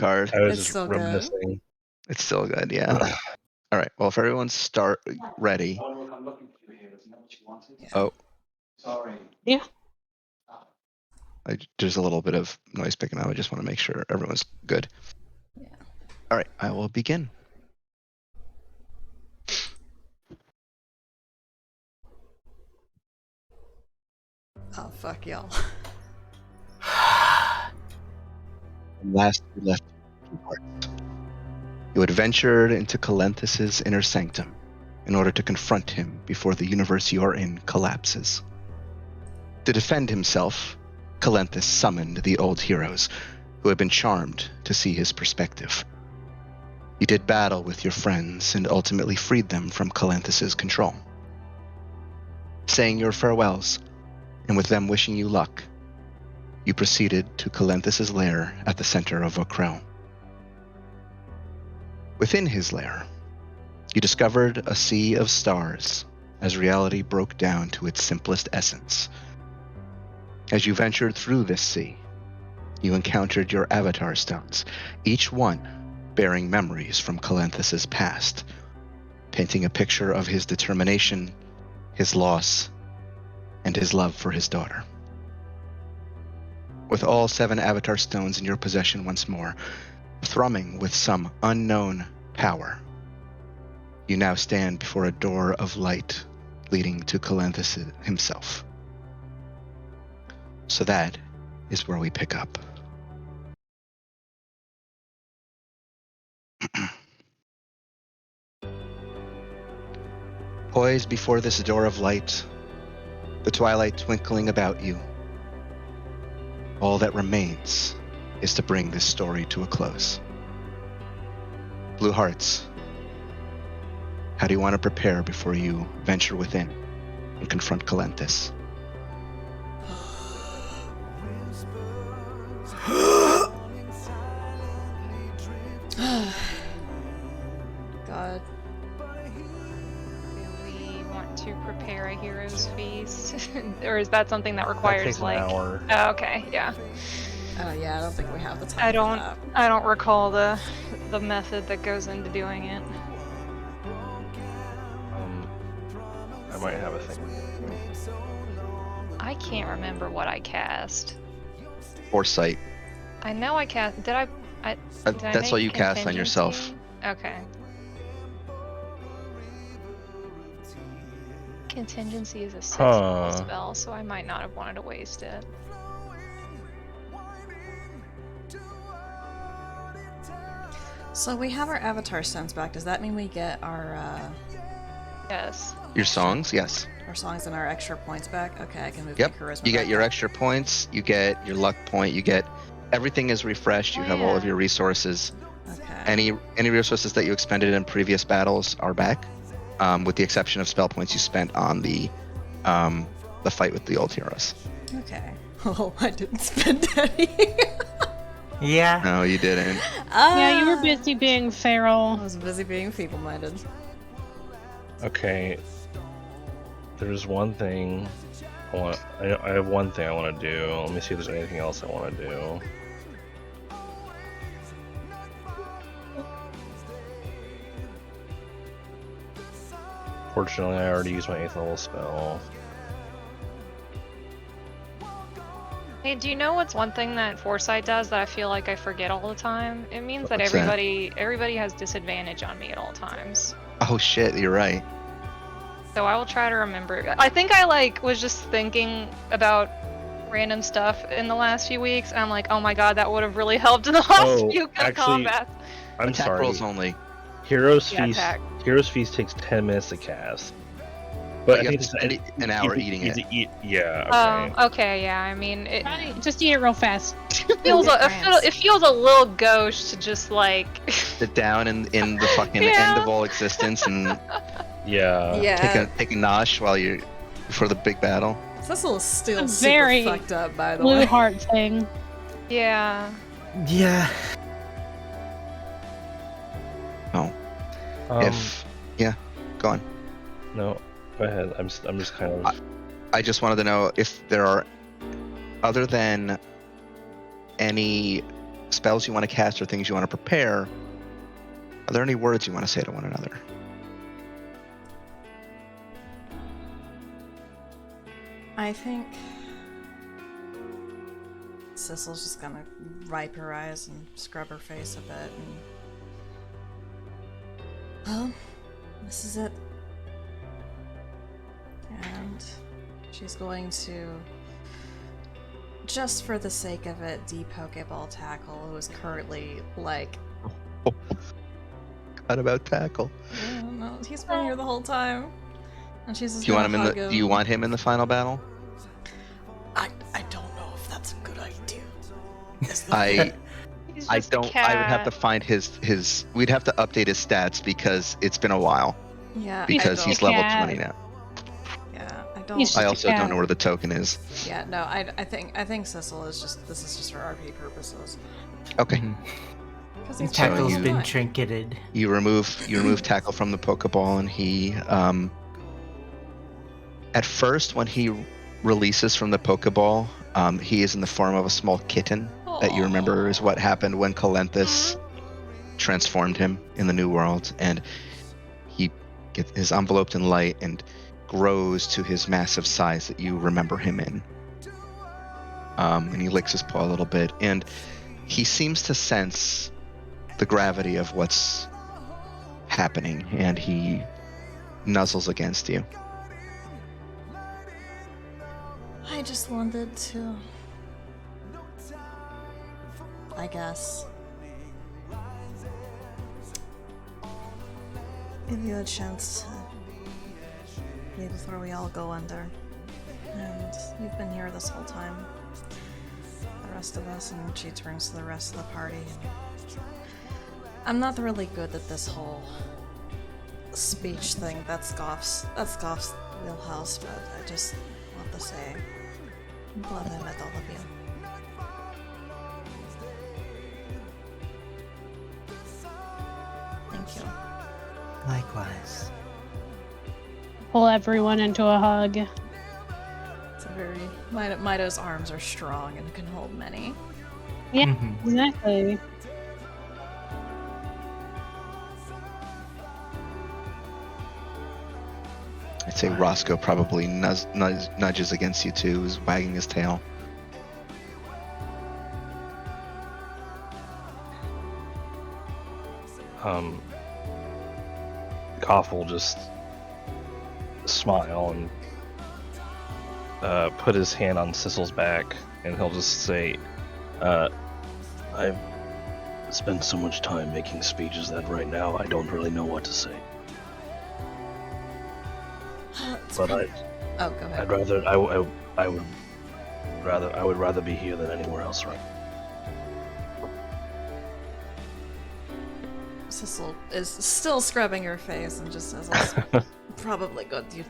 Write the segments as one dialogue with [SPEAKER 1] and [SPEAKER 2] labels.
[SPEAKER 1] card.
[SPEAKER 2] I was
[SPEAKER 3] It's
[SPEAKER 2] just
[SPEAKER 3] so good.
[SPEAKER 2] reminiscing.
[SPEAKER 1] It's still good, yeah. All right. Well, if everyone's ready.
[SPEAKER 3] Yeah.
[SPEAKER 1] Oh,
[SPEAKER 4] Yeah.
[SPEAKER 1] there's a little bit of noise picking up. I just want to make sure everyone's good.
[SPEAKER 3] Yeah.
[SPEAKER 1] All right. I will begin.
[SPEAKER 3] Oh, fuck y'all.
[SPEAKER 1] Last you left Blue Hearts, you had ventured into Calenthus's inner sanctum in order to confront him before the universe you are in collapses. To defend himself, Calenthus summoned the old heroes, who had been charmed to see his perspective. You did battle with your friends and ultimately freed them from Calenthus's control. Saying your farewells, and with them wishing you luck, you proceeded to Calenthus's lair at the center of Vokrel. Within his lair, you discovered a sea of stars as reality broke down to its simplest essence. As you ventured through this sea, you encountered your avatar stones, each one bearing memories from Calenthus's past, painting a picture of his determination, his loss, and his love for his daughter. With all 7 avatar stones in your possession once more, thrumming with some unknown power, you now stand before a door of light leading to Calenthus himself. So that is where we pick up. Poised before this door of light, the twilight twinkling about you, all that remains is to bring this story to a close. Blue Hearts, how do you want to prepare before you venture within and confront Calenthus?
[SPEAKER 3] God.
[SPEAKER 5] Do we want to prepare a hero's feast? Or is that something that
[SPEAKER 2] That
[SPEAKER 5] requires
[SPEAKER 2] takes an
[SPEAKER 5] like
[SPEAKER 2] hour.
[SPEAKER 5] Oh, okay, yeah.
[SPEAKER 3] Yeah, I don't think we have the time
[SPEAKER 5] I
[SPEAKER 3] for
[SPEAKER 5] don't
[SPEAKER 3] that.
[SPEAKER 5] I don't recall the method that goes into doing it.
[SPEAKER 2] I might have a thing.
[SPEAKER 5] I can't remember what I cast.
[SPEAKER 1] Foresight.
[SPEAKER 5] I know I cast did I did I
[SPEAKER 1] That's
[SPEAKER 5] make
[SPEAKER 1] what you cast on yourself.
[SPEAKER 5] contingency? Okay. Contingency is a 6th level spell, so I might not have wanted to waste it.
[SPEAKER 3] So we have our avatar stones back. Does that mean we get our
[SPEAKER 5] Yes.
[SPEAKER 1] Your songs, yes.
[SPEAKER 3] our songs and our extra points back? Okay, I can move
[SPEAKER 1] Yep.
[SPEAKER 3] my charisma
[SPEAKER 1] You get
[SPEAKER 3] back
[SPEAKER 1] your
[SPEAKER 3] up.
[SPEAKER 1] extra points, you get your luck point, you get everything is refreshed, you have all of
[SPEAKER 5] yeah.
[SPEAKER 1] your resources.
[SPEAKER 3] Okay.
[SPEAKER 1] Any resources that you expended in previous battles are back, with the exception of spell points you spent on the fight with the old heroes.
[SPEAKER 3] Okay. Oh, I didn't spend any.
[SPEAKER 4] Yeah.
[SPEAKER 1] No, you didn't.
[SPEAKER 4] Yeah, you were busy being
[SPEAKER 3] I
[SPEAKER 4] feral.
[SPEAKER 3] was busy being feeble-minded.
[SPEAKER 2] Okay. There's one thing I have one thing I want to do. Let me see if there's anything else I want to do. Fortunately, I already used my 8th level spell.
[SPEAKER 5] Hey, do you know what's one thing that Foresight does that I feel like I forget all the time? It means that
[SPEAKER 1] What's that?
[SPEAKER 5] everybody has disadvantage on me at all times.
[SPEAKER 1] Oh shit, you're right.
[SPEAKER 5] So I will try to remember. I think I was just thinking about random stuff in the last few weeks, and I'm like, oh my god, that would have really helped in the last few combats.
[SPEAKER 2] I'm
[SPEAKER 1] Attack
[SPEAKER 2] sorry.
[SPEAKER 1] rolls only.
[SPEAKER 2] Hero's
[SPEAKER 5] Yeah,
[SPEAKER 2] Feast.
[SPEAKER 5] attack.
[SPEAKER 2] Hero's Feast takes 10 minutes to cast.
[SPEAKER 1] But
[SPEAKER 2] I
[SPEAKER 1] you have
[SPEAKER 2] think
[SPEAKER 1] to spend an hour eating it.
[SPEAKER 2] Yeah. Okay.
[SPEAKER 5] Okay, yeah. I mean, it
[SPEAKER 4] Just eat it real fast.
[SPEAKER 5] feels
[SPEAKER 3] Cramps.
[SPEAKER 5] it feels a little gauche to just
[SPEAKER 1] Sit down in the fucking
[SPEAKER 5] Yeah.
[SPEAKER 1] end of all existence and
[SPEAKER 2] Yeah.
[SPEAKER 3] Yeah.
[SPEAKER 1] take a nosh while you're before the big battle.
[SPEAKER 3] This little still
[SPEAKER 4] A
[SPEAKER 3] super
[SPEAKER 4] very
[SPEAKER 3] fucked up, by the
[SPEAKER 4] Blue
[SPEAKER 3] way.
[SPEAKER 4] heart thing.
[SPEAKER 5] yeah.
[SPEAKER 4] Yeah.
[SPEAKER 1] Oh, go on.
[SPEAKER 2] No, go ahead. I'm just kind of.
[SPEAKER 1] I just wanted to know if there are, other than any spells you want to cast or things you want to prepare, are there any words you want to say to one another?
[SPEAKER 3] I think Sissel's just gonna wipe her eyes and scrub her face a bit and... Well, this is it. And she's going to, just for the sake of it, de-Pokeball Tackle, who is currently, like...
[SPEAKER 1] What about Tackle?
[SPEAKER 3] I don't know, he's been here the whole time. And she's just
[SPEAKER 1] Do you want
[SPEAKER 3] gonna
[SPEAKER 1] him in
[SPEAKER 3] hug
[SPEAKER 1] the? Do you want him in the final battle?
[SPEAKER 3] I don't know if that's a good idea.
[SPEAKER 5] He's
[SPEAKER 1] I
[SPEAKER 5] just a
[SPEAKER 1] don't. I would have to
[SPEAKER 5] cat.
[SPEAKER 1] find his. We'd have to update his stats because it's been a while.
[SPEAKER 3] Yeah,
[SPEAKER 1] Because
[SPEAKER 3] I
[SPEAKER 1] he's
[SPEAKER 3] don't,
[SPEAKER 1] level
[SPEAKER 4] cat.
[SPEAKER 1] 20 now.
[SPEAKER 3] yeah, I don't.
[SPEAKER 4] He's
[SPEAKER 1] I
[SPEAKER 4] just a
[SPEAKER 1] also don't
[SPEAKER 4] cat.
[SPEAKER 1] know where the token is.
[SPEAKER 3] Yeah, no, I think Sissel is just, this is just for RP purposes.
[SPEAKER 1] Okay.
[SPEAKER 3] Because he's
[SPEAKER 4] Tackle's
[SPEAKER 1] you-
[SPEAKER 4] been trinketed.
[SPEAKER 1] You remove Tackle from the Pokeball, and he at first when he releases from the Pokeball, he is in the form of a small kitten that you remember is what happened when Calenthus transformed him in the New World, and he is enveloped in light and grows to his massive size that you remember him in. And he licks his paw a little bit, and he seems to sense the gravity of what's happening, and he nuzzles against you.
[SPEAKER 3] I just wanted to, I guess, give you a chance to leave before we all go under. And you've been here this whole time. The rest of us, and she turns to the rest of the party. I'm not really good at this whole speech thing. That's Goff's wheelhouse, but I just want to say I'm glad I met all of you. Thank you.
[SPEAKER 4] Likewise. Pull everyone into a hug.
[SPEAKER 3] It's a very... Mido's arms are strong and can hold many.
[SPEAKER 4] Yeah,
[SPEAKER 1] Mm-hmm.
[SPEAKER 4] Mhm. Exactly.
[SPEAKER 1] I'd say Roscoe probably nudges against you too, is wagging his tail.
[SPEAKER 2] Goff will just smile and put his hand on Sissel's back, and he'll just say, I've spent so much time making speeches that right now I don't really know what to say. But
[SPEAKER 3] Oh, go ahead.
[SPEAKER 2] I'd rather I would rather be here than anywhere else right now.
[SPEAKER 3] Sissel is still scrubbing her face and just says, "It's probably good you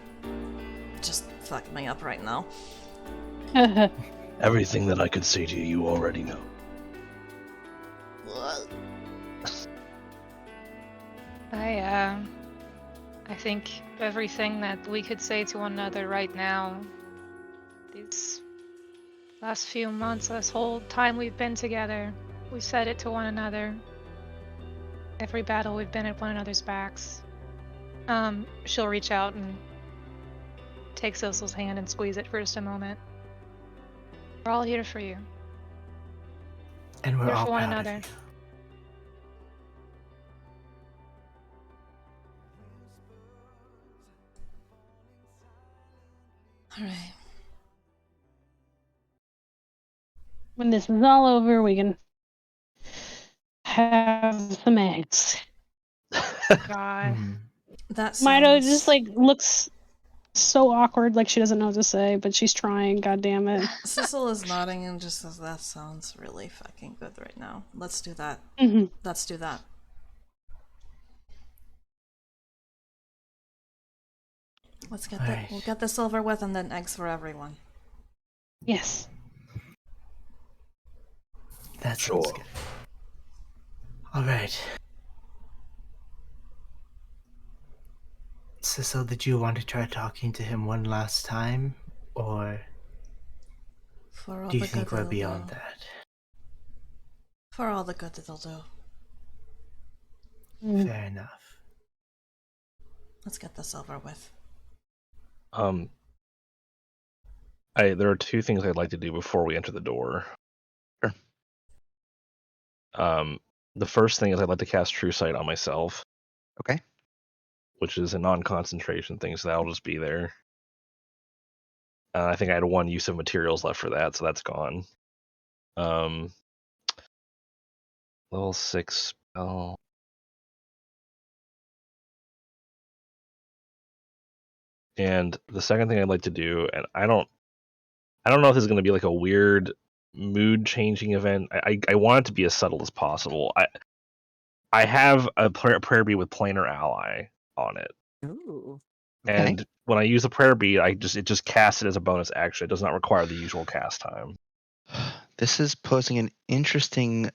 [SPEAKER 3] just fucked me up right now."
[SPEAKER 2] Everything that I could say to you, you already know.
[SPEAKER 5] I think everything that we could say to one another right now, these last few months, this whole time we've been together, we said it to one another. Every battle we've been at one another's backs. She'll reach out and take Sissel's hand and squeeze it for just a moment. We're all here for you.
[SPEAKER 4] And we're
[SPEAKER 5] Here
[SPEAKER 4] all
[SPEAKER 5] for one
[SPEAKER 4] proud
[SPEAKER 5] another.
[SPEAKER 4] of you.
[SPEAKER 3] Alright.
[SPEAKER 4] When this is all over, we can have some eggs.
[SPEAKER 5] God.
[SPEAKER 4] Mhm.
[SPEAKER 3] That
[SPEAKER 4] Mido
[SPEAKER 3] sounds...
[SPEAKER 4] just like looks so awkward, like she doesn't know what to say, but she's trying. God damn it.
[SPEAKER 3] Sissel is nodding and just says, "That sounds really fucking good right now. Let's do that.
[SPEAKER 4] Mhm.
[SPEAKER 3] Let's do that." Let's get
[SPEAKER 4] Alright.
[SPEAKER 3] we'll get this over with, and then eggs for everyone.
[SPEAKER 4] Yes.
[SPEAKER 6] That sounds
[SPEAKER 2] Sure.
[SPEAKER 6] good. Alright. So did you want to try talking to him one last time? Or
[SPEAKER 3] For all
[SPEAKER 6] do you
[SPEAKER 3] the
[SPEAKER 6] think
[SPEAKER 3] good
[SPEAKER 6] we're
[SPEAKER 3] it'll
[SPEAKER 6] beyond
[SPEAKER 3] do.
[SPEAKER 6] that?
[SPEAKER 3] For all the good it'll do.
[SPEAKER 6] Fair enough.
[SPEAKER 3] Let's get this over with.
[SPEAKER 2] There are two things I'd like to do before we enter the door.
[SPEAKER 1] Sure.
[SPEAKER 2] The first thing is I'd like to cast True Sight on myself.
[SPEAKER 1] Okay.
[SPEAKER 2] Which is a non-concentration thing, so that'll just be there. I think I had one use of materials left for that, so that's gone. Level 6 spell. And the second thing I'd like to do, and I don't know if this is going to be like a weird mood-changing event. I want it to be as subtle as possible. I have a prayer bead with planar ally on it.
[SPEAKER 7] Ooh.
[SPEAKER 1] Okay.
[SPEAKER 2] And when I use the prayer bead, it just casts it as a bonus action. It does not require the usual cast time.
[SPEAKER 1] This is posing an interesting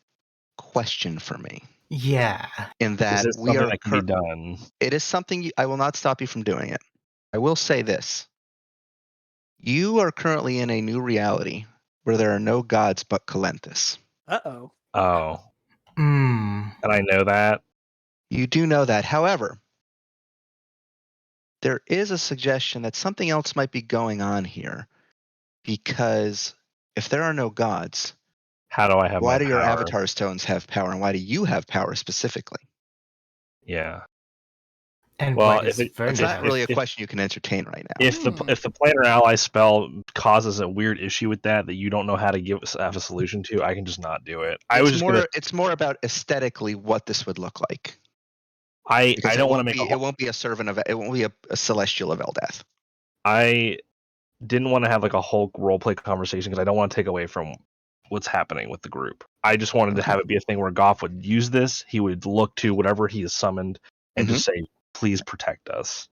[SPEAKER 1] question for me.
[SPEAKER 6] Yeah.
[SPEAKER 1] In that
[SPEAKER 2] Is this something that can be done?
[SPEAKER 1] It is something I will not stop you from doing it. I will say this. You are currently in a new reality where there are no gods but Calenthus.
[SPEAKER 7] Uh-oh.
[SPEAKER 2] Oh.
[SPEAKER 6] Mm.
[SPEAKER 2] And I know that.
[SPEAKER 1] You do know that. However, there is a suggestion that something else might be going on here. Because if there are no gods,
[SPEAKER 2] how do I have
[SPEAKER 1] why
[SPEAKER 2] my
[SPEAKER 1] do your
[SPEAKER 2] power?
[SPEAKER 1] avatar stones have power, and why do you have power specifically?
[SPEAKER 2] Yeah.
[SPEAKER 6] And
[SPEAKER 2] well,
[SPEAKER 6] what is
[SPEAKER 1] That's not really a question you can entertain right now.
[SPEAKER 2] If the planar ally spell causes a weird issue with that you don't know how to have a solution to, I can just not do it.
[SPEAKER 1] It's more about aesthetically what this would look like.
[SPEAKER 2] I don't want to make
[SPEAKER 1] it won't be a servant of it won't be a celestial of Eldath.
[SPEAKER 2] I didn't want to have like a whole roleplay conversation because I don't want to take away from what's happening with the group. I just wanted to have it be a thing where Goff would use this. He would look to whatever he has summoned and just say, "Please protect us."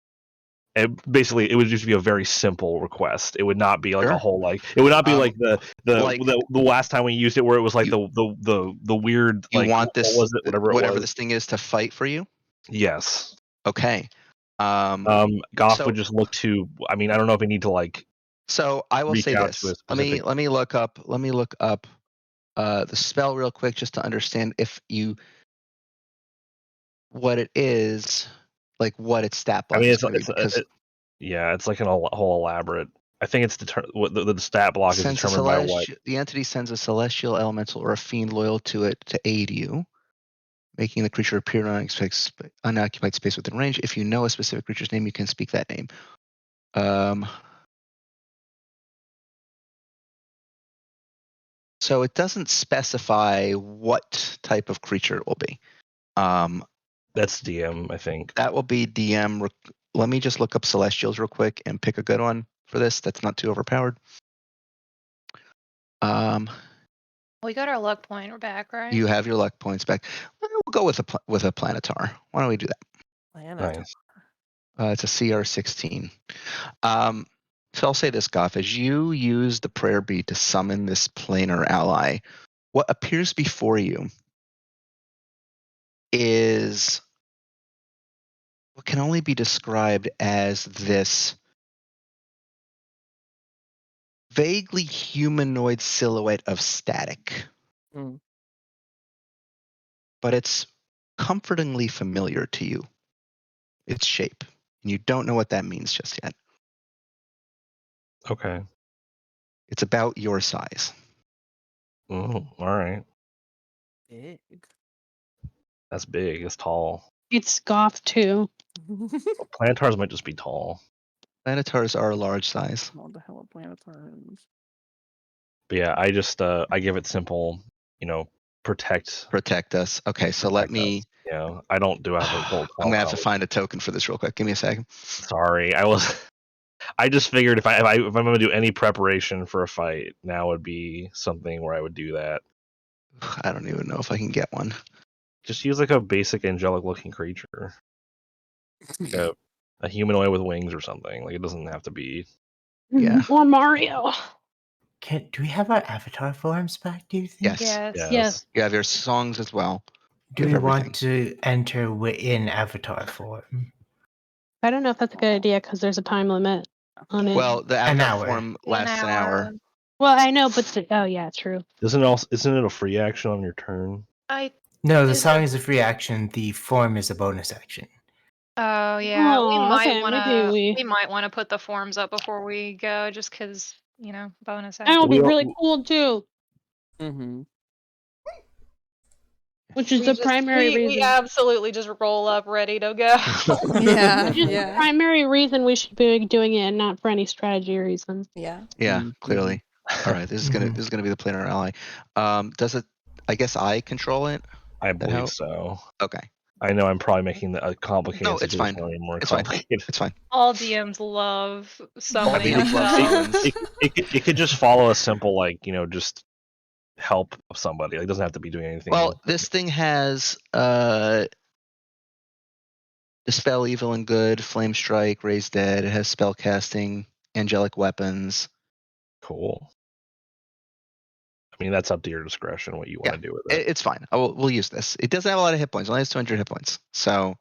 [SPEAKER 2] It would just be a very simple request. It would not be like a whole it would not be like the last time we used it where it was like the weird
[SPEAKER 1] you want
[SPEAKER 2] what was it
[SPEAKER 1] whatever this thing is to fight for you.
[SPEAKER 2] Yes.
[SPEAKER 1] Okay.
[SPEAKER 2] Goff would just look to. I mean, I don't know if we need to
[SPEAKER 1] So I will say this. Let me look up the spell real quick just to understand what it is, like what its stat block is going to be. Because
[SPEAKER 2] it's like a whole elaborate. I think it's the stat block is determined by what
[SPEAKER 1] the entity sends a celestial elemental or a fiend loyal to it to aid you, making the creature appear in unoccupied space within range. If you know a specific creature's name, you can speak that name. So it doesn't specify what type of creature it will be.
[SPEAKER 2] That's DM, I think.
[SPEAKER 1] That will be DM. Let me just look up Celestials real quick and pick a good one for this that's not too overpowered.
[SPEAKER 5] We got our luck point. We're back, right?
[SPEAKER 1] You have your luck points back. We'll go with a Planetar. Why don't we do that?
[SPEAKER 7] Planetar.
[SPEAKER 1] Nice. It's a CR16. So I'll say this, Goff. As you use the prayer bead to summon this planar ally, what appears before you is what can only be described as this vaguely humanoid silhouette of static.
[SPEAKER 7] Mm.
[SPEAKER 1] But it's comfortingly familiar to you, its shape, and you don't know what that means just yet.
[SPEAKER 2] Okay.
[SPEAKER 1] It's about your size.
[SPEAKER 2] Oh, all right.
[SPEAKER 7] Big.
[SPEAKER 2] That's big. It's tall.
[SPEAKER 4] It's Goth too.
[SPEAKER 2] Planetars might just be tall.
[SPEAKER 1] Planetars are a large size.
[SPEAKER 7] What the hell a planetar is?
[SPEAKER 2] But yeah, I just I give it simple, protect
[SPEAKER 1] us. Okay, so let me.
[SPEAKER 2] Yeah, I don't do have a whole.
[SPEAKER 1] I'm gonna have to find a token for this real quick. Give me a second.
[SPEAKER 2] Sorry, I just figured if I'm gonna do any preparation for a fight, now would be something where I would do that.
[SPEAKER 1] I don't even know if I can get one.
[SPEAKER 2] Just use like a basic angelic looking creature. Like a humanoid with wings or something. Like it doesn't have to be.
[SPEAKER 1] Yeah.
[SPEAKER 4] Or Mario.
[SPEAKER 6] Do we have our avatar forms back, do you think?
[SPEAKER 4] Yes.
[SPEAKER 1] You have your songs as well.
[SPEAKER 6] Do we want to enter in avatar form?
[SPEAKER 4] I don't know if that's a good idea because there's a time limit on it.
[SPEAKER 1] Well, the avatar form lasts an hour.
[SPEAKER 4] Well, I know, but oh yeah, true.
[SPEAKER 2] Isn't it a free action on your turn?
[SPEAKER 6] No, the
[SPEAKER 5] Is
[SPEAKER 6] song
[SPEAKER 5] it-
[SPEAKER 6] is a free action. The form is a bonus action.
[SPEAKER 5] Oh yeah,
[SPEAKER 4] Oh, okay, maybe
[SPEAKER 5] we might want to put the forms up before we go, just because bonus
[SPEAKER 4] that would be
[SPEAKER 5] action.
[SPEAKER 4] really cool too.
[SPEAKER 7] Mm-hmm.
[SPEAKER 4] Which is the primary
[SPEAKER 5] we
[SPEAKER 4] reason.
[SPEAKER 5] absolutely just roll up ready to go.
[SPEAKER 3] Yeah,
[SPEAKER 4] Which is the primary reason we should be doing it, and not for any strategy reasons.
[SPEAKER 3] yeah.
[SPEAKER 1] Yeah,
[SPEAKER 7] Mhm.
[SPEAKER 1] clearly. All right, this is gonna be the planar ally. Does it? I guess I control it.
[SPEAKER 2] I
[SPEAKER 1] That
[SPEAKER 2] believe
[SPEAKER 1] help?
[SPEAKER 2] so.
[SPEAKER 1] Okay.
[SPEAKER 2] I know I'm probably making a complicated
[SPEAKER 1] No, it's fine.
[SPEAKER 2] situation more
[SPEAKER 1] It's fine.
[SPEAKER 2] complicated.
[SPEAKER 1] It's fine.
[SPEAKER 5] All DMs love summoning
[SPEAKER 1] DMs love
[SPEAKER 5] spells.
[SPEAKER 1] sequence.
[SPEAKER 2] It could just follow a simple just help of somebody. Like, it doesn't have to be doing anything.
[SPEAKER 1] Well, this thing has Dispel Evil and Good, Flame Strike, Raise Dead. It has spell casting, angelic weapons.
[SPEAKER 2] Cool. I mean, that's up to your discretion what you want to do with it.
[SPEAKER 1] It's fine. We'll use this. It doesn't have a lot of hit points. It only has 200 hit points. So,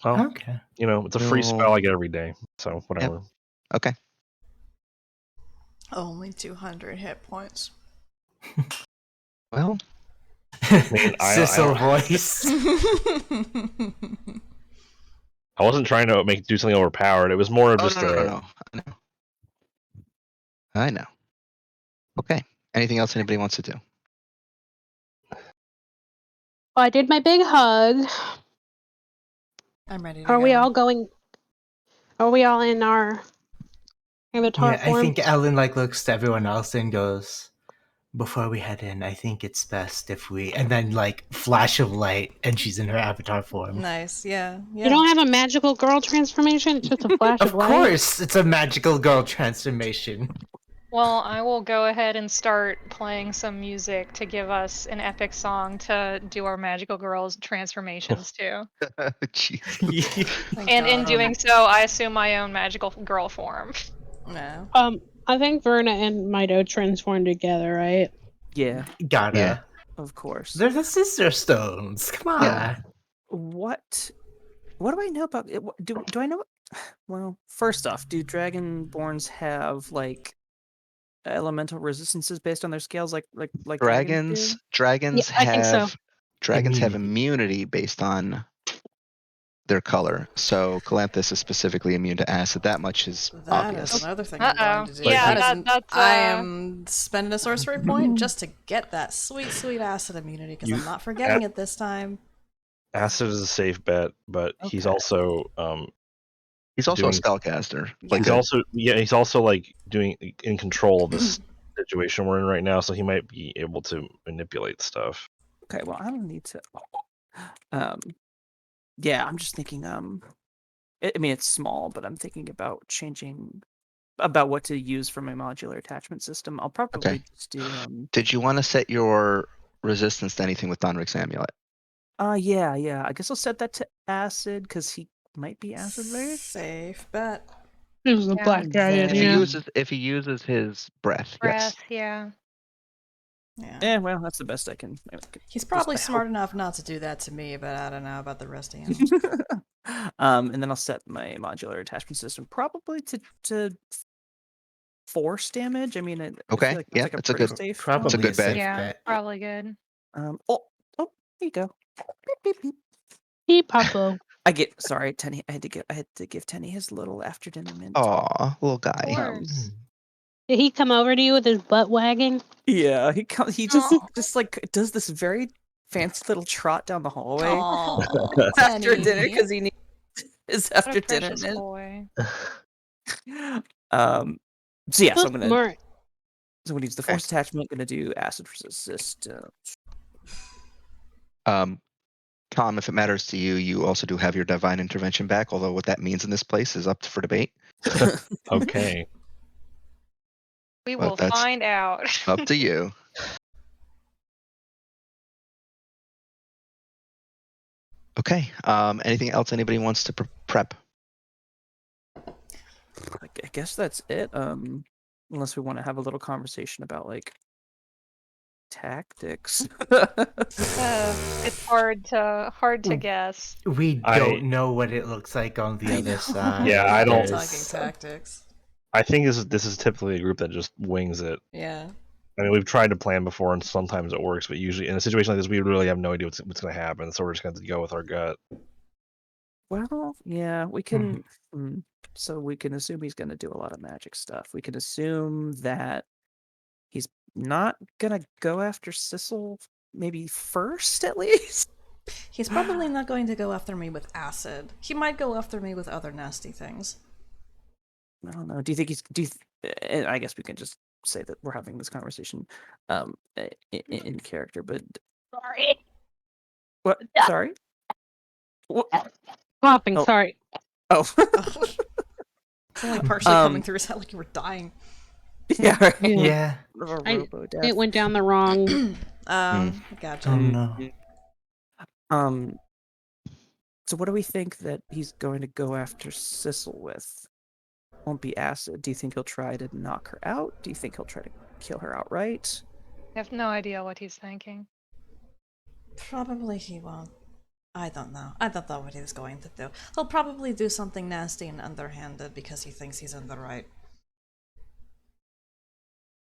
[SPEAKER 2] Well,
[SPEAKER 6] Okay.
[SPEAKER 2] it's a free spell I get every day. So whatever.
[SPEAKER 1] okay.
[SPEAKER 3] Only 200 hit points.
[SPEAKER 1] Well,
[SPEAKER 2] mean,
[SPEAKER 6] Sissel voice.
[SPEAKER 2] I wasn't trying to do something overpowered. It was more of just
[SPEAKER 1] no. I know. Okay. Anything else anybody wants to do?
[SPEAKER 4] Well, I did my big hug.
[SPEAKER 3] I'm ready to
[SPEAKER 4] Are
[SPEAKER 3] go.
[SPEAKER 4] we all going? Are we all in our avatar
[SPEAKER 6] Yeah,
[SPEAKER 4] form?
[SPEAKER 6] I think Ellen looks to everyone else and goes, "Before we head in, I think it's best if we..." And then flash of light, and she's in her avatar form.
[SPEAKER 3] Nice, yeah.
[SPEAKER 4] You don't have a magical girl transformation? It's just a flash of
[SPEAKER 6] Of
[SPEAKER 4] light?
[SPEAKER 6] course, it's a magical girl transformation.
[SPEAKER 5] Well, I will go ahead and start playing some music to give us an epic song to do our magical girls transformations to.
[SPEAKER 1] Jeez.
[SPEAKER 5] And in doing so, I assume my own magical girl form.
[SPEAKER 3] No.
[SPEAKER 4] I think Verna and Mido transform together, right?
[SPEAKER 7] Yeah,
[SPEAKER 6] Gotta.
[SPEAKER 1] Yeah.
[SPEAKER 7] of course.
[SPEAKER 6] They're the sister stones. Come on.
[SPEAKER 1] Yeah.
[SPEAKER 7] What do I know about it? Do I know? Well, first off, do Dragonborns have elemental resistances based on their scales, like
[SPEAKER 1] Dragons
[SPEAKER 4] Yeah, I think so.
[SPEAKER 1] have immunity based on their color. So Calanthus is specifically immune to acid. That much is
[SPEAKER 3] That
[SPEAKER 1] obvious.
[SPEAKER 3] is another thing I'm going to do.
[SPEAKER 5] Yeah,
[SPEAKER 3] that's I am spending a sorcery point just to get that sweet, sweet acid immunity because I'm not forgetting it this time.
[SPEAKER 2] Acid is a safe bet, but he's
[SPEAKER 7] Okay.
[SPEAKER 2] also
[SPEAKER 1] He's also
[SPEAKER 2] doing-
[SPEAKER 1] a spellcaster.
[SPEAKER 2] he's also doing in control of this situation we're in right now, so he might be able to manipulate stuff.
[SPEAKER 7] Okay, well, I don't need to. Yeah, I'm just thinking. I mean, it's small, but I'm thinking about changing about what to use for my modular attachment system. I'll probably just do.
[SPEAKER 1] Did you want to set your resistance to anything with Donric's amulet?
[SPEAKER 7] Yeah. I guess I'll set that to acid because he might be acid based.
[SPEAKER 3] Safe bet.
[SPEAKER 4] This is a
[SPEAKER 5] Yeah.
[SPEAKER 4] black dragon,
[SPEAKER 3] Then-
[SPEAKER 4] yeah.
[SPEAKER 1] If he uses his breath, yes.
[SPEAKER 5] Yeah.
[SPEAKER 3] Yeah.
[SPEAKER 7] Yeah, well, that's the best I can.
[SPEAKER 3] He's probably
[SPEAKER 7] I
[SPEAKER 3] smart enough not to do that to me, but I don't know about the rest of him.
[SPEAKER 7] And then I'll set my modular attachment system probably to force damage. I mean, I
[SPEAKER 1] Okay,
[SPEAKER 7] feel like
[SPEAKER 1] yeah,
[SPEAKER 7] that's
[SPEAKER 1] that's a
[SPEAKER 7] pretty
[SPEAKER 1] good-
[SPEAKER 7] safe
[SPEAKER 6] Probably
[SPEAKER 1] That's a good
[SPEAKER 6] a safe
[SPEAKER 1] bet.
[SPEAKER 5] Yeah, probably good.
[SPEAKER 7] Oh, here you go. Beep, beep, beep.
[SPEAKER 4] Hey, Pablo.
[SPEAKER 7] Sorry, Tenny. I had to give Tenny his little after dinner mint.
[SPEAKER 1] Aw, little
[SPEAKER 5] Of
[SPEAKER 1] guy.
[SPEAKER 5] course.
[SPEAKER 4] Did he come over to you with his butt wagging?
[SPEAKER 7] Yeah, he just
[SPEAKER 5] Aw.
[SPEAKER 7] does this very fancy little trot down the hallway
[SPEAKER 3] Aw,
[SPEAKER 7] after
[SPEAKER 3] Tenny.
[SPEAKER 7] dinner because he needs his
[SPEAKER 5] What
[SPEAKER 7] after
[SPEAKER 5] a
[SPEAKER 7] dinner.
[SPEAKER 5] precious boy.
[SPEAKER 7] So yeah, so I'm
[SPEAKER 4] That's
[SPEAKER 7] gonna
[SPEAKER 4] smart.
[SPEAKER 7] use the force attachment. Gonna do acid resist.
[SPEAKER 1] Tom, if it matters to you, you also do have your divine intervention back, although what that means in this place is up for debate.
[SPEAKER 2] Okay.
[SPEAKER 5] We
[SPEAKER 1] Well,
[SPEAKER 5] will
[SPEAKER 1] that's
[SPEAKER 5] find out.
[SPEAKER 1] Up to you. Okay. Anything else anybody wants to prep?
[SPEAKER 7] I guess that's it. Unless we want to have a little conversation about tactics.
[SPEAKER 5] It's hard to guess.
[SPEAKER 6] We don't know what it looks like on the other side.
[SPEAKER 2] Yeah, I
[SPEAKER 3] We're
[SPEAKER 2] don't-
[SPEAKER 3] talking tactics.
[SPEAKER 2] I think this is typically a group that just wings it.
[SPEAKER 3] Yeah.
[SPEAKER 2] I mean, we've tried to plan before, and sometimes it works, but usually in a situation like this, we really have no idea what's going to happen, so we're just going to go with our gut.
[SPEAKER 7] Well, yeah, we can. So we can assume he's going to do a lot of magic stuff. We can assume that he's not going to go after Sissel maybe first, at least.
[SPEAKER 3] He's probably not going to go after me with acid. He might go after me with other nasty things.
[SPEAKER 7] I don't know. Do you think he's? I guess we can just say that we're having this conversation, in character. But
[SPEAKER 4] Sorry.
[SPEAKER 7] what? Sorry. What?
[SPEAKER 4] Coughing,
[SPEAKER 7] Oh.
[SPEAKER 4] sorry.
[SPEAKER 7] Oh.
[SPEAKER 3] It's only partially coming through his head like you were dying.
[SPEAKER 7] Yeah. Right.
[SPEAKER 6] Yeah.
[SPEAKER 4] It went down the wrong.
[SPEAKER 3] Gotcha.
[SPEAKER 6] Oh no.
[SPEAKER 7] So what do we think that he's going to go after Sissel with? Won't be acid. Do you think he'll try to knock her out? Do you think he'll try to kill her outright?
[SPEAKER 5] I have no idea what he's thinking.
[SPEAKER 3] Probably he won't. I don't know. I don't know what he was going to do. He'll probably do something nasty and underhanded because he thinks he's in the right.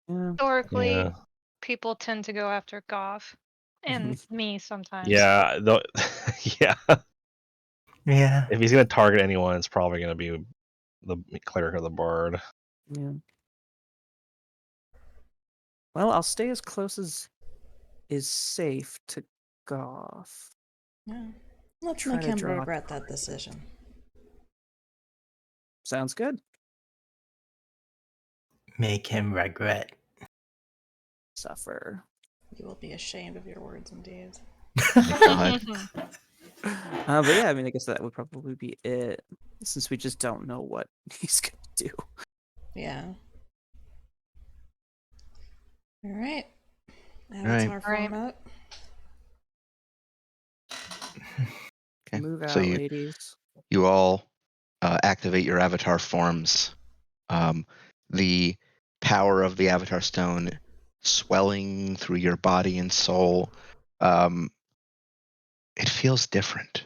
[SPEAKER 7] Yeah.
[SPEAKER 5] Historically,
[SPEAKER 2] Yeah.
[SPEAKER 5] people tend to go after Goff and me sometimes.
[SPEAKER 2] Yeah, yeah.
[SPEAKER 6] Yeah.
[SPEAKER 2] If he's going to target anyone, it's probably going to be the cleric or the bard.
[SPEAKER 7] Yeah. Well, I'll stay as close as is safe to Goff.
[SPEAKER 3] Yeah. Let's
[SPEAKER 7] Try
[SPEAKER 3] make
[SPEAKER 7] to
[SPEAKER 3] him
[SPEAKER 7] draw
[SPEAKER 3] regret that decision.
[SPEAKER 7] Sounds good.
[SPEAKER 6] Make him regret.
[SPEAKER 7] Suffer.
[SPEAKER 3] You will be ashamed of your words indeed.
[SPEAKER 1] God.
[SPEAKER 7] But yeah, I mean, I guess that would probably be it, since we just don't know what he's gonna do.
[SPEAKER 3] Yeah. Alright.
[SPEAKER 1] Alright.
[SPEAKER 3] Form out.
[SPEAKER 1] Okay.
[SPEAKER 7] Move out,
[SPEAKER 1] So
[SPEAKER 7] ladies.
[SPEAKER 1] you all activate your avatar forms. The power of the avatar stone swelling through your body and soul. It feels different.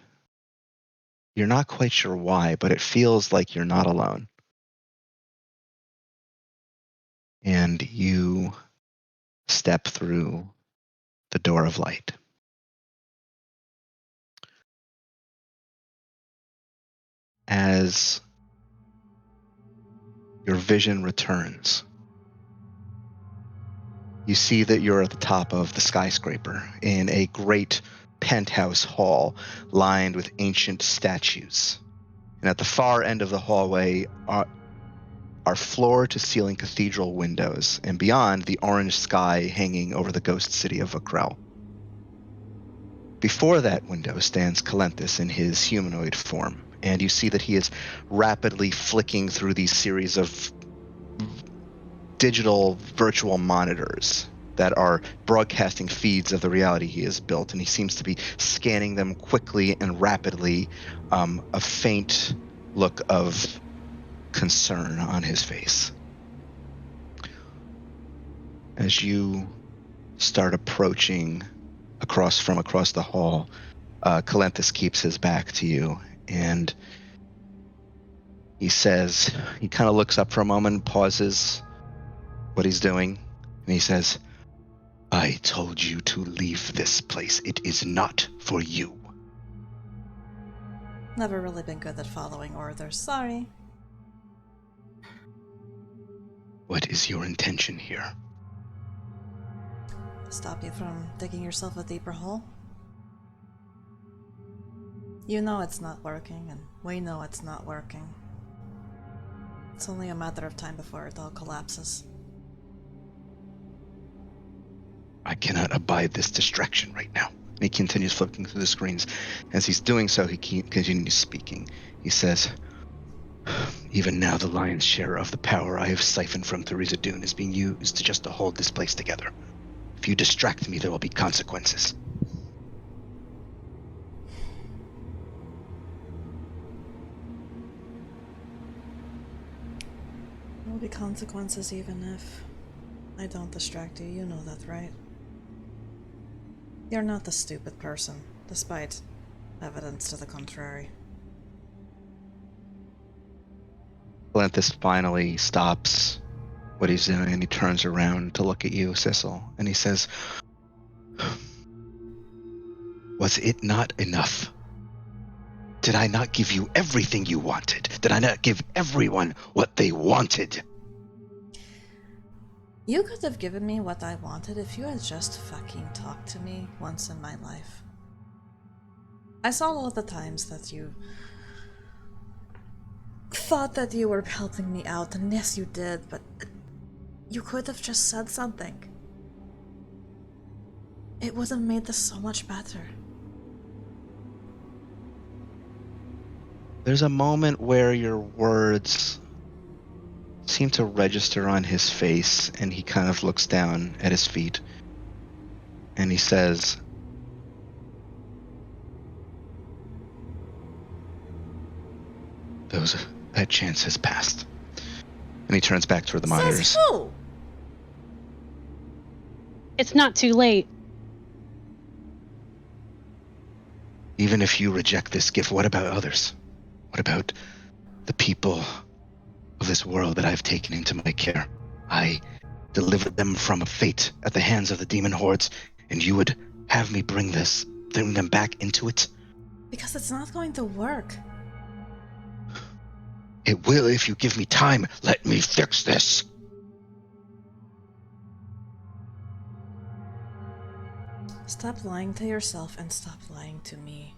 [SPEAKER 1] You're not quite sure why, but it feels like you're not alone. And you step through the door of light. As your vision returns, you see that you're at the top of the skyscraper in a great penthouse hall lined with ancient statues. And at the far end of the hallway are floor-to-ceiling cathedral windows, and beyond, the orange sky hanging over the ghost city of Vakrel. Before that window stands Calenthus in his humanoid form, and you see that he is rapidly flicking through these series of digital virtual monitors that are broadcasting feeds of the reality he has built, and he seems to be scanning them quickly and rapidly, a faint look of concern on his face. As you start approaching across the hall, Calenthus keeps his back to you, and he says, he kind of looks up for a moment, pauses what he's doing, and he says, I told you to leave this place. It is not for you.
[SPEAKER 3] Never really been good at following orders. Sorry.
[SPEAKER 1] What is your intention here?
[SPEAKER 3] Stop you from digging yourself a deeper hole? You know it's not working, and we know it's not working. It's only a matter of time before it all collapses.
[SPEAKER 1] I cannot abide this distraction right now. And he continues flipping through the screens. As he's doing so, he continues speaking. He says, even now the lion's share of the power I have siphoned from Theresa Dune is being used just to hold this place together. If you distract me, there will be consequences.
[SPEAKER 3] There will be consequences even if I don't distract you. You know that, right? You're not the stupid person, despite evidence to the contrary.
[SPEAKER 1] Galanthus finally stops what he's doing and he turns around to look at you, Sissel, and he says, "Was it not enough? Did I not give you everything you wanted? Did I not give everyone what they wanted?"
[SPEAKER 3] You could have given me what I wanted if you had just fucking talked to me once in my life. I saw all the times that you thought that you were helping me out, and yes, you did, but you could have just said something. It would have made this so much better.
[SPEAKER 1] There's a moment where your words seem to register on his face, and he kind of looks down at his feet, and he says, that chance has passed. And he turns back toward the monitors.
[SPEAKER 3] Says who?
[SPEAKER 4] It's not too late.
[SPEAKER 1] Even if you reject this gift, what about others? What about the people of this world that I've taken into my care? I delivered them from a fate at the hands of the demon hordes, and you would have me bring them back into it?
[SPEAKER 3] Because it's not going to work.
[SPEAKER 1] It will if you give me time. Let me fix this.
[SPEAKER 3] Stop lying to yourself and stop lying to me.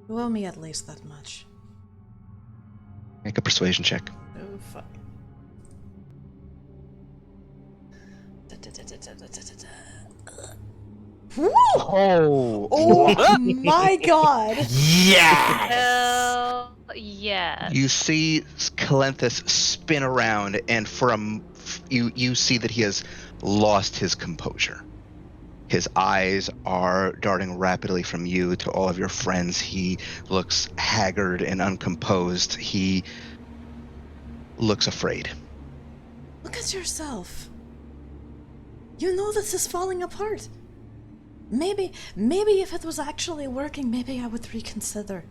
[SPEAKER 3] You owe me at least that much.
[SPEAKER 1] Make a persuasion check.
[SPEAKER 3] Oh, fuck. Woo!
[SPEAKER 1] Oh,
[SPEAKER 3] Oh my god!
[SPEAKER 6] Yes!
[SPEAKER 5] Hell yeah.
[SPEAKER 1] You see Calenthus spin around, and you see that he has lost his composure. His eyes are darting rapidly from you to all of your friends. He looks haggard and uncomposed. He looks afraid.
[SPEAKER 3] Look at yourself. You know this is falling apart. Maybe if it was actually working, maybe I would reconsider.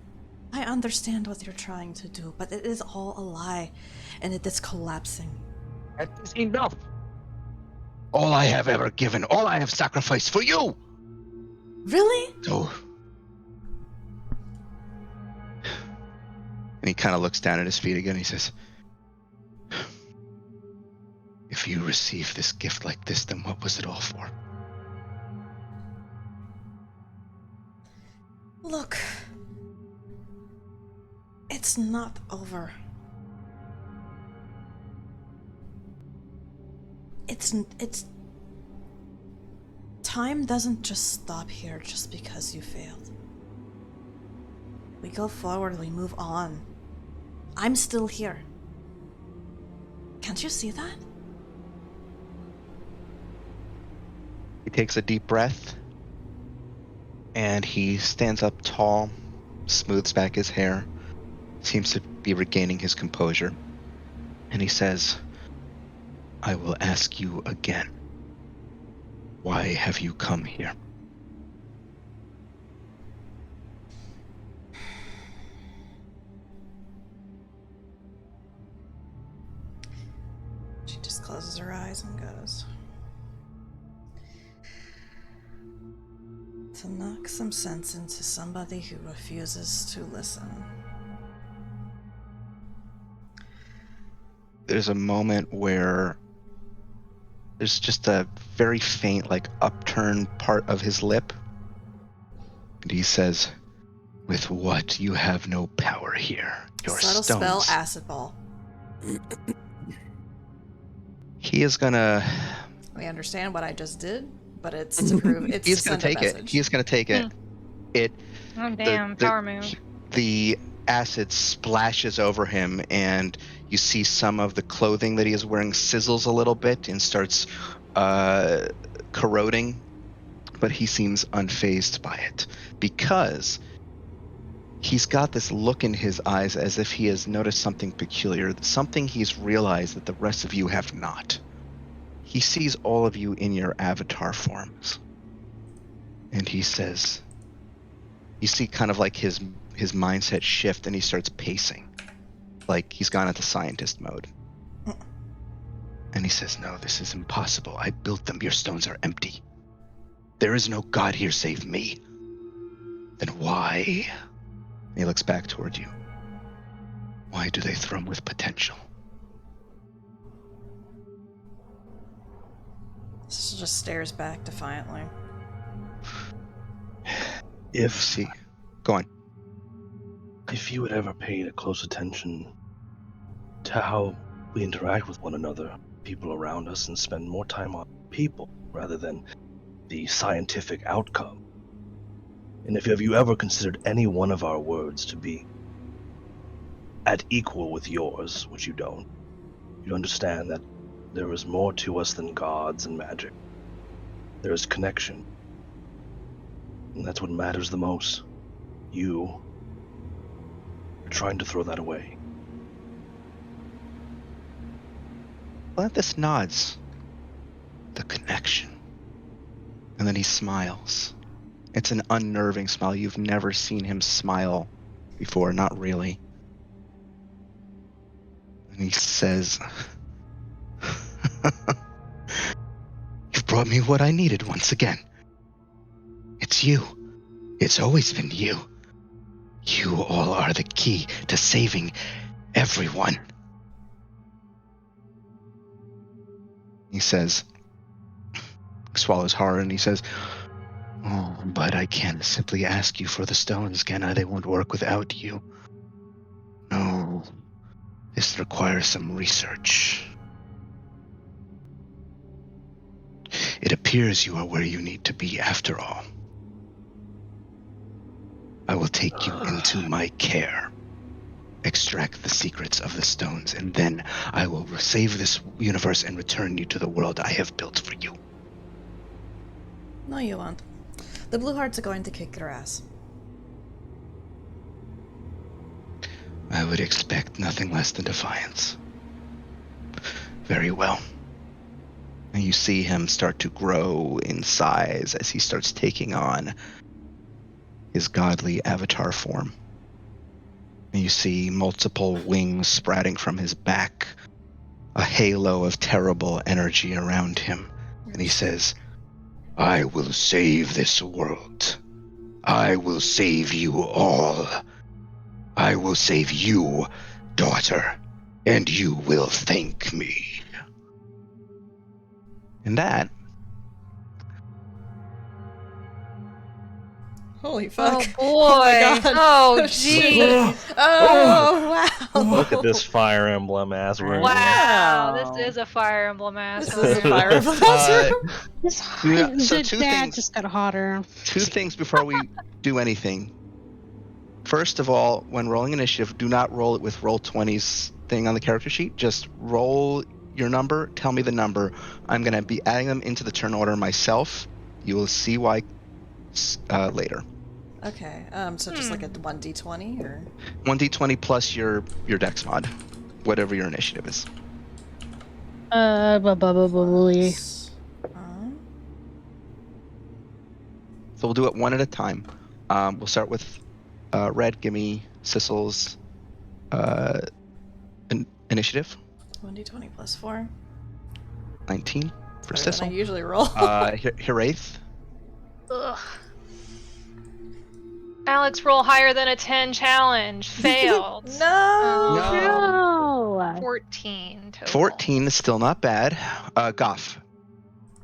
[SPEAKER 3] I understand what you're trying to do, but it is all a lie, and it is collapsing.
[SPEAKER 1] That is enough. All I have ever given, all I have sacrificed for you.
[SPEAKER 3] Really?
[SPEAKER 1] So, and he kind of looks down at his feet again. He says, "If you receive this gift like this, then what was it all for?"
[SPEAKER 3] Look. It's not over. It's time doesn't just stop here just because you failed. We go forward, we move on. I'm still here. Can't you see that?
[SPEAKER 1] He takes a deep breath, and he stands up tall, smooths back his hair, seems to be regaining his composure, and he says, "I will ask you again. Why have you come here?"
[SPEAKER 3] She just closes her eyes and goes, "To knock some sense into somebody who refuses to listen."
[SPEAKER 1] There's a moment where there's just a very faint, upturned part of his lip. And he says, "With what? You have no power here. Your
[SPEAKER 3] Subtle
[SPEAKER 1] stones."
[SPEAKER 3] spell, acid ball.
[SPEAKER 1] He is gonna...
[SPEAKER 3] We understand what I just did, but it's to prove it's
[SPEAKER 1] He's
[SPEAKER 3] to
[SPEAKER 1] gonna
[SPEAKER 3] send a
[SPEAKER 1] take it.
[SPEAKER 3] message.
[SPEAKER 1] He's gonna take it.
[SPEAKER 5] Oh, damn. Power move.
[SPEAKER 1] The acid splashes over him, and you see some of the clothing that he is wearing sizzles a little bit and starts corroding, but he seems unfazed by it because he's got this look in his eyes as if he has noticed something peculiar, something he's realized that the rest of you have not. He sees all of you in your avatar forms, and he says, you see kind of like his mindset shift, and he starts pacing. like he's gone into scientist mode. And he says, "No, this is impossible. I built them. Your stones are empty. There is no God here save me. Then why?" He looks back toward you. "Why do they thrum with potential?"
[SPEAKER 3] Cecil just stares back defiantly.
[SPEAKER 1] See, go on.
[SPEAKER 8] If you had ever paid a close attention to how we interact with one another, people around us, and spend more time on people rather than the scientific outcome, and if have you ever considered any one of our words to be at equal with yours, which you don't, you understand that there is more to us than gods and magic. There is connection. And that's what matters the most. You are trying to throw that away.
[SPEAKER 1] Atlantis nods. The connection. And then he smiles. It's an unnerving smile. You've never seen him smile before, not really. And he says, "You've brought me what I needed once again. It's you. It's always been you. You all are the key to saving everyone." He says, swallows hard, and he says, "Oh, but I can't simply ask you for the stones, can I? They won't work without you. No, this requires some research. It appears you are where you need to be after all. I will take you into my care, extract the secrets of the stones, and then I will save this universe and return you to the world I have built for you."
[SPEAKER 3] No, you won't. The Blue Hearts are going to kick your ass.
[SPEAKER 1] I would expect nothing less than defiance. Very well. And you see him start to grow in size as he starts taking on his godly avatar form. And you see multiple wings sprouting from his back, a halo of terrible energy around him. And he says, "I will save this world. I will save you all. I will save you, daughter, and you will thank me." And that,
[SPEAKER 3] Holy fuck.
[SPEAKER 5] Oh boy!
[SPEAKER 3] my God.
[SPEAKER 5] Oh
[SPEAKER 3] shit.
[SPEAKER 5] jeez!
[SPEAKER 3] Oh, wow.
[SPEAKER 2] Look at this Fire Emblem ass room.
[SPEAKER 5] Wow,
[SPEAKER 7] Wow.
[SPEAKER 5] this is a Fire Emblem ass
[SPEAKER 3] This
[SPEAKER 5] room.
[SPEAKER 3] is a Fire Emblem room.
[SPEAKER 4] This
[SPEAKER 1] Yeah, so
[SPEAKER 4] the
[SPEAKER 1] two
[SPEAKER 4] dad
[SPEAKER 1] things.
[SPEAKER 4] just got hotter.
[SPEAKER 1] two things before we do anything. First of all, when rolling initiative, do not roll it with Roll20's thing on the character sheet. Just roll your number, tell me the number. I'm going to be adding them into the turn order myself. You will see why later.
[SPEAKER 3] Okay, so just like a 1d20 or?
[SPEAKER 1] 1d20 plus your dex mod, whatever your initiative is.
[SPEAKER 3] Plus,
[SPEAKER 1] So we'll do it one at a time. We'll start with Red. Give me Sissel's initiative.
[SPEAKER 3] 1d20 plus 4.
[SPEAKER 1] 19 for
[SPEAKER 3] Better than I
[SPEAKER 1] Sissel.
[SPEAKER 3] usually roll.
[SPEAKER 1] Hiraeth.
[SPEAKER 5] Ugh. Alex, roll higher than a 10 challenge. Failed.
[SPEAKER 3] No!
[SPEAKER 5] 14 total.
[SPEAKER 1] 14 is still not bad. Goff.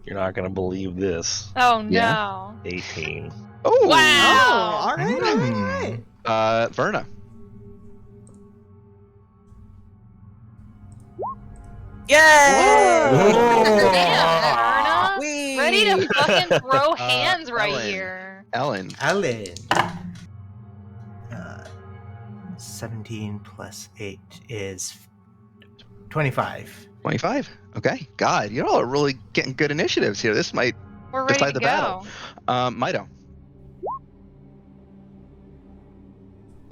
[SPEAKER 2] You're not gonna believe this.
[SPEAKER 5] Oh no.
[SPEAKER 1] Yeah.
[SPEAKER 2] 18.
[SPEAKER 1] Oh!
[SPEAKER 5] Wow.
[SPEAKER 3] All right.
[SPEAKER 1] Verna.
[SPEAKER 7] Yay!
[SPEAKER 5] Damn, Verna.
[SPEAKER 7] Whee!
[SPEAKER 5] Ready to fucking throw hands right
[SPEAKER 1] Ellen.
[SPEAKER 5] here.
[SPEAKER 1] Ellen.
[SPEAKER 6] 17 plus 8 is 25.
[SPEAKER 1] 25. Okay. God, you all are really getting good initiatives here. This might
[SPEAKER 5] We're ready
[SPEAKER 1] decide
[SPEAKER 5] to
[SPEAKER 1] the
[SPEAKER 5] go.
[SPEAKER 1] battle. Mido.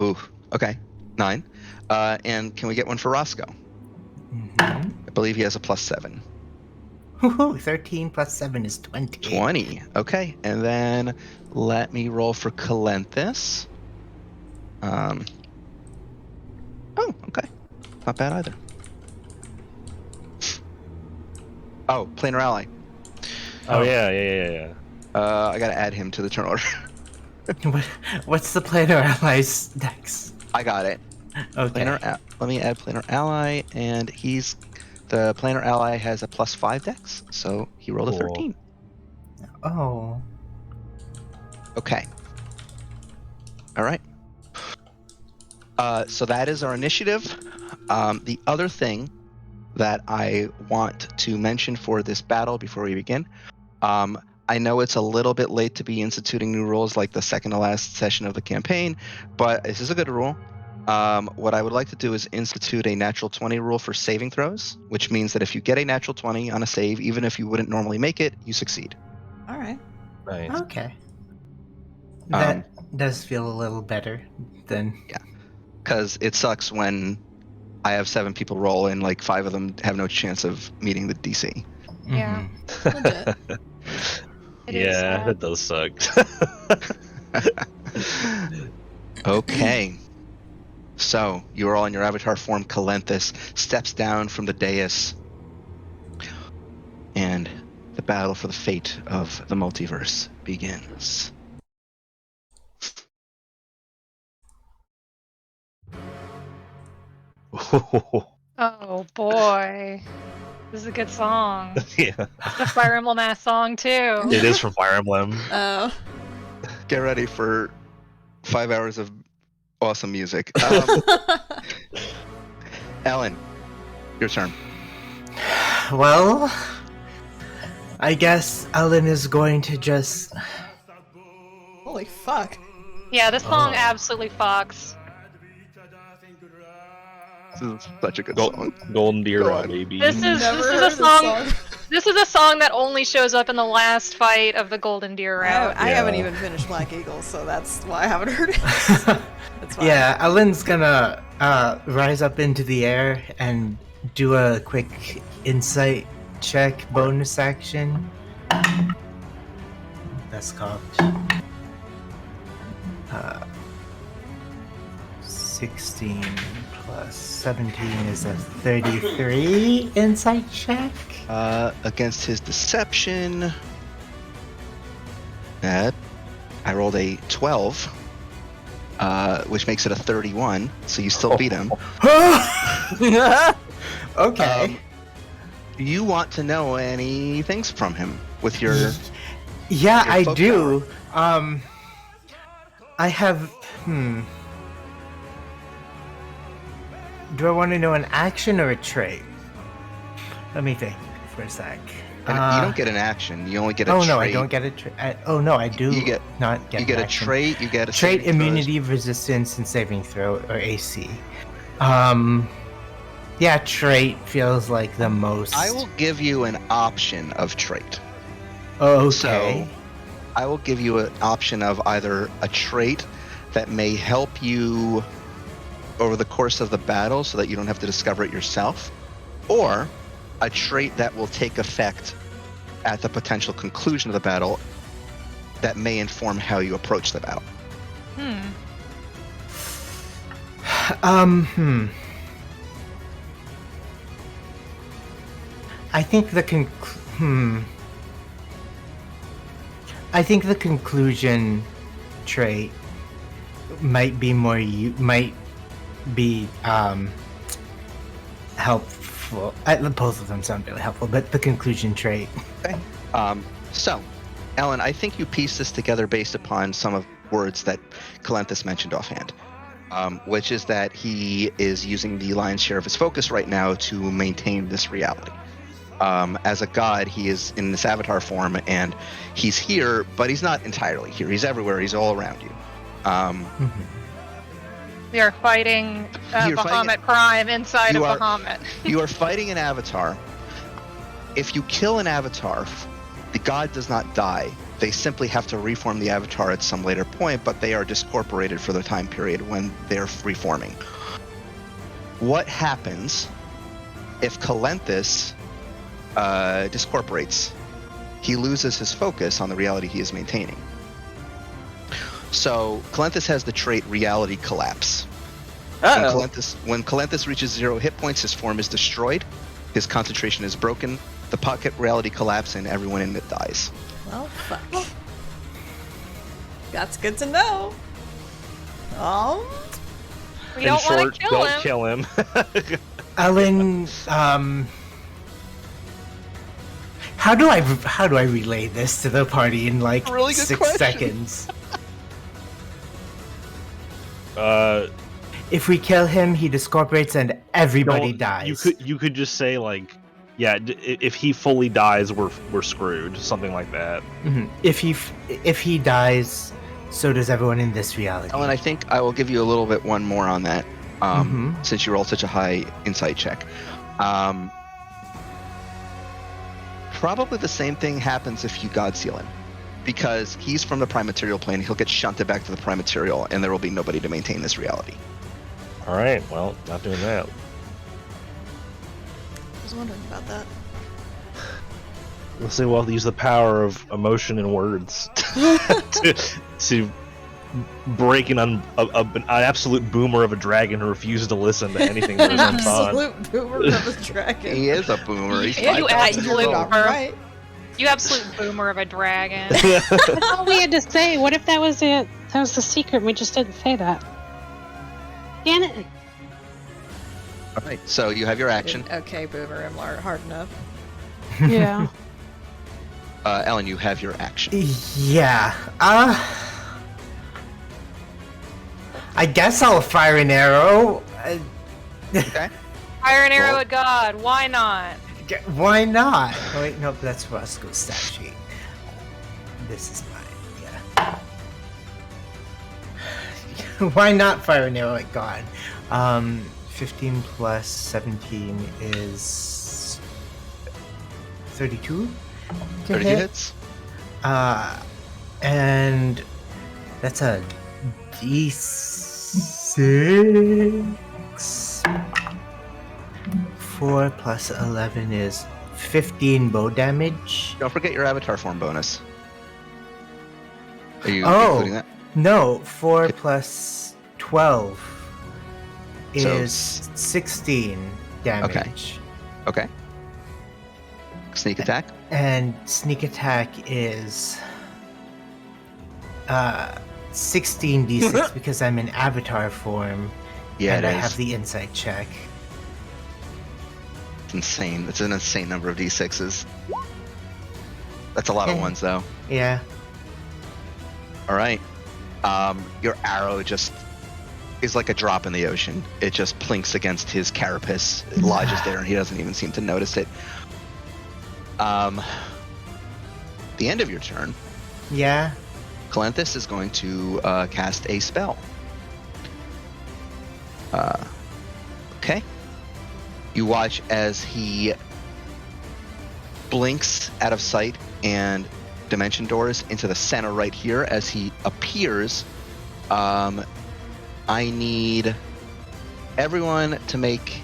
[SPEAKER 1] Ooh. Okay. 9. And can we get one for Roscoe?
[SPEAKER 6] Mm-hmm.
[SPEAKER 1] I believe he has a +7.
[SPEAKER 6] Woohoo, 13 plus 7 is 20.
[SPEAKER 1] 20. Okay. And then let me roll for Calenthus. Oh, okay. Not bad either. Oh, planar ally.
[SPEAKER 2] Oh, yeah.
[SPEAKER 1] I gotta add him to the turn order.
[SPEAKER 6] What's the planar allies dex?
[SPEAKER 1] I got it.
[SPEAKER 6] Okay.
[SPEAKER 1] Let me add planar ally, and the planar ally has a +5 dex, so he rolled a
[SPEAKER 2] Cool.
[SPEAKER 1] 13.
[SPEAKER 6] Oh.
[SPEAKER 1] Okay. All right. So that is our initiative. The other thing that I want to mention for this battle before we begin, I know it's a little bit late to be instituting new rules like the second to last session of the campaign, but this is a good rule. What I would like to do is institute a natural 20 rule for saving throws, which means that if you get a natural 20 on a save, even if you wouldn't normally make it, you succeed.
[SPEAKER 3] All right.
[SPEAKER 2] Nice.
[SPEAKER 6] Okay. That does feel a little better than.
[SPEAKER 1] Yeah. Because it sucks when I have 7 people roll and like 5 of them have no chance of meeting the DC.
[SPEAKER 5] Yeah.
[SPEAKER 3] Legit.
[SPEAKER 5] It is
[SPEAKER 2] Yeah,
[SPEAKER 5] sad.
[SPEAKER 2] that does suck.
[SPEAKER 1] Okay. So, you are all in your avatar form. Calenthus steps down from the dais, and the battle for the fate of the multiverse begins.
[SPEAKER 5] Oh boy. This is a good song.
[SPEAKER 2] Yeah,
[SPEAKER 5] It's a Fire Emblem ass song too.
[SPEAKER 2] it is from Fire Emblem.
[SPEAKER 3] Oh.
[SPEAKER 1] Get ready for 5 hours of awesome music. Ellen, your turn.
[SPEAKER 6] Well, I guess Ellen is going to just.
[SPEAKER 3] Holy fuck.
[SPEAKER 5] Yeah, this song absolutely fucks.
[SPEAKER 1] This is such a good song.
[SPEAKER 2] Golden Deer
[SPEAKER 1] Go
[SPEAKER 2] Route,
[SPEAKER 1] on.
[SPEAKER 2] baby.
[SPEAKER 5] This is a song. This is a song that only shows up in the last fight of the Golden Deer Route.
[SPEAKER 3] I haven't
[SPEAKER 2] Yeah.
[SPEAKER 3] even finished Black Eagle, so that's why I haven't heard it. That's fine.
[SPEAKER 6] Yeah, Ellen's gonna rise up into the air and do a quick insight check bonus action. That's called 16 plus 17 is a 33 insight check.
[SPEAKER 1] Against his deception, I rolled a 12, which makes it a 31, so you still beat him.
[SPEAKER 6] Okay.
[SPEAKER 1] Do you want to know anything from him with your...
[SPEAKER 6] Yeah,
[SPEAKER 1] your
[SPEAKER 6] I
[SPEAKER 1] folk
[SPEAKER 6] do. I have. Do I want to know an action or a trait? Let me think for a sec.
[SPEAKER 1] you don't get an action, you only get a trait.
[SPEAKER 6] Oh no, I don't get a trait. Oh no, I do.
[SPEAKER 1] You get-
[SPEAKER 6] not get.
[SPEAKER 1] You get
[SPEAKER 6] an
[SPEAKER 1] a
[SPEAKER 6] action.
[SPEAKER 1] trait, you get a
[SPEAKER 6] Trait,
[SPEAKER 1] saving throws.
[SPEAKER 6] immunity, resistance, and saving throw or AC. Yeah, trait feels like the most.
[SPEAKER 1] I will give you an option of trait.
[SPEAKER 6] Okay.
[SPEAKER 1] So, I will give you an option of either a trait that may help you over the course of the battle so that you don't have to discover it yourself, or a trait that will take effect at the potential conclusion of the battle that may inform how you approach the battle.
[SPEAKER 6] I think the I think the conclusion trait might be helpful. Both of them sound really helpful, but the conclusion trait.
[SPEAKER 1] Okay. So, Ellen, I think you pieced this together based upon some of words that Calenthus mentioned offhand, which is that he is using the lion's share of his focus right now to maintain this reality. As a god, he is in this avatar form, and he's here, but he's not entirely here. He's everywhere. He's all around you.
[SPEAKER 5] We are fighting
[SPEAKER 1] You're
[SPEAKER 5] Bahamut
[SPEAKER 1] fighting-
[SPEAKER 5] Prime inside
[SPEAKER 1] You
[SPEAKER 5] of
[SPEAKER 1] are-
[SPEAKER 5] Bahamut.
[SPEAKER 1] You are fighting an avatar. If you kill an avatar, the god does not die. They simply have to reform the avatar at some later point, but they are discorporated for the time period when they're reforming. What happens if Calenthus discorporates? He loses his focus on the reality he is maintaining. So Calenthus has the trait Reality Collapse.
[SPEAKER 7] Uh-oh.
[SPEAKER 1] When Calanthus reaches 0 hit points, his form is destroyed, his concentration is broken, the pocket reality collapses, and everyone in it dies.
[SPEAKER 3] Well, fuck. That's good to know.
[SPEAKER 5] We
[SPEAKER 2] In
[SPEAKER 5] don't want
[SPEAKER 2] short,
[SPEAKER 5] to kill
[SPEAKER 2] don't
[SPEAKER 5] him.
[SPEAKER 2] kill him.
[SPEAKER 6] Ellen, how do I relay this to the party in like
[SPEAKER 1] Really good
[SPEAKER 6] 6
[SPEAKER 1] question.
[SPEAKER 6] seconds? If we kill him, he discorporates and everybody dies.
[SPEAKER 2] You could just say like, yeah, if he fully dies, we're screwed. Something like that.
[SPEAKER 6] Mhm. If he dies, so does everyone in this reality.
[SPEAKER 1] Oh, and I think I will give you a little bit one more on that, since you rolled such a high insight check. Probably the same thing happens if you God Seal him, because he's from the Prime Material plane. He'll get shunted back to the Prime Material, and there will be nobody to maintain this reality.
[SPEAKER 2] All right, well, not doing that.
[SPEAKER 3] I was wondering about that.
[SPEAKER 2] Let's say we'll use the power of emotion and words to break an absolute boomer of a dragon who refuses to listen to anything that is unthought.
[SPEAKER 3] Absolute boomer of a dragon.
[SPEAKER 1] He is a boomer. He's
[SPEAKER 5] Yeah, you
[SPEAKER 1] 5,000 years
[SPEAKER 5] absolute
[SPEAKER 1] old.
[SPEAKER 5] boomer.
[SPEAKER 3] Right.
[SPEAKER 5] You absolute boomer of a dragon.
[SPEAKER 4] That's all we had to say. What if that was it? That was the secret. We just didn't say that. Damn it.
[SPEAKER 1] All right, so you have your action.
[SPEAKER 3] Okay, boomer, I'm hard enough.
[SPEAKER 4] Yeah.
[SPEAKER 1] Ellen, you have your action.
[SPEAKER 6] Yeah. I guess I'll fire an arrow.
[SPEAKER 1] Okay.
[SPEAKER 5] Fire an arrow
[SPEAKER 1] Roll.
[SPEAKER 5] at God. Why not?
[SPEAKER 6] Why not? Oh, wait, no, that's Roscoe's stat sheet. This is mine, yeah. Why not fire an arrow at God? 15 plus 17 is 32?
[SPEAKER 1] 32 hits.
[SPEAKER 6] And that's a D6. 4 plus 11 is 15 bow damage.
[SPEAKER 1] Don't forget your avatar form bonus. Are you
[SPEAKER 6] Oh.
[SPEAKER 1] including that?
[SPEAKER 6] No, 4 plus 12
[SPEAKER 1] So
[SPEAKER 6] is 16 damage.
[SPEAKER 1] Okay. Sneak attack.
[SPEAKER 6] And sneak attack is 16 d6 because I'm in avatar form.
[SPEAKER 1] Yeah,
[SPEAKER 6] and
[SPEAKER 1] it
[SPEAKER 6] I
[SPEAKER 1] is.
[SPEAKER 6] have the insight check.
[SPEAKER 1] It's insane. It's an insane number of d6s. That's a lot of ones, though.
[SPEAKER 6] Yeah.
[SPEAKER 1] All right. Your arrow just is like a drop in the ocean. It just plinks against his carapace. It lodges there, and he doesn't even seem to notice it. The end of your turn,
[SPEAKER 6] Yeah.
[SPEAKER 1] Calanthus is going to cast a spell. Okay. You watch as he blinks out of sight and dimension doors into the center right here as he appears. I need everyone to make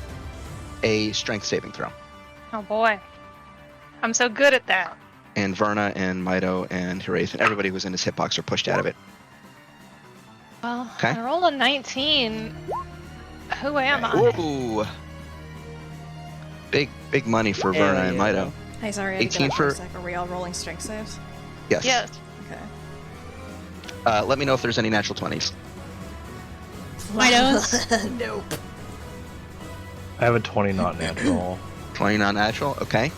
[SPEAKER 1] a strength saving throw.
[SPEAKER 5] Oh boy. I'm so good at that.
[SPEAKER 1] And Verna and Mito and Hiraeth and everybody who's in his hitbox are pushed out of it.
[SPEAKER 5] Well,
[SPEAKER 1] Okay.
[SPEAKER 5] I rolled a 19. Who am I?
[SPEAKER 1] Ooh. Big money for Verna and
[SPEAKER 7] yeah.
[SPEAKER 1] Mito.
[SPEAKER 3] Hey, sorry, I had to
[SPEAKER 1] 18
[SPEAKER 3] get up for a
[SPEAKER 1] for-
[SPEAKER 3] sec. Are we all rolling strength saves?
[SPEAKER 1] Yes.
[SPEAKER 5] Yes.
[SPEAKER 3] Okay.
[SPEAKER 1] Let me know if there's any natural 20s.
[SPEAKER 4] Mitos.
[SPEAKER 3] Nope.
[SPEAKER 2] I have a 20 not natural.
[SPEAKER 1] 20 non-natural. Okay.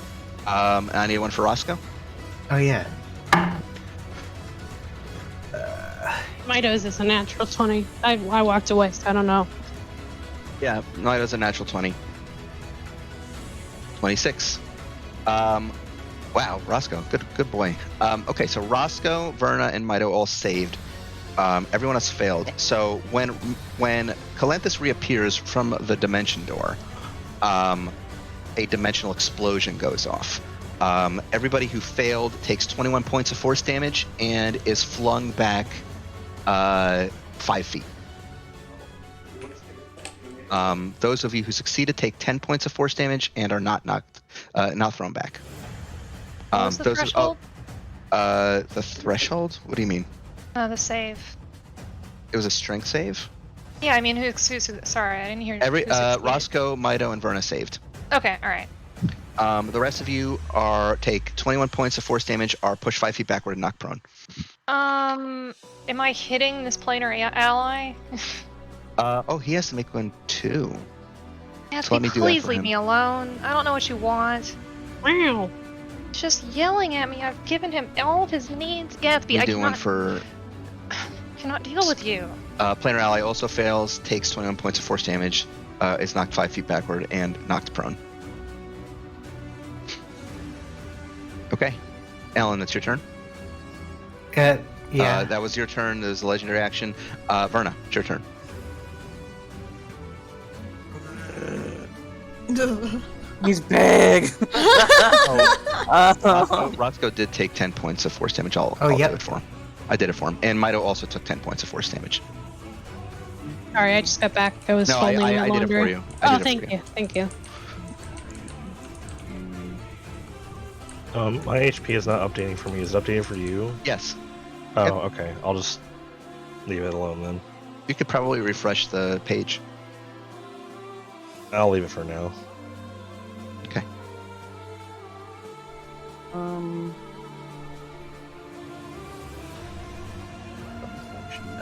[SPEAKER 1] I need one for Roscoe.
[SPEAKER 6] Oh, yeah.
[SPEAKER 4] Mitos is a natural 20. I walked away, so I don't know.
[SPEAKER 1] Yeah, Mito's a natural 20. 26. Wow, Roscoe, good boy. Okay, so Roscoe, Verna, and Mito all saved. Everyone else failed. So when Calanthus reappears from the dimension door, a dimensional explosion goes off. Everybody who failed takes 21 points of force damage and is flung back 5 feet. Those of you who succeeded take 10 points of force damage and are not thrown back.
[SPEAKER 5] What was the threshold?
[SPEAKER 1] The threshold? What do you mean?
[SPEAKER 5] The save.
[SPEAKER 1] It was a strength save?
[SPEAKER 5] Yeah, I mean, who's sorry, I didn't hear.
[SPEAKER 1] Every
[SPEAKER 5] who succeeded.
[SPEAKER 1] Roscoe, Mido, and Verna saved.
[SPEAKER 5] Okay, all right.
[SPEAKER 1] The rest of you take 21 points of force damage, are pushed 5 feet backward and knocked prone.
[SPEAKER 5] Am I hitting this planar ally?
[SPEAKER 1] He has to make one too.
[SPEAKER 5] Gatsby,
[SPEAKER 1] let me do that
[SPEAKER 5] please
[SPEAKER 1] for
[SPEAKER 5] leave
[SPEAKER 1] him.
[SPEAKER 5] me alone. I don't know what you want.
[SPEAKER 4] Wow.
[SPEAKER 5] He's just yelling at me. I've given him all of his needs. Gatsby,
[SPEAKER 1] We
[SPEAKER 5] I
[SPEAKER 1] do one
[SPEAKER 5] cannot,
[SPEAKER 1] for
[SPEAKER 5] cannot deal with you.
[SPEAKER 1] planar ally. Also fails, takes 21 points of force damage, is knocked 5 feet backward and knocked prone. Okay, Alan, that's your turn.
[SPEAKER 6] Yeah.
[SPEAKER 1] That was your turn. There's a legendary action. Verna, it's your turn.
[SPEAKER 7] He's big.
[SPEAKER 1] Roscoe did take 10 points of force damage. I'll
[SPEAKER 6] yep.
[SPEAKER 1] do it for him. I did it for him. And Mido also took 10 points of force damage.
[SPEAKER 4] Sorry, I just got back. I was
[SPEAKER 1] No,
[SPEAKER 4] folding
[SPEAKER 1] I
[SPEAKER 4] my
[SPEAKER 1] did it for
[SPEAKER 4] laundry.
[SPEAKER 1] you.
[SPEAKER 4] Oh, thank you. Thank you.
[SPEAKER 2] My HP is not updating for me. Is it updating for you?
[SPEAKER 1] Yes.
[SPEAKER 2] Oh,
[SPEAKER 1] Yep.
[SPEAKER 2] okay. I'll just leave it alone then.
[SPEAKER 1] You could probably refresh the page.
[SPEAKER 2] I'll leave it for now.
[SPEAKER 1] Okay.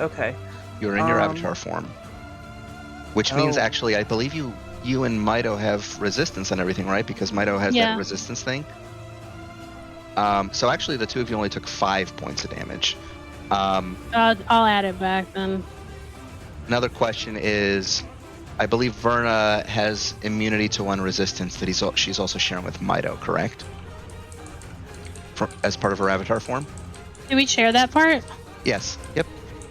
[SPEAKER 7] Okay.
[SPEAKER 1] You're in your avatar form. Which means,
[SPEAKER 7] Oh.
[SPEAKER 1] actually, I believe you and Mido have resistance and everything, right? Because Mido has
[SPEAKER 4] Yeah.
[SPEAKER 1] that resistance thing. So actually, the two of you only took 5 points of damage.
[SPEAKER 4] I'll add it back then.
[SPEAKER 1] Another question is, I believe Verna has immunity to 1 resistance that she's also sharing with Mido, correct? As part of her avatar form?
[SPEAKER 4] Did we share that part?
[SPEAKER 1] Yes. Yep.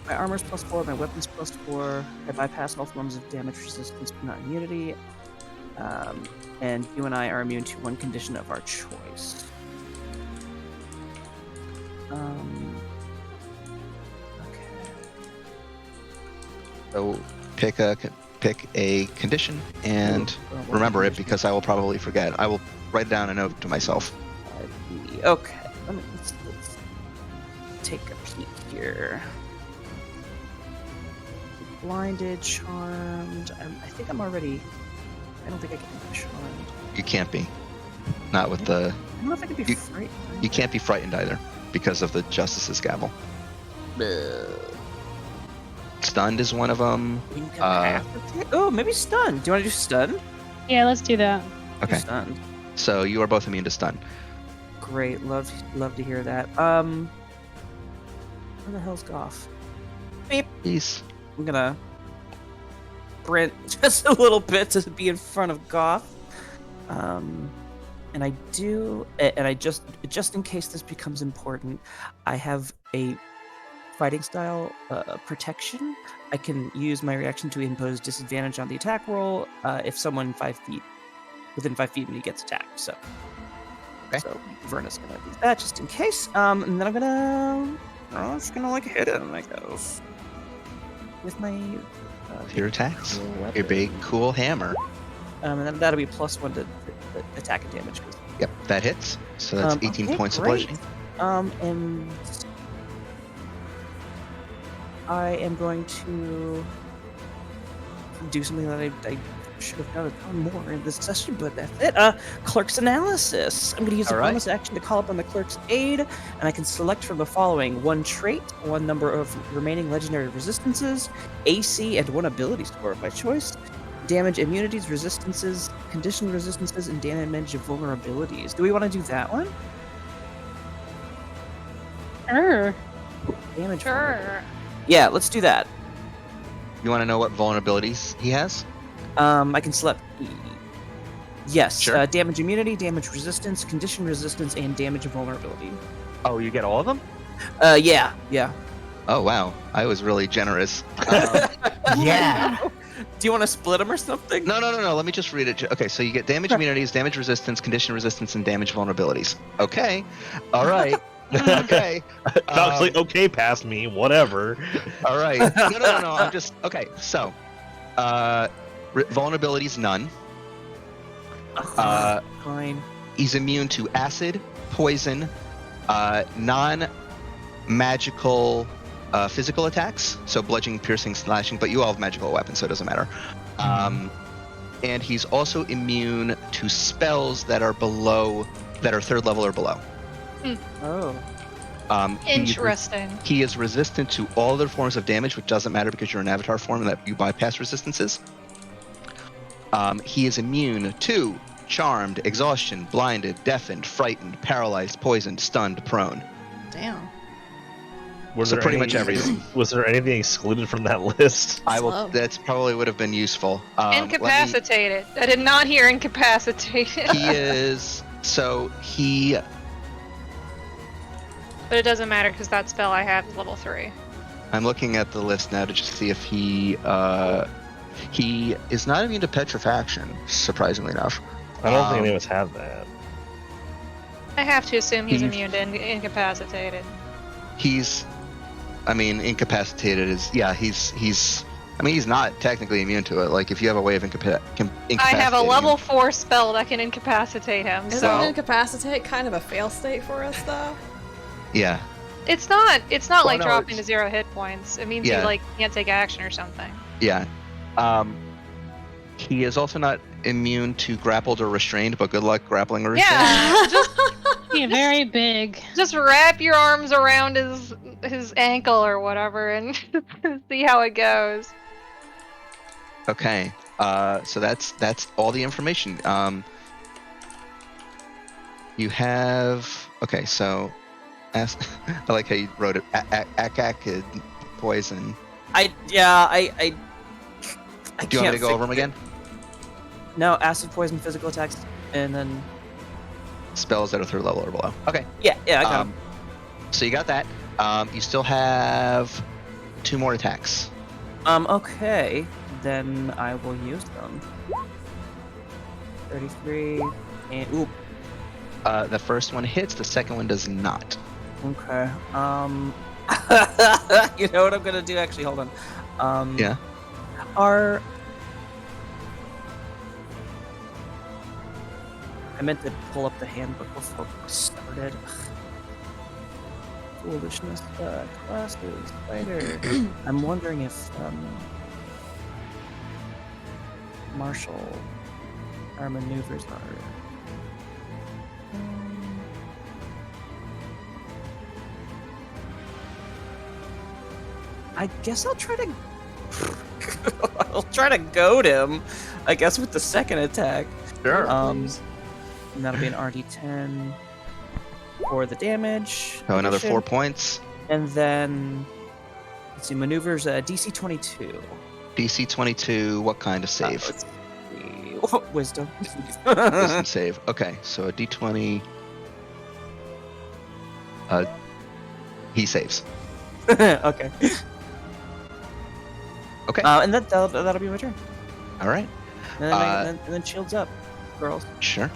[SPEAKER 7] My armor's +4, my weapon's +4. I bypass all forms of damage resistance, but not immunity. And you and I are immune to 1 condition of our choice. Okay.
[SPEAKER 1] So pick a condition and remember it, because I will probably forget. I will write down a note to myself.
[SPEAKER 7] Okay. Let's take a peek here. Blinded, charmed. I think I'm already. I don't think I can be charmed.
[SPEAKER 1] You can't be. Not with the.
[SPEAKER 7] I don't know if I can be
[SPEAKER 1] You-
[SPEAKER 7] frightened.
[SPEAKER 1] You can't be frightened either, because of the Justice's Gavel. Stunned is one of them.
[SPEAKER 7] Oh, maybe stun. Do you want to do stun?
[SPEAKER 4] Yeah, let's do that.
[SPEAKER 1] Okay.
[SPEAKER 7] Stunned.
[SPEAKER 1] So you are both immune to stun.
[SPEAKER 7] Great. Love to hear that. Where the hell's Goff?
[SPEAKER 1] Peace.
[SPEAKER 7] I'm gonna sprint just a little bit to be in front of Goff. And I just in case this becomes important, I have a fighting style protection. I can use my reaction to impose disadvantage on the attack roll if someone within 5 feet of me gets attacked. So,
[SPEAKER 1] Okay.
[SPEAKER 7] so Verna's gonna do that just in case. And then I'm just gonna like hit him, I guess, with my
[SPEAKER 1] Your attacks.
[SPEAKER 7] cool weapon.
[SPEAKER 1] Your big cool hammer.
[SPEAKER 7] And then that'll be +1 to attack and damage.
[SPEAKER 1] Yep, that hits. So that's 18
[SPEAKER 7] Okay,
[SPEAKER 1] points of
[SPEAKER 7] great.
[SPEAKER 1] bludgeoning.
[SPEAKER 7] And I am going to do something that I should have done a ton more in this session, but that's it. Clerk's Analysis. I'm going to use a
[SPEAKER 1] All right.
[SPEAKER 7] bonus action to call upon the Clerk's aid, and I can select from the following: 1 trait, 1 number of remaining legendary resistances, AC, and 1 ability score of my choice. Damage, immunities, resistances, condition resistances, and damage vulnerabilities. Do we want to do that one?
[SPEAKER 4] Sure.
[SPEAKER 7] Damage. vulnerability.
[SPEAKER 5] Sure.
[SPEAKER 7] Yeah, let's do that.
[SPEAKER 1] You want to know what vulnerabilities he has?
[SPEAKER 7] I can select. Yes.
[SPEAKER 1] Sure.
[SPEAKER 7] Damage immunity, damage resistance, condition resistance, and damage vulnerability.
[SPEAKER 2] Oh, you get all of them?
[SPEAKER 7] Yeah.
[SPEAKER 1] Oh, wow. I was really generous.
[SPEAKER 6] Yeah.
[SPEAKER 7] Do you want to split them or something?
[SPEAKER 1] No. Let me just read it. Okay, so you get damage immunities, damage resistance, condition resistance, and damage vulnerabilities. Okay. All right. Okay.
[SPEAKER 2] Not like, okay, past me, whatever.
[SPEAKER 1] All right. No. I'm just okay. So, vulnerabilities none.
[SPEAKER 7] Fine.
[SPEAKER 1] He's immune to acid, poison, non-magical physical attacks, so bludgeoning, piercing, slashing, but you all have magical weapons, so it doesn't matter. And he's also immune to spells that are third level or below.
[SPEAKER 7] Oh.
[SPEAKER 5] Interesting.
[SPEAKER 1] He is resistant to all other forms of damage, which doesn't matter because you're an avatar form and that you bypass resistances. He is immune to charmed, exhaustion, blinded, deafened, frightened, paralyzed, poisoned, stunned, prone.
[SPEAKER 3] Damn.
[SPEAKER 1] So pretty much everything.
[SPEAKER 2] Was there anything excluded from that list?
[SPEAKER 3] Slow.
[SPEAKER 1] That's probably would have been useful.
[SPEAKER 5] Incapacitated. I did not hear incapacitated.
[SPEAKER 1] He is
[SPEAKER 5] But it doesn't matter because that spell I have is level 3.
[SPEAKER 1] I'm looking at the list now to just see if he is not immune to petrifaction, surprisingly enough.
[SPEAKER 2] I don't think any of us have that.
[SPEAKER 5] I have to assume he's
[SPEAKER 1] He's-
[SPEAKER 5] immune to incapacitated.
[SPEAKER 1] Incapacitated is, he's not technically immune to it. Like, if you have a way of incapacitating
[SPEAKER 5] I have a level
[SPEAKER 1] him-
[SPEAKER 5] 4 spell that can incapacitate him,
[SPEAKER 3] Isn't
[SPEAKER 5] so
[SPEAKER 3] incapacitate kind of a fail state for us, though?
[SPEAKER 1] Yeah.
[SPEAKER 5] it's not like
[SPEAKER 1] no,
[SPEAKER 5] dropping
[SPEAKER 1] it's-
[SPEAKER 5] to 0 hit points. It means
[SPEAKER 1] Yeah.
[SPEAKER 5] you can't take action or something.
[SPEAKER 1] Yeah. He is also not immune to grappled or restrained, but good luck grappling or restrained.
[SPEAKER 5] Yeah,
[SPEAKER 4] Yeah, very big.
[SPEAKER 5] just wrap your arms around his ankle or whatever and see how it goes.
[SPEAKER 1] Okay. So that's all the information. You have so I like how you wrote it. Akak poison.
[SPEAKER 7] I
[SPEAKER 1] Do you want me
[SPEAKER 7] can't
[SPEAKER 1] to go over them again?
[SPEAKER 7] No, acid, poison, physical attacks, and then
[SPEAKER 1] Spells that are third level or below. Okay.
[SPEAKER 7] yeah, I got 'em.
[SPEAKER 1] So you got that. You still have 2 more attacks.
[SPEAKER 7] Okay, then I will use them. 33 and oop.
[SPEAKER 1] The first one hits. The second one does not.
[SPEAKER 7] Okay. You know what I'm gonna do? Actually, hold on.
[SPEAKER 1] Yeah.
[SPEAKER 7] I meant to pull up the handbook before we started. Foolishness, classes, fighter. I'm wondering if martial our maneuvers are. I guess I'll try to. I'll try to goad him. I guess with the second attack.
[SPEAKER 1] Sure.
[SPEAKER 7] And that'll be an RD10 for the damage.
[SPEAKER 1] Oh, another 4
[SPEAKER 7] addition.
[SPEAKER 1] points.
[SPEAKER 7] And then let's see, maneuvers DC 22.
[SPEAKER 1] DC 22. What kind of save?
[SPEAKER 7] Let's see. Wisdom.
[SPEAKER 1] Wisdom save. Okay, so a D20. He saves.
[SPEAKER 7] Okay.
[SPEAKER 1] Okay.
[SPEAKER 7] And that'll be my turn.
[SPEAKER 1] All right.
[SPEAKER 7] And then shields up, girls.
[SPEAKER 1] Sure.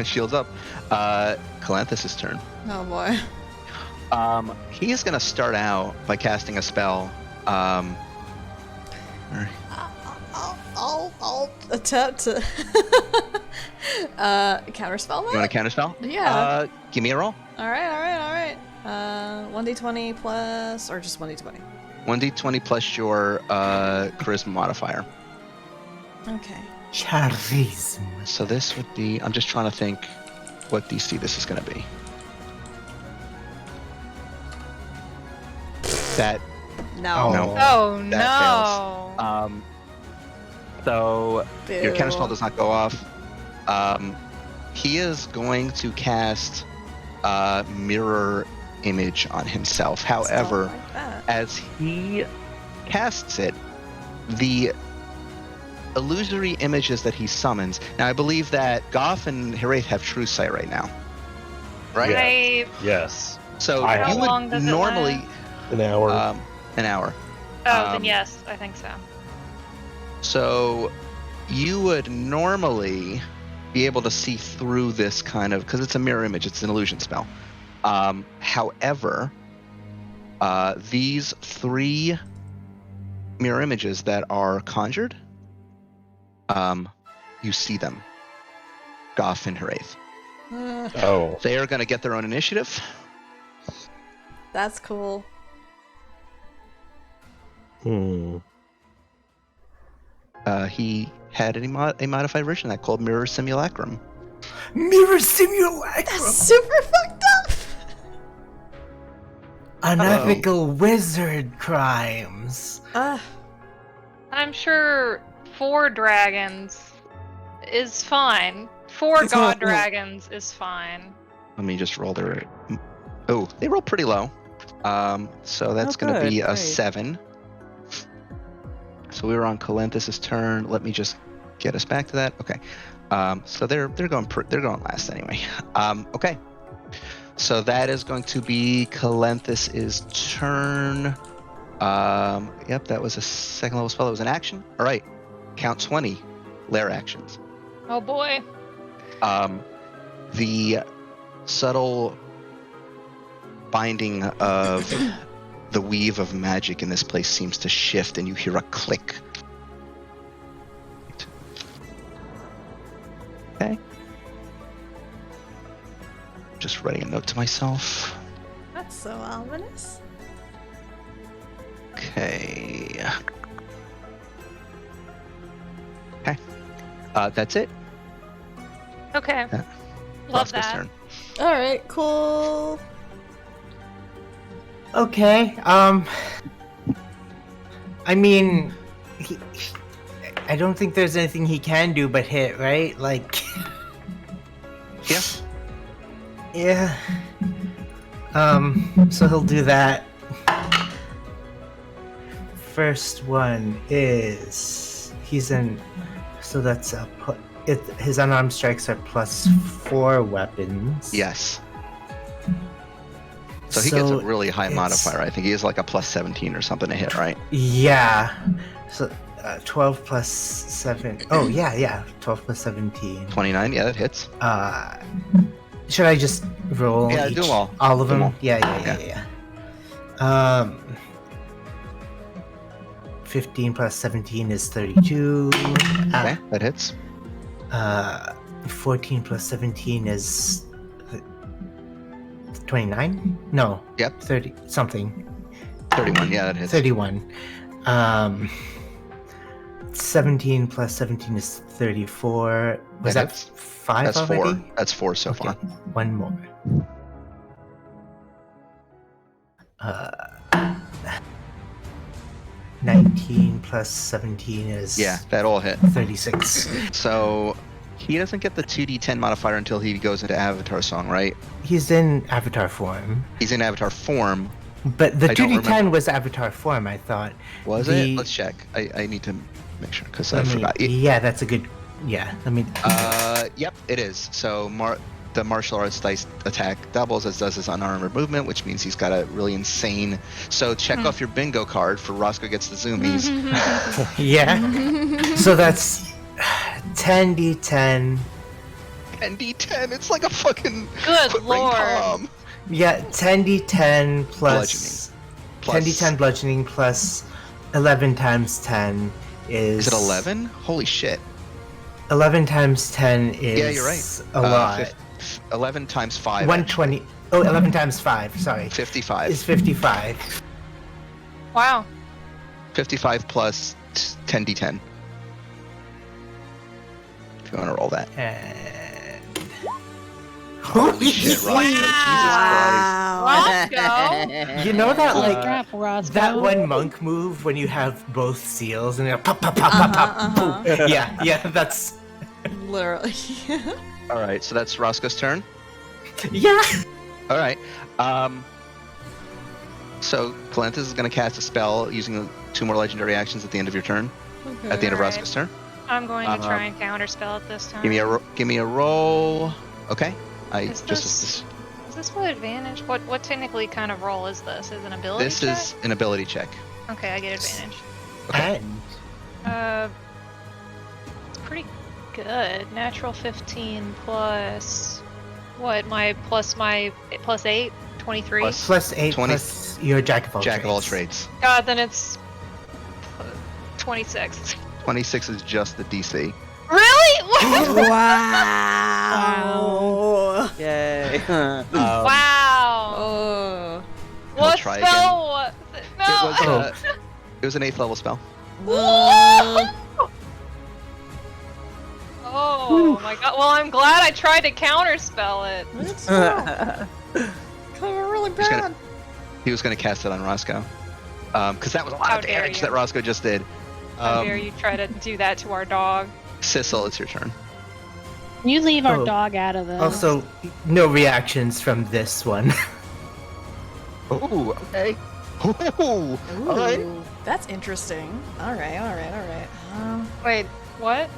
[SPEAKER 1] Shields up. Calanthis's turn.
[SPEAKER 3] Oh boy.
[SPEAKER 1] He is going to start out by casting a spell.
[SPEAKER 3] I'll attempt to counterspell
[SPEAKER 1] You want
[SPEAKER 3] that.
[SPEAKER 1] to counterspell?
[SPEAKER 3] Yeah.
[SPEAKER 1] Give me a roll.
[SPEAKER 3] All right. 1d20 plus, or just 1d20.
[SPEAKER 1] 1d20 plus your charisma modifier.
[SPEAKER 3] Okay.
[SPEAKER 6] Charisma.
[SPEAKER 1] So this would be. I'm just trying to think what DC this is going to be. That
[SPEAKER 3] No.
[SPEAKER 1] No.
[SPEAKER 5] Oh
[SPEAKER 1] That
[SPEAKER 5] no!
[SPEAKER 1] So your
[SPEAKER 3] Boo.
[SPEAKER 1] counterspell does not go off. He is going to cast mirror image on himself. However,
[SPEAKER 3] Stuff like that.
[SPEAKER 1] as he casts it, the illusory images that he summons. Now, I believe that Goff and Hiraeth have true sight right now, right?
[SPEAKER 2] Yeah.
[SPEAKER 5] I
[SPEAKER 2] Yes.
[SPEAKER 1] So
[SPEAKER 2] I
[SPEAKER 1] you
[SPEAKER 2] have-
[SPEAKER 5] How long
[SPEAKER 1] would
[SPEAKER 5] does it
[SPEAKER 1] normally
[SPEAKER 5] last?
[SPEAKER 2] An hour.
[SPEAKER 1] an hour.
[SPEAKER 5] then
[SPEAKER 1] Um,
[SPEAKER 5] yes, I think so.
[SPEAKER 1] So you would normally be able to see through this kind of, because it's a mirror image, it's an illusion spell. However, these 3 mirror images that are conjured, you see them. Goff and Hiraeth.
[SPEAKER 2] Oh.
[SPEAKER 1] They are going to get their own initiative.
[SPEAKER 3] That's cool.
[SPEAKER 1] He had a modified version of that called Mirror Simulacrum.
[SPEAKER 6] Mirror simulacrum.
[SPEAKER 3] That's super fucked up.
[SPEAKER 6] Unethical wizard crimes.
[SPEAKER 5] I'm sure 4 dragons is fine. 4 god dragons is fine.
[SPEAKER 1] Let me just roll their. Oh, they roll pretty low. So that's going to be
[SPEAKER 7] good,
[SPEAKER 1] a
[SPEAKER 7] great.
[SPEAKER 1] 7. So we were on Calenthus' turn. Let me just get us back to that. Okay. So they're going last anyway. Okay. So that is going to be Calenthus' turn. Yep, that was a second level spell. It was an action. All right. Count 20 lair actions.
[SPEAKER 5] Oh boy.
[SPEAKER 1] The subtle binding of the weave of magic in this place seems to shift, and you hear a click. Okay. Just writing a note to myself.
[SPEAKER 3] That's so ominous.
[SPEAKER 1] Okay. Okay. That's it.
[SPEAKER 5] Okay.
[SPEAKER 1] Yeah.
[SPEAKER 5] Love
[SPEAKER 1] Roscoe's
[SPEAKER 5] that.
[SPEAKER 1] turn.
[SPEAKER 3] All right, cool.
[SPEAKER 6] Okay. I mean, I don't think there's anything he can do but hit, right? Like.
[SPEAKER 1] Yeah.
[SPEAKER 6] Yeah. So he'll do that. First one is so that's his unarmed strikes are +4 weapons.
[SPEAKER 1] Yes. So he gets a really high modifier. I think he has like a +17 or something to hit, right?
[SPEAKER 6] Yeah. So 12 plus 7. Oh yeah. 12 plus 17.
[SPEAKER 1] 29. Yeah, that hits.
[SPEAKER 6] Should I just roll?
[SPEAKER 1] Yeah, do them all.
[SPEAKER 6] All of
[SPEAKER 1] Do 'em
[SPEAKER 6] them?
[SPEAKER 1] all.
[SPEAKER 6] Yeah. 15 plus 17 is 32.
[SPEAKER 1] Okay, that hits.
[SPEAKER 6] 14 plus 17 is 29? No.
[SPEAKER 1] Yep.
[SPEAKER 6] 30 something.
[SPEAKER 1] 31. Yeah, that hits.
[SPEAKER 6] 31. 17 plus 17 is 34. Was that
[SPEAKER 1] hits.
[SPEAKER 6] 5
[SPEAKER 1] That's
[SPEAKER 6] already?
[SPEAKER 1] 4. That's 4 so far.
[SPEAKER 6] One more. 19 plus 17 is
[SPEAKER 1] Yeah, that all hit.
[SPEAKER 6] 36.
[SPEAKER 1] So he doesn't get the 2d10 modifier until he goes into Avatar Song, right?
[SPEAKER 6] He's in avatar form.
[SPEAKER 1] He's in Avatar form.
[SPEAKER 6] But the
[SPEAKER 1] I don't
[SPEAKER 6] 2d10
[SPEAKER 1] remember.
[SPEAKER 6] was avatar form, I thought.
[SPEAKER 1] Was it? Let's check. I need to make sure because I forgot.
[SPEAKER 6] Yeah, that's a good. Yeah, I mean.
[SPEAKER 1] Yep, it is. So the martial arts dice attack doubles as does his unarmored movement, which means he's got a really insane. So check off your bingo card for Roscoe gets the zoomies.
[SPEAKER 6] Yeah. So that's 10d10.
[SPEAKER 1] 10d10. It's like a fucking
[SPEAKER 5] Good
[SPEAKER 1] quick ring
[SPEAKER 5] lord.
[SPEAKER 1] palm.
[SPEAKER 6] Yeah, 10d10 plus.
[SPEAKER 1] Bludgeoning.
[SPEAKER 6] 10d10 bludgeoning plus 11 times 10 is.
[SPEAKER 1] Is it 11? Holy shit.
[SPEAKER 6] 11 times 10 is.
[SPEAKER 1] Yeah, you're right.
[SPEAKER 6] A lot.
[SPEAKER 1] 11 times 5.
[SPEAKER 6] 120. Oh, 11 times 5, sorry.
[SPEAKER 1] 55.
[SPEAKER 6] Is 55.
[SPEAKER 5] Wow.
[SPEAKER 1] 55 plus 10d10. If you want to roll that.
[SPEAKER 6] And.
[SPEAKER 1] Holy shit, Roscoe. Jesus
[SPEAKER 5] Roscoe.
[SPEAKER 6] You know that, like.
[SPEAKER 4] Crap, Roscoe.
[SPEAKER 6] That one monk move when you have both seals and they're pop, pop, pop, pop, pop. Boom. Yeah, that's.
[SPEAKER 3] Literally.
[SPEAKER 1] All right, so that's Roscoe's turn.
[SPEAKER 6] Yeah.
[SPEAKER 1] All right. So Calenthus is going to cast a spell using 2 more legendary actions at the end of your turn. At the end of
[SPEAKER 5] Alright.
[SPEAKER 1] Roscoe's turn.
[SPEAKER 5] I'm going to try and counterspell it this time.
[SPEAKER 1] Give me a roll. Okay.
[SPEAKER 5] Is this with advantage? What technically kind of roll is this? Is it an ability
[SPEAKER 1] This
[SPEAKER 5] check?
[SPEAKER 1] is an ability check.
[SPEAKER 5] Okay, I get advantage.
[SPEAKER 1] Okay.
[SPEAKER 5] It's pretty good. Natural 15 plus what? My plus 8, 23.
[SPEAKER 6] Plus 8
[SPEAKER 1] 20.
[SPEAKER 6] plus your jack of all
[SPEAKER 1] Jack
[SPEAKER 6] trades.
[SPEAKER 1] of all trades.
[SPEAKER 5] God, then it's 26.
[SPEAKER 1] 26 is just the DC.
[SPEAKER 5] Really?
[SPEAKER 3] Wow.
[SPEAKER 7] Yay.
[SPEAKER 5] Wow.
[SPEAKER 3] Oh.
[SPEAKER 1] We'll
[SPEAKER 5] What
[SPEAKER 1] try
[SPEAKER 5] spell was it? No.
[SPEAKER 1] It was It was an 8th level spell.
[SPEAKER 5] Oh my god. Well, I'm glad I tried to counterspell it.
[SPEAKER 3] It's kind of really
[SPEAKER 1] He's gonna-
[SPEAKER 3] bad.
[SPEAKER 1] He was going to cast it on Roscoe. Because that was a lot
[SPEAKER 5] How
[SPEAKER 1] of
[SPEAKER 5] dare
[SPEAKER 1] damage
[SPEAKER 5] you.
[SPEAKER 1] that Roscoe just did.
[SPEAKER 5] How dare you try to do that to our dog?
[SPEAKER 1] Sissel, it's your turn.
[SPEAKER 4] You leave our
[SPEAKER 6] Oh.
[SPEAKER 4] dog out of this.
[SPEAKER 6] Also, no reactions from this one.
[SPEAKER 1] Oh, okay. Ooh, all right.
[SPEAKER 3] Ooh, that's interesting. All right.
[SPEAKER 5] Wait, what?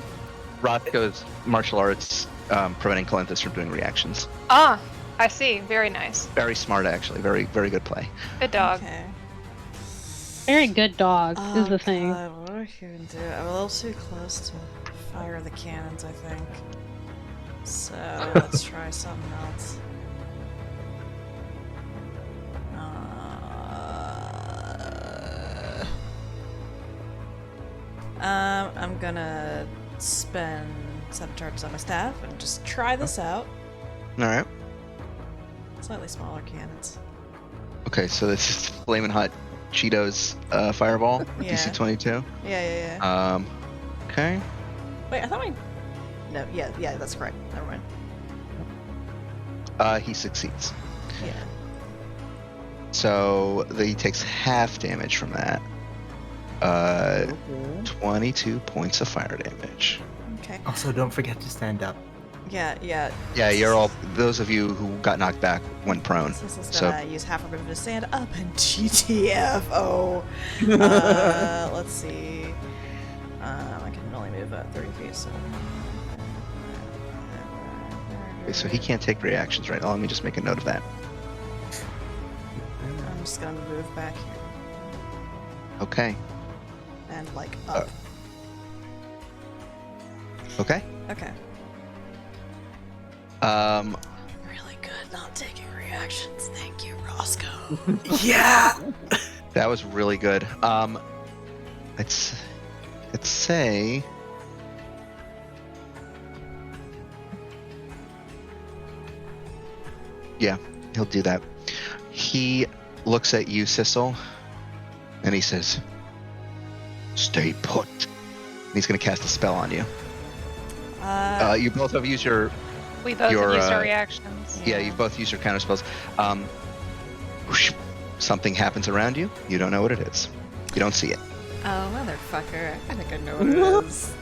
[SPEAKER 1] Roscoe's martial arts preventing Calenthus from doing reactions.
[SPEAKER 5] Ah, I see. Very nice.
[SPEAKER 1] Very smart, actually. Very, very good play.
[SPEAKER 5] Good dog.
[SPEAKER 3] Okay.
[SPEAKER 4] Very good dog is the thing.
[SPEAKER 3] God, what do I even do? I'm a little too close to fire the cannons, I think. So let's try something else. I'm gonna spend 7 charges on my staff and just try this out.
[SPEAKER 1] All right.
[SPEAKER 3] Slightly smaller cannons.
[SPEAKER 1] Okay, so this is Flamin' Hot Cheetos Fireball with
[SPEAKER 3] Yeah.
[SPEAKER 1] DC 22.
[SPEAKER 3] Yeah.
[SPEAKER 1] Okay.
[SPEAKER 3] Wait, I thought I. No, yeah, that's correct. Never mind.
[SPEAKER 1] He succeeds.
[SPEAKER 3] Yeah.
[SPEAKER 1] So he takes half damage from that. 22 points of fire damage.
[SPEAKER 3] Okay.
[SPEAKER 6] Also, don't forget to stand up.
[SPEAKER 3] Yeah.
[SPEAKER 1] Yeah, you're all. Those of you who got knocked back went prone.
[SPEAKER 3] This is
[SPEAKER 1] So
[SPEAKER 3] gonna use half a movement to stand up and GTFO. Let's see. I can only move 30 feet, so.
[SPEAKER 1] okay, so he can't take reactions right now. Let me just make a note of that.
[SPEAKER 3] I'm just gonna move back here
[SPEAKER 1] Okay.
[SPEAKER 3] and like up.
[SPEAKER 1] Okay.
[SPEAKER 3] Okay. Really good not taking reactions. Thank you, Roscoe.
[SPEAKER 6] Yeah!
[SPEAKER 1] That was really good. Let's say. Yeah, he'll do that. He looks at you, Sissel, and he says, "Stay put." And he's going to cast a spell on you. You both have used your.
[SPEAKER 5] We both
[SPEAKER 1] Your,
[SPEAKER 5] have used our
[SPEAKER 1] uh,
[SPEAKER 5] reactions.
[SPEAKER 1] Yeah, you've both used your counter spells. Whoosh, something happens around you. You don't know what it is. You don't see it.
[SPEAKER 3] Oh, motherfucker. I think I know what it is.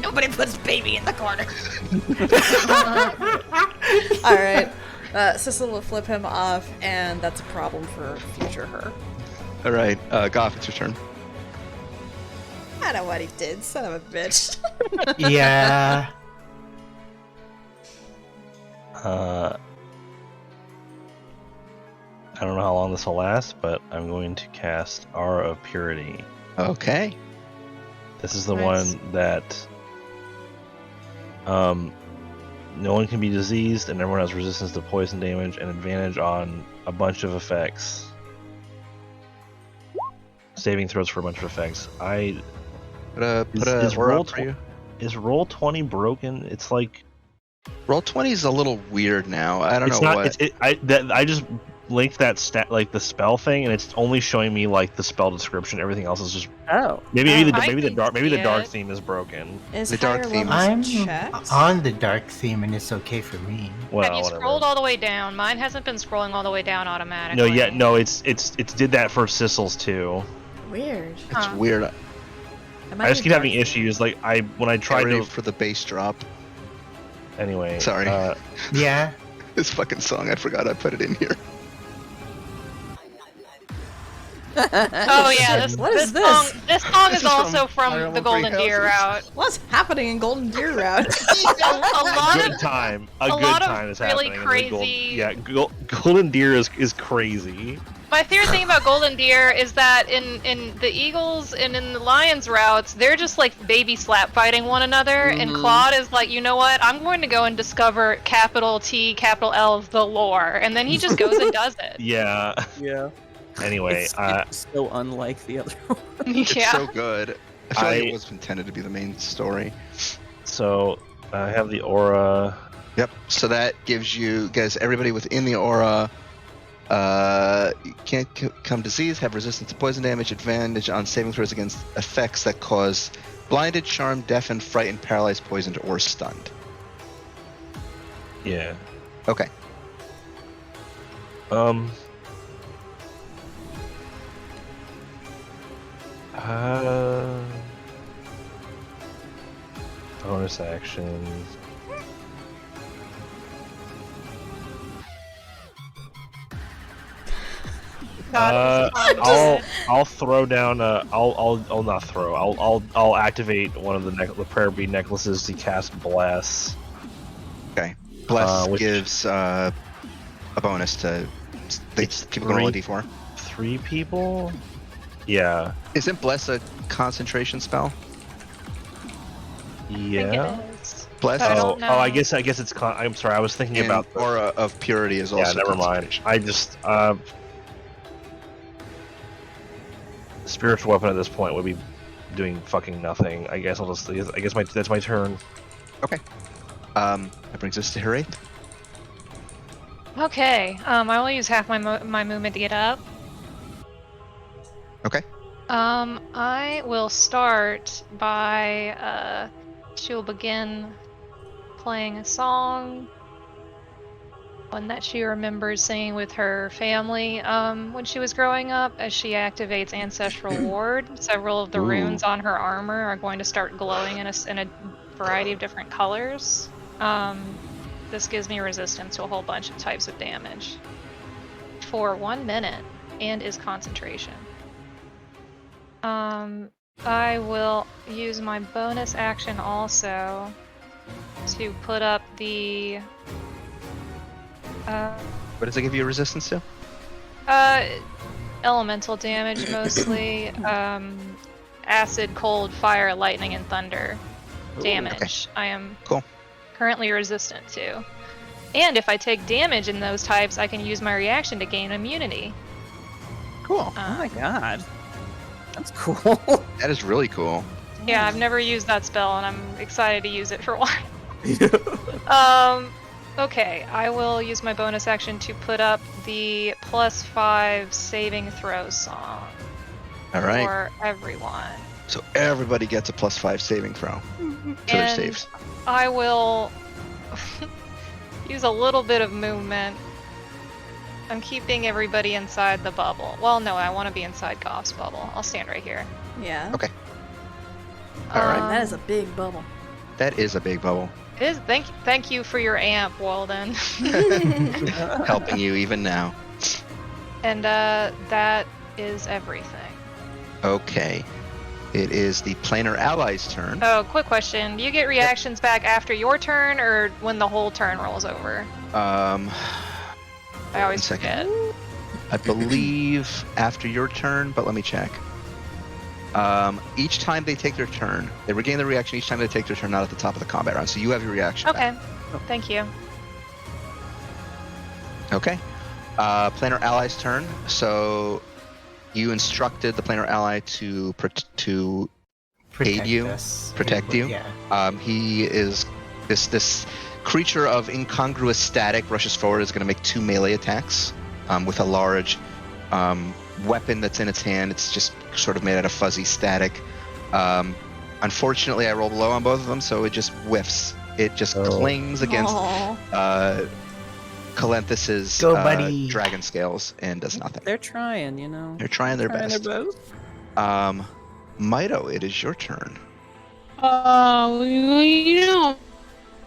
[SPEAKER 3] Nobody puts baby in the corner. Alright. Sissel will flip him off, and that's a problem for future her.
[SPEAKER 1] All right, Goff, it's your turn.
[SPEAKER 3] I know what he did, son of a bitch.
[SPEAKER 6] Yeah.
[SPEAKER 2] I don't know how long this will last, but I'm going to cast Aura of Purity.
[SPEAKER 1] Okay.
[SPEAKER 2] This is the
[SPEAKER 5] Nice.
[SPEAKER 2] one that no one can be diseased, and everyone has resistance to poison damage and advantage on a bunch of effects. Saving throws for a bunch of effects.
[SPEAKER 1] Put a
[SPEAKER 2] Is
[SPEAKER 1] aura
[SPEAKER 2] roll
[SPEAKER 1] up for you.
[SPEAKER 2] Is roll 20 broken? It's like
[SPEAKER 1] Roll 20 is a little weird now. I don't
[SPEAKER 2] it's
[SPEAKER 1] know
[SPEAKER 2] not.
[SPEAKER 1] what.
[SPEAKER 2] I just linked that stat like the spell thing, and it's only showing me like the spell description. Everything else is just
[SPEAKER 7] Oh.
[SPEAKER 2] maybe
[SPEAKER 5] I
[SPEAKER 2] the
[SPEAKER 5] can
[SPEAKER 2] dark
[SPEAKER 5] see
[SPEAKER 2] dark
[SPEAKER 5] it.
[SPEAKER 2] theme is broken.
[SPEAKER 3] Is
[SPEAKER 1] The dark
[SPEAKER 3] higher
[SPEAKER 1] theme.
[SPEAKER 3] levels
[SPEAKER 6] I'm
[SPEAKER 3] checked?
[SPEAKER 6] on the dark theme and it's okay for me.
[SPEAKER 2] Well,
[SPEAKER 5] have you
[SPEAKER 2] whatever.
[SPEAKER 5] scrolled all the way down? Mine hasn't been scrolling all the way down
[SPEAKER 2] No,
[SPEAKER 5] automatically.
[SPEAKER 2] it's did that for Sissel's too.
[SPEAKER 3] Weird.
[SPEAKER 1] It's
[SPEAKER 5] Huh.
[SPEAKER 1] weird.
[SPEAKER 3] Am
[SPEAKER 2] I just
[SPEAKER 3] in
[SPEAKER 2] keep having
[SPEAKER 3] dark
[SPEAKER 2] issues. Like when I
[SPEAKER 1] Get
[SPEAKER 2] tried
[SPEAKER 1] ready
[SPEAKER 2] to
[SPEAKER 1] for the bass drop.
[SPEAKER 2] anyway.
[SPEAKER 1] Sorry.
[SPEAKER 6] Yeah.
[SPEAKER 1] This fucking song, I forgot I put it in here.
[SPEAKER 5] Oh yeah,
[SPEAKER 3] What is this?
[SPEAKER 5] Song, this song
[SPEAKER 1] This
[SPEAKER 5] is
[SPEAKER 1] is
[SPEAKER 5] also
[SPEAKER 1] from
[SPEAKER 5] from
[SPEAKER 1] Fire
[SPEAKER 5] the
[SPEAKER 1] Emblem
[SPEAKER 5] Golden
[SPEAKER 1] Three
[SPEAKER 5] Deer
[SPEAKER 1] Houses.
[SPEAKER 5] route.
[SPEAKER 3] What's happening in Golden Deer Route?
[SPEAKER 5] A lot
[SPEAKER 2] good
[SPEAKER 5] of
[SPEAKER 2] time. A
[SPEAKER 5] a
[SPEAKER 2] good
[SPEAKER 5] lot of
[SPEAKER 2] time is
[SPEAKER 5] really
[SPEAKER 2] happening.
[SPEAKER 5] crazy-
[SPEAKER 2] Golden Deer is crazy.
[SPEAKER 5] my favorite thing about Golden Deer is that in the Eagles and in the Lions routes, they're just like baby slap fighting one another, and Claude is like, you know what? I'm going to go and discover capital T, capital L of the lore, and then he just goes and does it.
[SPEAKER 2] Yeah.
[SPEAKER 7] Yeah.
[SPEAKER 2] Anyway,
[SPEAKER 7] It's so unlike the other one.
[SPEAKER 1] It's
[SPEAKER 5] Yeah.
[SPEAKER 1] so good. I feel like
[SPEAKER 2] I-
[SPEAKER 1] it was intended to be the main story.
[SPEAKER 2] so I have the aura.
[SPEAKER 1] Yep. So that gives you guys, everybody within the aura, Can't become diseased, have resistance to poison damage, advantage on saving throws against effects that cause blinded, charmed, deafened, frightened, paralyzed, poisoned, or stunned.
[SPEAKER 2] Yeah.
[SPEAKER 1] Okay.
[SPEAKER 2] Bonus actions. I'll throw down. I'll not throw. I'll activate one of the prayer bead necklaces to cast bless.
[SPEAKER 1] Okay. Bless
[SPEAKER 2] which-
[SPEAKER 1] gives a bonus to
[SPEAKER 2] It's
[SPEAKER 1] people can roll a d4.
[SPEAKER 2] 3 people. Yeah.
[SPEAKER 1] Isn't Bless a concentration spell?
[SPEAKER 5] I
[SPEAKER 2] Yeah.
[SPEAKER 5] think it is.
[SPEAKER 1] Bless
[SPEAKER 5] I
[SPEAKER 1] is-
[SPEAKER 5] don't know.
[SPEAKER 2] I guess it's. I'm sorry. I was thinking
[SPEAKER 1] and
[SPEAKER 2] about
[SPEAKER 1] aura of purity is also
[SPEAKER 2] never mind.
[SPEAKER 1] concentration.
[SPEAKER 2] I just spiritual weapon at this point would be doing fucking nothing. I guess I'll just. I guess that's my turn.
[SPEAKER 1] That brings us to Harry.
[SPEAKER 5] Okay. I will use half my movement to get up.
[SPEAKER 1] Okay.
[SPEAKER 5] I will start by she'll begin playing a song, one that she remembers singing with her family when she was growing up. As she activates Ancestral Ward, several of the
[SPEAKER 1] Ooh.
[SPEAKER 5] runes on her armor are going to start glowing in a variety of different colors. This gives me resistance to a whole bunch of types of damage for 1 minute and is concentration. I will use my bonus action also to put up the
[SPEAKER 1] What does it give you resistance to?
[SPEAKER 5] elemental damage mostly. Acid, cold, fire, lightning, and thunder damage. I am
[SPEAKER 1] Cool.
[SPEAKER 5] currently resistant to. And if I take damage in those types, I can use my reaction to gain immunity.
[SPEAKER 1] Cool.
[SPEAKER 7] Oh my god. That's cool.
[SPEAKER 1] That is really cool.
[SPEAKER 5] Yeah, I've never used that spell, and I'm excited to use it for a while. Okay, I will use my bonus action to put up the +5 saving throw song
[SPEAKER 1] All right.
[SPEAKER 5] for everyone.
[SPEAKER 1] So everybody gets a +5 saving throw to their
[SPEAKER 5] And
[SPEAKER 1] saves.
[SPEAKER 5] I will use a little bit of movement. I'm keeping everybody inside the bubble. Well, no, I want to be inside Goff's bubble. I'll stand right here.
[SPEAKER 3] Yeah.
[SPEAKER 1] Okay. All right.
[SPEAKER 3] That is a big bubble.
[SPEAKER 1] That is a big bubble.
[SPEAKER 5] It is. Thank you for your amp, Walden.
[SPEAKER 1] Helping you even now.
[SPEAKER 5] And that is everything.
[SPEAKER 1] Okay. It is the planar allies' turn.
[SPEAKER 5] Oh, quick question. Do you get reactions back after your turn or when the whole turn rolls over? I always
[SPEAKER 1] 1 second.
[SPEAKER 5] forget.
[SPEAKER 1] I believe after your turn, but let me check. Each time they take their turn, they regain their reaction each time they take their turn, not at the top of the combat round. So you have your reaction
[SPEAKER 5] Okay.
[SPEAKER 1] back.
[SPEAKER 5] Thank you.
[SPEAKER 1] Okay. Planar allies' turn. So you instructed the planar ally to
[SPEAKER 6] Protect
[SPEAKER 1] you,
[SPEAKER 6] us.
[SPEAKER 1] protect you.
[SPEAKER 6] Yeah.
[SPEAKER 1] He is this creature of incongruous static rushes forward, is going to make 2 melee attacks with a large weapon that's in its hand. It's just sort of made out of fuzzy static. Unfortunately, I rolled low on both of them, so it just whiffs. It just clings against Calenthis's
[SPEAKER 6] Go, buddy.
[SPEAKER 1] dragon scales and does nothing.
[SPEAKER 7] They're trying, you know.
[SPEAKER 1] They're trying their best.
[SPEAKER 7] Their best.
[SPEAKER 1] Mito, it is your turn.
[SPEAKER 4] Oh, you know,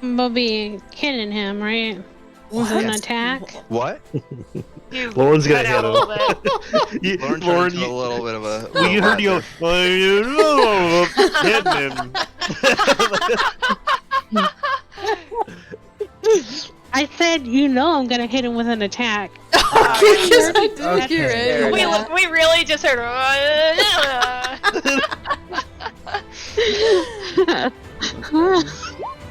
[SPEAKER 4] we'll be hitting him, right? With an
[SPEAKER 1] Yes.
[SPEAKER 4] attack.
[SPEAKER 1] What?
[SPEAKER 5] You
[SPEAKER 2] Lauren's gonna
[SPEAKER 5] cut out
[SPEAKER 2] hit
[SPEAKER 5] a
[SPEAKER 2] him.
[SPEAKER 5] little bit.
[SPEAKER 1] Lauren turned
[SPEAKER 2] Lauren,
[SPEAKER 1] into a little bit of a.
[SPEAKER 2] Well, you heard you go, well, you know, hitting him.
[SPEAKER 4] I said, you know, I'm gonna hit him with an attack.
[SPEAKER 3] Yes, I did
[SPEAKER 6] Okay,
[SPEAKER 3] hear
[SPEAKER 6] there
[SPEAKER 3] it.
[SPEAKER 6] it is.
[SPEAKER 5] We really just heard.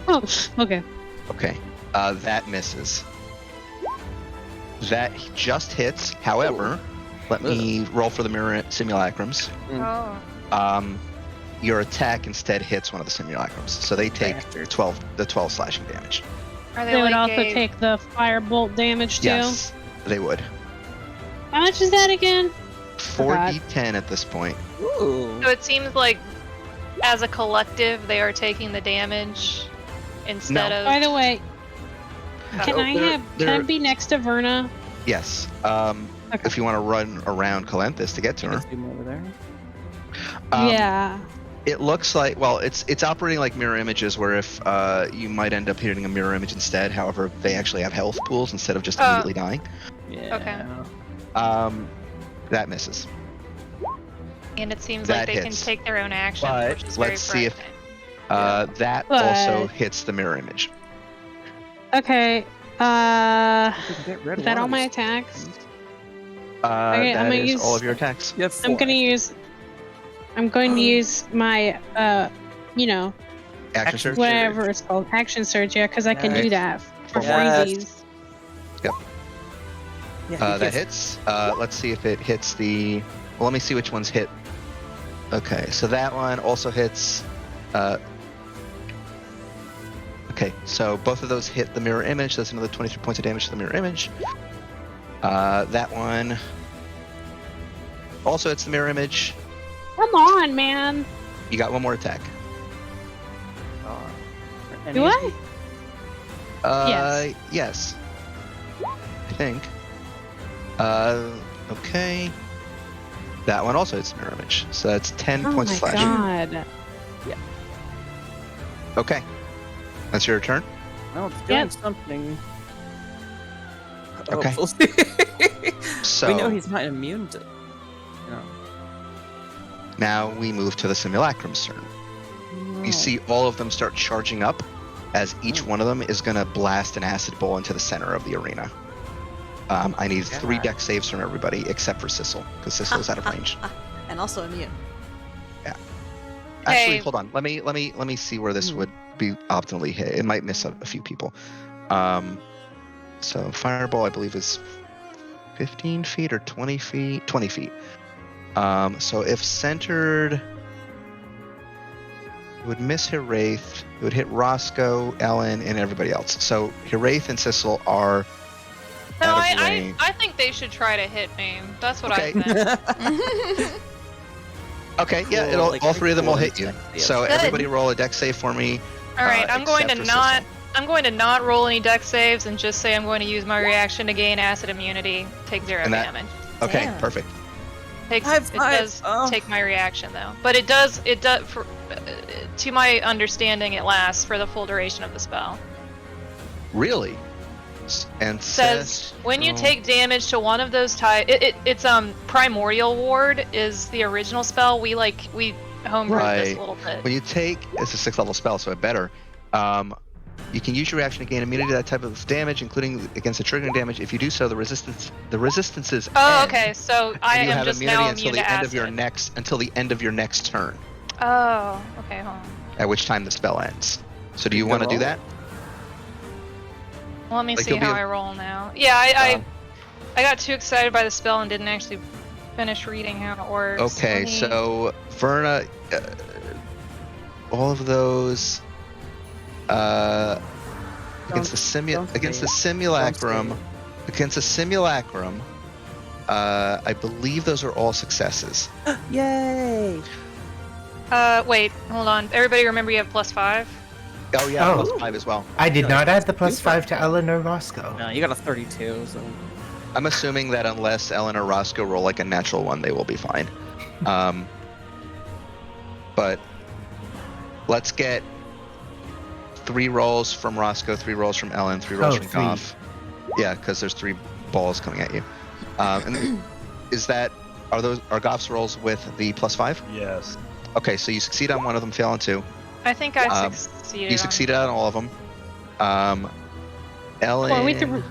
[SPEAKER 4] Oh, okay.
[SPEAKER 1] Okay. That misses. That just hits. However, let me roll for the mirror simulacrums.
[SPEAKER 5] Oh.
[SPEAKER 1] Your attack instead hits one of the simulacrums, so they take
[SPEAKER 7] Bastard.
[SPEAKER 1] 12 slashing damage.
[SPEAKER 5] Are
[SPEAKER 4] They would
[SPEAKER 5] like
[SPEAKER 4] also
[SPEAKER 5] a-
[SPEAKER 4] take the firebolt damage too.
[SPEAKER 1] Yes, they would.
[SPEAKER 4] How much is that again?
[SPEAKER 1] 4d10 at this point.
[SPEAKER 7] Ooh.
[SPEAKER 5] So it seems like, as a collective, they are taking the damage instead
[SPEAKER 1] No.
[SPEAKER 5] of.
[SPEAKER 4] By the way, can
[SPEAKER 1] Oh,
[SPEAKER 4] can I be next to Verna?
[SPEAKER 1] Yes.
[SPEAKER 4] Okay.
[SPEAKER 1] If you want to run around Calenthus to get to
[SPEAKER 7] You
[SPEAKER 1] her.
[SPEAKER 7] can zoom over there.
[SPEAKER 4] Yeah.
[SPEAKER 1] It looks like, well, it's operating like mirror images, where if you might end up hitting a mirror image instead. However, they actually have health pools instead of just immediately dying.
[SPEAKER 7] Yeah.
[SPEAKER 1] That misses.
[SPEAKER 5] And it seems
[SPEAKER 1] That
[SPEAKER 5] like they
[SPEAKER 1] hits.
[SPEAKER 5] can take their own actions,
[SPEAKER 1] But
[SPEAKER 5] which is very
[SPEAKER 1] let's see if
[SPEAKER 5] frightening.
[SPEAKER 1] that
[SPEAKER 4] But-
[SPEAKER 1] also hits the mirror image.
[SPEAKER 4] Okay.
[SPEAKER 7] You can get rid
[SPEAKER 4] Is
[SPEAKER 7] of
[SPEAKER 4] that
[SPEAKER 7] one
[SPEAKER 4] all
[SPEAKER 7] of
[SPEAKER 4] my
[SPEAKER 7] these
[SPEAKER 4] attacks?
[SPEAKER 7] things.
[SPEAKER 4] Okay, I'm
[SPEAKER 1] That
[SPEAKER 4] gonna
[SPEAKER 1] is
[SPEAKER 4] use-
[SPEAKER 1] all of your attacks.
[SPEAKER 7] You have
[SPEAKER 4] I'm
[SPEAKER 7] 4,
[SPEAKER 4] gonna
[SPEAKER 7] I think.
[SPEAKER 4] use. I'm going to use my
[SPEAKER 1] Action surge.
[SPEAKER 4] whatever it's called, action surge. Yeah, because I can do that for
[SPEAKER 7] Yes.
[SPEAKER 4] freezies.
[SPEAKER 7] Yeah,
[SPEAKER 1] That
[SPEAKER 7] because-
[SPEAKER 1] hits. Let's see if it hits the. Well, let me see which ones hit. Okay, so that one also hits. Okay, so both of those hit the mirror image. That's another 23 points of damage to the mirror image. That one also hits the mirror image.
[SPEAKER 4] Come on, man.
[SPEAKER 1] You got one more attack.
[SPEAKER 7] Any
[SPEAKER 4] Do
[SPEAKER 7] of
[SPEAKER 4] I?
[SPEAKER 1] Yes. I think. Okay. That one also hits the mirror image. So that's 10
[SPEAKER 4] Oh
[SPEAKER 1] points
[SPEAKER 4] my
[SPEAKER 1] of slashing.
[SPEAKER 4] god.
[SPEAKER 1] Okay. That's your turn?
[SPEAKER 7] Oh, it's doing
[SPEAKER 4] Yep.
[SPEAKER 7] something.
[SPEAKER 1] Okay.
[SPEAKER 7] Hopefully.
[SPEAKER 1] So
[SPEAKER 7] we know he's not immune to.
[SPEAKER 1] now we move to the simulacrum's turn.
[SPEAKER 7] No.
[SPEAKER 1] You see all of them start charging up as each one of them is going to blast an acid ball into the center of the arena. I need 3
[SPEAKER 7] God.
[SPEAKER 1] deck saves from everybody except for Sissel, because Sissel is out of range.
[SPEAKER 3] And also immune.
[SPEAKER 1] Actually,
[SPEAKER 5] Hey.
[SPEAKER 1] hold on. Let me see where this would be optimally hit. It might miss a few people. So fireball, I believe, is 15 feet or 20 feet. 20 feet. So if centered, it would miss Hiraeth. It would hit Roscoe, Ellen, and everybody else. So Hiraeth and Sissel are
[SPEAKER 5] No,
[SPEAKER 1] out of
[SPEAKER 5] I
[SPEAKER 1] range.
[SPEAKER 5] think they should try to hit me. That's what
[SPEAKER 1] Okay.
[SPEAKER 5] I think.
[SPEAKER 1] Okay, yeah,
[SPEAKER 7] Cool,
[SPEAKER 1] it'll
[SPEAKER 7] like,
[SPEAKER 1] all 3 of them will
[SPEAKER 7] cool
[SPEAKER 1] hit you.
[SPEAKER 7] deck saves.
[SPEAKER 1] So
[SPEAKER 5] Good.
[SPEAKER 1] everybody roll a deck save for me.
[SPEAKER 5] All right, I'm going to
[SPEAKER 1] except for
[SPEAKER 5] not.
[SPEAKER 1] Sissel.
[SPEAKER 5] I'm going to not roll any deck saves and just say I'm going to use my reaction to gain acid immunity. Take 0
[SPEAKER 1] And that-
[SPEAKER 5] damage.
[SPEAKER 1] Okay,
[SPEAKER 3] Damn.
[SPEAKER 1] perfect.
[SPEAKER 5] Takes,
[SPEAKER 7] High
[SPEAKER 5] it
[SPEAKER 7] five.
[SPEAKER 5] does
[SPEAKER 7] Oh.
[SPEAKER 5] take my reaction though, but it does. For, to my understanding, it lasts for the full duration of the spell.
[SPEAKER 1] Really? And
[SPEAKER 5] Says when you
[SPEAKER 1] Ancestral-
[SPEAKER 5] take damage to one of those type, it's Primordial Ward is the original spell. We homebrewed this
[SPEAKER 1] Right.
[SPEAKER 5] a little bit.
[SPEAKER 1] When you take, it's a 6th level spell, so it better. You can use your reaction to gain immunity to that type of damage, including against the triggering damage. If you do so, the resistances
[SPEAKER 5] Oh,
[SPEAKER 1] end,
[SPEAKER 5] okay. So I
[SPEAKER 1] and you
[SPEAKER 5] am
[SPEAKER 1] have
[SPEAKER 5] just
[SPEAKER 1] immunity
[SPEAKER 5] now
[SPEAKER 1] until
[SPEAKER 5] immune
[SPEAKER 1] the
[SPEAKER 5] to
[SPEAKER 1] end of your
[SPEAKER 5] acid.
[SPEAKER 1] until the end of your next turn,
[SPEAKER 5] Oh, okay. Hold on.
[SPEAKER 1] at which time the spell ends. So do you
[SPEAKER 7] You
[SPEAKER 1] want to
[SPEAKER 7] can
[SPEAKER 1] do
[SPEAKER 7] roll
[SPEAKER 1] that?
[SPEAKER 5] Let me
[SPEAKER 1] Like,
[SPEAKER 5] see
[SPEAKER 1] you'll be
[SPEAKER 5] how
[SPEAKER 1] a-
[SPEAKER 5] I roll now. Yeah, I got too excited by the spell and didn't actually finish reading how it works.
[SPEAKER 1] Okay,
[SPEAKER 5] Let me-
[SPEAKER 1] so Verna, all of those against the
[SPEAKER 7] don't
[SPEAKER 1] against
[SPEAKER 7] say
[SPEAKER 1] the
[SPEAKER 7] it.
[SPEAKER 1] simulacrum,
[SPEAKER 7] Don't
[SPEAKER 1] against the simulacrum, I believe those are all successes.
[SPEAKER 7] Yay!
[SPEAKER 5] Wait, hold on. Everybody remember you have +5?
[SPEAKER 1] Oh yeah,
[SPEAKER 6] Oh.
[SPEAKER 1] +5 as well.
[SPEAKER 6] I did
[SPEAKER 7] No,
[SPEAKER 6] not add the
[SPEAKER 7] super.
[SPEAKER 6] +5 to Ellen or Roscoe.
[SPEAKER 7] No, you got a 32, so.
[SPEAKER 1] I'm assuming that unless Ellen or Roscoe roll like a natural one, they will be fine. But let's get 3 rolls from Roscoe, 3 rolls from Ellen, 3 rolls
[SPEAKER 6] Oh,
[SPEAKER 1] from
[SPEAKER 6] 3.
[SPEAKER 1] Goff. Yeah, because there's 3 balls coming at you. And are Goff's rolls with the +5?
[SPEAKER 2] Yes.
[SPEAKER 1] Okay, so you succeed on one of them, fail on 2.
[SPEAKER 5] I think I
[SPEAKER 1] Um,
[SPEAKER 5] succeeded.
[SPEAKER 1] You succeeded on all of them. Ellen,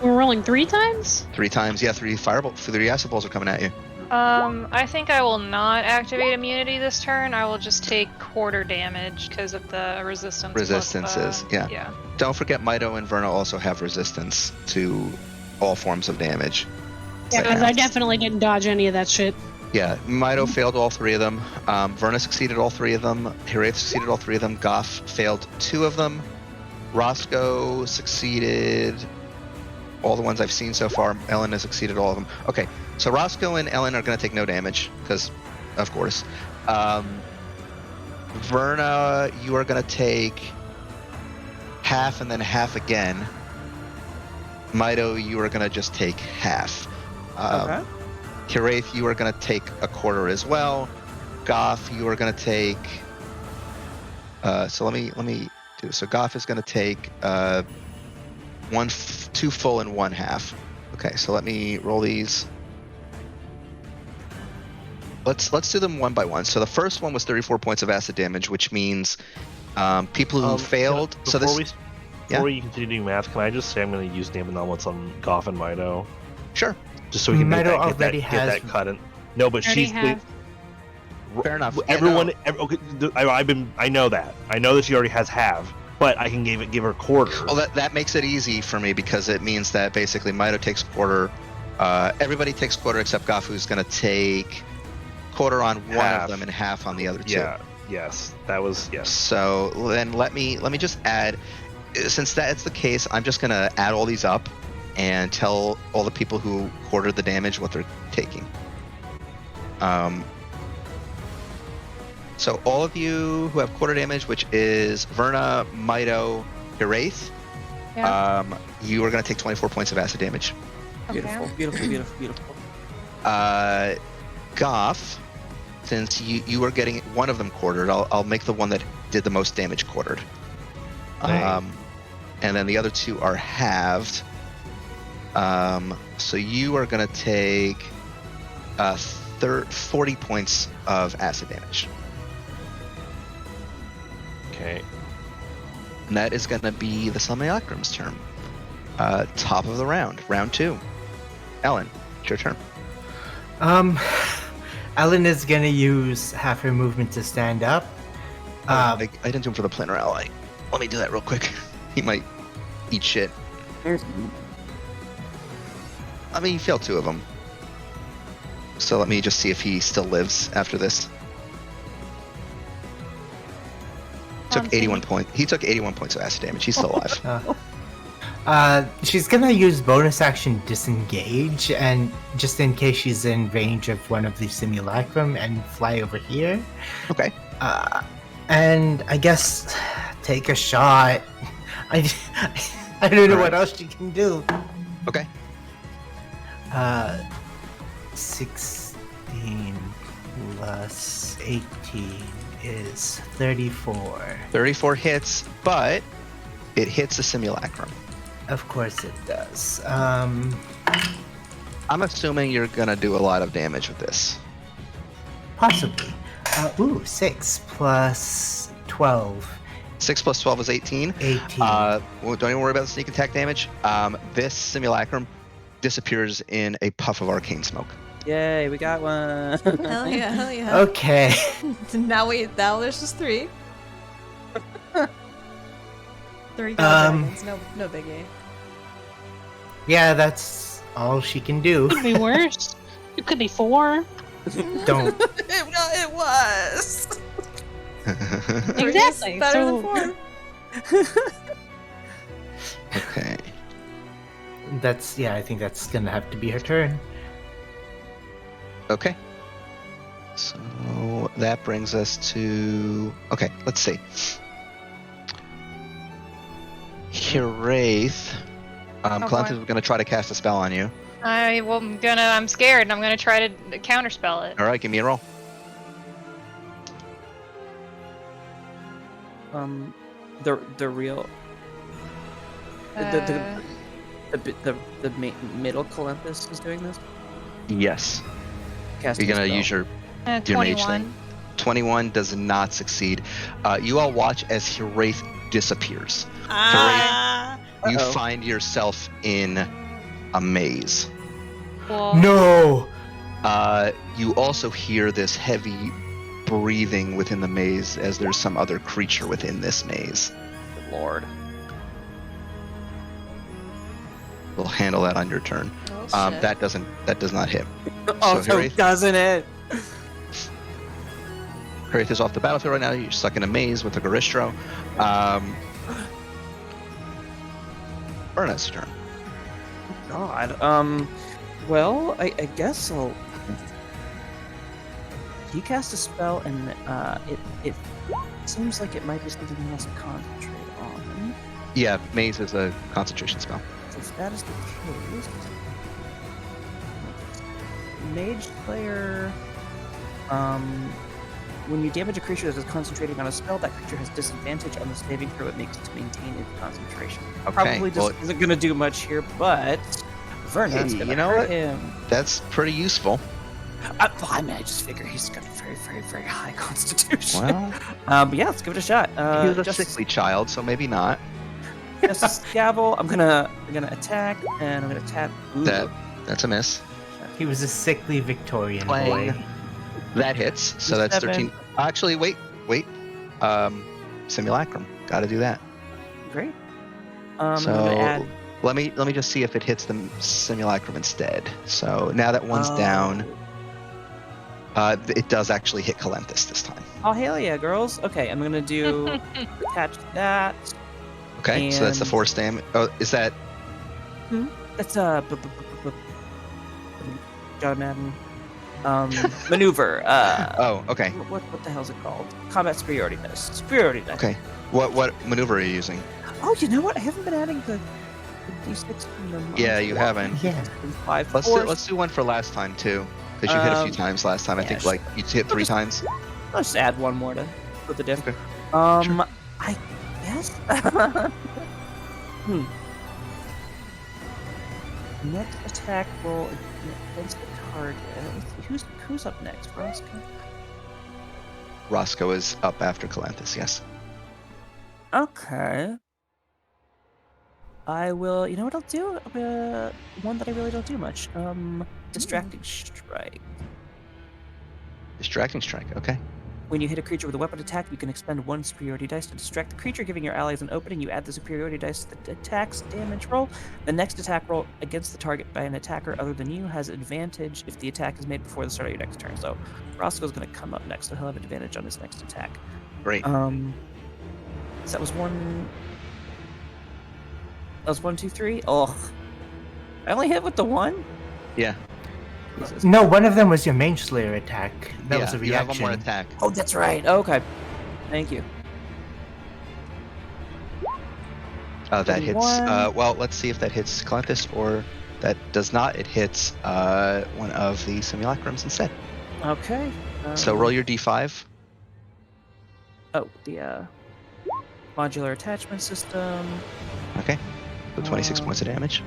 [SPEAKER 4] We're rolling 3 times?
[SPEAKER 1] 3 times. Yeah, 3 acid balls are coming at you.
[SPEAKER 5] I think I will not activate immunity this turn. I will just take quarter damage because of the resistance. plus,
[SPEAKER 1] Resistances, yeah.
[SPEAKER 5] Yeah.
[SPEAKER 1] Don't forget, Mito and Verna also have resistance to all forms of damage.
[SPEAKER 4] Yeah,
[SPEAKER 1] That
[SPEAKER 4] because I
[SPEAKER 1] counts.
[SPEAKER 4] definitely didn't dodge any of that shit.
[SPEAKER 1] Yeah, Mito failed all 3 of them. Verna succeeded all 3 of them. Hiraeth succeeded all 3 of them. Goff failed 2 of them. Roscoe succeeded all the ones I've seen so far, Ellen has exceeded all of them. Okay, so Roscoe and Ellen are going to take no damage, because, of course. Verna, you are going to take half and then half again. Mido, you are going to just take half.
[SPEAKER 7] Okay.
[SPEAKER 1] Kiraith, you are going to take a quarter as well. Goth, you are going to take. So let me do. So Goth is going to take 2 full and 1 half. Okay, so let me roll these. Let's do them one by one. So the first one was 34 points of acid damage, which means people who failed. So this.
[SPEAKER 2] Before you continue doing math, can I just say I'm going to use name and numbers on Goff and Mido?
[SPEAKER 1] Sure.
[SPEAKER 2] Just so we can
[SPEAKER 6] Mido
[SPEAKER 2] get
[SPEAKER 6] already
[SPEAKER 2] that
[SPEAKER 6] has-
[SPEAKER 2] cut in. No, but
[SPEAKER 4] Already
[SPEAKER 2] she's
[SPEAKER 4] have.
[SPEAKER 1] Fair enough.
[SPEAKER 2] Everyone,
[SPEAKER 1] Yeah, no.
[SPEAKER 2] okay, I know that. I know that she already has half, but I can give her quarter.
[SPEAKER 1] Well, that makes it easy for me because it means that basically Mido takes quarter. Everybody takes quarter except Goff, who's going to take quarter on one
[SPEAKER 2] Half.
[SPEAKER 1] of them and half on the other two.
[SPEAKER 2] Yeah. Yes. That was yes.
[SPEAKER 1] So then let me just add. Since that's the case, I'm just going to add all these up and tell all the people who quartered the damage what they're taking. So all of you who have quarter damage, which is Verna, Mido, Kiraith,
[SPEAKER 5] Yeah.
[SPEAKER 1] you are going to take 24 points of acid damage.
[SPEAKER 7] Beautiful, beautiful, beautiful, beautiful.
[SPEAKER 1] Goff, since you are getting one of them quartered, I'll make the one that did the most damage quartered. And then the other two are halved. So you are going to take 40 points of acid damage.
[SPEAKER 2] Okay.
[SPEAKER 1] And that is going to be the Simulacrum's turn. Top of the round, round 2. Ellen, it's your turn.
[SPEAKER 6] Ellen is gonna use half her movement to stand up.
[SPEAKER 1] I didn't do him for the planner ally. Let me do that real quick. He might eat shit. I mean, he failed 2 of them. So let me just see if he still lives after this. Took 81 points. He took 81 points of acid damage. He's still alive.
[SPEAKER 6] She's gonna use bonus action disengage, and just in case she's in range of one of the simulacrum, and fly over here.
[SPEAKER 1] Okay.
[SPEAKER 6] And I guess take a shot. I don't know what else she can do.
[SPEAKER 1] Okay.
[SPEAKER 6] 16 plus 18 is 34.
[SPEAKER 1] 34 hits, but it hits the simulacrum.
[SPEAKER 6] Of course it does.
[SPEAKER 1] I'm assuming you're gonna do a lot of damage with this.
[SPEAKER 6] Possibly. 6 plus 12.
[SPEAKER 1] 6 plus 12 is 18.
[SPEAKER 6] 18.
[SPEAKER 1] Well, don't even worry about the sneak attack damage. This simulacrum disappears in a puff of arcane smoke.
[SPEAKER 7] Yay, we got one.
[SPEAKER 3] Hell yeah, hell yeah.
[SPEAKER 6] Okay.
[SPEAKER 3] Now there's just 3. 3 dragons, no biggie.
[SPEAKER 6] Yeah, that's all she can do.
[SPEAKER 4] Could be worse. It could be 4.
[SPEAKER 6] Don't.
[SPEAKER 3] It was.
[SPEAKER 4] Exactly.
[SPEAKER 3] Better
[SPEAKER 4] So
[SPEAKER 3] than 4.
[SPEAKER 1] Okay.
[SPEAKER 6] I think that's gonna have to be her turn.
[SPEAKER 1] Okay. So that brings us to. Okay, let's see. Kiraith. Calanthes
[SPEAKER 5] boy.
[SPEAKER 1] is going to try to cast a spell on you.
[SPEAKER 5] I'm scared and I'm gonna try to counterspell it.
[SPEAKER 1] All right, give me a roll.
[SPEAKER 7] The real middle Calanthes is doing this.
[SPEAKER 1] Yes.
[SPEAKER 7] Casting
[SPEAKER 1] You're going to
[SPEAKER 7] spell.
[SPEAKER 1] use your mage
[SPEAKER 5] 21.
[SPEAKER 1] thing. 21 does not succeed. You all watch as Kiraith disappears. You
[SPEAKER 7] Uh-oh.
[SPEAKER 1] find yourself in a maze.
[SPEAKER 5] Cool.
[SPEAKER 6] No.
[SPEAKER 1] You also hear this heavy breathing within the maze as there's some other creature within this maze.
[SPEAKER 7] Good lord.
[SPEAKER 1] We'll handle that on your turn.
[SPEAKER 3] Oh,
[SPEAKER 1] That does not hit.
[SPEAKER 7] Oh, so
[SPEAKER 1] Kiraith-
[SPEAKER 7] doesn't it?
[SPEAKER 1] Kiraith is off the battlefield right now. You're stuck in a maze with a Garistro. Verna's turn.
[SPEAKER 7] God. Well, I guess I'll. He cast a spell, and it seems like it might be something he has to concentrate on.
[SPEAKER 1] Yeah, Maze is a concentration spell.
[SPEAKER 7] If that is the case, Mage Slayer. When you damage a creature that is concentrating on a spell, that creature has disadvantage on the saving throw it makes to maintain its concentration.
[SPEAKER 1] Okay,
[SPEAKER 7] Probably just isn't going to do much here, but Vernon's
[SPEAKER 1] Hey,
[SPEAKER 7] going
[SPEAKER 1] you
[SPEAKER 7] to
[SPEAKER 1] know
[SPEAKER 7] hurt
[SPEAKER 1] what?
[SPEAKER 7] him.
[SPEAKER 1] That's pretty useful.
[SPEAKER 7] I mean, I just figure he's got a very, very, very high constitution.
[SPEAKER 1] Well,
[SPEAKER 7] But yeah, let's give it a shot.
[SPEAKER 1] he was a
[SPEAKER 7] Just
[SPEAKER 1] sickly child, so maybe not.
[SPEAKER 7] Gavel. I'm gonna attack, and I'm gonna tap. Ooh.
[SPEAKER 1] That's a miss.
[SPEAKER 6] He was a sickly Victorian
[SPEAKER 1] Twang.
[SPEAKER 6] boy.
[SPEAKER 1] That hits, so that's
[SPEAKER 7] 7.
[SPEAKER 1] 13. Actually, wait. Simulacrum. Got to do that.
[SPEAKER 7] Great. I'm
[SPEAKER 1] So
[SPEAKER 7] gonna add.
[SPEAKER 1] let me just see if it hits the simulacrum instead. So now that one's down, it does actually hit Calenthus this time.
[SPEAKER 7] Oh hell yeah, girls! Okay, I'm gonna do attach that.
[SPEAKER 1] Okay, so that's the
[SPEAKER 7] And-
[SPEAKER 1] force damage. Oh, is that?
[SPEAKER 7] That's John Madden. Maneuver.
[SPEAKER 1] Oh, okay,
[SPEAKER 7] What the hell's it called? Combat superiority dice. Superiority dice.
[SPEAKER 1] okay. What maneuver are you using?
[SPEAKER 7] Oh, you know what? I haven't been adding the d6 from the
[SPEAKER 1] Yeah, you haven't.
[SPEAKER 6] Yeah.
[SPEAKER 7] 5
[SPEAKER 1] Let's do one for last time too, because you hit a few times last time. I
[SPEAKER 7] yeah,
[SPEAKER 1] think
[SPEAKER 7] sure.
[SPEAKER 1] like you hit 3 times.
[SPEAKER 7] Let's just add one more to put the diff.
[SPEAKER 1] Okay.
[SPEAKER 7] I guess. Next attack roll against the target. Let's see, who's up next? Roscoe?
[SPEAKER 1] Roscoe is up after Calanthus. Yes.
[SPEAKER 7] Okay. I will. You know what I'll do? One that I really don't do much. Distracting strike.
[SPEAKER 1] Distracting strike. Okay.
[SPEAKER 7] When you hit a creature with a weapon attack, you can expend 1 superiority dice to distract the creature, giving your allies an opening. You add the superiority dice to the attack's damage roll. The next attack roll against the target by an attacker other than you has advantage if the attack is made before the start of your next turn. So Roscoe's going to come up next, so he'll have advantage on his next attack.
[SPEAKER 1] Great.
[SPEAKER 7] So that was one. That was 1, 2, 3. Oh, I only hit with the 1.
[SPEAKER 1] Yeah.
[SPEAKER 7] Jesus.
[SPEAKER 6] No, one of them was your Mage Slayer attack. That
[SPEAKER 1] yeah,
[SPEAKER 6] was a
[SPEAKER 1] you have one
[SPEAKER 6] reaction.
[SPEAKER 1] more attack.
[SPEAKER 7] Oh, that's right. Okay. Thank you.
[SPEAKER 1] That hits.
[SPEAKER 7] 21.
[SPEAKER 1] Well, let's see if that hits Calanthus or that does not. It hits one of the simulacrums instead.
[SPEAKER 7] Okay.
[SPEAKER 1] So roll your d5.
[SPEAKER 7] Oh, the modular attachment system.
[SPEAKER 1] Okay. So 26 points of damage.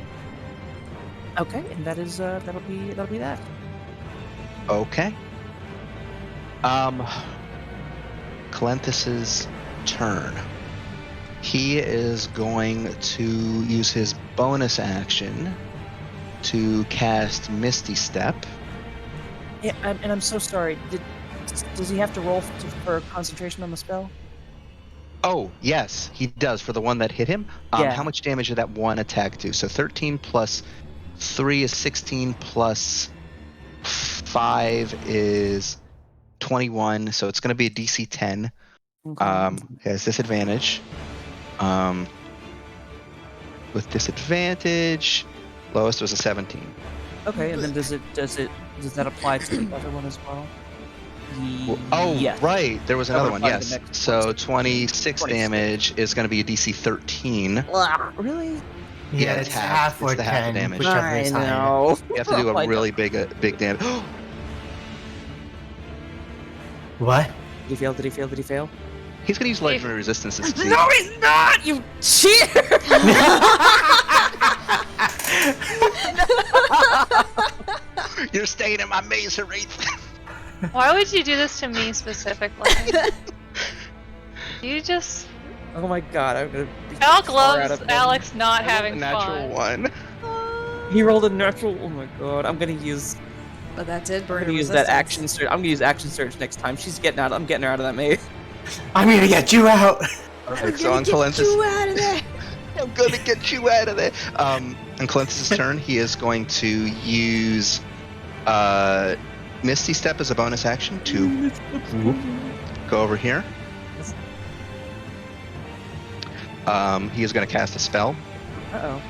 [SPEAKER 7] Okay, and that is that'll be that.
[SPEAKER 1] Okay. Calanthus's turn. He is going to use his bonus action to cast Misty Step.
[SPEAKER 7] Yeah, and I'm so sorry. Does he have to roll for concentration on the spell?
[SPEAKER 1] Oh, yes, he does for the one that hit him.
[SPEAKER 7] Yeah.
[SPEAKER 1] How much damage did that one attack do? So 13 plus 3 is 16 plus 5 is 21. So it's going to be a DC 10.
[SPEAKER 7] Okay.
[SPEAKER 1] He has disadvantage. With disadvantage, lowest was a 17.
[SPEAKER 7] Okay, and then does that apply to the other one as well?
[SPEAKER 1] Oh,
[SPEAKER 7] yes.
[SPEAKER 1] right. There was
[SPEAKER 7] That
[SPEAKER 1] another
[SPEAKER 7] would
[SPEAKER 1] one,
[SPEAKER 7] apply to the
[SPEAKER 1] yes.
[SPEAKER 7] next
[SPEAKER 1] So
[SPEAKER 7] 26.
[SPEAKER 1] 26 damage is going to be a DC 13.
[SPEAKER 7] Really?
[SPEAKER 6] Yeah,
[SPEAKER 1] it's
[SPEAKER 6] it's
[SPEAKER 1] half.
[SPEAKER 6] half or
[SPEAKER 1] It's the half
[SPEAKER 6] 10,
[SPEAKER 1] damage.
[SPEAKER 6] whichever is higher.
[SPEAKER 7] know.
[SPEAKER 1] You have to do
[SPEAKER 7] Oh,
[SPEAKER 1] a
[SPEAKER 7] I
[SPEAKER 1] really big damage.
[SPEAKER 6] What?
[SPEAKER 7] Did he fail? Did he fail? Did he fail?
[SPEAKER 1] He's going to use legendary resistance to succeed.
[SPEAKER 7] No, he's not! You cheater!
[SPEAKER 1] You're staying in my maze, Wraith.
[SPEAKER 5] Why would you do this to me specifically? You just.
[SPEAKER 7] Oh my god, I'm gonna be
[SPEAKER 5] Alec
[SPEAKER 7] far out
[SPEAKER 5] loves
[SPEAKER 7] of
[SPEAKER 5] Alex not
[SPEAKER 1] I rolled
[SPEAKER 5] having
[SPEAKER 1] a natural
[SPEAKER 5] fun.
[SPEAKER 1] 1.
[SPEAKER 7] He rolled a natural. Oh my god, I'm gonna use.
[SPEAKER 3] But that did
[SPEAKER 7] I'm
[SPEAKER 3] burn
[SPEAKER 7] gonna use that action surge. I'm gonna use action surge next time. She's getting out. I'm getting her out of that maze.
[SPEAKER 6] I'm gonna get you out!
[SPEAKER 1] Perfect. So on Calanthus,
[SPEAKER 3] out of there.
[SPEAKER 1] I'm going to get you out of there. On Calanthus' turn, he is going to use Misty Step as a bonus action to go over here. He is going to cast a spell.
[SPEAKER 7] Uh-oh.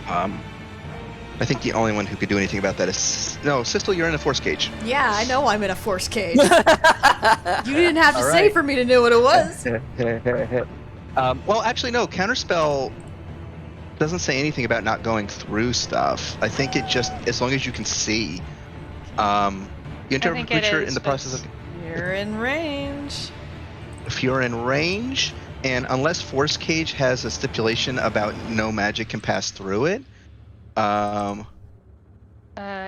[SPEAKER 1] I think the only one who could do anything about that is no, Sistel. You're in a force cage.
[SPEAKER 9] Yeah, I know I'm in a force cage. You didn't have to
[SPEAKER 1] All
[SPEAKER 9] say
[SPEAKER 1] right.
[SPEAKER 9] for me to know what it was.
[SPEAKER 1] Well, actually, no. Counterspell doesn't say anything about not going through stuff. I think it just as long as you can see. You enter a
[SPEAKER 5] think it
[SPEAKER 1] creature
[SPEAKER 5] is,
[SPEAKER 1] in the
[SPEAKER 5] but
[SPEAKER 1] process of
[SPEAKER 9] You're in range.
[SPEAKER 1] if you're in range, and unless force cage has a stipulation about no magic can pass through it.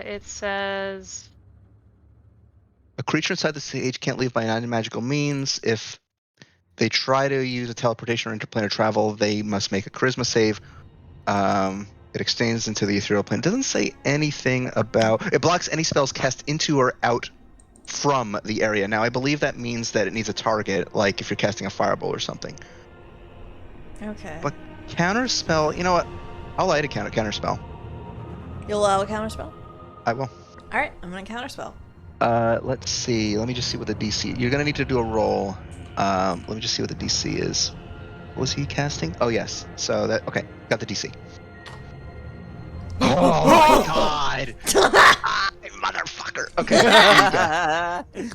[SPEAKER 5] It says
[SPEAKER 1] A creature inside the cage can't leave by non-magical means. If they try to use a teleportation or interplanar travel, they must make a charisma save. It extends into the ethereal plane. It doesn't say anything about... It blocks any spells cast into or out from the area. Now, I believe that means that it needs a target, like if you're casting a fireball or something.
[SPEAKER 9] Okay.
[SPEAKER 1] But counterspell... You know what? I'll light a counterspell.
[SPEAKER 9] You'll allow a counterspell?
[SPEAKER 1] I will.
[SPEAKER 9] Alright, I'm gonna counterspell.
[SPEAKER 1] Let's see. Let me just see what the DC... You're going to need to do a roll. Let me just see what the DC is. What was he casting? Oh, yes. So that... Okay. Got the DC. Oh, my God. Motherfucker. Okay. Here you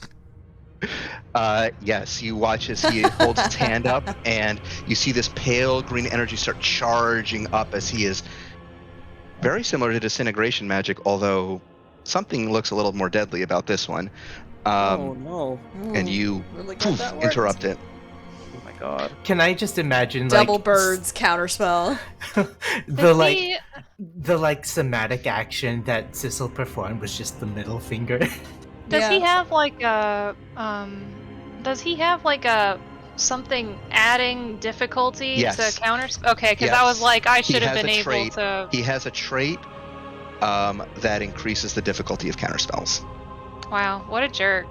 [SPEAKER 1] go. Yes, you watch as he holds his hand up, and you see this pale green energy start charging up as he is very similar to disintegration magic, although something looks a little more deadly about this one.
[SPEAKER 7] Oh no!
[SPEAKER 1] And you
[SPEAKER 9] Really glad that worked.
[SPEAKER 1] interrupt it.
[SPEAKER 7] Oh my god!
[SPEAKER 6] Can I just imagine
[SPEAKER 9] Double
[SPEAKER 6] like
[SPEAKER 9] birds counterspell.
[SPEAKER 6] the like somatic action that Sissel performed was just the middle finger.
[SPEAKER 5] Does he have like a something adding difficulty
[SPEAKER 1] Yes.
[SPEAKER 5] to counter? Okay, because
[SPEAKER 1] Yes.
[SPEAKER 5] I was like, I
[SPEAKER 1] He
[SPEAKER 5] should have
[SPEAKER 1] has
[SPEAKER 5] been
[SPEAKER 1] a
[SPEAKER 5] able
[SPEAKER 1] trait.
[SPEAKER 5] to.
[SPEAKER 1] He has a trait that increases the difficulty of counterspells.
[SPEAKER 5] Wow, what a jerk!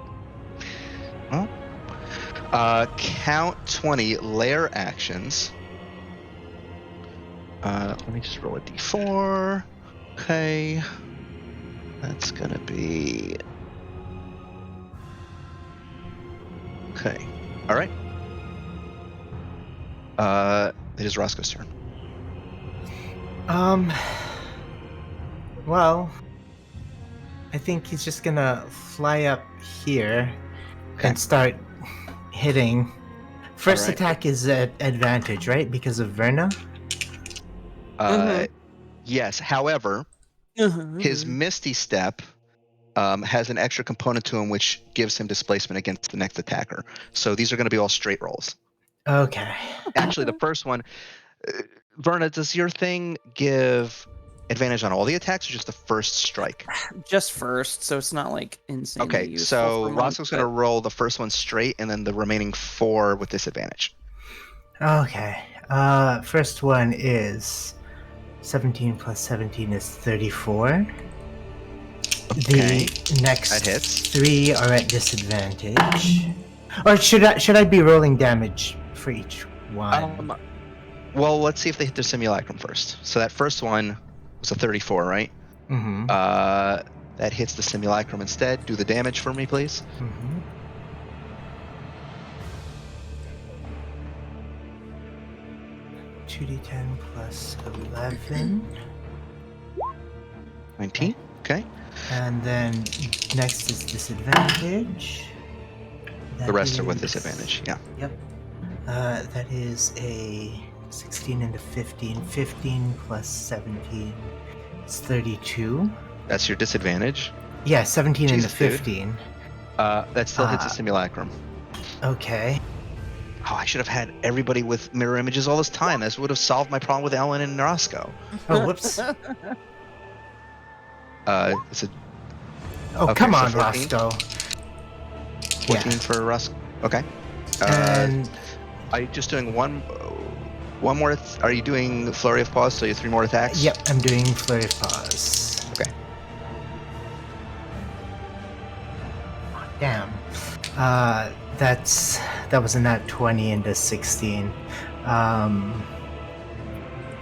[SPEAKER 1] Count 20 layer actions. Let me just roll a d4. Okay. That's gonna be... Okay. Alright. It is Roscoe's turn.
[SPEAKER 6] Well, I think he's just gonna fly up here and start hitting. First
[SPEAKER 1] Alright.
[SPEAKER 6] attack is at advantage, right? Because of Verna?
[SPEAKER 1] Yes, however, his Misty Step has an extra component to him which gives him displacement against the next attacker. So these are going to be all straight rolls.
[SPEAKER 6] Okay.
[SPEAKER 1] Actually, the first one, Verna, does your thing give advantage on all the attacks or just the first strike?
[SPEAKER 7] Just first, so it's not like insanely
[SPEAKER 1] Okay,
[SPEAKER 7] useful
[SPEAKER 1] so
[SPEAKER 7] for a
[SPEAKER 1] Roscoe's going to
[SPEAKER 7] moment,
[SPEAKER 1] roll the first one straight and then the remaining 4 with disadvantage.
[SPEAKER 6] Okay. First one is 17 plus 17 is 34.
[SPEAKER 1] Okay,
[SPEAKER 6] The next
[SPEAKER 1] that hits.
[SPEAKER 6] 3 are at disadvantage. Or should I be rolling damage for each one?
[SPEAKER 1] Well, let's see if they hit their simulacrum first. So that first one was a 34, right?
[SPEAKER 6] Mm-hmm.
[SPEAKER 1] That hits the simulacrum instead. Do the damage for me, please.
[SPEAKER 6] Mm-hmm. (2d10 plus 11).
[SPEAKER 1] 19. Okay.
[SPEAKER 6] And then next is disadvantage.
[SPEAKER 1] The rest are with
[SPEAKER 6] is-
[SPEAKER 1] disadvantage. Yeah.
[SPEAKER 6] Yep. That is a 16 into 15. 15 plus 17 is 32.
[SPEAKER 1] That's your disadvantage.
[SPEAKER 6] Yeah, 17 into
[SPEAKER 1] Jeez, dude.
[SPEAKER 6] 15.
[SPEAKER 1] That still hits a simulacrum.
[SPEAKER 6] Okay.
[SPEAKER 1] Oh, I should have had everybody with mirror images all this time. This would have solved my problem with Ellen and Roscoe.
[SPEAKER 6] Oh, whoops.
[SPEAKER 1] It's a
[SPEAKER 6] Oh,
[SPEAKER 1] Okay,
[SPEAKER 6] come
[SPEAKER 1] so
[SPEAKER 6] on,
[SPEAKER 1] 14?
[SPEAKER 6] Roscoe.
[SPEAKER 1] 14 for Roscoe. Okay.
[SPEAKER 6] And
[SPEAKER 1] Are you just doing one more? Are you doing flurry of paws? So you have 3 more attacks.
[SPEAKER 6] yep, I'm doing Flurry of Paws.
[SPEAKER 1] Okay.
[SPEAKER 6] Damn. That was a nat 20 into 16.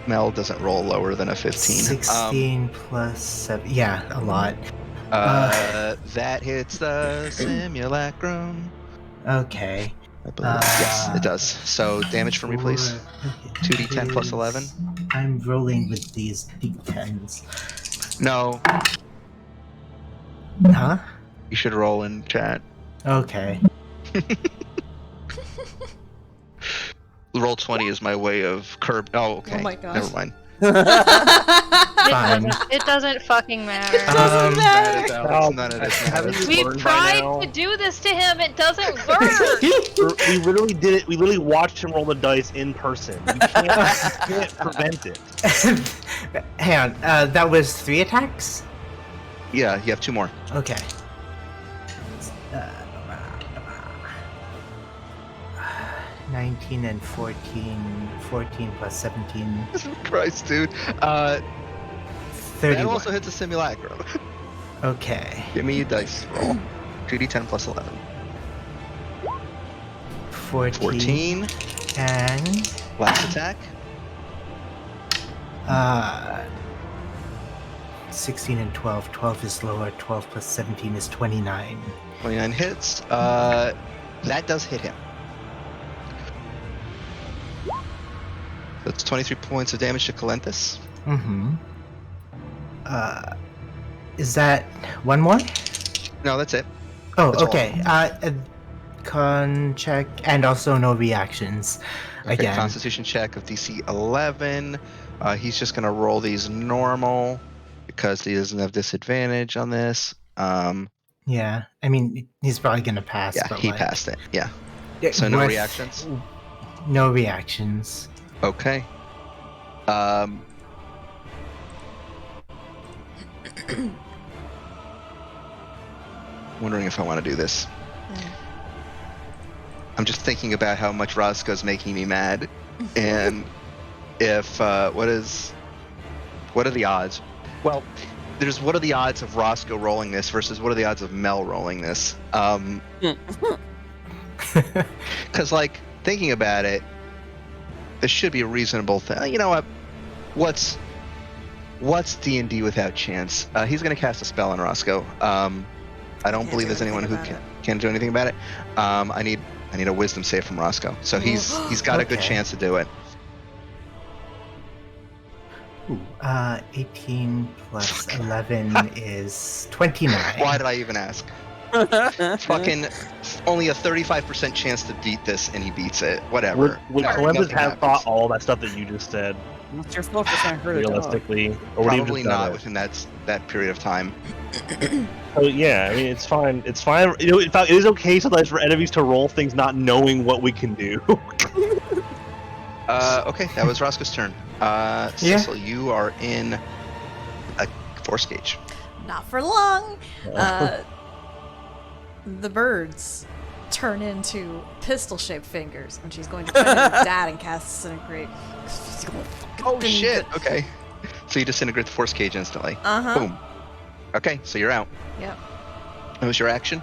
[SPEAKER 1] Mel doesn't roll lower than a 15.
[SPEAKER 6] 16 plus 7. Yeah, a lot.
[SPEAKER 1] That hits the simulacrum.
[SPEAKER 6] Okay.
[SPEAKER 1] I believe. Yes, it does. So damage for me, please. 2d10 plus 11.
[SPEAKER 6] I'm rolling with these d10s.
[SPEAKER 1] No,
[SPEAKER 6] Huh?
[SPEAKER 1] you should roll in chat.
[SPEAKER 6] Okay.
[SPEAKER 1] Roll 20 is my way of curb. Oh, okay.
[SPEAKER 9] Oh my gosh.
[SPEAKER 1] Never mind.
[SPEAKER 6] Fine.
[SPEAKER 5] It doesn't fucking matter.
[SPEAKER 9] Doesn't matter.
[SPEAKER 1] Alex. None of this
[SPEAKER 2] Haven't
[SPEAKER 1] matters.
[SPEAKER 2] you
[SPEAKER 5] We
[SPEAKER 2] learned by
[SPEAKER 5] tried
[SPEAKER 2] now?
[SPEAKER 5] to do this to him. It doesn't work.
[SPEAKER 2] We literally did it. We literally watched him roll the dice in person. You can't prevent it.
[SPEAKER 6] Hang on. That was 3 attacks?
[SPEAKER 1] Yeah, you have 2 more.
[SPEAKER 6] Okay. 19 and 14. 14 plus 17.
[SPEAKER 1] Jesus Christ, dude. That
[SPEAKER 6] 31.
[SPEAKER 1] also hits a simulacrum.
[SPEAKER 6] Okay.
[SPEAKER 1] Give me your dice roll. 2d10 plus 11. 14.
[SPEAKER 6] And
[SPEAKER 1] Last attack.
[SPEAKER 6] 16 and 12. 12 is lower. 12 plus 17 is 29.
[SPEAKER 1] 29 hits. That does hit him. That's 23 points of damage to Calenthus.
[SPEAKER 6] Mm-hmm. Is that one more?
[SPEAKER 1] No, that's it.
[SPEAKER 6] Oh,
[SPEAKER 1] That's all.
[SPEAKER 6] okay. Con check and also no reactions.
[SPEAKER 1] Okay,
[SPEAKER 6] Again.
[SPEAKER 1] Constitution check of DC 11. He's just going to roll these normal because he doesn't have disadvantage on this.
[SPEAKER 6] Yeah, I mean he's probably gonna pass.
[SPEAKER 1] Yeah,
[SPEAKER 6] but
[SPEAKER 1] he
[SPEAKER 6] like,
[SPEAKER 1] passed it. Yeah.
[SPEAKER 6] yeah,
[SPEAKER 1] So no
[SPEAKER 6] worth-
[SPEAKER 1] reactions?
[SPEAKER 6] No reactions.
[SPEAKER 1] Okay. Wondering if I want to do this. I'm just thinking about how much Roscoe's making me mad, and if what are the odds? Well, there's what are the odds of Roscoe rolling this versus what are the odds of Mel rolling this? Because like thinking about it, this should be a reasonable thing. You know what? What's D&D without chance? He's going to cast a spell on Roscoe. I don't
[SPEAKER 3] Can't
[SPEAKER 1] believe
[SPEAKER 3] do
[SPEAKER 1] there's anyone who
[SPEAKER 3] anything about
[SPEAKER 1] can do anything about it. I need a wisdom save from Roscoe. So he's got a good
[SPEAKER 6] Okay.
[SPEAKER 1] chance to do it.
[SPEAKER 6] Ooh, 18 plus 11 is 29.
[SPEAKER 1] Why did I even ask? Fucking only a 35% chance to beat this, and he beats it. Whatever.
[SPEAKER 2] Would
[SPEAKER 1] No,
[SPEAKER 2] Columbus
[SPEAKER 1] nothing
[SPEAKER 2] have
[SPEAKER 1] happens.
[SPEAKER 2] thought all that stuff that you just said
[SPEAKER 7] It's your fault for trying to hurt a dog.
[SPEAKER 2] realistically, or would he have
[SPEAKER 1] Probably
[SPEAKER 2] just done
[SPEAKER 1] not
[SPEAKER 2] it?
[SPEAKER 1] within that period of time.
[SPEAKER 2] Oh yeah, I mean it's fine. It's fine. You know, in fact, it is okay sometimes for enemies to roll things not knowing what we can do.
[SPEAKER 1] Okay, that was Roscoe's turn. Cecil, you are in a force gauge.
[SPEAKER 9] Not for long. The birds turn into pistol-shaped fingers, and she's going to turn into Dad and cast Disintegrate.
[SPEAKER 1] Oh shit! Okay, so you disintegrate the force cage instantly. Boom. Okay, so you're out.
[SPEAKER 9] Yep.
[SPEAKER 1] That was your action.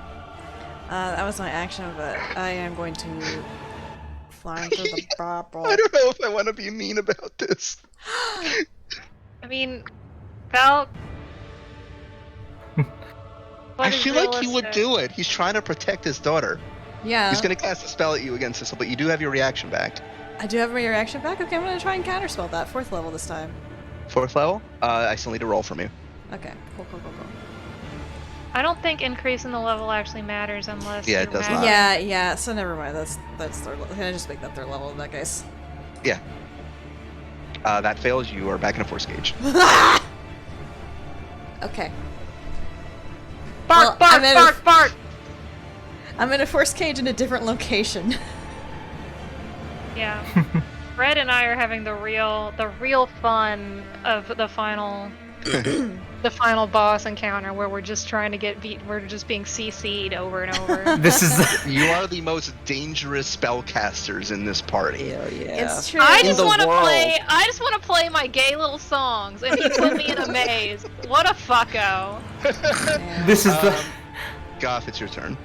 [SPEAKER 9] That was my action, but I am going to fly into the bubble.
[SPEAKER 1] I don't know if I want to be mean about this.
[SPEAKER 5] I mean, Val.
[SPEAKER 1] I feel like he would do it. He's trying to protect his daughter.
[SPEAKER 9] Yeah.
[SPEAKER 1] He's going to cast a spell at you again, Cecil, but you do have your reaction back.
[SPEAKER 9] I do have my reaction back. Okay, I'm going to try and counterspell that. 4th level this time.
[SPEAKER 1] 4th level? I still need a roll from you.
[SPEAKER 9] Okay. Cool.
[SPEAKER 5] I don't think increasing the level actually matters unless.
[SPEAKER 1] Yeah, it
[SPEAKER 5] you're
[SPEAKER 1] does
[SPEAKER 5] mad.
[SPEAKER 1] not.
[SPEAKER 9] Yeah. So never mind. That's their level. Can I just make that their level in that case?
[SPEAKER 1] Yeah. That fails. You are back in a force gauge.
[SPEAKER 9] Okay.
[SPEAKER 5] Bark,
[SPEAKER 9] Well, I'm
[SPEAKER 5] bark,
[SPEAKER 9] in a-
[SPEAKER 5] bark, bark.
[SPEAKER 9] I'm in a force cage in a different location.
[SPEAKER 5] Yeah. Red and I are having the real fun of the final the final boss encounter where we're just trying to get beat. We're just being CC'd over and over.
[SPEAKER 6] This is
[SPEAKER 1] You are the most dangerous spellcasters in this party.
[SPEAKER 7] Hell yeah.
[SPEAKER 9] It's true.
[SPEAKER 5] I
[SPEAKER 7] In
[SPEAKER 5] just
[SPEAKER 7] the
[SPEAKER 5] want to
[SPEAKER 7] world.
[SPEAKER 5] play. I just want to play my gay little songs, and he put me in a maze. What a fucko!
[SPEAKER 6] this is the
[SPEAKER 1] Goff, it's your turn.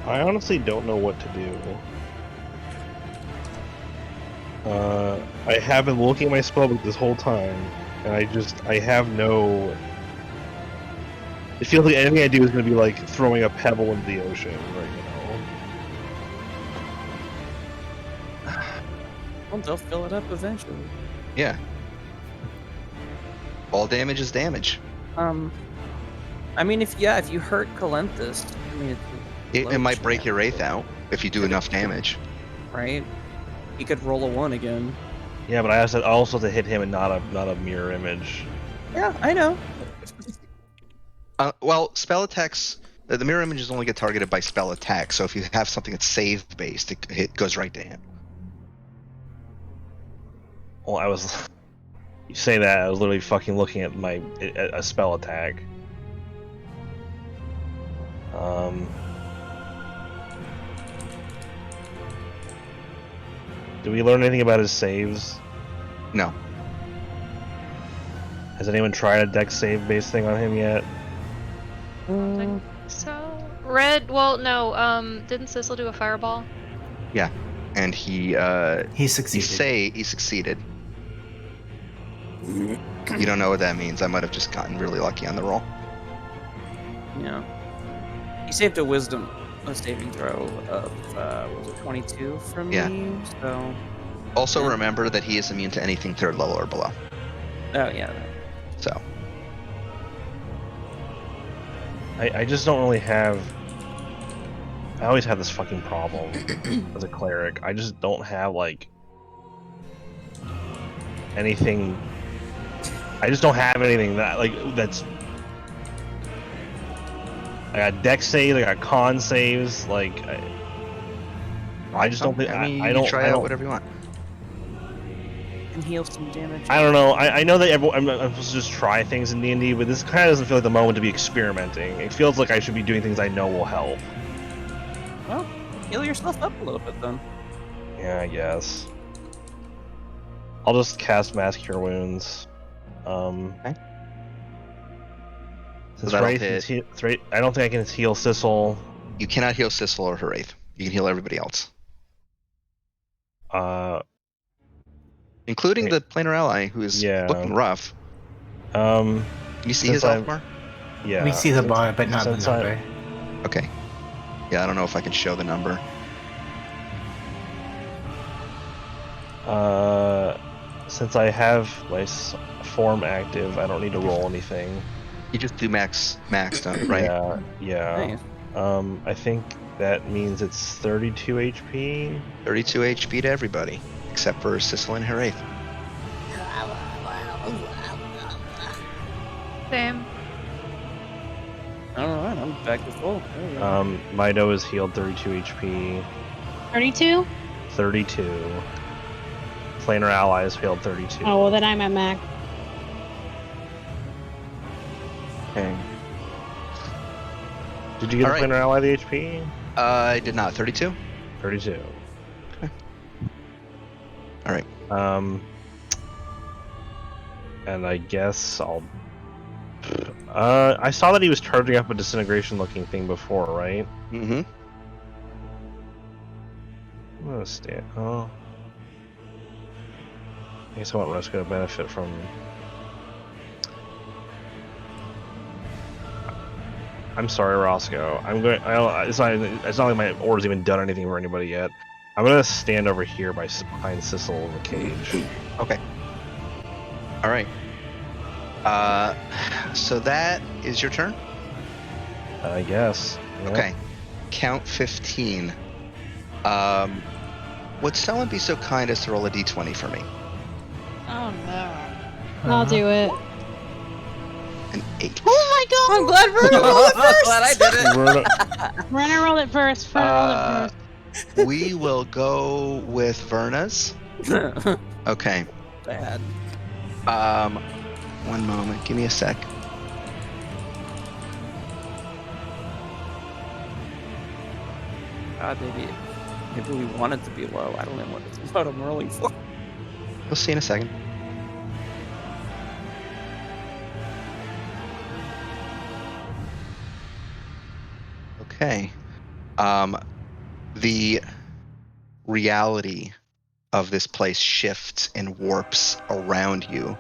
[SPEAKER 2] I honestly don't know what to do. I have been looking at my spellbook this whole time, and I have no. It feels like anything I do is going to be like throwing a pebble into the ocean right now.
[SPEAKER 7] Well, they'll fill it up eventually.
[SPEAKER 1] Yeah. All damage is damage.
[SPEAKER 7] I mean, if you hurt Calenthus, I mean,
[SPEAKER 1] It might break
[SPEAKER 7] chance,
[SPEAKER 1] your Wraith out if you do
[SPEAKER 7] Could-
[SPEAKER 1] enough damage.
[SPEAKER 7] right? He could roll a 1 again.
[SPEAKER 2] Yeah, but I also to hit him and not a mirror image.
[SPEAKER 7] Yeah, I know.
[SPEAKER 1] Well, spell attacks. The mirror images only get targeted by spell attack. So if you have something that's save based, it goes right to him.
[SPEAKER 2] Well, you say that, I was literally fucking looking at a spell attack. Did we learn anything about his saves?
[SPEAKER 1] No.
[SPEAKER 2] Has anyone tried a dex save based thing on him yet?
[SPEAKER 5] So Red. Well, no. Didn't Sissel do a fireball?
[SPEAKER 1] Yeah, and he
[SPEAKER 6] succeeded.
[SPEAKER 1] He succeeded. You don't know what that means. I might have just gotten really lucky on the roll.
[SPEAKER 7] Yeah. He saved a wisdom saving throw of was it 22 from me? So.
[SPEAKER 1] Also,
[SPEAKER 7] Yeah.
[SPEAKER 1] remember that he is immune to anything 3rd level or below.
[SPEAKER 7] Oh yeah.
[SPEAKER 1] So.
[SPEAKER 2] I just don't really have. I always have this fucking problem as a cleric. I just don't have like anything. I just don't have anything that's. I got dex saves, I got con saves. Like I just don't think.
[SPEAKER 1] I mean,
[SPEAKER 2] I
[SPEAKER 1] you
[SPEAKER 2] don't
[SPEAKER 1] try
[SPEAKER 2] I
[SPEAKER 1] out
[SPEAKER 2] don't,
[SPEAKER 1] whatever you want.
[SPEAKER 7] And heal some damage.
[SPEAKER 2] I don't know. I know that I'm supposed to just try things in D&D, but this kind of doesn't feel like the moment to be experimenting. It feels like I should be doing things I know will help.
[SPEAKER 7] Well, heal yourself up a little bit then.
[SPEAKER 2] Yeah, I guess. I'll just cast Mass Cure Wounds.
[SPEAKER 1] Okay.
[SPEAKER 2] Since
[SPEAKER 1] that'll
[SPEAKER 2] Wraith
[SPEAKER 1] hit.
[SPEAKER 2] I don't think I can heal Sissel.
[SPEAKER 1] You cannot heal Sissel or her Wraith. You can heal everybody else, including the planar ally who is looking rough. Can you see his health bar?
[SPEAKER 2] Yeah.
[SPEAKER 6] We see the bar, but not the number.
[SPEAKER 1] Okay. Yeah, I don't know if I can show the number.
[SPEAKER 2] Since I have my form active, I don't need to roll anything.
[SPEAKER 1] You just do max on it, right?
[SPEAKER 2] Yeah.
[SPEAKER 7] Nice.
[SPEAKER 2] I think that means it's 32 HP.
[SPEAKER 1] 32 HP to everybody, except for Sissel and her Wraith.
[SPEAKER 5] Same.
[SPEAKER 7] Alright, I'm back to full.
[SPEAKER 2] Mido is healed 32 HP.
[SPEAKER 4] 32?
[SPEAKER 2] 32. Planar ally is healed 32.
[SPEAKER 4] Oh, well, then I'm at Mac.
[SPEAKER 1] Okay.
[SPEAKER 2] Did you get the planar ally the HP?
[SPEAKER 1] I did not. 32?
[SPEAKER 2] 32.
[SPEAKER 1] Okay. Alright.
[SPEAKER 2] And I guess I'll... I saw that he was charging up a disintegration looking thing before, right?
[SPEAKER 1] Mm-hmm.
[SPEAKER 2] I'm gonna stand... Oh... I guess I want Ruska to benefit from... I'm sorry, Roscoe. I'm going. It's not like my order's even done anything for anybody yet. I'm gonna stand over here behind Sissel in the cage.
[SPEAKER 1] Okay. All right. So that is your turn.
[SPEAKER 2] I guess. Yeah.
[SPEAKER 1] Okay. Count 15. Would someone be so kind as to roll a d20 for me?
[SPEAKER 3] Oh no.
[SPEAKER 4] I'll do it.
[SPEAKER 1] An 8.
[SPEAKER 4] Oh my god!
[SPEAKER 3] I'm glad Verna rolled it first.
[SPEAKER 7] Glad I did it.
[SPEAKER 4] Renna roll it first. Roll it first.
[SPEAKER 1] We will go with Verna's. Okay.
[SPEAKER 7] Bad.
[SPEAKER 1] 1 moment. Give me a sec.
[SPEAKER 7] God, maybe we want it to be low. I don't know what I'm rolling for.
[SPEAKER 1] We'll see in a second. Okay. The reality of this place shifts and warps around you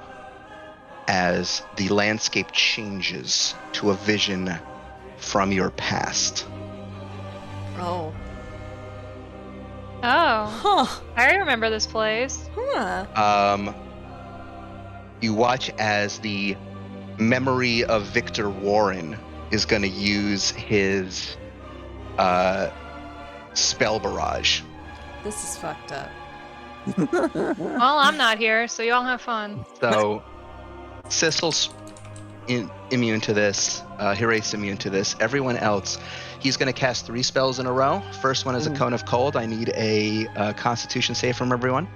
[SPEAKER 1] as the landscape changes to a vision from your past.
[SPEAKER 3] Oh.
[SPEAKER 5] Oh.
[SPEAKER 3] Huh.
[SPEAKER 5] I remember this place.
[SPEAKER 3] Huh.
[SPEAKER 1] you watch as the memory of Victor Warren is going to use his spell barrage.
[SPEAKER 9] This is fucked up.
[SPEAKER 5] Well, I'm not here, so y'all have fun.
[SPEAKER 1] So Sissel's immune to this. Hiraeth's immune to this. Everyone else, he's going to cast 3 spells in a row. First one is a Cone of Cold. I need a Constitution save from everyone.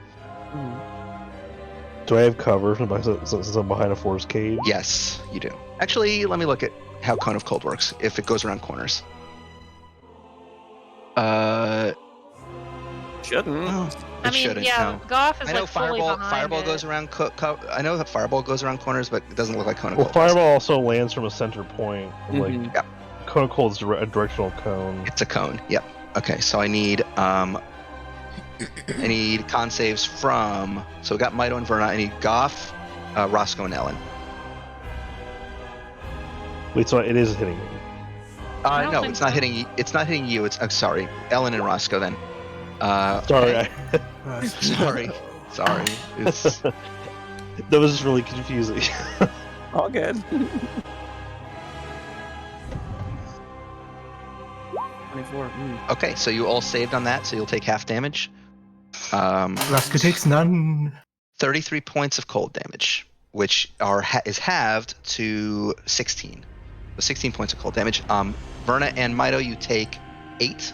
[SPEAKER 2] Do I have cover since I'm behind a forest cage?
[SPEAKER 1] Yes, you do. Actually, let me look at how Cone of Cold works, if it goes around corners.
[SPEAKER 7] Shouldn't.
[SPEAKER 1] Well,
[SPEAKER 5] I
[SPEAKER 1] it
[SPEAKER 5] mean,
[SPEAKER 1] shouldn't,
[SPEAKER 5] yeah,
[SPEAKER 1] no.
[SPEAKER 5] Goff is
[SPEAKER 1] I know
[SPEAKER 5] like fully behind
[SPEAKER 1] Fireball
[SPEAKER 5] it.
[SPEAKER 1] goes around. I know that Fireball goes around corners, but it doesn't look like Cone of
[SPEAKER 2] Well,
[SPEAKER 1] Cold. does.
[SPEAKER 2] Fireball also lands from a center point. Like,
[SPEAKER 1] Yep.
[SPEAKER 2] Cone of Cold's a directional cone.
[SPEAKER 1] It's a cone. Yep. Okay, so I need con saves from. So we got Mito and Verna. I need Goff, Roscoe, and Ellen.
[SPEAKER 2] Wait, so it is hitting me.
[SPEAKER 5] I don't
[SPEAKER 1] No,
[SPEAKER 5] think
[SPEAKER 1] it's not
[SPEAKER 5] so.
[SPEAKER 1] hitting. It's not hitting you. It's sorry, Ellen and Roscoe. Then.
[SPEAKER 2] Sorry,
[SPEAKER 1] okay. Sorry. It's
[SPEAKER 2] that was just really confusing.
[SPEAKER 7] All good. 24.
[SPEAKER 1] okay. So you all saved on that, so you'll take half damage.
[SPEAKER 6] Roscoe takes none.
[SPEAKER 1] 33 points of cold damage, which is halved to 16. So 16 points of cold damage. Verna and Mito, you take 8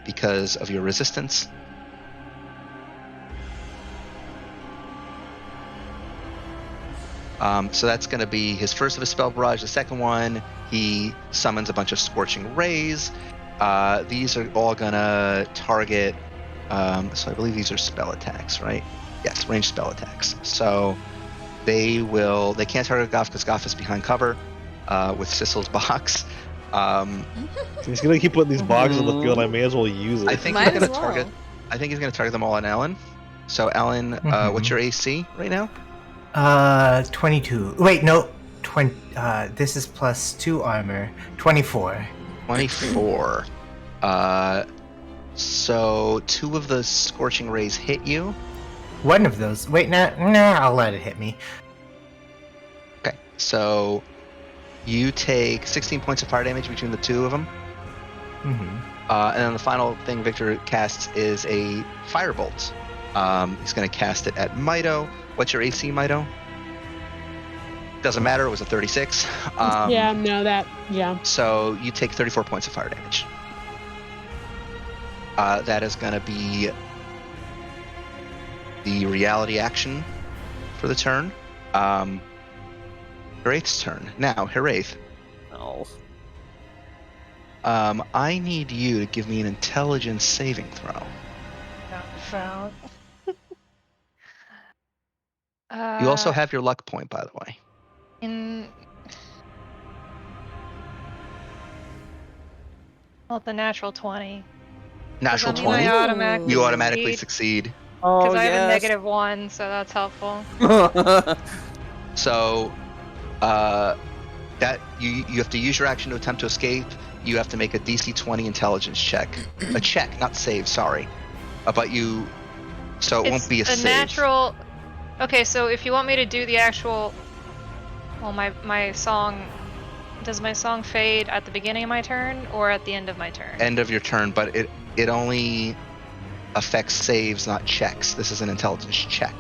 [SPEAKER 1] because of your resistance. So that's going to be his first of his spell barrage. The second one, he summons a bunch of scorching rays. These are all going to target. So I believe these are spell attacks, right? Yes, ranged spell attacks. So they can't target Goff because Goff is behind cover with Sissel's box.
[SPEAKER 2] He's gonna keep putting these boxes on the field. I may as well use it.
[SPEAKER 1] I think
[SPEAKER 9] Might
[SPEAKER 1] he's going
[SPEAKER 9] as
[SPEAKER 1] to
[SPEAKER 9] well.
[SPEAKER 1] target. I think he's going to target them all on Ellen. So Ellen, what's your AC right now?
[SPEAKER 6] 22. Wait, no. 20. This is plus 2 armor. 24.
[SPEAKER 1] 24. So 2 of the scorching rays hit you.
[SPEAKER 6] One of those. Wait, nah, I'll let it hit me.
[SPEAKER 1] Okay, so you take 16 points of fire damage between the 2 of them. And then the final thing Victor casts is a firebolt. He's going to cast it at Mito. What's your AC, Mito? Doesn't matter. It was a 36.
[SPEAKER 4] Yeah.
[SPEAKER 1] So you take 34 points of fire damage. That is going to be the reality action for the turn. Hiraeth's turn. Now, Hiraeth,
[SPEAKER 7] Oh.
[SPEAKER 1] I need you to give me an intelligence saving throw. You also have your luck point, by the way.
[SPEAKER 5] The natural 20.
[SPEAKER 1] Natural
[SPEAKER 5] Does that mean
[SPEAKER 1] 20.
[SPEAKER 5] I automatically
[SPEAKER 1] You automatically succeed.
[SPEAKER 5] Because
[SPEAKER 7] Oh,
[SPEAKER 5] I have a
[SPEAKER 7] yes.
[SPEAKER 5] -1, so that's helpful.
[SPEAKER 1] So, that you have to use your action to attempt to escape. You have to make a DC 20 intelligence check. A check, not save. Sorry, but you. So it won't be a save.
[SPEAKER 5] Natural. Okay, so if you want me to do the actual, well, my song, does my song fade at the beginning of my turn or at the end of my turn?
[SPEAKER 1] End of your turn, but it only affects saves, not checks. This is an intelligence check.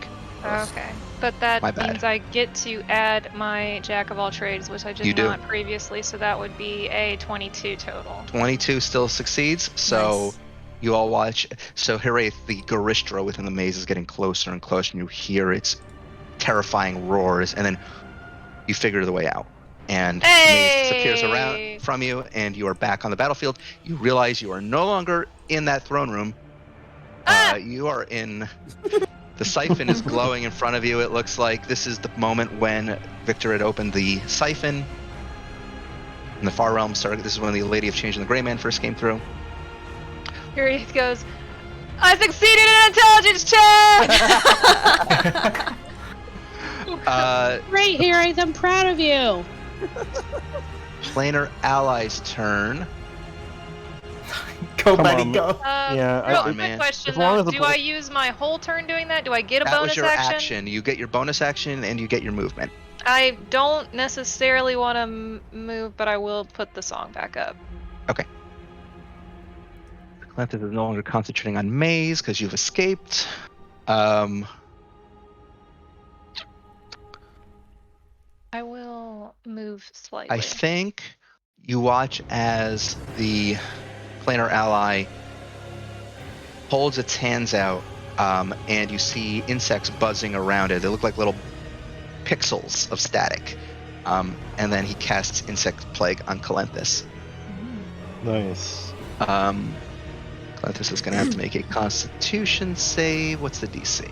[SPEAKER 5] Okay, but that
[SPEAKER 1] My bad.
[SPEAKER 5] means I get to add my Jack of all trades, which I
[SPEAKER 1] You
[SPEAKER 5] did
[SPEAKER 1] do.
[SPEAKER 5] not previously, so that would be a 22 total.
[SPEAKER 1] 22 still succeeds. So
[SPEAKER 9] Nice.
[SPEAKER 1] you all watch. So Hiraeth, the Garistra within the maze, is getting closer and closer, and you hear its terrifying roars, and then you figure the way out. And the maze disappears
[SPEAKER 5] Hey!
[SPEAKER 1] around from you, and you are back on the battlefield. You realize you are no longer in that throne room. You are in. The siphon is glowing in front of you. It looks like this is the moment when Victor had opened the siphon. And the Far Realm started. This is when the Lady of Change and the Gray Man first came through.
[SPEAKER 5] Here he goes. I succeeded in an intelligence check!
[SPEAKER 4] Great, Hiraeth, I'm proud of you.
[SPEAKER 1] Planar Ally's turn.
[SPEAKER 6] Go,
[SPEAKER 2] Come
[SPEAKER 6] buddy,
[SPEAKER 2] on.
[SPEAKER 6] go.
[SPEAKER 2] Yeah,
[SPEAKER 5] Real
[SPEAKER 1] on,
[SPEAKER 5] quick
[SPEAKER 1] man.
[SPEAKER 5] question
[SPEAKER 2] As long
[SPEAKER 5] though.
[SPEAKER 2] as the
[SPEAKER 5] Do
[SPEAKER 2] boy-
[SPEAKER 5] I use my whole turn doing that? Do I get a
[SPEAKER 1] That
[SPEAKER 5] bonus
[SPEAKER 1] was your
[SPEAKER 5] action?
[SPEAKER 1] action. You get your bonus action and you get your movement.
[SPEAKER 5] I don't necessarily want to move, but I will put the song back up.
[SPEAKER 1] Calanthus is no longer concentrating on maze because you've escaped.
[SPEAKER 5] I will move slightly.
[SPEAKER 1] I think you watch as the planar ally holds its hands out, and you see insects buzzing around it. They look like little pixels of static. And then he casts Insect Plague on Calanthus.
[SPEAKER 2] Nice.
[SPEAKER 1] Calanthus is going to have to make a Constitution save. What's the DC?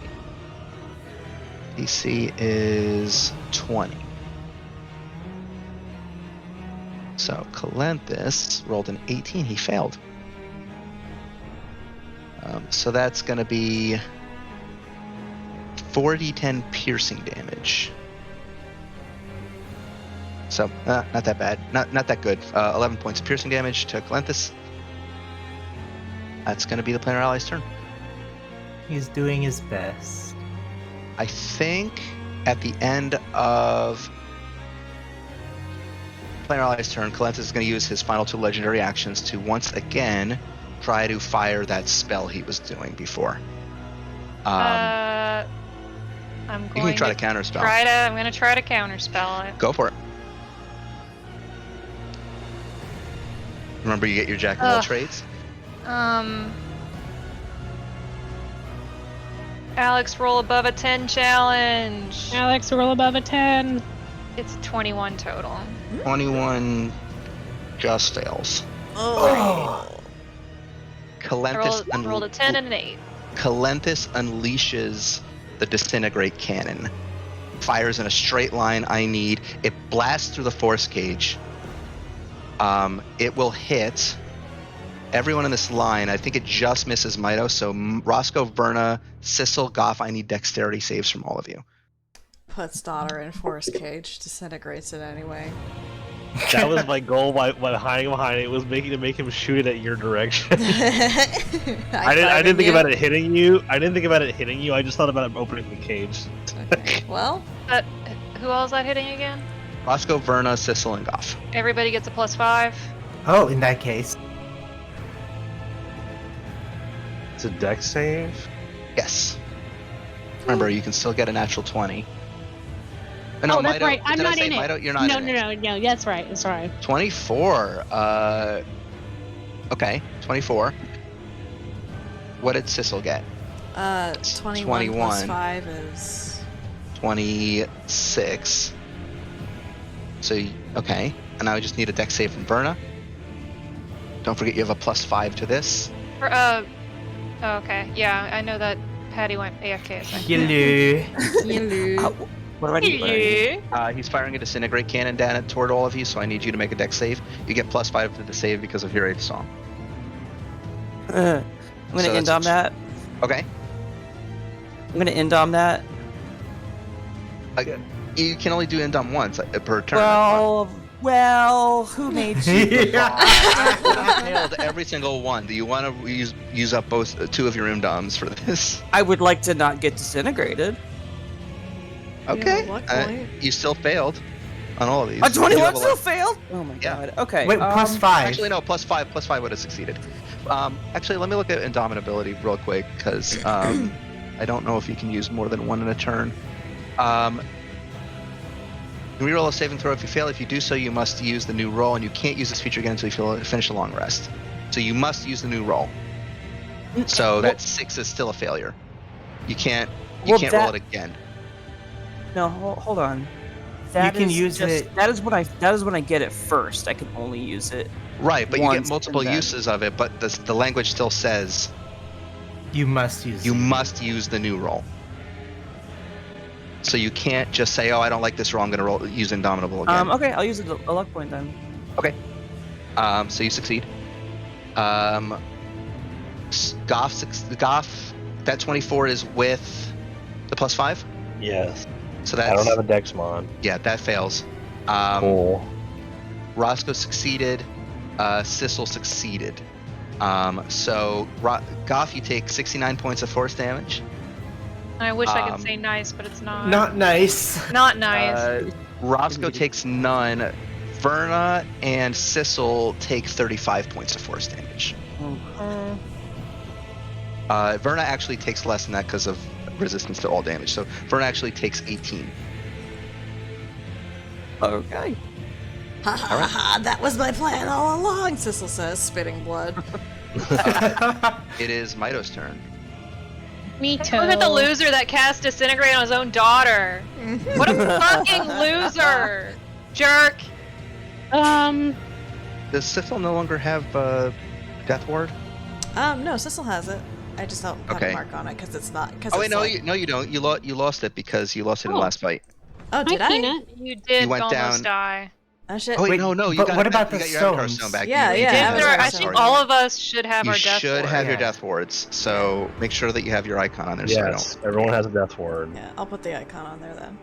[SPEAKER 1] DC is 20. So Calanthus rolled an 18. He failed. So that's going to be 4d10 piercing damage. So not that bad. Not that good. 11 points of piercing damage to Calanthus. That's going to be the planar ally's turn.
[SPEAKER 6] He's doing his best.
[SPEAKER 1] I think at the end of planar ally's turn, Calanthus is going to use his final 2 legendary actions to once again try to fire that spell he was doing before.
[SPEAKER 5] I'm
[SPEAKER 1] You
[SPEAKER 5] going
[SPEAKER 1] can try to counterspell.
[SPEAKER 5] I'm going to try to counterspell it.
[SPEAKER 1] Go for it. Remember, you get your jack of all
[SPEAKER 5] Ugh.
[SPEAKER 1] trades.
[SPEAKER 5] Alex, roll above a 10 challenge.
[SPEAKER 4] Alex, roll above a 10.
[SPEAKER 5] It's 21 total.
[SPEAKER 1] 21 just fails.
[SPEAKER 9] Oh.
[SPEAKER 1] Calanthus
[SPEAKER 5] I rolled a 10 and an 8.
[SPEAKER 1] Calanthus unleashes the disintegrate cannon. Fires in a straight line. It blasts through the force cage. It will hit everyone in this line. I think it just misses Mito. So Roscoe, Verna, Sissel, Goff, I need dexterity saves from all of you.
[SPEAKER 9] Puts daughter in force cage, disintegrates it anyway.
[SPEAKER 2] That was my goal by hiding behind it, was make him shoot it at your direction. I didn't think about it hitting you. I just thought about it opening the cage.
[SPEAKER 9] Okay. Well,
[SPEAKER 5] Who else is that hitting again?
[SPEAKER 1] Roscoe, Verna, Sissel, and Goff.
[SPEAKER 5] Everybody gets a +5.
[SPEAKER 6] Oh, in that case.
[SPEAKER 2] It's a dex save.
[SPEAKER 1] Yes. Remember, you can still get a natural 20. No,
[SPEAKER 4] Oh, that's right. I'm
[SPEAKER 1] did I
[SPEAKER 4] not
[SPEAKER 1] say
[SPEAKER 4] in it.
[SPEAKER 1] Mito? You're not in it.
[SPEAKER 4] No. That's right. That's right.
[SPEAKER 1] 24. Okay, 24. What did Sissel get?
[SPEAKER 9] 21 plus
[SPEAKER 1] 21.
[SPEAKER 9] 5 is
[SPEAKER 1] 26. So, okay. And now I just need a dex save from Verna. Don't forget you have a +5 to this.
[SPEAKER 5] Okay. Yeah, I know that Patty went AFK a second.
[SPEAKER 6] Hello.
[SPEAKER 7] What do I do?
[SPEAKER 1] He's firing a disintegrate cannon down toward all of you, so I need you to make a dex save. You get +5 to the save because of your 8th song.
[SPEAKER 7] I'm gonna end on that.
[SPEAKER 1] Okay.
[SPEAKER 7] I'm gonna end on that.
[SPEAKER 1] You can only do end on once per turn.
[SPEAKER 7] Well, who made you?
[SPEAKER 1] I failed every single one. Do you want to use up both 2 of your indoms for this?
[SPEAKER 7] I would like to not get disintegrated.
[SPEAKER 1] Okay.
[SPEAKER 9] Yeah, luck point.
[SPEAKER 1] You still failed on all of these.
[SPEAKER 7] A
[SPEAKER 1] You do
[SPEAKER 7] 21
[SPEAKER 1] have a
[SPEAKER 7] still
[SPEAKER 1] luck-
[SPEAKER 7] failed? Oh my
[SPEAKER 1] Yeah.
[SPEAKER 7] god. Okay.
[SPEAKER 6] Wait, +5.
[SPEAKER 1] Actually, no. +5 would have succeeded. Actually, let me look at Indomitability real quick because I don't know if you can use more than 1 in a turn. You reroll a saving throw if you fail. If you do so, you must use the new roll, and you can't use this feature again until you finish a long rest. So you must use the new roll. So that 6 is still a failure. You can't roll it again.
[SPEAKER 7] No, hold on.
[SPEAKER 6] You can use it.
[SPEAKER 7] That is when I get it first. I can only use it.
[SPEAKER 1] Right, but you
[SPEAKER 7] once
[SPEAKER 1] get multiple
[SPEAKER 7] and then-
[SPEAKER 1] uses of it. But the language still says
[SPEAKER 6] You must use
[SPEAKER 1] you
[SPEAKER 6] it.
[SPEAKER 1] must use the new roll. So you can't just say, "Oh, I don't like this roll. I'm going to use Indomitable again."
[SPEAKER 7] Okay, I'll use a luck point then.
[SPEAKER 1] Okay. So you succeed. Goff, that 24 is with the +5.
[SPEAKER 2] Yes.
[SPEAKER 1] So that's
[SPEAKER 2] I don't have a dex mod.
[SPEAKER 1] yeah, that fails.
[SPEAKER 2] Cool.
[SPEAKER 1] Roscoe succeeded. Sissel succeeded. So Goff, you take 69 points of force damage.
[SPEAKER 5] I wish I could say nice, but it's not.
[SPEAKER 6] Not nice.
[SPEAKER 5] Not nice.
[SPEAKER 1] Roscoe takes none. Verna and Sissel take 35 points of force damage. Verna actually takes less than that because of resistance to all damage. So Verna actually takes 18.
[SPEAKER 7] Okay.
[SPEAKER 9] Ha ha ha! That was my plan all along. Sissel says, spitting blood.
[SPEAKER 1] It is Mito's turn.
[SPEAKER 4] Me too.
[SPEAKER 5] Look at the loser that cast Disintegrate on his own daughter. What a fucking loser! Jerk!
[SPEAKER 1] Does Sissel no longer have Death Ward?
[SPEAKER 9] No, Sissel has it. I just don't have
[SPEAKER 1] Okay.
[SPEAKER 9] a mark on it because it's not.
[SPEAKER 1] Oh wait, you don't. You lost it because you lost it in the last fight.
[SPEAKER 9] Oh, did
[SPEAKER 4] Hi,
[SPEAKER 9] I?
[SPEAKER 4] Peanut.
[SPEAKER 5] You did
[SPEAKER 1] You went
[SPEAKER 5] almost
[SPEAKER 1] down.
[SPEAKER 5] die.
[SPEAKER 9] Oh shit.
[SPEAKER 1] Oh wait,
[SPEAKER 6] Wait,
[SPEAKER 1] no, you
[SPEAKER 6] but
[SPEAKER 1] got
[SPEAKER 6] what
[SPEAKER 1] it back.
[SPEAKER 6] about
[SPEAKER 1] You
[SPEAKER 6] the
[SPEAKER 1] got your Avatar
[SPEAKER 6] stones?
[SPEAKER 1] Stone back.
[SPEAKER 9] Yeah,
[SPEAKER 1] You
[SPEAKER 9] yeah,
[SPEAKER 1] did
[SPEAKER 9] Avatar
[SPEAKER 1] the
[SPEAKER 5] I
[SPEAKER 9] Stone.
[SPEAKER 5] think all of us should have
[SPEAKER 1] You
[SPEAKER 5] our death
[SPEAKER 1] should
[SPEAKER 5] ward.
[SPEAKER 1] have your
[SPEAKER 6] Yeah.
[SPEAKER 1] Death Wards, so make sure that you have your icon on there.
[SPEAKER 2] Yes, everyone has a death ward.
[SPEAKER 9] Yeah, I'll put the icon on there then.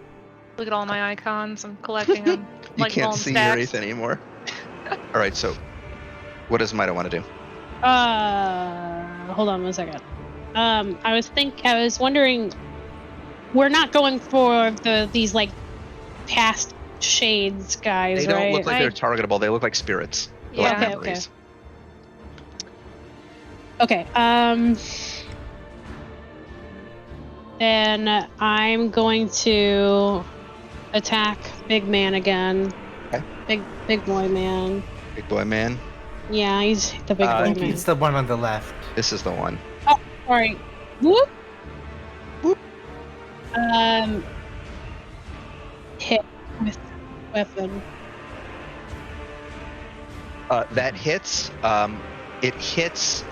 [SPEAKER 5] Look at all my icons. I'm collecting them.
[SPEAKER 1] You
[SPEAKER 5] like
[SPEAKER 1] can't
[SPEAKER 5] bone
[SPEAKER 1] see
[SPEAKER 5] stacks.
[SPEAKER 1] Wraith anymore. All right, so what does Mito want to do?
[SPEAKER 4] Hold on 1 second. I was wondering, we're not going for these like past shades guys,
[SPEAKER 1] They don't
[SPEAKER 4] right?
[SPEAKER 1] look like they're targetable. They look like spirits. They're like
[SPEAKER 5] Yeah.
[SPEAKER 4] Okay,
[SPEAKER 1] memories.
[SPEAKER 4] Okay. Then I'm going to attack Big Man again.
[SPEAKER 1] Okay.
[SPEAKER 4] Big boy man.
[SPEAKER 1] Big boy man.
[SPEAKER 4] Yeah, he's the big
[SPEAKER 6] I
[SPEAKER 4] boy
[SPEAKER 6] think
[SPEAKER 4] man.
[SPEAKER 6] it's the one on the left.
[SPEAKER 1] This is the one.
[SPEAKER 4] Oh, sorry. Whoop.
[SPEAKER 1] Whoop.
[SPEAKER 4] Hit with weapon.
[SPEAKER 1] That hits. It hits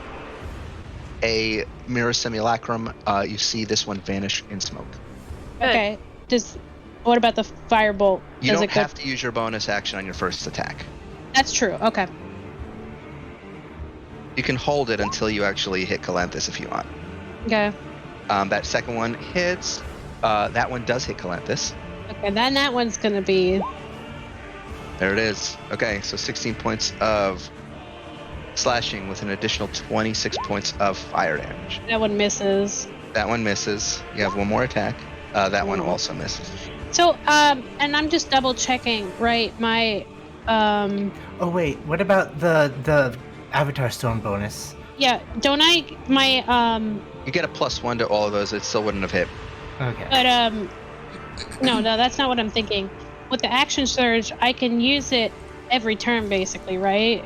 [SPEAKER 1] a mirror simulacrum. You see this one vanish in smoke.
[SPEAKER 5] Good.
[SPEAKER 4] Okay. What about the firebolt?
[SPEAKER 1] You
[SPEAKER 4] Does
[SPEAKER 1] don't
[SPEAKER 4] it go-
[SPEAKER 1] have to use your bonus action on your first attack.
[SPEAKER 4] That's true. Okay.
[SPEAKER 1] You can hold it until you actually hit Calanthus if you want.
[SPEAKER 4] Okay.
[SPEAKER 1] That second one hits. That one does hit Calanthus.
[SPEAKER 4] Okay. Then that one's gonna be.
[SPEAKER 1] There it is. Okay, so 16 points of slashing with an additional 26 points of fire damage.
[SPEAKER 4] That one misses.
[SPEAKER 1] That one misses. You have one more attack. That one
[SPEAKER 4] Ooh.
[SPEAKER 1] also misses.
[SPEAKER 4] So, and I'm just double checking, right? My,
[SPEAKER 6] Oh wait, what about the Avatar Stone bonus?
[SPEAKER 4] yeah, don't I,
[SPEAKER 1] You get a +1 to all of those. It still wouldn't have hit.
[SPEAKER 6] Okay.
[SPEAKER 4] but, no, that's not what I'm thinking. With the action surge, I can use it every turn, basically, right?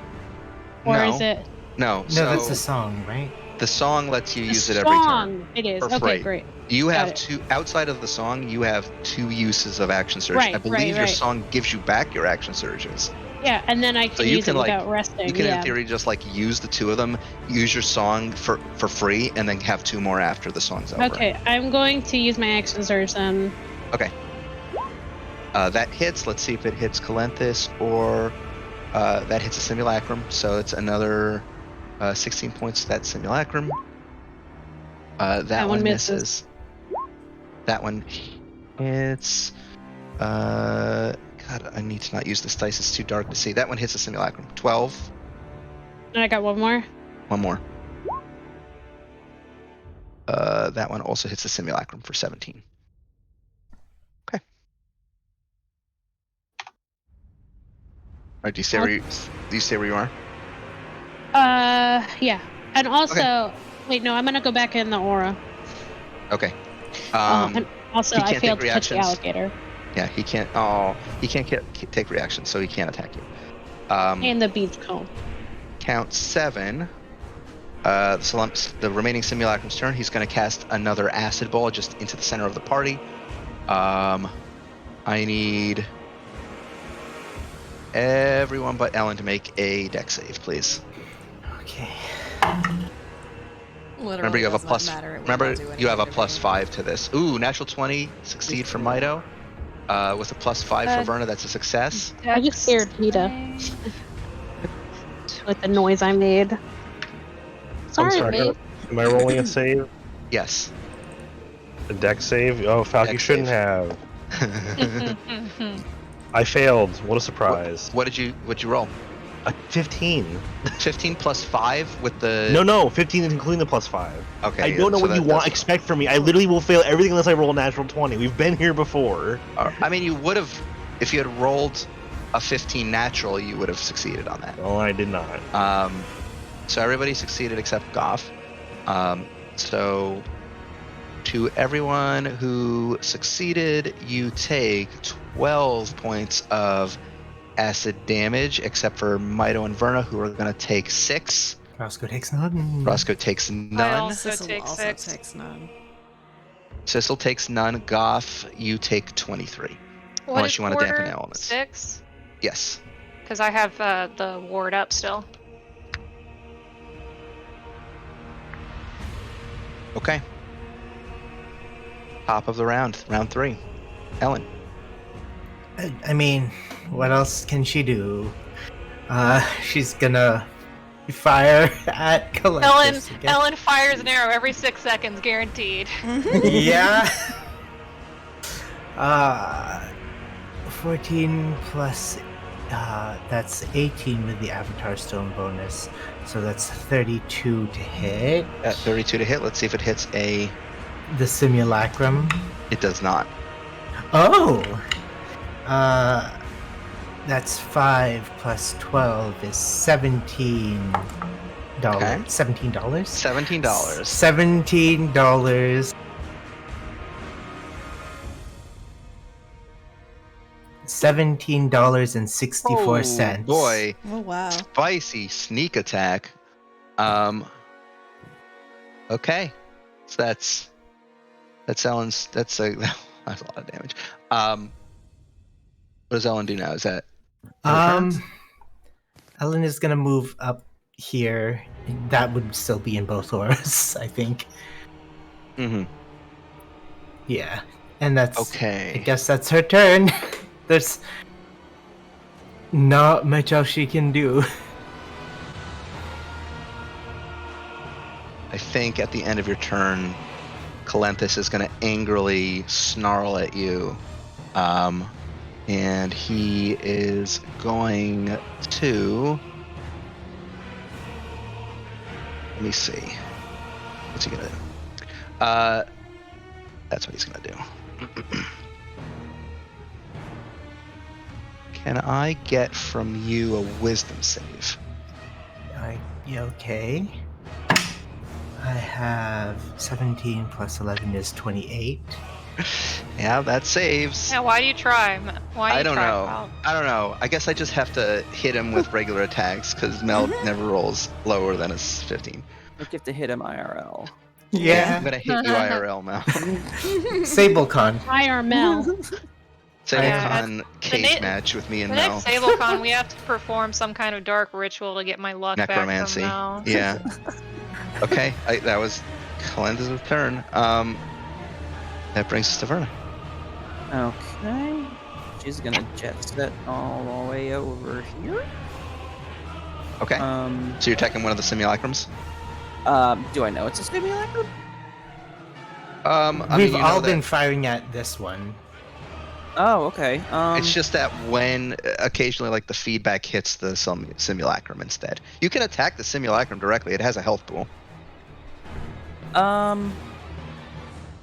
[SPEAKER 4] Or
[SPEAKER 1] No.
[SPEAKER 4] is it
[SPEAKER 1] No.
[SPEAKER 6] No,
[SPEAKER 1] So
[SPEAKER 6] that's the song, right?
[SPEAKER 1] the song lets you
[SPEAKER 4] the
[SPEAKER 1] use it every turn.
[SPEAKER 4] song? It is.
[SPEAKER 1] For
[SPEAKER 4] Okay,
[SPEAKER 1] free.
[SPEAKER 4] great.
[SPEAKER 1] You
[SPEAKER 4] Got
[SPEAKER 1] have
[SPEAKER 4] it.
[SPEAKER 1] two outside of the song. You have 2 uses of action surge.
[SPEAKER 4] Right,
[SPEAKER 1] I believe your
[SPEAKER 4] right.
[SPEAKER 1] song gives you back your action surges.
[SPEAKER 4] Yeah, and then I can
[SPEAKER 1] you
[SPEAKER 4] use
[SPEAKER 1] can,
[SPEAKER 4] it
[SPEAKER 1] like,
[SPEAKER 4] without resting.
[SPEAKER 1] You can,
[SPEAKER 4] yeah.
[SPEAKER 1] in theory, just like use the 2 of them, use your song for free, and then have 2 more after the song's over.
[SPEAKER 4] Okay, I'm going to use my action surge then.
[SPEAKER 1] Okay. That hits. Let's see if it hits Calanthus or that hits a simulacrum. So it's another 16 points to that simulacrum. That one misses. That one hits. God, I need to not use this dice. It's too dark to see. That one hits a simulacrum. 12.
[SPEAKER 4] And I got one more.
[SPEAKER 1] One more. That one also hits a simulacrum for 17. Okay. All right. Do you stay where you are?
[SPEAKER 4] Yeah. And also, wait, no, I'm gonna go back in the aura.
[SPEAKER 1] Okay.
[SPEAKER 4] And also,
[SPEAKER 1] he
[SPEAKER 4] I
[SPEAKER 1] can't
[SPEAKER 4] failed
[SPEAKER 1] take
[SPEAKER 4] to touch the
[SPEAKER 1] reactions.
[SPEAKER 4] alligator.
[SPEAKER 1] Yeah, he can't. Oh, he can't take reactions, so he can't attack you.
[SPEAKER 4] And the beach cone.
[SPEAKER 1] Count 7. The remaining simulacrum's turn. He's going to cast another acid ball just into the center of the party. I need everyone but Ellen to make a dex save, please.
[SPEAKER 6] Okay.
[SPEAKER 9] Literally
[SPEAKER 1] Remember, you have a
[SPEAKER 9] does not
[SPEAKER 1] plus.
[SPEAKER 9] matter. It will
[SPEAKER 1] Remember,
[SPEAKER 9] not do
[SPEAKER 1] you have a
[SPEAKER 9] anything to me.
[SPEAKER 1] +5 to this. Ooh, natural 20, succeed for Mito. With a +5 for Verna, that's a success.
[SPEAKER 4] I just scared Peta with the noise I made. Sorry, babe.
[SPEAKER 2] Am I rolling a save?
[SPEAKER 1] Yes.
[SPEAKER 2] A dex save? Oh, Falky
[SPEAKER 1] Dex
[SPEAKER 2] shouldn't
[SPEAKER 1] save.
[SPEAKER 2] have. I failed. What a surprise.
[SPEAKER 1] What'd you roll?
[SPEAKER 2] A 15.
[SPEAKER 1] 15 plus 5 with the...
[SPEAKER 2] No, 15 is including the plus 5.
[SPEAKER 1] Okay.
[SPEAKER 2] I don't know
[SPEAKER 1] so
[SPEAKER 2] what you expect from me. I literally will fail everything unless I roll a natural 20. We've been here before.
[SPEAKER 1] I mean, you would have... If you had rolled a 15 natural, you would have succeeded on that.
[SPEAKER 2] No, I did not.
[SPEAKER 1] So everybody succeeded except Goff. So to everyone who succeeded, you take 12 points of acid damage, except for Mito and Verna, who are going to take 6.
[SPEAKER 6] Roscoe takes none.
[SPEAKER 1] Roscoe takes none.
[SPEAKER 5] I also
[SPEAKER 9] Sissel
[SPEAKER 5] take
[SPEAKER 9] also
[SPEAKER 5] 6.
[SPEAKER 9] takes none.
[SPEAKER 1] Sissel takes none. Goff, you take 23.
[SPEAKER 5] What
[SPEAKER 1] Unless
[SPEAKER 5] is
[SPEAKER 1] you want to dampen
[SPEAKER 5] quarter?
[SPEAKER 1] elements.
[SPEAKER 5] 6?
[SPEAKER 1] Yes.
[SPEAKER 5] Because I have the ward up still.
[SPEAKER 1] Okay. Top of the round. Round 3. Ellen.
[SPEAKER 6] I mean, what else can she do? She's gonna fire at Collectus again.
[SPEAKER 5] Ellen fires an arrow every 6 seconds, guaranteed.
[SPEAKER 6] Yeah. 14 plus, that's 18 with the Avatar Stone bonus, so that's 32 to hit.
[SPEAKER 1] At 32 to hit. Let's see if it hits a...
[SPEAKER 6] The Simulacrum.
[SPEAKER 1] It does not.
[SPEAKER 6] Oh! That's 5 plus 12 is $17.
[SPEAKER 1] Okay.
[SPEAKER 6] $17?
[SPEAKER 1] $17.
[SPEAKER 6] $17. $17.64.
[SPEAKER 1] Oh, boy.
[SPEAKER 9] Oh, wow.
[SPEAKER 1] Spicy sneak attack. Okay. So that's Ellen's... That's a lot of damage. What does Ellen do now? Is that...
[SPEAKER 6] Ellen is gonna move up here. That would still be in both auras, I think.
[SPEAKER 1] Mm-hmm.
[SPEAKER 6] Yeah. And that's...
[SPEAKER 1] Okay.
[SPEAKER 6] I guess that's her turn. There's not much else she can do.
[SPEAKER 1] I think at the end of your turn, Calenthus is going to angrily snarl at you. And he is going to... Let me see. What's he going to do? That's what he's going to do. Can I get from you a wisdom save?
[SPEAKER 6] You okay? I have 17 plus 11 is 28.
[SPEAKER 1] Yeah, that saves.
[SPEAKER 5] Yeah, why do you try?
[SPEAKER 1] I don't know. I guess I just have to hit him with regular attacks because Mel never rolls lower than a 15.
[SPEAKER 7] You have to hit him IRL.
[SPEAKER 6] Yeah.
[SPEAKER 1] I'm gonna hit you IRL, Mel.
[SPEAKER 6] SableCon.
[SPEAKER 4] IRL.
[SPEAKER 1] SableCon cage match with me and
[SPEAKER 5] the
[SPEAKER 1] Mel.
[SPEAKER 5] next SableCon, we have to perform some kind of dark ritual to get my luck
[SPEAKER 1] Necromancy.
[SPEAKER 5] back from Mel.
[SPEAKER 1] Yeah. Okay, that was Calenthus' turn. That brings us to Verna.
[SPEAKER 7] Okay. She's gonna jet set all the way over here.
[SPEAKER 1] Okay. So you're attacking one of the simulacrums?
[SPEAKER 7] Do I know it's a simulacrum?
[SPEAKER 6] We've all been firing at this one.
[SPEAKER 7] Oh, okay.
[SPEAKER 1] It's just that when occasionally, like, the feedback hits the simulacrum instead. You can attack the simulacrum directly. It has a health pool.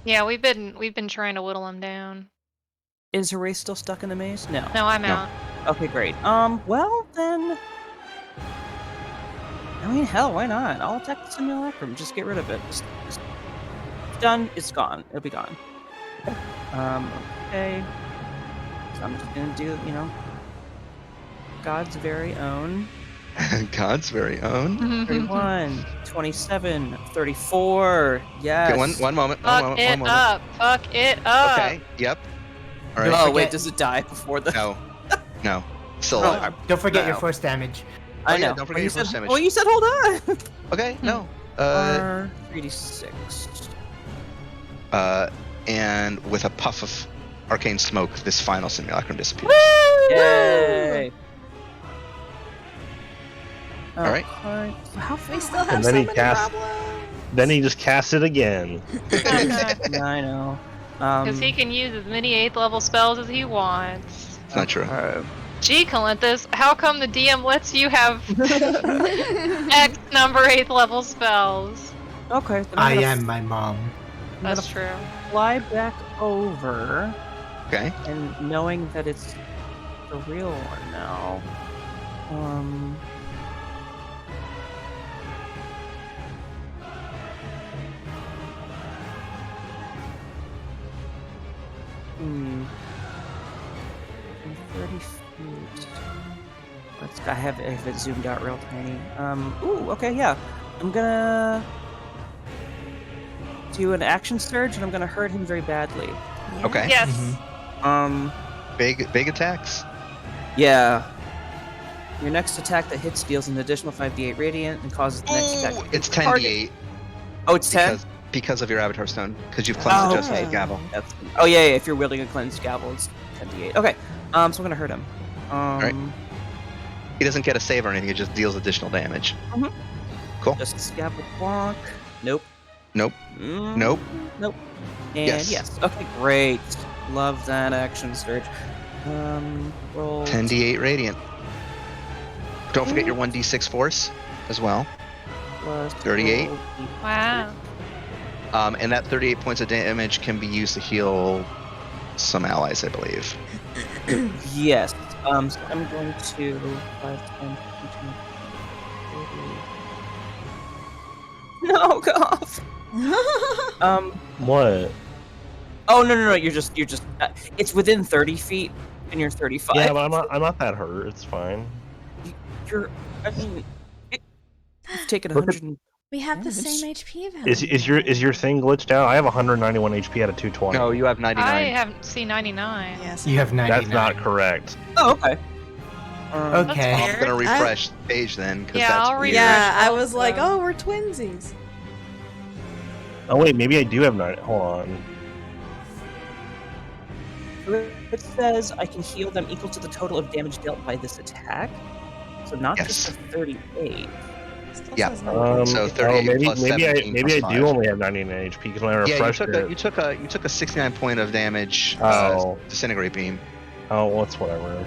[SPEAKER 5] Yeah, we've been trying to whittle him down.
[SPEAKER 7] Is Hooray still stuck in the maze? No.
[SPEAKER 5] No, I'm out.
[SPEAKER 7] Okay, great. Well then, I mean, hell, why not? I'll attack the simulacrum. Just get rid of it. Just it's done. It's gone. It'll be gone. Okay. So I'm just gonna do, God's very own.
[SPEAKER 1] God's very own.
[SPEAKER 7] 31, 27, 34. Yes.
[SPEAKER 1] Okay, one moment.
[SPEAKER 5] Fuck it up.
[SPEAKER 1] Okay. Yep. All right.
[SPEAKER 7] Oh wait, does it die before the?
[SPEAKER 1] No. Still alive.
[SPEAKER 6] Don't forget your force damage.
[SPEAKER 1] Oh,
[SPEAKER 7] I know.
[SPEAKER 1] Yeah, don't forget your force damage.
[SPEAKER 7] Well, you said hold on.
[SPEAKER 1] Okay. No.
[SPEAKER 7] 3d6.
[SPEAKER 1] And with a puff of arcane smoke, this final simulacrum disappears.
[SPEAKER 7] Yay!
[SPEAKER 1] All right.
[SPEAKER 7] How
[SPEAKER 9] We still have
[SPEAKER 2] And
[SPEAKER 9] so
[SPEAKER 2] then he
[SPEAKER 9] many
[SPEAKER 2] casts-
[SPEAKER 9] problems.
[SPEAKER 2] Then he just casts it again.
[SPEAKER 7] I know.
[SPEAKER 5] Because he can use as many 8th level spells as he wants.
[SPEAKER 1] It's not true.
[SPEAKER 5] Gee, Calenthus, how come the DM lets you have X number 8th level spells?
[SPEAKER 7] Okay. Then
[SPEAKER 6] I
[SPEAKER 7] gonna
[SPEAKER 6] am my mom.
[SPEAKER 7] I'm
[SPEAKER 5] That's
[SPEAKER 7] gonna
[SPEAKER 5] true.
[SPEAKER 7] fly back over,
[SPEAKER 1] Okay.
[SPEAKER 7] and knowing that it's the real one now. I'm 30 feet. I have it zoomed out real tiny. Ooh, okay, yeah. I'm gonna do an action surge, and I'm gonna hurt him very badly.
[SPEAKER 1] Okay.
[SPEAKER 5] Yes.
[SPEAKER 1] Big attacks.
[SPEAKER 7] Yeah. Your next attack that hits deals an additional 5d8 radiant and causes the next attack.
[SPEAKER 1] Ooh,
[SPEAKER 7] to hit
[SPEAKER 1] it's
[SPEAKER 7] the target.
[SPEAKER 1] 10d8
[SPEAKER 7] Oh, it's 10?
[SPEAKER 1] because of your Avatar Stone, because you've cleansed
[SPEAKER 7] Oh,
[SPEAKER 1] adjusted
[SPEAKER 7] okay.
[SPEAKER 1] the gavel.
[SPEAKER 7] Oh, yeah, if you're wielding a cleansed gavel, it's 10d8. Okay, so I'm gonna hurt him.
[SPEAKER 1] Right. He doesn't get a save or anything, it just deals additional damage.
[SPEAKER 7] Mhm.
[SPEAKER 1] Cool.
[SPEAKER 7] Just scabble block. Nope.
[SPEAKER 1] Nope. Nope.
[SPEAKER 7] Nope. And
[SPEAKER 1] Yes.
[SPEAKER 7] yes. Okay, great. Love that action surge. Roll
[SPEAKER 1] 10d8 radiant. Don't forget your 1d6 force as well.
[SPEAKER 7] plus
[SPEAKER 1] 38.
[SPEAKER 7] roll
[SPEAKER 5] Wow.
[SPEAKER 1] And that 38 points of damage can be used to heal some allies, I believe.
[SPEAKER 7] Yes. So I'm going to 5, 10, 15, 30. No, Goff.
[SPEAKER 2] What?
[SPEAKER 7] Oh no! You're just. It's within 30 feet, and you're 35.
[SPEAKER 2] Yeah, but I'm not that hurt. It's fine.
[SPEAKER 7] You're. I mean, you've taken
[SPEAKER 2] Look at-
[SPEAKER 7] 100.
[SPEAKER 9] We have the
[SPEAKER 7] damage.
[SPEAKER 9] same HP value.
[SPEAKER 2] Is your thing glitched out? I have 191 HP out of 220.
[SPEAKER 1] No, you have 99.
[SPEAKER 5] I haven't seen 99.
[SPEAKER 9] Yes.
[SPEAKER 6] You have 99.
[SPEAKER 2] That's not correct.
[SPEAKER 7] Oh, okay.
[SPEAKER 6] Okay.
[SPEAKER 5] That's
[SPEAKER 1] I'm
[SPEAKER 5] weird.
[SPEAKER 1] gonna refresh the page then, because
[SPEAKER 5] Yeah,
[SPEAKER 1] that's
[SPEAKER 5] I'll
[SPEAKER 1] weird.
[SPEAKER 9] Yeah, I
[SPEAKER 5] refresh
[SPEAKER 9] was like,
[SPEAKER 5] also.
[SPEAKER 9] oh, we're twinsies.
[SPEAKER 2] Oh wait, maybe I do have 9. Hold on.
[SPEAKER 7] It says I can heal them equal to the total of damage dealt by this attack. So not just
[SPEAKER 1] Yes.
[SPEAKER 7] the 38.
[SPEAKER 9] Still
[SPEAKER 1] Yeah.
[SPEAKER 9] says no.
[SPEAKER 1] So 38 plus
[SPEAKER 2] maybe
[SPEAKER 1] 17
[SPEAKER 2] I
[SPEAKER 1] plus
[SPEAKER 2] do
[SPEAKER 1] 5.
[SPEAKER 2] only have 99 HP because when I
[SPEAKER 1] Yeah,
[SPEAKER 2] refreshed
[SPEAKER 1] you took a 69 point of damage
[SPEAKER 2] Oh.
[SPEAKER 1] disintegrate beam.
[SPEAKER 2] Oh, well, it's whatever.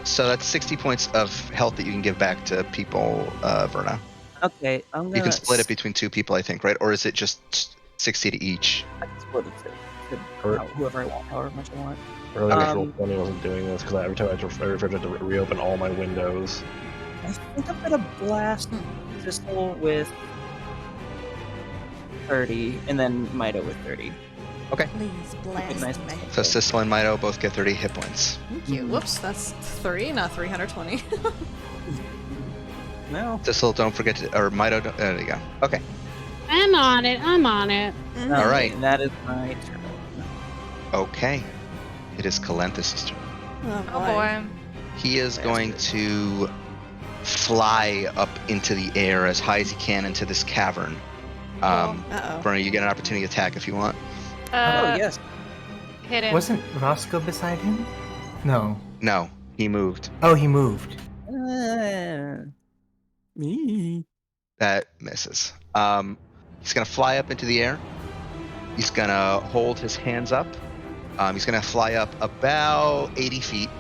[SPEAKER 1] So that's 60 points of health that you can give back to people, Verna.
[SPEAKER 7] Okay, I'm gonna.
[SPEAKER 1] You can split it between 2 people, I think, right? Or is it just 60 to each?
[SPEAKER 7] I can split it to whoever I want, however much I want.
[SPEAKER 2] I really wish
[SPEAKER 7] Um,
[SPEAKER 2] Roll20 wasn't doing this because every time I refresh, I have to reopen all my windows.
[SPEAKER 7] I think I'm gonna blast Crystal with 30, and then Mito with 30.
[SPEAKER 9] Please blast
[SPEAKER 7] Nice.
[SPEAKER 9] me.
[SPEAKER 1] So Sissel and Mito both get 30 hit points.
[SPEAKER 9] Thank you. Whoops, that's 3, not 320.
[SPEAKER 7] No.
[SPEAKER 1] Sissel, don't forget to, or Mito, there you go. Okay.
[SPEAKER 4] I'm on it.
[SPEAKER 1] All right.
[SPEAKER 7] And that is my turn.
[SPEAKER 1] Okay. It is Calenthus' turn.
[SPEAKER 5] Oh boy.
[SPEAKER 1] He is going to fly up into the air as high as he can into this cavern.
[SPEAKER 9] Uh-oh.
[SPEAKER 1] Verna, you get an opportunity to attack if you want.
[SPEAKER 7] Oh, yes.
[SPEAKER 5] Hit him.
[SPEAKER 6] Wasn't Roscoe beside him? No.
[SPEAKER 1] No, he moved.
[SPEAKER 6] Oh, he moved.
[SPEAKER 7] Me.
[SPEAKER 1] That misses. He's going to fly up into the air. He's going to hold his hands up. He's going to fly up about 80 feet.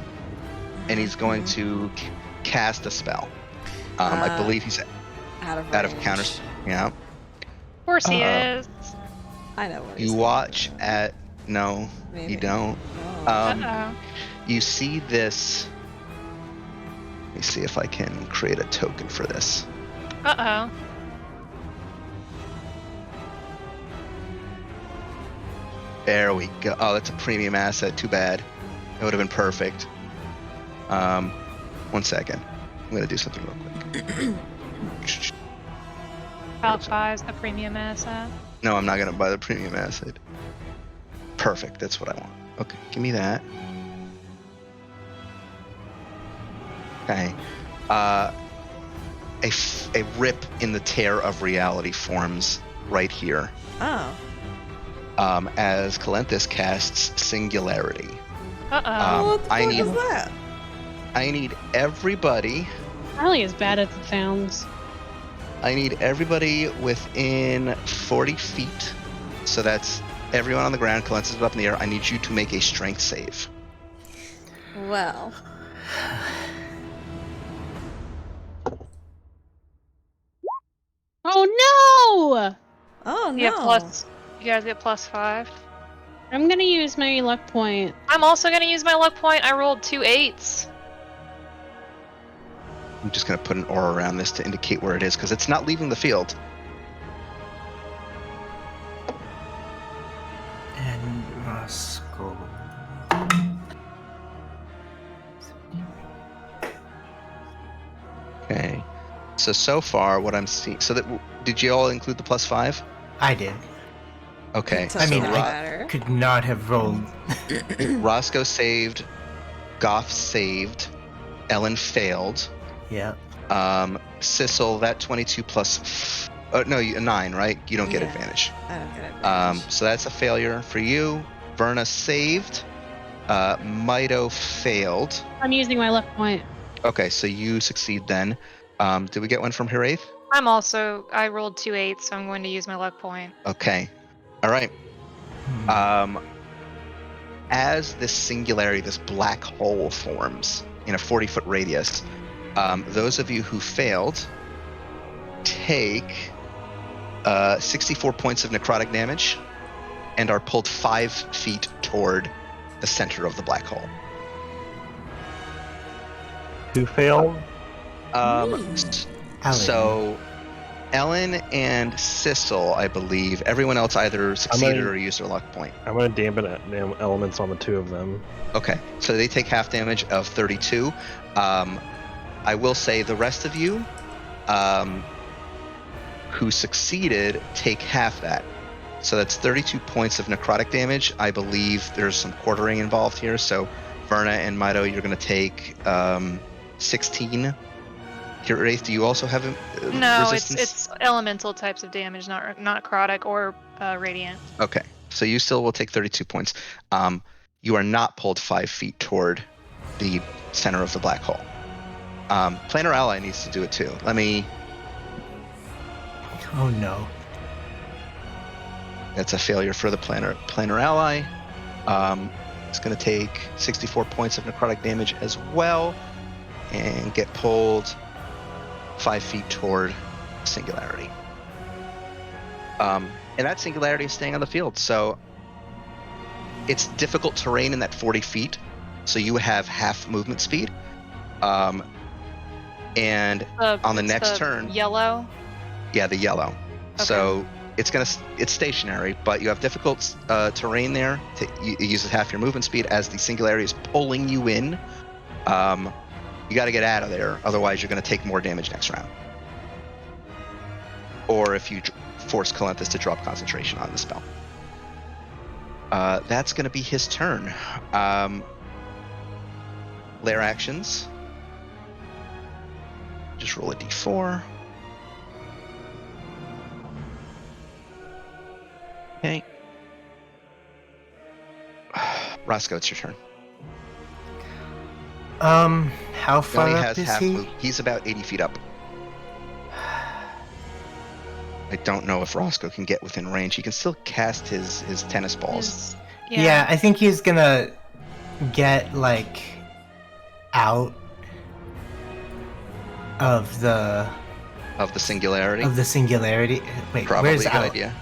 [SPEAKER 1] And he's going to cast a spell. I believe he's
[SPEAKER 9] Out of
[SPEAKER 1] out of
[SPEAKER 9] range.
[SPEAKER 1] counters. Yeah.
[SPEAKER 5] Of course he is.
[SPEAKER 9] I know what
[SPEAKER 1] You
[SPEAKER 9] he's
[SPEAKER 1] watch at... No,
[SPEAKER 9] Maybe.
[SPEAKER 1] you don't.
[SPEAKER 9] Oh.
[SPEAKER 5] Uh-oh.
[SPEAKER 1] You see this... Let me see if I can create a token for this.
[SPEAKER 5] Uh-oh.
[SPEAKER 1] There we go. Oh, that's a premium asset. Too bad. That would have been perfect. 1 second. I'm going to do something real quick.
[SPEAKER 5] About buys the premium asset.
[SPEAKER 1] No, I'm not going to buy the premium asset. Perfect. That's what I want. Okay, give me that. Okay. A rip in the tear of reality forms right here.
[SPEAKER 9] Oh.
[SPEAKER 1] As Calenthus casts Singularity.
[SPEAKER 5] Uh-oh.
[SPEAKER 9] What the
[SPEAKER 1] I
[SPEAKER 9] fuck
[SPEAKER 1] need-
[SPEAKER 9] is that?
[SPEAKER 1] I need everybody.
[SPEAKER 4] Probably as bad as it sounds.
[SPEAKER 1] I need everybody within 40 feet. So that's everyone on the ground. Calenthus is up in the air. I need you to make a strength save.
[SPEAKER 9] Well,
[SPEAKER 4] Oh no!
[SPEAKER 9] Oh no.
[SPEAKER 5] You have plus. You guys get +5.
[SPEAKER 4] I'm gonna use my luck point.
[SPEAKER 5] I'm also gonna use my luck point. I rolled 2 8s.
[SPEAKER 1] I'm just going to put an aura around this to indicate where it is because it's not leaving the field.
[SPEAKER 6] And Roscoe.
[SPEAKER 1] Okay. So far, what I'm seeing. So did you all include the +5?
[SPEAKER 6] I did.
[SPEAKER 1] Okay.
[SPEAKER 9] It
[SPEAKER 1] So
[SPEAKER 9] doesn't
[SPEAKER 6] I mean,
[SPEAKER 9] matter.
[SPEAKER 6] Could not have rolled.
[SPEAKER 1] Roscoe saved, Goff saved, Ellen failed.
[SPEAKER 6] Yeah.
[SPEAKER 1] Sissel, that 22 plus. No, 9, right? You don't get
[SPEAKER 9] Yeah.
[SPEAKER 1] advantage.
[SPEAKER 9] I don't get advantage.
[SPEAKER 1] So that's a failure for you. Verna saved. Mito failed.
[SPEAKER 4] I'm using my luck point.
[SPEAKER 1] Okay, so you succeed then. Did we get one from Hiraeth?
[SPEAKER 5] I rolled 2 8s, so I'm going to use my luck point.
[SPEAKER 1] Okay. All right. As this singularity, this black hole forms in a 40-foot radius, those of you who failed take 64 points of necrotic damage and are pulled 5 feet toward the center of the black hole.
[SPEAKER 2] Who failed?
[SPEAKER 1] So Ellen and Sissel, I believe. Everyone else either succeeded or used their luck point.
[SPEAKER 2] I'm going to dampen elements on the 2 of them.
[SPEAKER 1] Okay, so they take half damage of 32. I will say the rest of you who succeeded take half that. So that's 32 points of necrotic damage. I believe there's some quartering involved here. So Verna and Mito, you're going to take 16. Wraith, do you also have
[SPEAKER 5] No,
[SPEAKER 1] resistance?
[SPEAKER 5] it's elemental types of damage, not necrotic or radiant.
[SPEAKER 1] Okay, so you still will take 32 points. You are not pulled 5 feet toward the center of the black hole. Planar ally needs to do it too. Let me.
[SPEAKER 6] Oh no.
[SPEAKER 1] That's a failure for the planar ally. It's going to take 64 points of necrotic damage as well, and get pulled 5 feet toward singularity. And that singularity is staying on the field. So it's difficult terrain in that 40 feet. So you have half movement speed. And on the next turn,
[SPEAKER 5] yellow.
[SPEAKER 1] Yeah, the yellow.
[SPEAKER 5] Okay.
[SPEAKER 1] So it's stationary, but you have difficult terrain there. It uses half your movement speed as the singularity is pulling you in. You got to get out of there, otherwise you're going to take more damage next round. Or if you force Calenthus to drop concentration on the spell. That's going to be his turn. Lair actions. Just roll a d4. Okay. Roscoe, it's your turn.
[SPEAKER 6] How
[SPEAKER 1] He
[SPEAKER 6] far
[SPEAKER 1] only
[SPEAKER 6] up
[SPEAKER 1] has
[SPEAKER 6] is
[SPEAKER 1] half
[SPEAKER 6] he?
[SPEAKER 1] move. He's about 80 feet up. I don't know if Roscoe can get within range. He can still cast his tennis balls.
[SPEAKER 6] Yeah, I think he's gonna get like out of the
[SPEAKER 1] singularity.
[SPEAKER 6] Wait,
[SPEAKER 1] Probably
[SPEAKER 6] where's
[SPEAKER 1] a good
[SPEAKER 6] out?
[SPEAKER 1] idea.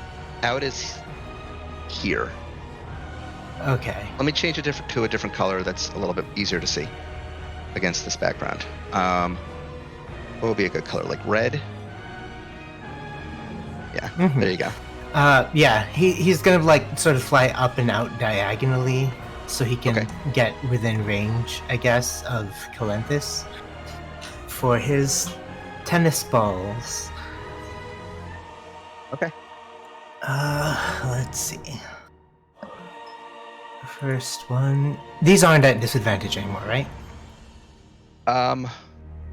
[SPEAKER 1] Out is here.
[SPEAKER 6] Okay.
[SPEAKER 1] Let me change it to a different color that's a little bit easier to see against this background. What would be a good color? Like red? Yeah, There you go.
[SPEAKER 6] Yeah, he's gonna like sort of fly up and out diagonally so he can get within range, I guess, of Calenthus for his tennis balls.
[SPEAKER 1] Okay.
[SPEAKER 6] Let's see. The first one. These aren't at disadvantage anymore, right?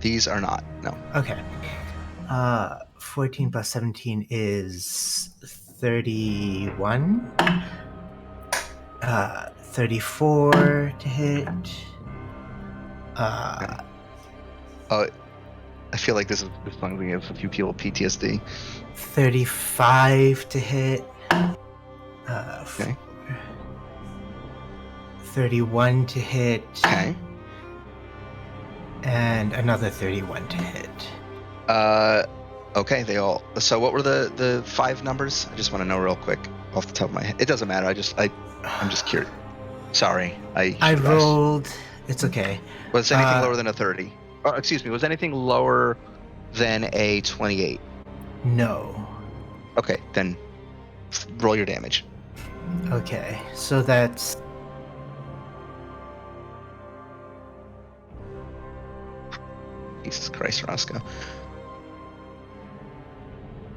[SPEAKER 1] These are not. No.
[SPEAKER 6] Okay. 14 plus 17 is 31. 34 to hit.
[SPEAKER 1] I feel like this is going to give a few people PTSD.
[SPEAKER 6] 35 to hit. 31 to hit.
[SPEAKER 1] Okay.
[SPEAKER 6] and another 31 to hit.
[SPEAKER 1] Okay, they all. So what were the 5 numbers? I just want to know real quick off the top of my head. It doesn't matter. I'm just curious. Sorry,
[SPEAKER 6] I
[SPEAKER 1] should've asked.
[SPEAKER 6] rolled. It's okay.
[SPEAKER 1] Was anything lower than a 30? Or, excuse me, was anything lower than a 28?
[SPEAKER 6] No.
[SPEAKER 1] Okay, then roll your damage.
[SPEAKER 6] Okay, so that's
[SPEAKER 1] Jesus Christ, Roscoe.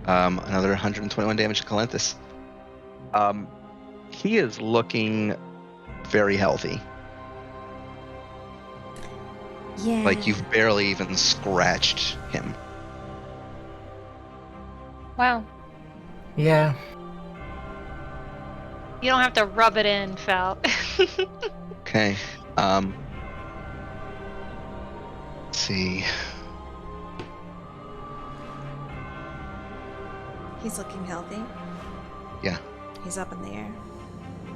[SPEAKER 1] Another 121 damage to Calenthus. He is looking very healthy.
[SPEAKER 9] Yeah.
[SPEAKER 1] Like you've barely even scratched him.
[SPEAKER 5] Wow.
[SPEAKER 6] yeah.
[SPEAKER 5] You don't have to rub it in, Fel.
[SPEAKER 1] Okay. Let's see.
[SPEAKER 9] He's looking healthy.
[SPEAKER 1] Yeah.
[SPEAKER 9] He's up in the air.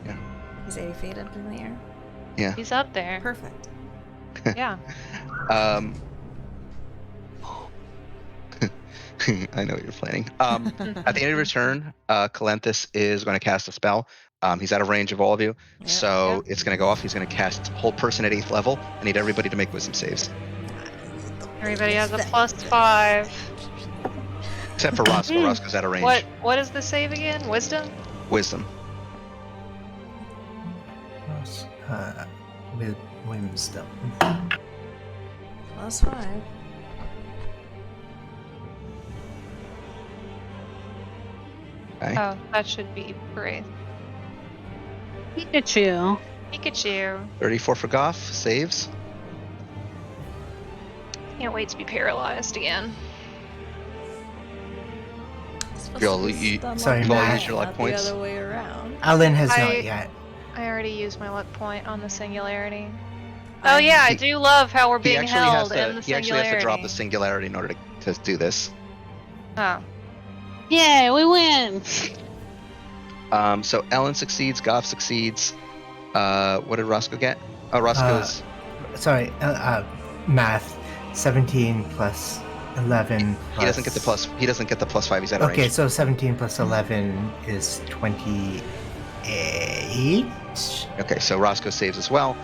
[SPEAKER 1] Yeah.
[SPEAKER 9] He's 80 feet up in the air.
[SPEAKER 1] Yeah.
[SPEAKER 5] He's up there.
[SPEAKER 9] Perfect.
[SPEAKER 5] Yeah.
[SPEAKER 1] I know what you're planning. At the end of your turn, Calenthus is going to cast a spell. He's out of range of all of you,
[SPEAKER 9] Yep.
[SPEAKER 1] so it's going to go off. He's going to cast Hold Person at 8th level. I need everybody to make wisdom saves.
[SPEAKER 5] Everybody has a +5.
[SPEAKER 1] Except for Roscoe. Roscoe's out of range.
[SPEAKER 5] What is the save again? Wisdom?
[SPEAKER 1] Wisdom.
[SPEAKER 6] With wisdom.
[SPEAKER 9] +5.
[SPEAKER 1] Okay.
[SPEAKER 5] Oh, that should be great.
[SPEAKER 4] Pikachu.
[SPEAKER 5] Pikachu.
[SPEAKER 1] 34 for Goff. Saves.
[SPEAKER 5] Can't wait to be paralyzed again.
[SPEAKER 1] You'll- you-
[SPEAKER 6] Sorry,
[SPEAKER 1] you've all
[SPEAKER 6] Matt.
[SPEAKER 1] used your luck points.
[SPEAKER 9] The other way around.
[SPEAKER 6] Alan has
[SPEAKER 5] I-
[SPEAKER 6] not yet.
[SPEAKER 5] I already used my luck point on the singularity. Oh yeah, I do love how we're
[SPEAKER 1] He
[SPEAKER 5] being
[SPEAKER 1] actually has
[SPEAKER 5] held
[SPEAKER 1] to.
[SPEAKER 5] in the
[SPEAKER 1] He actually
[SPEAKER 5] singularity.
[SPEAKER 1] has to drop the singularity in order to do this.
[SPEAKER 5] Oh.
[SPEAKER 4] Yay, we win!
[SPEAKER 1] So Ellen succeeds. Goff succeeds. What did Roscoe get? Oh, Roscoe's.
[SPEAKER 6] Sorry, math. 17 plus 11 plus...
[SPEAKER 1] He doesn't get the plus. He doesn't get the +5. He's out of
[SPEAKER 6] Okay,
[SPEAKER 1] range.
[SPEAKER 6] so 17 plus 11 is 28.
[SPEAKER 1] Okay, so Roscoe saves as well.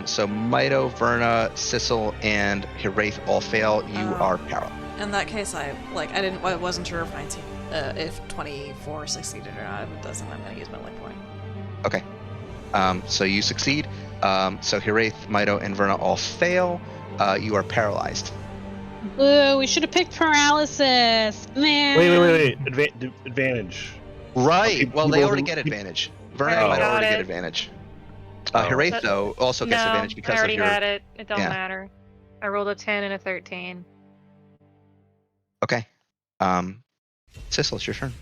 [SPEAKER 1] So Mito, Verna, Sissel, and Hiraeth all fail. You are paralyzed.
[SPEAKER 9] In that case, I wasn't sure if 19, if 24 succeeded or not. If it doesn't, I'm gonna use my luck point.
[SPEAKER 1] Okay. So you succeed. So Hiraeth, Mito, and Verna all fail. You are paralyzed.
[SPEAKER 4] Ooh, we should have picked paralysis. Man.
[SPEAKER 2] Wait. Advantage.
[SPEAKER 1] Right.
[SPEAKER 2] Okay,
[SPEAKER 1] well, they
[SPEAKER 2] people-
[SPEAKER 1] already get advantage. Verna
[SPEAKER 5] I
[SPEAKER 1] and Mito
[SPEAKER 5] got
[SPEAKER 1] already get
[SPEAKER 5] it.
[SPEAKER 1] advantage.
[SPEAKER 2] Oh.
[SPEAKER 1] Hiraeth, though, also gets
[SPEAKER 5] No,
[SPEAKER 1] advantage because
[SPEAKER 5] I already
[SPEAKER 1] of your.
[SPEAKER 5] had it. It don't
[SPEAKER 1] Yeah.
[SPEAKER 5] matter. I rolled a 10 and a 13.
[SPEAKER 1] Okay. Sissel, it's your turn.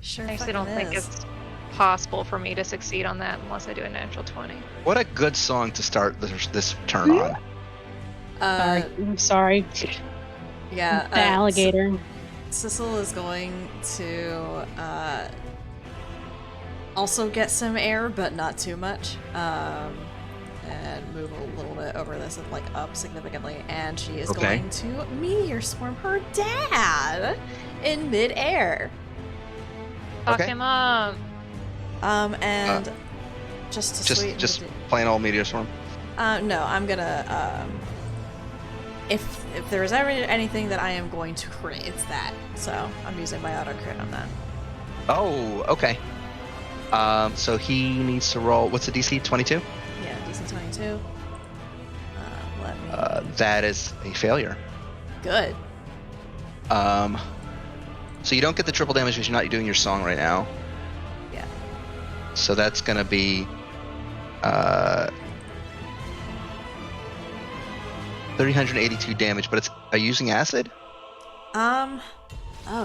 [SPEAKER 9] Sure.
[SPEAKER 5] I actually don't think it's possible for me to succeed on that unless I do a natural 20.
[SPEAKER 1] What a good song to start this turn on.
[SPEAKER 4] Sorry. I'm sorry.
[SPEAKER 9] Yeah.
[SPEAKER 4] The alligator.
[SPEAKER 9] Sissel is going to also get some air, but not too much. And move a little bit over this, like up significantly, and she is
[SPEAKER 1] Okay.
[SPEAKER 9] going to meteor swarm her dad in midair.
[SPEAKER 5] Fuck
[SPEAKER 1] Okay.
[SPEAKER 5] him up.
[SPEAKER 9] And just to sweeten
[SPEAKER 1] Just
[SPEAKER 9] the
[SPEAKER 1] plain old meteor swarm.
[SPEAKER 9] no, I'm gonna if there is ever anything that I am going to crit, it's that. So I'm using my auto crit on that.
[SPEAKER 1] Oh, okay. So he needs to roll. What's the DC? 22.
[SPEAKER 9] Yeah, DC 22. Let me.
[SPEAKER 1] That is a failure.
[SPEAKER 9] Good.
[SPEAKER 1] So you don't get the triple damage because you're not doing your song right now.
[SPEAKER 9] Yeah.
[SPEAKER 1] So that's gonna be 382 damage, but are you using acid?
[SPEAKER 9] Oh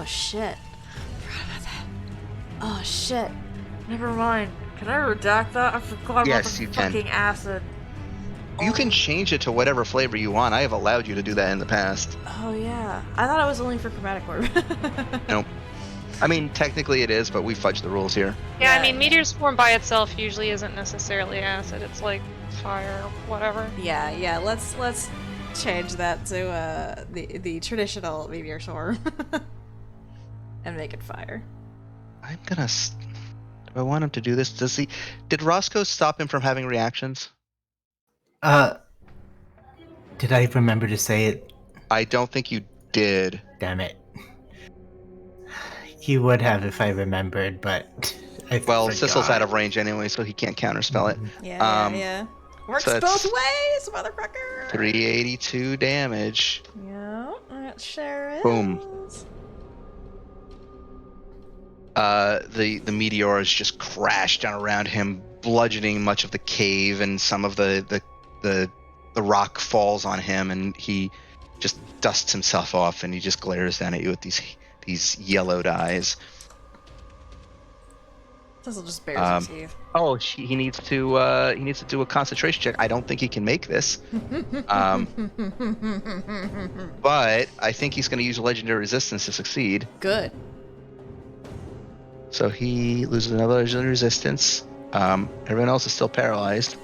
[SPEAKER 9] shit. Forgot about that. Oh shit. Never mind. Can I redact that? I forgot
[SPEAKER 1] Yes,
[SPEAKER 9] about the
[SPEAKER 1] you can.
[SPEAKER 9] fucking acid.
[SPEAKER 1] You can change it to whatever flavor you want. I have allowed you to do that in the past.
[SPEAKER 9] Oh yeah. I thought it was only for chromatic orb.
[SPEAKER 1] Nope. I mean, technically it is, but we fudged the rules here.
[SPEAKER 5] Yeah,
[SPEAKER 9] Yeah,
[SPEAKER 5] I mean,
[SPEAKER 9] yeah.
[SPEAKER 5] meteor swarm by itself usually isn't necessarily acid. It's like fire or whatever.
[SPEAKER 9] Yeah, let's change that to the traditional meteor swarm and make it fire.
[SPEAKER 1] I'm gonna. Do I want him to do this? Does he? Did Roscoe stop him from having reactions?
[SPEAKER 6] Did I remember to say it?
[SPEAKER 1] I don't think you did.
[SPEAKER 6] Damn it. He would have if I remembered, but I
[SPEAKER 1] Well,
[SPEAKER 6] forgot.
[SPEAKER 1] Sissel's out of range anyway, so he can't counterspell it.
[SPEAKER 9] Yeah. Works
[SPEAKER 1] so
[SPEAKER 9] both
[SPEAKER 1] that's
[SPEAKER 9] ways, motherfucker.
[SPEAKER 1] 382 damage.
[SPEAKER 9] Yeah, it sure is.
[SPEAKER 1] Boom. The meteors just crashed down around him, bludgeoning much of the cave, and some of the rock falls on him, and he just dusts himself off, and he just glares down at you with these yellowed eyes.
[SPEAKER 9] This'll just bears his teeth.
[SPEAKER 1] Oh, he needs to do a concentration check. I don't think he can make this. But I think he's going to use legendary resistance to succeed.
[SPEAKER 9] Good.
[SPEAKER 1] So he loses another legendary resistance. Everyone else is still paralyzed.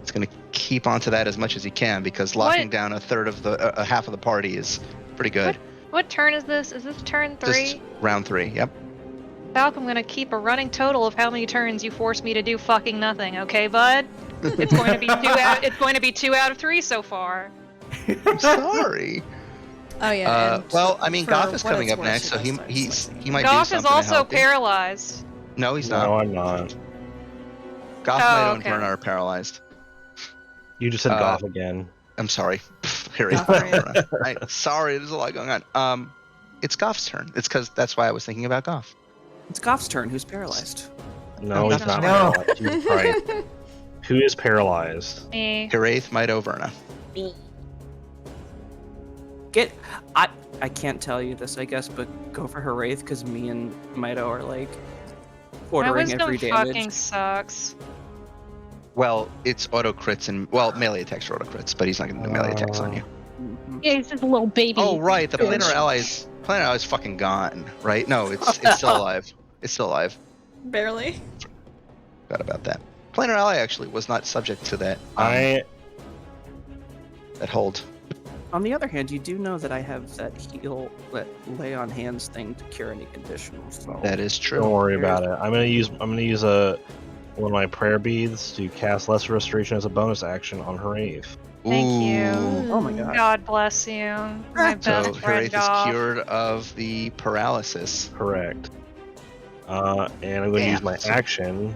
[SPEAKER 1] He's going to keep onto that as much as he can because locking down a third of the half of the party is pretty good.
[SPEAKER 5] What turn is this? Is this turn 3?
[SPEAKER 1] Just round 3. Yep.
[SPEAKER 5] Falk, I'm gonna keep a running total of how many turns you force me to do fucking nothing, okay, bud? It's going to be 2 out. It's going to be 2 out of 3 so far.
[SPEAKER 1] I'm sorry.
[SPEAKER 9] Oh yeah.
[SPEAKER 1] Well, I mean, Goff is coming up next, so he might do something.
[SPEAKER 5] Goff is
[SPEAKER 1] to
[SPEAKER 5] also
[SPEAKER 1] help you.
[SPEAKER 5] paralyzed.
[SPEAKER 1] No, he's not.
[SPEAKER 2] No, I'm not.
[SPEAKER 1] Goff, Mido, and
[SPEAKER 5] okay.
[SPEAKER 1] Verna are paralyzed.
[SPEAKER 2] You just said Goff again.
[SPEAKER 1] I'm sorry. Sorry, there's a lot going on. It's Goff's turn. It's because that's why I was thinking about Goff.
[SPEAKER 7] It's Goff's turn. Who's paralyzed?
[SPEAKER 2] No, he's not
[SPEAKER 6] No.
[SPEAKER 2] paralyzed. He's right. Who is paralyzed?
[SPEAKER 5] Me.
[SPEAKER 1] Hiraeth, Mido, Verna.
[SPEAKER 7] I can't tell you this, I guess, but go for Heraith because me and Mido are like
[SPEAKER 5] My
[SPEAKER 7] ordering
[SPEAKER 5] wisdom
[SPEAKER 7] every damage.
[SPEAKER 5] fucking sucks.
[SPEAKER 1] Well, it's auto crits and melee attacks are auto crits, but he's not going to do melee attacks on you.
[SPEAKER 7] Mhm.
[SPEAKER 4] Yeah, he's just a little baby.
[SPEAKER 1] Oh right, the
[SPEAKER 4] bitch.
[SPEAKER 1] planar ally's fucking gone, right? No, it's still alive. It's still alive.
[SPEAKER 9] Barely.
[SPEAKER 1] Forgot about that. Planar ally actually was not subject to that. That hold.
[SPEAKER 7] On the other hand, you do know that I have that that lay on hands thing to cure any conditionals. So
[SPEAKER 1] That is true.
[SPEAKER 2] Don't worry about it. I'm gonna use one of my prayer beads to cast Lesser Restoration as a bonus action on Heraith.
[SPEAKER 5] Thank you.
[SPEAKER 7] Oh my god.
[SPEAKER 5] God bless you. My
[SPEAKER 1] So
[SPEAKER 5] best friend
[SPEAKER 1] Heraith
[SPEAKER 5] Goff.
[SPEAKER 1] is cured of the paralysis.
[SPEAKER 2] Correct. And I'm going to use my action.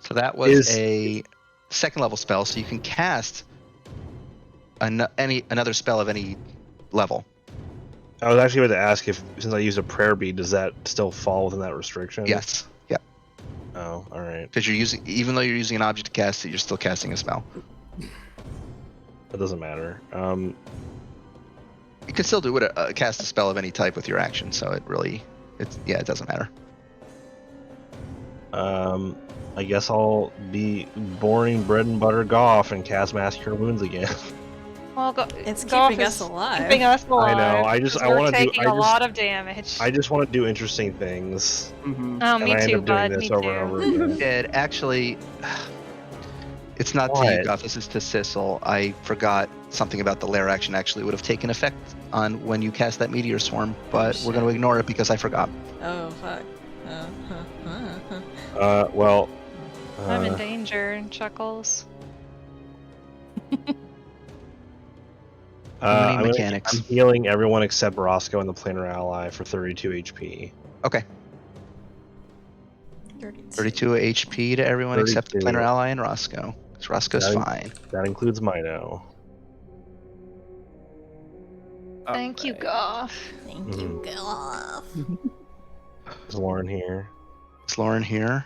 [SPEAKER 1] So that was a second level spell, so you can cast another spell of any level.
[SPEAKER 2] I was actually about to ask if, since I used a prayer bead, does that still fall within that restriction?
[SPEAKER 1] Yes. Yeah.
[SPEAKER 2] Oh, all right.
[SPEAKER 1] Because even though you're using an object to cast it, you're still casting a spell.
[SPEAKER 2] That doesn't matter.
[SPEAKER 1] You can still do it. Cast a spell of any type with your action, so it doesn't matter.
[SPEAKER 2] I guess I'll be boring bread and butter Goff and cast Mass Cure Wounds again.
[SPEAKER 5] Well,
[SPEAKER 9] It's
[SPEAKER 5] Goff
[SPEAKER 9] keeping
[SPEAKER 5] is
[SPEAKER 9] us alive.
[SPEAKER 5] Keeping us alive.
[SPEAKER 2] I know. I
[SPEAKER 5] 'cause
[SPEAKER 2] wanna
[SPEAKER 5] we're
[SPEAKER 2] do-
[SPEAKER 5] taking a lot of damage.
[SPEAKER 2] I just want to do interesting things.
[SPEAKER 7] Mhm.
[SPEAKER 5] Oh,
[SPEAKER 2] And
[SPEAKER 5] me
[SPEAKER 2] I end
[SPEAKER 5] too,
[SPEAKER 2] up doing
[SPEAKER 5] bud.
[SPEAKER 2] this
[SPEAKER 5] Me
[SPEAKER 2] over
[SPEAKER 5] too.
[SPEAKER 2] and over again.
[SPEAKER 1] It actually, it's not to
[SPEAKER 2] What?
[SPEAKER 1] you, Goff. This is to Sissel. I forgot something about the lair action actually would have taken effect on when you cast that meteor swarm, but we're going to ignore it because I forgot.
[SPEAKER 9] Oh fuck.
[SPEAKER 2] Well.
[SPEAKER 5] I'm in danger, Chuckles.
[SPEAKER 1] Many mechanics.
[SPEAKER 2] I'm healing everyone except Roscoe and the planar ally for 32 HP.
[SPEAKER 1] Okay. 32 HP to everyone except the
[SPEAKER 2] 32.
[SPEAKER 1] planar ally and Roscoe. Because Roscoe's fine.
[SPEAKER 2] That includes Mido.
[SPEAKER 5] Thank you, Goff.
[SPEAKER 9] Thank you, Goff.
[SPEAKER 2] Is Lauren here?
[SPEAKER 1] Is Lauren here?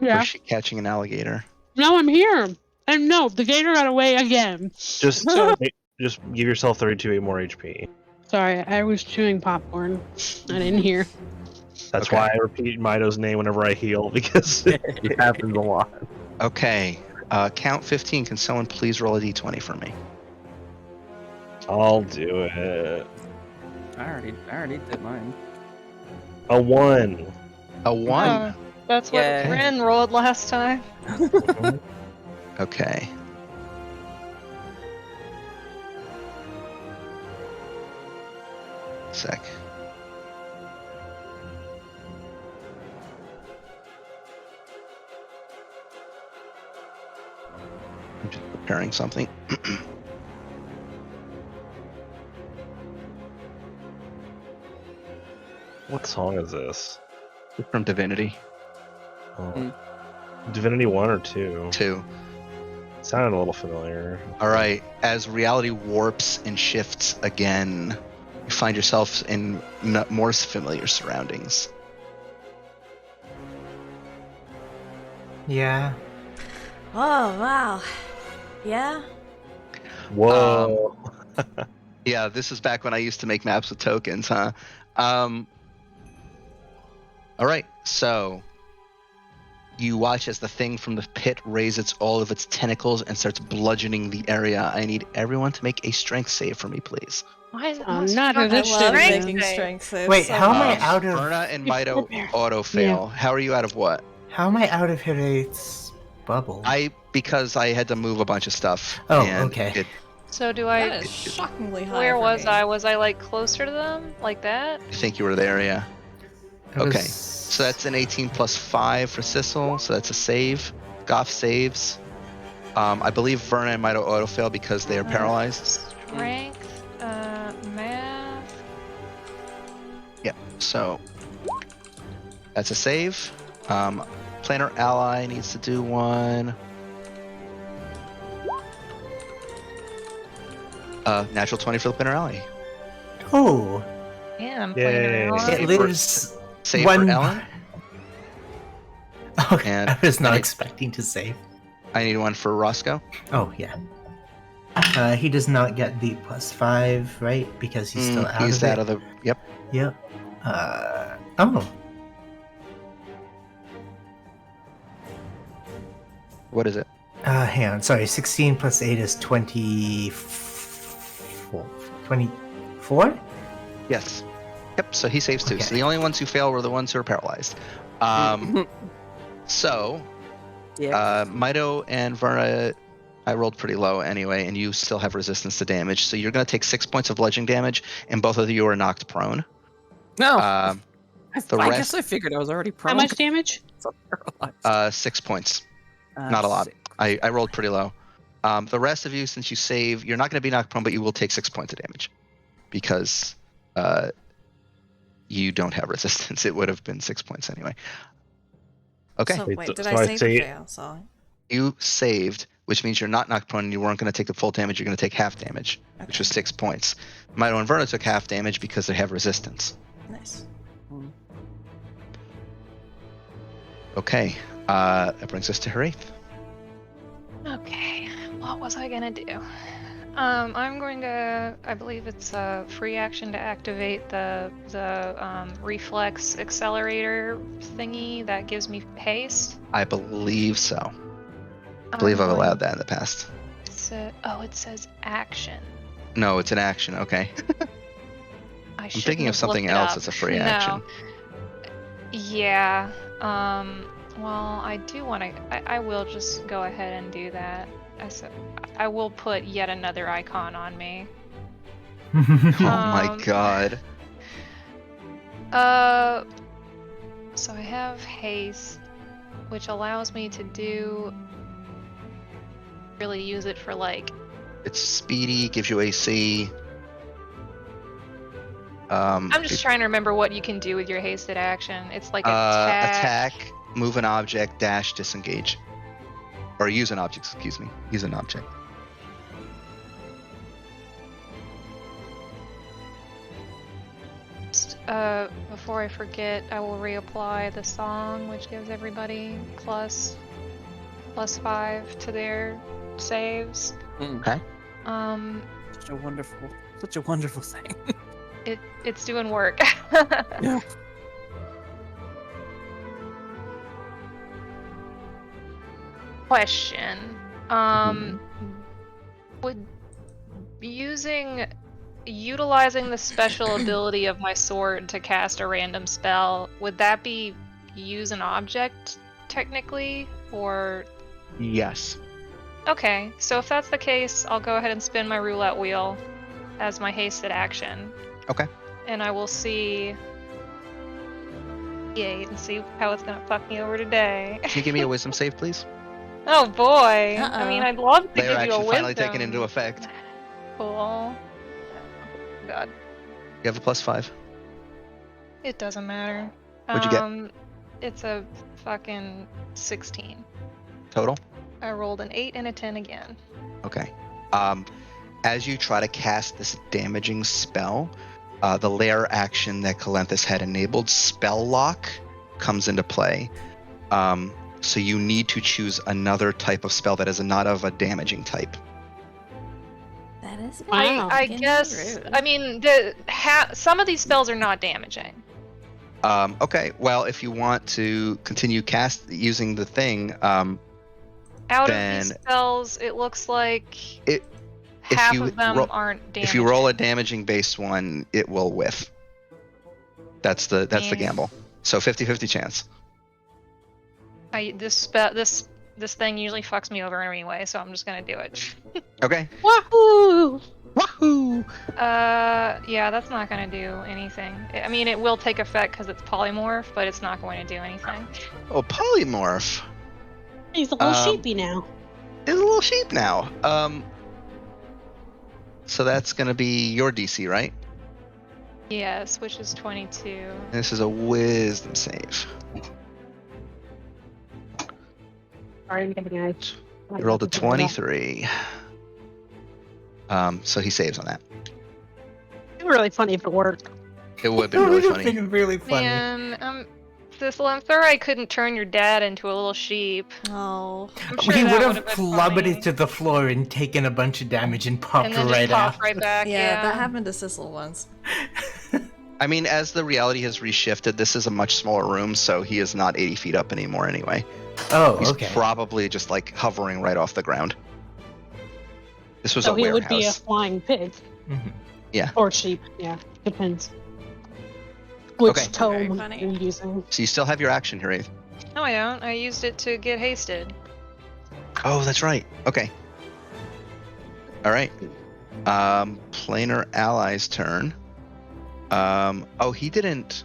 [SPEAKER 1] Or
[SPEAKER 4] Yeah.
[SPEAKER 1] is she catching an alligator?
[SPEAKER 4] No, I'm here. And no, the gator got away again.
[SPEAKER 2] Just give yourself 32 more HP.
[SPEAKER 4] Sorry, I was chewing popcorn. I didn't hear.
[SPEAKER 2] That's
[SPEAKER 1] Okay.
[SPEAKER 2] why I repeat Mido's name whenever I heal, because it happens a lot.
[SPEAKER 1] Okay. Count 15. Can someone please roll a d20 for me?
[SPEAKER 2] I'll do it.
[SPEAKER 7] I already did mine.
[SPEAKER 2] A 1.
[SPEAKER 1] A 1.
[SPEAKER 5] Oh, that's what
[SPEAKER 7] Yay.
[SPEAKER 5] Ren rolled last time.
[SPEAKER 1] Okay. Sec. I'm just preparing something.
[SPEAKER 2] What song is this?
[SPEAKER 1] It's from Divinity
[SPEAKER 2] Oh. Divinity 1 or 2?
[SPEAKER 1] 2.
[SPEAKER 2] Sounded a little familiar.
[SPEAKER 1] All right. As reality warps and shifts again, you find yourself in more familiar surroundings.
[SPEAKER 6] Yeah.
[SPEAKER 9] Oh, wow. Yeah?
[SPEAKER 2] Whoa.
[SPEAKER 1] Yeah, this is back when I used to make maps with tokens, huh? All right, so you watch as the thing from the pit raises all of its tentacles and starts bludgeoning the area. I need everyone to make a strength save for me, please.
[SPEAKER 5] Why is it
[SPEAKER 4] Oh,
[SPEAKER 5] must
[SPEAKER 4] not
[SPEAKER 5] fucking
[SPEAKER 4] a
[SPEAKER 9] I love
[SPEAKER 4] strength
[SPEAKER 9] making
[SPEAKER 5] save?
[SPEAKER 9] strength saves.
[SPEAKER 6] Wait,
[SPEAKER 9] so
[SPEAKER 6] how am I
[SPEAKER 9] much.
[SPEAKER 6] out of?
[SPEAKER 1] Verna and
[SPEAKER 4] You
[SPEAKER 1] Mito
[SPEAKER 4] sit there.
[SPEAKER 1] auto fail. How are you out of what?
[SPEAKER 6] How am I out of Hirate's bubble?
[SPEAKER 1] Because I had to move a bunch of stuff.
[SPEAKER 6] Oh,
[SPEAKER 1] and
[SPEAKER 6] okay.
[SPEAKER 5] So do
[SPEAKER 9] That
[SPEAKER 5] I?
[SPEAKER 9] is shockingly high.
[SPEAKER 5] Where
[SPEAKER 9] for
[SPEAKER 5] was
[SPEAKER 9] me.
[SPEAKER 5] I? Was I like closer to them, like that?
[SPEAKER 1] I think you were there, yeah.
[SPEAKER 6] It
[SPEAKER 1] Okay,
[SPEAKER 6] was-
[SPEAKER 1] so that's an 18 plus 5 for Sissel, so that's a save. Goff saves. I believe Verna and Mito auto fail because they are paralyzed.
[SPEAKER 5] Strength, math.
[SPEAKER 1] Yep, so that's a save. Planner ally needs to do one. Natural 20 for the planner ally.
[SPEAKER 6] Oh,
[SPEAKER 5] Yeah, I'm
[SPEAKER 2] Yay.
[SPEAKER 5] playing around.
[SPEAKER 6] it lives
[SPEAKER 1] Save
[SPEAKER 6] one.
[SPEAKER 1] for Ellen.
[SPEAKER 6] Oh,
[SPEAKER 1] And
[SPEAKER 6] I was not
[SPEAKER 1] I-
[SPEAKER 6] expecting to save.
[SPEAKER 1] I need one for Roscoe.
[SPEAKER 6] Oh yeah. He does not get the +5, right? Because he's still out
[SPEAKER 1] He's
[SPEAKER 6] of
[SPEAKER 1] out
[SPEAKER 6] it.
[SPEAKER 1] of the. Yep.
[SPEAKER 6] Yep. Oh.
[SPEAKER 1] What is it?
[SPEAKER 6] Hang on. Sorry. 16 plus 8 is 24. 24?
[SPEAKER 1] Yes. Yep. So he saves too.
[SPEAKER 6] Okay.
[SPEAKER 1] So the only ones who fail were the ones who are paralyzed. So Mito and Verna, I rolled pretty low anyway, and you still have resistance to damage. So you're going to take 6 points of bludgeoning damage, and both of you are knocked prone.
[SPEAKER 7] No.
[SPEAKER 1] the
[SPEAKER 7] I
[SPEAKER 1] rest-
[SPEAKER 7] guess I figured I was already prone.
[SPEAKER 4] How much damage?
[SPEAKER 7] So paralyzed.
[SPEAKER 1] 6 points. Not a lot.
[SPEAKER 7] 6.
[SPEAKER 1] I rolled pretty low. The rest of you, since you save, you're not going to be knocked prone, but you will take 6 points of damage because you don't have resistance. It would have been 6 points anyway. Okay.
[SPEAKER 9] So,
[SPEAKER 2] Wait,
[SPEAKER 9] wait,
[SPEAKER 2] so-
[SPEAKER 9] did
[SPEAKER 2] so
[SPEAKER 9] I
[SPEAKER 2] I
[SPEAKER 9] save
[SPEAKER 2] say-
[SPEAKER 9] or fail? So,
[SPEAKER 1] You saved, which means you're not knocked prone and you weren't going to take the full damage. You're going to take half damage, which was 6 points. Mito and Verna took half damage because they have resistance.
[SPEAKER 9] nice.
[SPEAKER 1] Okay. That brings us to Harith.
[SPEAKER 5] Okay, what was I gonna do? I'm going to. I believe it's a free action to activate the reflex accelerator thingy that gives me haste.
[SPEAKER 1] I believe so. I believe I've allowed that in the past.
[SPEAKER 5] It says action.
[SPEAKER 1] No, it's an action. Okay.
[SPEAKER 5] I'm
[SPEAKER 1] thinking of something else that's a free action.
[SPEAKER 5] Yeah. Well, I do want to. I will just go ahead and do that. I will put yet another icon on me.
[SPEAKER 1] Oh my god.
[SPEAKER 5] So I have haste, which allows me to really use it for like.
[SPEAKER 1] It's speedy, gives you AC.
[SPEAKER 5] I'm just trying to remember what you can do with your hasted action. It's like attack.
[SPEAKER 1] Move an object, dash, disengage. Or use an object, excuse me. Use an object.
[SPEAKER 5] Before I forget, I will reapply the song, which gives everybody plus 5 to their saves.
[SPEAKER 1] Okay.
[SPEAKER 7] Such a wonderful thing.
[SPEAKER 5] It's doing work.
[SPEAKER 7] Yeah.
[SPEAKER 5] Question. Would utilizing the special ability of my sword to cast a random spell, would that be use an object technically, or?
[SPEAKER 1] Yes.
[SPEAKER 5] Okay, so if that's the case, I'll go ahead and spin my roulette wheel as my hasted action.
[SPEAKER 1] Okay.
[SPEAKER 5] and I will see D8 and see how it's gonna fuck me over today.
[SPEAKER 1] Can you give me a wisdom save, please?
[SPEAKER 5] Oh boy! I mean,
[SPEAKER 9] Uh-oh.
[SPEAKER 5] I'd love to
[SPEAKER 1] Layer
[SPEAKER 5] give you a
[SPEAKER 1] action
[SPEAKER 5] wisdom.
[SPEAKER 1] finally taken into effect.
[SPEAKER 5] Cool. God,
[SPEAKER 1] You have a +5.
[SPEAKER 5] it doesn't matter.
[SPEAKER 1] What'd you get?
[SPEAKER 5] It's a fucking 16.
[SPEAKER 1] Total?
[SPEAKER 5] I rolled an 8 and a 10 again.
[SPEAKER 1] Okay. As you try to cast this damaging spell, the layer action that Calenthus had enabled, Spell Lock, comes into play. So you need to choose another type of spell that is not of a damaging type.
[SPEAKER 9] That is
[SPEAKER 4] Wow.
[SPEAKER 5] I
[SPEAKER 9] fucking
[SPEAKER 5] guess.
[SPEAKER 9] rude.
[SPEAKER 5] I mean, some of these spells are not damaging.
[SPEAKER 1] Okay, well, if you want to continue using the thing,
[SPEAKER 5] Out
[SPEAKER 1] then
[SPEAKER 5] of these spells, it looks like
[SPEAKER 1] if
[SPEAKER 5] half
[SPEAKER 1] you
[SPEAKER 5] of them aren't damaging.
[SPEAKER 1] if you roll a damaging based one, it will whiff. That's the
[SPEAKER 5] Yeah.
[SPEAKER 1] gamble. So 50-50 chance.
[SPEAKER 5] This thing usually fucks me over anyway, so I'm just gonna do it.
[SPEAKER 1] Okay.
[SPEAKER 4] Wahoo!
[SPEAKER 1] Wahoo!
[SPEAKER 5] Yeah, that's not gonna do anything. I mean, it will take effect because it's polymorph, but it's not going to do anything.
[SPEAKER 1] Oh, polymorph.
[SPEAKER 4] He's a little sheepy now.
[SPEAKER 1] Is a little sheep now. So that's gonna be your DC, right?
[SPEAKER 5] Yes, which is 22.
[SPEAKER 1] This is a wisdom save.
[SPEAKER 4] Sorry, guys.
[SPEAKER 1] You rolled a 23. So he saves on that.
[SPEAKER 4] It'd be really funny if it worked.
[SPEAKER 1] It would have been really funny.
[SPEAKER 6] Been really funny.
[SPEAKER 5] Man, Thistle, I'm sorry I couldn't turn your dad into a little sheep.
[SPEAKER 9] Oh.
[SPEAKER 5] I'm sure
[SPEAKER 6] He
[SPEAKER 5] that
[SPEAKER 6] would
[SPEAKER 5] would've
[SPEAKER 6] have
[SPEAKER 5] been
[SPEAKER 6] plummeted
[SPEAKER 5] funny.
[SPEAKER 6] to the floor and taken a bunch of damage and popped
[SPEAKER 5] And then
[SPEAKER 6] right
[SPEAKER 5] just pop
[SPEAKER 6] out.
[SPEAKER 5] right back.
[SPEAKER 9] Yeah, that happened to Sissel once.
[SPEAKER 1] I mean, as the reality has reshifted, this is a much smaller room, so he is not 80 feet up anymore anyway.
[SPEAKER 6] Oh,
[SPEAKER 1] He's
[SPEAKER 6] okay.
[SPEAKER 1] probably just like hovering right off the ground. This was
[SPEAKER 4] So
[SPEAKER 1] a
[SPEAKER 4] he
[SPEAKER 1] warehouse.
[SPEAKER 4] would be a flying pig.
[SPEAKER 6] Mhm.
[SPEAKER 1] Yeah.
[SPEAKER 4] Or sheep. Yeah, depends. Which
[SPEAKER 1] Okay.
[SPEAKER 4] tome
[SPEAKER 9] Very
[SPEAKER 4] you're
[SPEAKER 9] funny.
[SPEAKER 4] using.
[SPEAKER 1] So you still have your action here, Eve.
[SPEAKER 5] No, I don't. I used it to get hasted.
[SPEAKER 1] Oh, that's right. Okay. All right. Planar ally's turn. He didn't.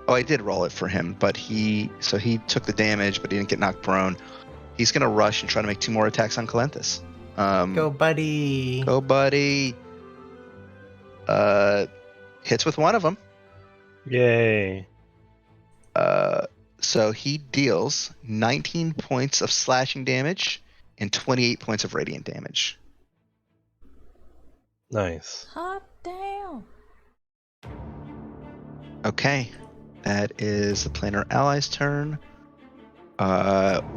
[SPEAKER 1] Oh, I did roll it for him, but he took the damage, but he didn't get knocked prone. He's gonna rush and try to make 2 more attacks on Calenthus.
[SPEAKER 6] Go, buddy.
[SPEAKER 1] Go, buddy. Hits with one of them.
[SPEAKER 8] Yay.
[SPEAKER 1] So he deals 19 points of slashing damage and 28 points of radiant damage.
[SPEAKER 8] Nice.
[SPEAKER 9] Hot damn.
[SPEAKER 1] Okay, that is the planar ally's turn.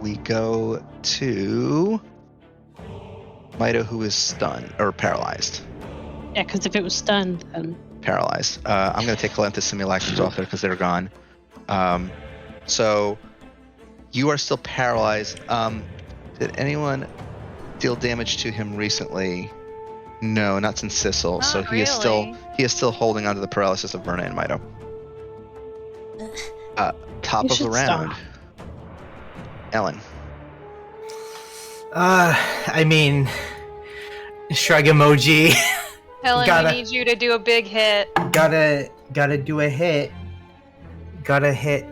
[SPEAKER 1] We go to Mito, who is stunned or paralyzed.
[SPEAKER 4] Yeah, because if it was stunned, then
[SPEAKER 1] Paralyzed. I'm going to take Calenthus simul actions off there because they're gone. So you are still paralyzed. Did anyone deal damage to him recently? No, not since Sissel. So
[SPEAKER 5] Not
[SPEAKER 1] he is
[SPEAKER 5] really.
[SPEAKER 1] still holding onto the paralysis of Verna and Mito. Top
[SPEAKER 4] You
[SPEAKER 1] of the
[SPEAKER 4] should
[SPEAKER 1] round.
[SPEAKER 4] stop.
[SPEAKER 1] Ellen.
[SPEAKER 6] I mean, shrug emoji.
[SPEAKER 5] Helen,
[SPEAKER 6] Gotta-
[SPEAKER 5] we need you to do a big hit.
[SPEAKER 6] gotta do a hit. Gotta hit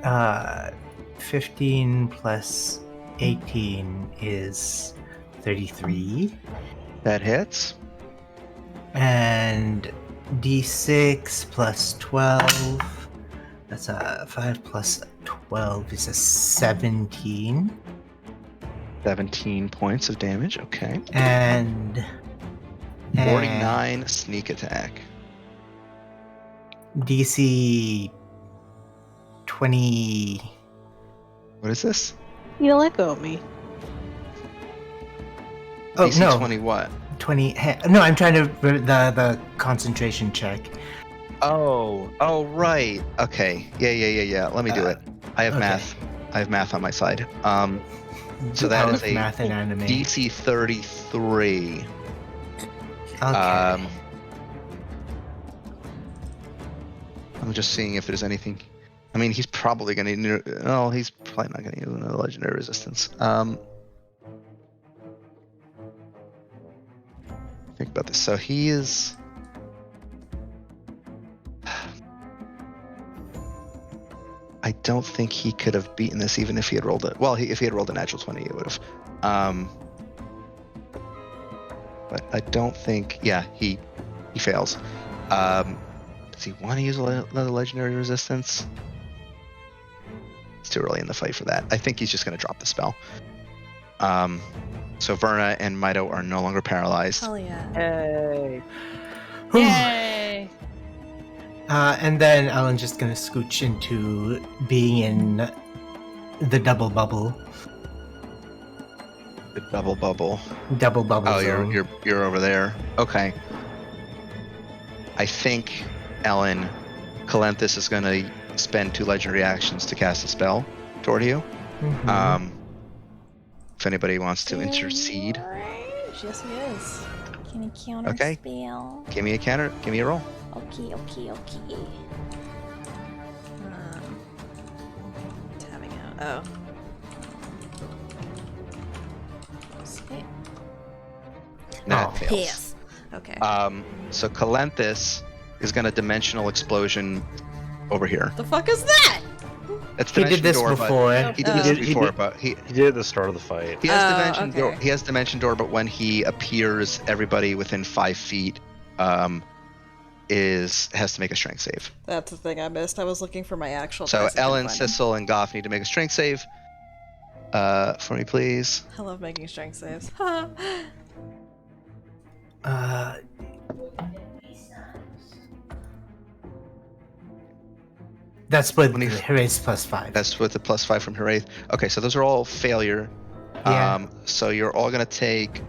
[SPEAKER 6] 15 plus 18 is 33.
[SPEAKER 1] That hits.
[SPEAKER 6] And d6 plus 12. That's a 5 plus 12 is a 17.
[SPEAKER 1] 17 points of damage. Okay.
[SPEAKER 6] And
[SPEAKER 1] 49 sneak attack.
[SPEAKER 6] DC 20.
[SPEAKER 1] What is this?
[SPEAKER 4] you let go of me.
[SPEAKER 6] Oh
[SPEAKER 1] DC
[SPEAKER 6] no,
[SPEAKER 1] 20 what?
[SPEAKER 6] 20. No, I'm trying to the concentration check.
[SPEAKER 1] Oh, right. Okay. Yeah. Let me do it. I have
[SPEAKER 6] okay.
[SPEAKER 1] math. I have math on my side. So
[SPEAKER 6] The
[SPEAKER 1] that
[SPEAKER 6] power
[SPEAKER 1] is
[SPEAKER 6] of
[SPEAKER 1] a
[SPEAKER 6] math and anime.
[SPEAKER 1] DC 33.
[SPEAKER 6] Okay.
[SPEAKER 1] I'm just seeing if there's anything. I mean, he's probably going to. No, he's probably not going to use another legendary resistance. Think about this. So he is. I don't think he could have beaten this even if he had rolled it. Well, if he had rolled a natural 20, he would have. But I don't think. Yeah, he fails. Does he want to use another legendary resistance? It's too early in the fight for that. I think he's just going to drop the spell. So Verna and Mito are no longer paralyzed.
[SPEAKER 9] Hell yeah.
[SPEAKER 7] Hey.
[SPEAKER 4] Yay!
[SPEAKER 6] And then Alan's just gonna scooch into being in the double bubble.
[SPEAKER 1] The double bubble.
[SPEAKER 6] Double bubble
[SPEAKER 1] Oh,
[SPEAKER 6] zone.
[SPEAKER 1] you're over there. Okay. I think Ellen Calenthus is going to spend 2 legendary actions to cast a spell toward you.
[SPEAKER 6] Mhm.
[SPEAKER 1] If anybody wants to intercede,
[SPEAKER 9] Yes, he is. Can he counter
[SPEAKER 1] Okay.
[SPEAKER 9] spell?
[SPEAKER 1] give me a counter. Give me a roll.
[SPEAKER 9] Okay. Tabbing out. Oh. Okay.
[SPEAKER 1] That
[SPEAKER 6] Oh.
[SPEAKER 1] fails.
[SPEAKER 9] Yes. Okay.
[SPEAKER 1] So Calenthus is going to dimensional explosion over here.
[SPEAKER 9] The fuck is that?
[SPEAKER 1] It's
[SPEAKER 6] He did
[SPEAKER 1] dimension
[SPEAKER 6] this
[SPEAKER 1] door,
[SPEAKER 6] before.
[SPEAKER 1] But he did
[SPEAKER 9] Oh.
[SPEAKER 1] this
[SPEAKER 2] He
[SPEAKER 1] before,
[SPEAKER 2] did-
[SPEAKER 1] but he
[SPEAKER 2] He did at the start of the fight.
[SPEAKER 1] he has
[SPEAKER 9] Oh,
[SPEAKER 1] dimension door.
[SPEAKER 9] okay.
[SPEAKER 1] He has dimension door, but when he appears, everybody within 5 feet has to make a strength save.
[SPEAKER 9] That's the thing I missed. I was looking for my actual.
[SPEAKER 1] So
[SPEAKER 9] dice, I couldn't
[SPEAKER 1] Ellen,
[SPEAKER 9] find them.
[SPEAKER 1] Sissel, and Goff need to make a strength save. For me, please.
[SPEAKER 9] I love making strength saves.
[SPEAKER 6] That's with
[SPEAKER 1] When he-
[SPEAKER 6] raise +5.
[SPEAKER 1] That's with the +5 from Heraith. Okay, so those are all failure.
[SPEAKER 6] Yeah.
[SPEAKER 1] So you're all gonna take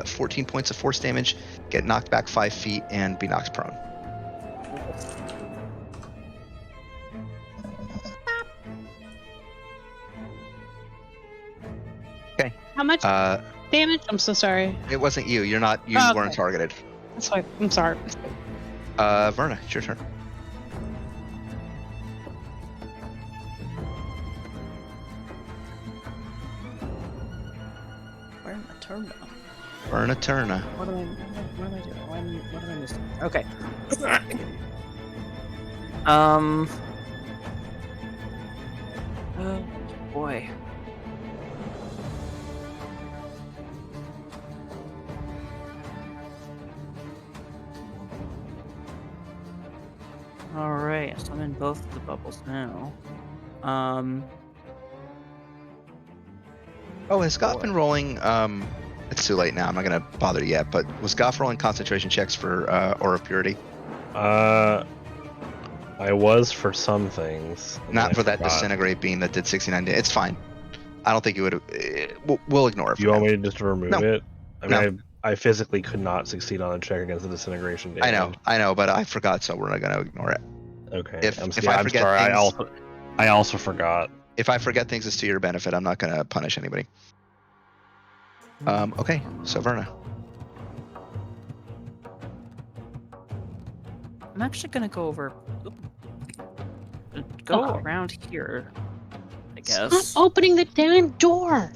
[SPEAKER 1] 14 points of force damage, get knocked back 5 feet, and be knocked prone.
[SPEAKER 4] How much damage? I'm so sorry.
[SPEAKER 1] It wasn't you. You
[SPEAKER 4] Oh,
[SPEAKER 1] weren't
[SPEAKER 4] okay.
[SPEAKER 1] targeted.
[SPEAKER 4] That's why I'm sorry.
[SPEAKER 1] Verna, it's your turn.
[SPEAKER 9] Where am I turned off?
[SPEAKER 1] Verna Turna.
[SPEAKER 7] What am I doing? What am I missing? Okay. Oh boy. All right, so I'm in both of the bubbles now.
[SPEAKER 1] Oh, has Goff been rolling? It's too late now. I'm not gonna bother yet. But was Goff rolling concentration checks for Aura of Purity?
[SPEAKER 2] I was for some things. and
[SPEAKER 1] Not
[SPEAKER 2] then
[SPEAKER 1] for
[SPEAKER 2] I
[SPEAKER 1] that
[SPEAKER 2] forgot.
[SPEAKER 1] disintegrate beam that did 69 damage. It's fine. I don't think you would. We'll ignore it.
[SPEAKER 2] Do
[SPEAKER 1] For
[SPEAKER 2] you want
[SPEAKER 1] now.
[SPEAKER 2] me to just remove
[SPEAKER 1] No.
[SPEAKER 2] it? I
[SPEAKER 1] No.
[SPEAKER 2] mean, I physically could not succeed on a check against the disintegration damage.
[SPEAKER 1] I know, but I forgot, so we're not gonna ignore it.
[SPEAKER 2] Okay.
[SPEAKER 1] If
[SPEAKER 2] I'm
[SPEAKER 1] I
[SPEAKER 2] sorry.
[SPEAKER 1] forget things-
[SPEAKER 2] I also forgot.
[SPEAKER 1] If I forget things, it's to your benefit. I'm not gonna punish anybody. Okay, so Verna.
[SPEAKER 7] I'm actually gonna go over. Go
[SPEAKER 4] Uh-oh.
[SPEAKER 7] around here. I
[SPEAKER 4] Stop
[SPEAKER 7] guess.
[SPEAKER 4] opening the damn door.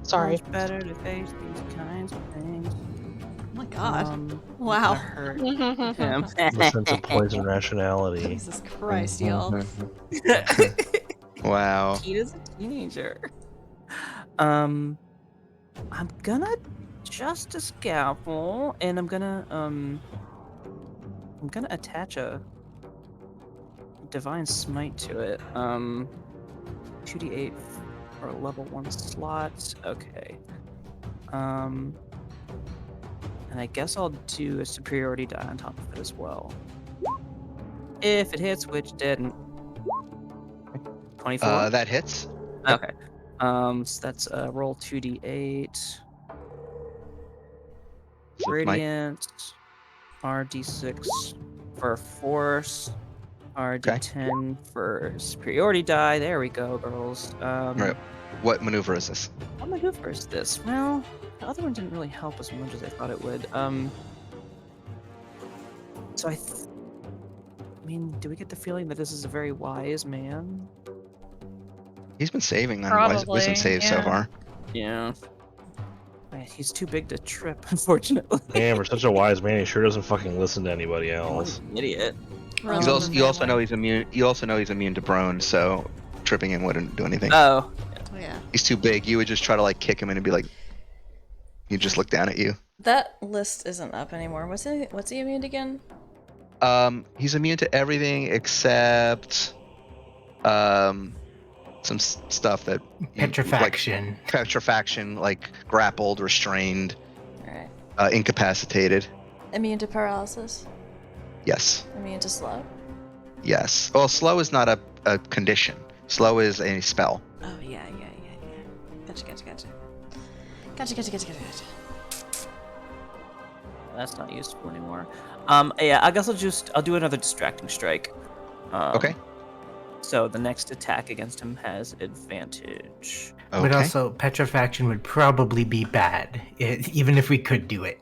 [SPEAKER 4] Sorry.
[SPEAKER 7] Much better to face these kinds of things.
[SPEAKER 9] Oh my god.
[SPEAKER 7] Wow.
[SPEAKER 9] Wow.
[SPEAKER 7] Hurt him.
[SPEAKER 2] The sense of poison rationality.
[SPEAKER 9] Jesus Christ, y'all.
[SPEAKER 1] Wow.
[SPEAKER 7] Tina's a teenager. I'm gonna just a scalpel, and I'm gonna attach a divine smite to it. 2d8 for a level 1 slot. Okay. And I guess I'll do a superiority die on top of it as well. If it hits, which didn't. 24.
[SPEAKER 1] That hits.
[SPEAKER 7] Okay. So that's roll 2d8.
[SPEAKER 1] With my-
[SPEAKER 7] Radiant. RD6 for force. RD10 for superiority die. There we go, girls.
[SPEAKER 1] Right. What maneuver is this?
[SPEAKER 7] What maneuver is this? Well, the other one didn't really help as much as I thought it would. So I mean, do we get the feeling that this is a very wise man?
[SPEAKER 1] He's been saving on wisdom
[SPEAKER 5] Probably,
[SPEAKER 1] saves so
[SPEAKER 5] yeah.
[SPEAKER 1] far.
[SPEAKER 7] Yeah. Man, he's too big to trip, unfortunately.
[SPEAKER 2] Damn, we're such a wise man. He sure doesn't fucking listen to anybody
[SPEAKER 7] Oh,
[SPEAKER 2] else.
[SPEAKER 7] an idiot.
[SPEAKER 3] Runs
[SPEAKER 7] Um,
[SPEAKER 3] in the
[SPEAKER 1] You also know
[SPEAKER 3] family.
[SPEAKER 1] he's immune. You also know he's immune to Brone, so tripping him wouldn't do anything.
[SPEAKER 7] Oh,
[SPEAKER 3] Oh, yeah.
[SPEAKER 1] He's too big. You would just try to like kick him in and be like, he'd just look down at you.
[SPEAKER 3] That list isn't up anymore. What's he immune to again?
[SPEAKER 1] He's immune to everything except some stuff that
[SPEAKER 6] Petrifaction.
[SPEAKER 1] like petrifaction, like grappled, restrained,
[SPEAKER 3] Alright.
[SPEAKER 1] incapacitated.
[SPEAKER 3] Immune to paralysis?
[SPEAKER 1] Yes.
[SPEAKER 3] Immune to slow?
[SPEAKER 1] Yes. Well, slow is not a condition. Slow is a spell.
[SPEAKER 3] Oh, yeah. Gotcha.
[SPEAKER 7] that's not useful anymore. Yeah, I guess I'll do another distracting strike.
[SPEAKER 1] Okay.
[SPEAKER 7] So the next attack against him has advantage.
[SPEAKER 1] Okay.
[SPEAKER 6] But also, petrifaction would probably be bad, even if we could do it.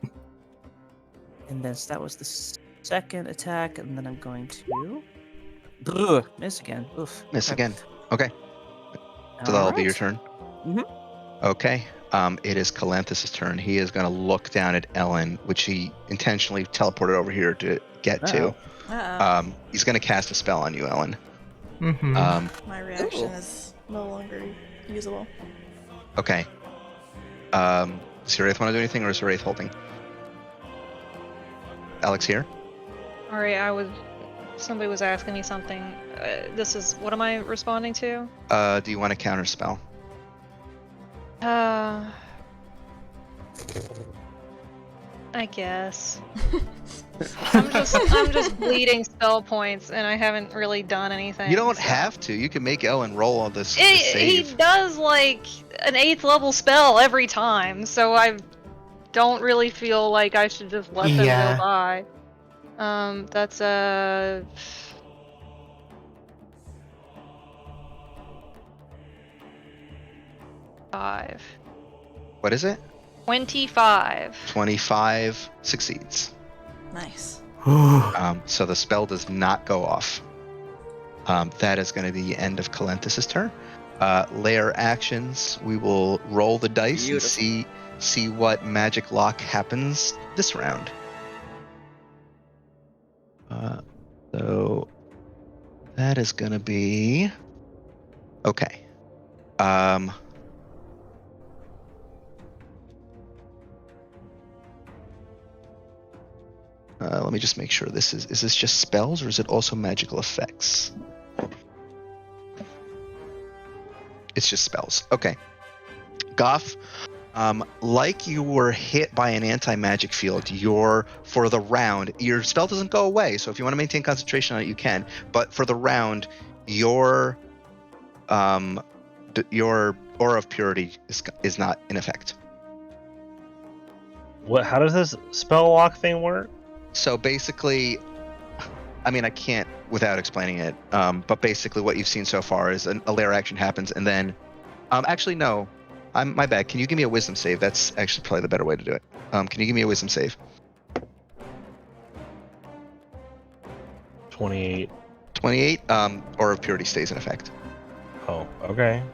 [SPEAKER 7] And then that was the second attack, and then I'm going to miss again. Oof.
[SPEAKER 1] Miss
[SPEAKER 7] Okay.
[SPEAKER 1] again. Okay. So that'll be your turn.
[SPEAKER 7] Mhm.
[SPEAKER 1] Okay. It is Calanthus' turn. He is going to look down at Ellen, which he intentionally teleported over here to get to.
[SPEAKER 3] Uh-oh.
[SPEAKER 1] He's going to cast a spell on you, Ellen.
[SPEAKER 6] Mm-hmm.
[SPEAKER 3] My reaction is no longer usable.
[SPEAKER 1] Okay. Does your Wraith want to do anything, or is your Wraith holding? Alex here?
[SPEAKER 5] Alright, somebody was asking me something. What am I responding to?
[SPEAKER 1] Do you want to counter spell?
[SPEAKER 5] I guess. I'm just bleeding spell points, and I haven't really done anything.
[SPEAKER 1] You don't
[SPEAKER 5] so.
[SPEAKER 1] have to. You can make Ellen roll on this
[SPEAKER 5] He
[SPEAKER 1] save.
[SPEAKER 5] does like an 8th level spell every time, so I don't really feel like I should just let them go by. That's a 5.
[SPEAKER 1] What is it?
[SPEAKER 5] 25.
[SPEAKER 1] 25 succeeds.
[SPEAKER 3] Nice.
[SPEAKER 1] So the spell does not go off. That is going to be the end of Calanthus' turn. Layer actions. We will roll the dice
[SPEAKER 7] Beautiful.
[SPEAKER 1] and see what magic lock happens this round. So that is going to be okay. Let me just make sure is this just spells, or is it also magical effects? It's just spells. Okay. Goff, like you were hit by an anti-magic field, for the round, your spell doesn't go away, so if you want to maintain concentration on it, you can. But for the round, your aura of purity is not in effect.
[SPEAKER 2] What? How does this spell lock thing work?
[SPEAKER 1] So basically, I mean, I can't without explaining it, but basically what you've seen so far is a layer action happens, and then... actually, no. My bad. Can you give me a wisdom save? That's actually probably the better way to do it. Can you give me a wisdom save?
[SPEAKER 2] 28.
[SPEAKER 1] 28, Aura of Purity stays in effect.
[SPEAKER 2] Oh, okay.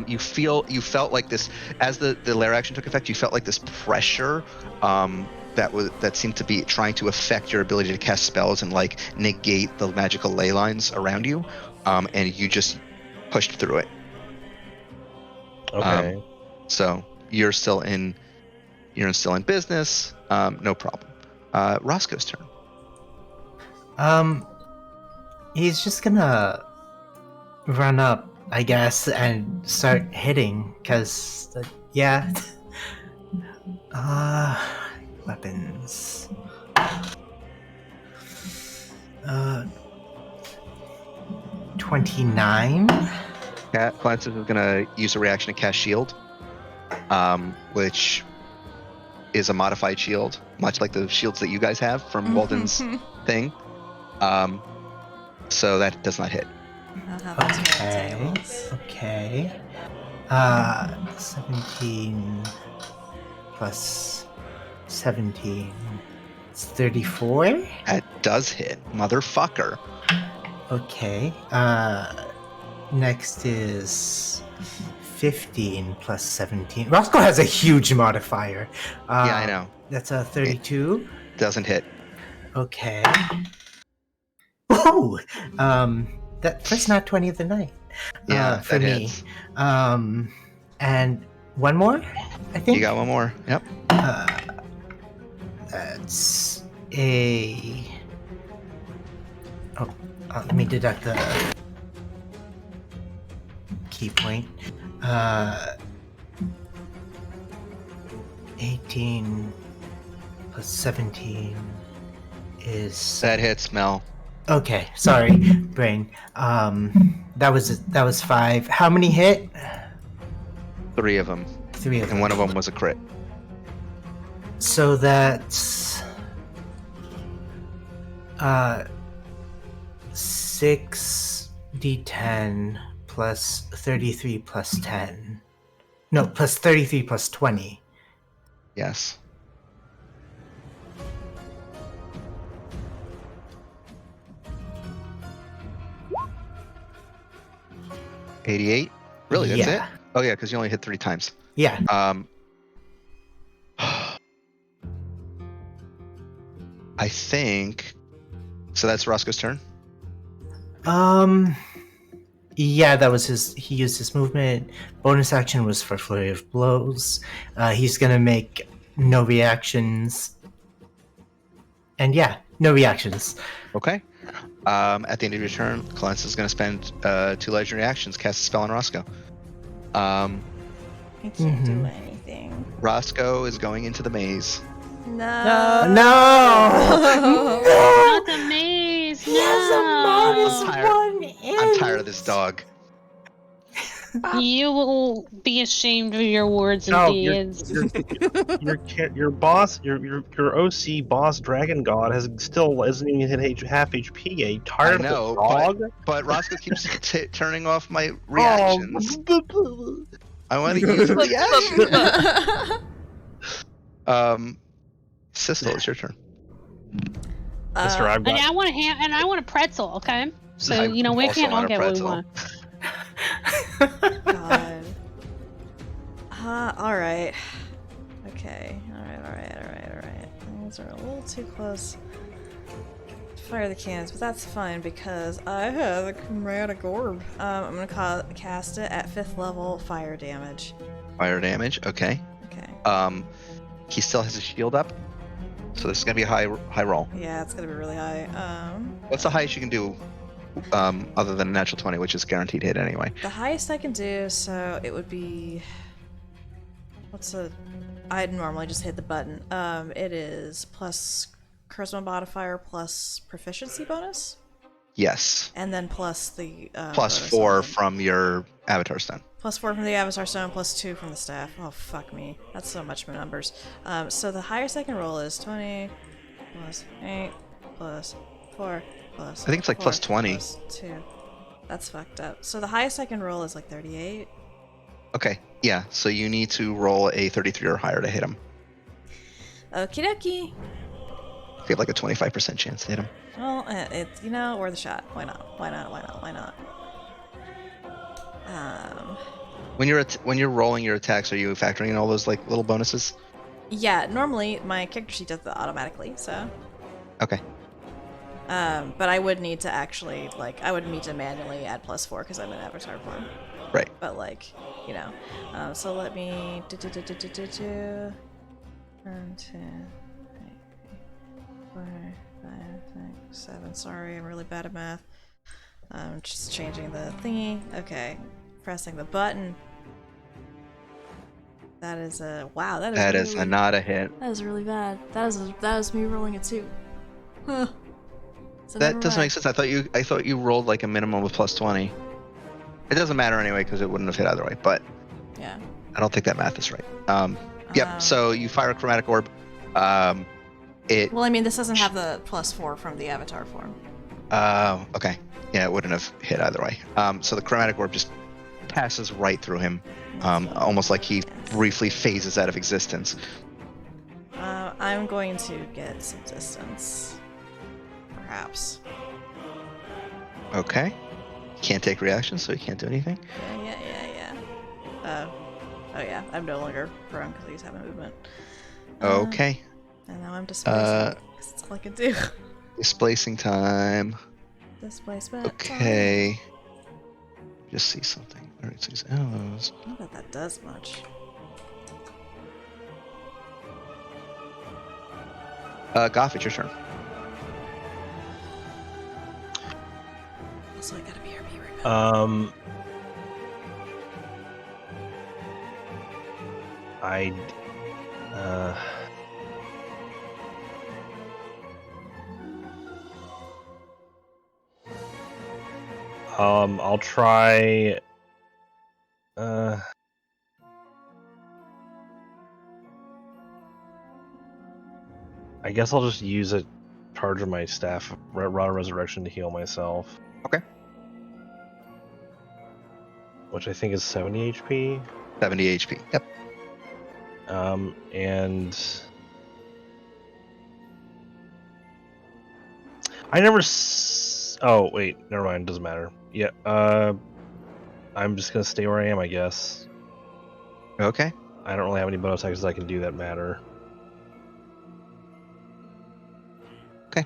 [SPEAKER 1] You felt like this, as the layer action took effect, you felt like this pressure that seemed to be trying to affect your ability to cast spells and like negate the magical ley lines around you, and you just pushed through it.
[SPEAKER 2] Okay.
[SPEAKER 1] So you're still in business. No problem. Roscoe's turn.
[SPEAKER 6] He's just gonna run up, I guess, and start hitting, cause weapons. 29.
[SPEAKER 1] Calanthus is going to use a reaction to cast shield, which is a modified shield, much like the shields that you guys have from Walden's thing. So that does not hit.
[SPEAKER 3] I'll have those tables.
[SPEAKER 6] Okay. 17 plus 17. It's 34.
[SPEAKER 1] That does hit, motherfucker.
[SPEAKER 6] Okay. Next is 15 plus 17. Roscoe has a huge modifier.
[SPEAKER 1] Yeah, I know.
[SPEAKER 6] That's a 32.
[SPEAKER 1] Doesn't hit.
[SPEAKER 6] Okay. Oh, that first not 20 of the night.
[SPEAKER 1] Yeah,
[SPEAKER 6] for
[SPEAKER 1] that
[SPEAKER 6] me.
[SPEAKER 1] hits.
[SPEAKER 6] And one more, I think.
[SPEAKER 1] You got one more. Yep.
[SPEAKER 6] That's a. Oh, let me deduct the key point. 18 plus 17 is.
[SPEAKER 1] That hits, Mel.
[SPEAKER 6] Okay, sorry, brain. That was 5. How many hit?
[SPEAKER 1] 3 of them.
[SPEAKER 6] 3 of them.
[SPEAKER 1] And one of them was a crit.
[SPEAKER 6] So that's 6d10 plus 33 plus 10. No, plus 33 plus 20.
[SPEAKER 1] Yes. $88? Really, that's
[SPEAKER 6] Yeah.
[SPEAKER 1] it? Oh yeah, because you only hit 3 times.
[SPEAKER 6] Yeah.
[SPEAKER 1] I think so. That's Roscoe's turn.
[SPEAKER 6] Yeah, that was his. He used his movement. Bonus action was for flurry of blows. He's gonna make no reactions. And yeah, no reactions.
[SPEAKER 1] Okay. At the end of your turn, Clance is going to spend 2 legendary actions, cast a spell on Roscoe.
[SPEAKER 9] I can't do anything.
[SPEAKER 1] Roscoe is going into the maze.
[SPEAKER 9] No.
[SPEAKER 6] No.
[SPEAKER 4] Not the maze. No.
[SPEAKER 1] I'm tired of this dog.
[SPEAKER 4] You will be ashamed of your words and
[SPEAKER 2] No,
[SPEAKER 4] deeds.
[SPEAKER 2] your boss, your OC boss, Dragon God, isn't even hit half HP yet. You tired
[SPEAKER 1] I know,
[SPEAKER 2] of the dog?
[SPEAKER 1] but Roscoe keeps turning off my reactions. I want to use a reaction. Sistel, it's your turn.
[SPEAKER 2] Mister, I've
[SPEAKER 4] And
[SPEAKER 2] got.
[SPEAKER 4] I want a pretzel. Okay, so
[SPEAKER 1] I
[SPEAKER 4] we
[SPEAKER 1] also
[SPEAKER 4] can't all
[SPEAKER 1] want a
[SPEAKER 4] get what we
[SPEAKER 1] pretzel.
[SPEAKER 4] want.
[SPEAKER 9] God. Alright. Okay. Alright. Things are a little too close to fire the cannons, but that's fine because I have a chromatic orb. I'm gonna cast it at 5th level, fire damage.
[SPEAKER 1] Fire damage. Okay.
[SPEAKER 9] Okay.
[SPEAKER 1] He still has his shield up, so this is gonna be a high roll.
[SPEAKER 9] Yeah, it's gonna be really high.
[SPEAKER 1] What's the highest you can do, other than a natural 20, which is guaranteed hit anyway?
[SPEAKER 9] The highest I can do, so it would be... I'd normally just hit the button. It is plus charisma modifier plus proficiency bonus,
[SPEAKER 1] Yes.
[SPEAKER 9] and then plus the
[SPEAKER 1] Plus
[SPEAKER 9] bonus
[SPEAKER 1] 4
[SPEAKER 9] on-
[SPEAKER 1] from your avatar stone.
[SPEAKER 9] Plus 4 from the Avatar Stone, plus 2 from the staff. Oh, fuck me. That's so much numbers. So the highest I can roll is 20 plus 8 plus 4 plus
[SPEAKER 1] I think it's like
[SPEAKER 9] 4
[SPEAKER 1] plus 20.
[SPEAKER 9] plus 2. That's fucked up. So the highest I can roll is like 38.
[SPEAKER 1] Okay. Yeah. So you need to roll a 33 or higher to hit him.
[SPEAKER 9] Okie dokie.
[SPEAKER 1] You have like a 25% chance to hit him.
[SPEAKER 9] Well, it's, worth a shot. Why not?
[SPEAKER 1] When you're rolling your attacks, are you factoring in all those like little bonuses?
[SPEAKER 9] Yeah, normally my character sheet does that automatically, so.
[SPEAKER 1] Okay.
[SPEAKER 9] But I would need to actually, I would need to manually add plus 4 because I'm in avatar form.
[SPEAKER 1] Right.
[SPEAKER 9] But, so let me... 1, 2, 3, 4, 5, 6, 7. Sorry, I'm really bad at math. I'm just changing the thingy. Okay. Pressing the button. That is a... Wow,
[SPEAKER 1] That is not a hit.
[SPEAKER 9] That is really bad. That was me rolling a 2. Huh. So
[SPEAKER 1] That
[SPEAKER 9] never
[SPEAKER 1] doesn't
[SPEAKER 9] mind.
[SPEAKER 1] make sense. I thought you rolled like a minimum of plus 20. It doesn't matter anyway because it wouldn't have hit either way. But
[SPEAKER 9] Yeah.
[SPEAKER 1] I don't think that math is right. Yep. So you fire a chromatic orb.
[SPEAKER 9] Well, I mean, this doesn't have the plus 4 from the avatar form.
[SPEAKER 1] Okay. Yeah, it wouldn't have hit either way. So the chromatic orb just passes right through him, almost like he briefly phases out of existence.
[SPEAKER 9] I'm going to get some distance. Perhaps.
[SPEAKER 1] Okay. Can't take reactions, so he can't do anything.
[SPEAKER 9] Yeah. Oh yeah, I'm no longer prone because he's having movement.
[SPEAKER 1] Okay.
[SPEAKER 9] And now I'm displacing. 'Cause that's all I can do.
[SPEAKER 1] Displacing time.
[SPEAKER 9] Displacement.
[SPEAKER 1] Okay. Just see something. 36 arrows.
[SPEAKER 9] Time. I bet that does much.
[SPEAKER 1] Goff, it's your turn.
[SPEAKER 9] Also, I gotta be RP right now.
[SPEAKER 2] I'll try. I guess I'll just use a charge of my staff, Rod of Resurrection, to heal myself.
[SPEAKER 1] Okay.
[SPEAKER 2] Which I think is 70 HP.
[SPEAKER 1] 70 HP. Yep.
[SPEAKER 2] And I never. Oh wait, never mind. Doesn't matter. Yeah. I'm just gonna stay where I am, I guess.
[SPEAKER 1] Okay.
[SPEAKER 2] I don't really have any bonus actions I can do that matter.
[SPEAKER 1] Okay.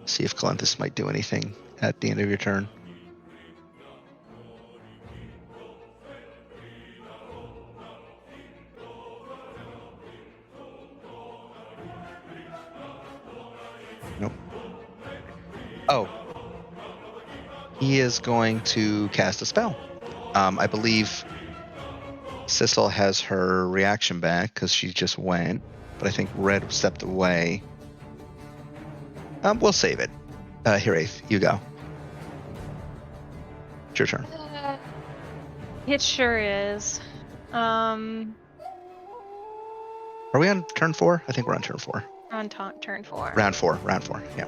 [SPEAKER 1] See if Calenthus might do anything at the end of your turn. Nope. Oh. He is going to cast a spell. I believe Sissel has her reaction back because she just went, but I think Red stepped away. We'll save it. Here, Aeth, you go. It's your turn.
[SPEAKER 5] It sure is.
[SPEAKER 1] Are we on turn 4? I think we're on turn 4.
[SPEAKER 5] On turn 4.
[SPEAKER 1] Round 4, yeah.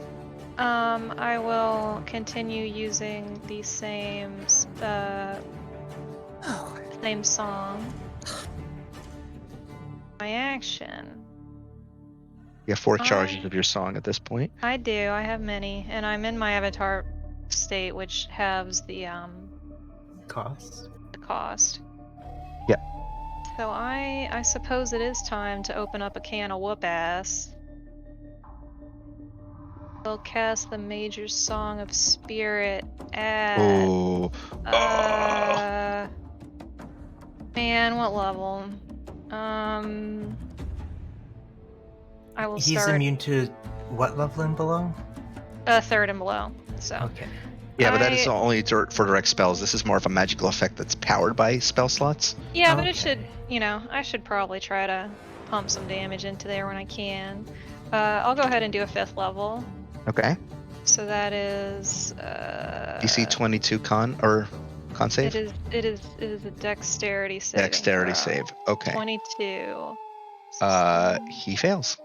[SPEAKER 5] I will continue using the same same song. My action.
[SPEAKER 1] You have 4 charges of your song at this point.
[SPEAKER 5] I do. I have many, and I'm in my avatar state, which halves the
[SPEAKER 6] Cost.
[SPEAKER 5] the cost.
[SPEAKER 1] Yeah.
[SPEAKER 5] So I suppose it is time to open up a can of whoop ass. I'll cast the Major Song of Spirit at.
[SPEAKER 1] Oh.
[SPEAKER 5] Man, what level? I will
[SPEAKER 6] He's
[SPEAKER 5] start.
[SPEAKER 6] immune to what level and below?
[SPEAKER 5] 3rd and below. So.
[SPEAKER 6] Okay.
[SPEAKER 1] Yeah, but that is only for direct spells. This is more of a magical effect that's powered by spell slots.
[SPEAKER 5] Yeah, but it should, I should probably try to pump some damage into there when I can. I'll go ahead and do a 5th level.
[SPEAKER 1] Okay.
[SPEAKER 5] So that is
[SPEAKER 1] DC 22 con save?
[SPEAKER 5] It is a dexterity save.
[SPEAKER 1] Dexterity save. Okay.
[SPEAKER 5] 22.
[SPEAKER 1] He fails.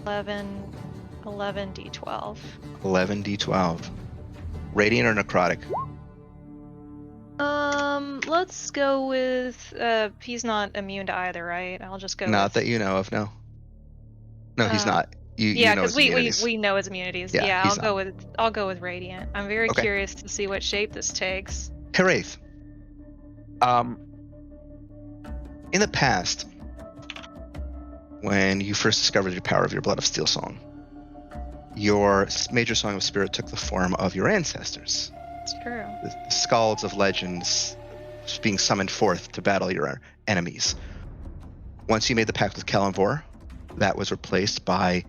[SPEAKER 5] Eleven d12.
[SPEAKER 1] 11 d12. Radiant or necrotic?
[SPEAKER 5] Let's go with he's not immune to either, right? I'll just go
[SPEAKER 1] Not that you know of, no. No, he's not. You know
[SPEAKER 5] because
[SPEAKER 1] his immunities.
[SPEAKER 5] we know his immunities.
[SPEAKER 1] Yeah,
[SPEAKER 5] Yeah,
[SPEAKER 1] he's
[SPEAKER 5] I'll go with Radiant. I'm very curious to see what shape this takes.
[SPEAKER 1] Heraith. In the past, when you first discovered the power of your Blood of Steel song, your Major Song of Spirit took the form of your ancestors.
[SPEAKER 5] It's true.
[SPEAKER 1] The Scalds of Legends being summoned forth to battle your enemies. Once you made the pact with Kalimvor, that was replaced by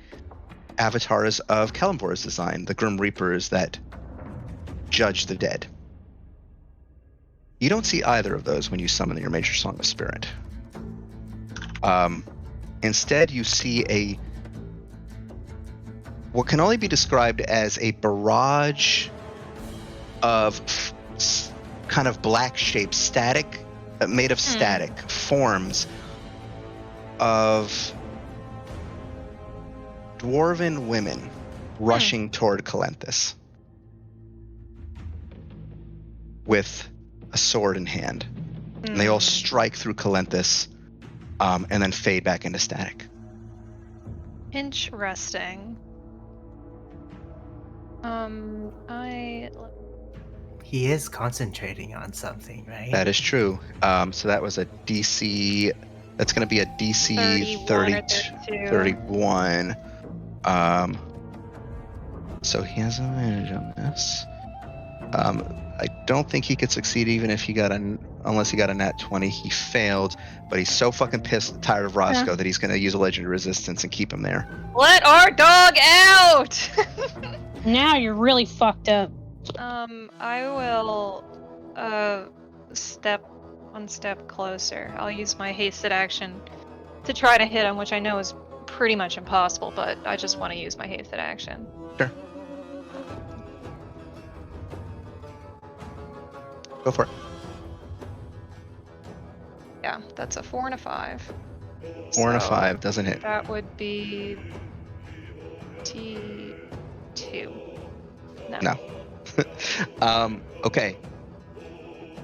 [SPEAKER 1] avatars of Kalimvor's design, the Grim Reapers that judge the dead. You don't see either of those when you summon your Major Song of Spirit. Instead, you see what can only be described as a barrage of kind of black-shaped static, made of static forms of dwarven women rushing toward Calenthus with a sword in hand. And they all strike through Calenthus and then fade back into static.
[SPEAKER 5] Interesting.
[SPEAKER 6] He is concentrating on something, right?
[SPEAKER 1] That is true. So that was a DC That's going to be a DC
[SPEAKER 5] 31 or 32.
[SPEAKER 1] 31. So he has an advantage on this. I don't think he could succeed even if he got unless he got a nat 20. He failed, but he's so fucking tired of Roscoe that he's going to use a legendary resistance and keep him there.
[SPEAKER 5] Let our dog out!
[SPEAKER 4] Now you're really fucked up.
[SPEAKER 5] I will step one step closer. I'll use my hasted action to try to hit him, which I know is pretty much impossible, but I just want to use my hasted action.
[SPEAKER 1] Sure. Go for it.
[SPEAKER 5] Yeah, that's a 4 and a 5.
[SPEAKER 1] 4 and a 5 doesn't hit.
[SPEAKER 5] That would be T2. No.
[SPEAKER 1] Okay.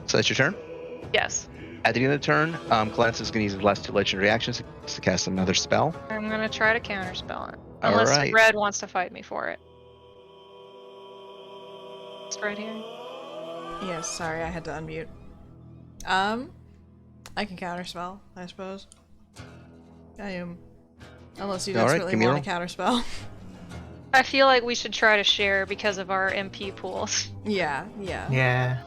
[SPEAKER 1] So that's your turn?
[SPEAKER 5] Yes.
[SPEAKER 1] At the end of the turn, Clarence is going to use his last 2 legendary actions to cast another spell.
[SPEAKER 5] I'm going to try to counterspell it.
[SPEAKER 1] All
[SPEAKER 5] Unless
[SPEAKER 1] right.
[SPEAKER 5] Red wants to fight me for it. Is Red here?
[SPEAKER 9] Yes, sorry, I had to unmute. I can counterspell, I suppose. I am. Unless you desperately want to counterspell.
[SPEAKER 5] I feel like we should try to share because of our MP pools.
[SPEAKER 9] Yeah.
[SPEAKER 6] Yeah.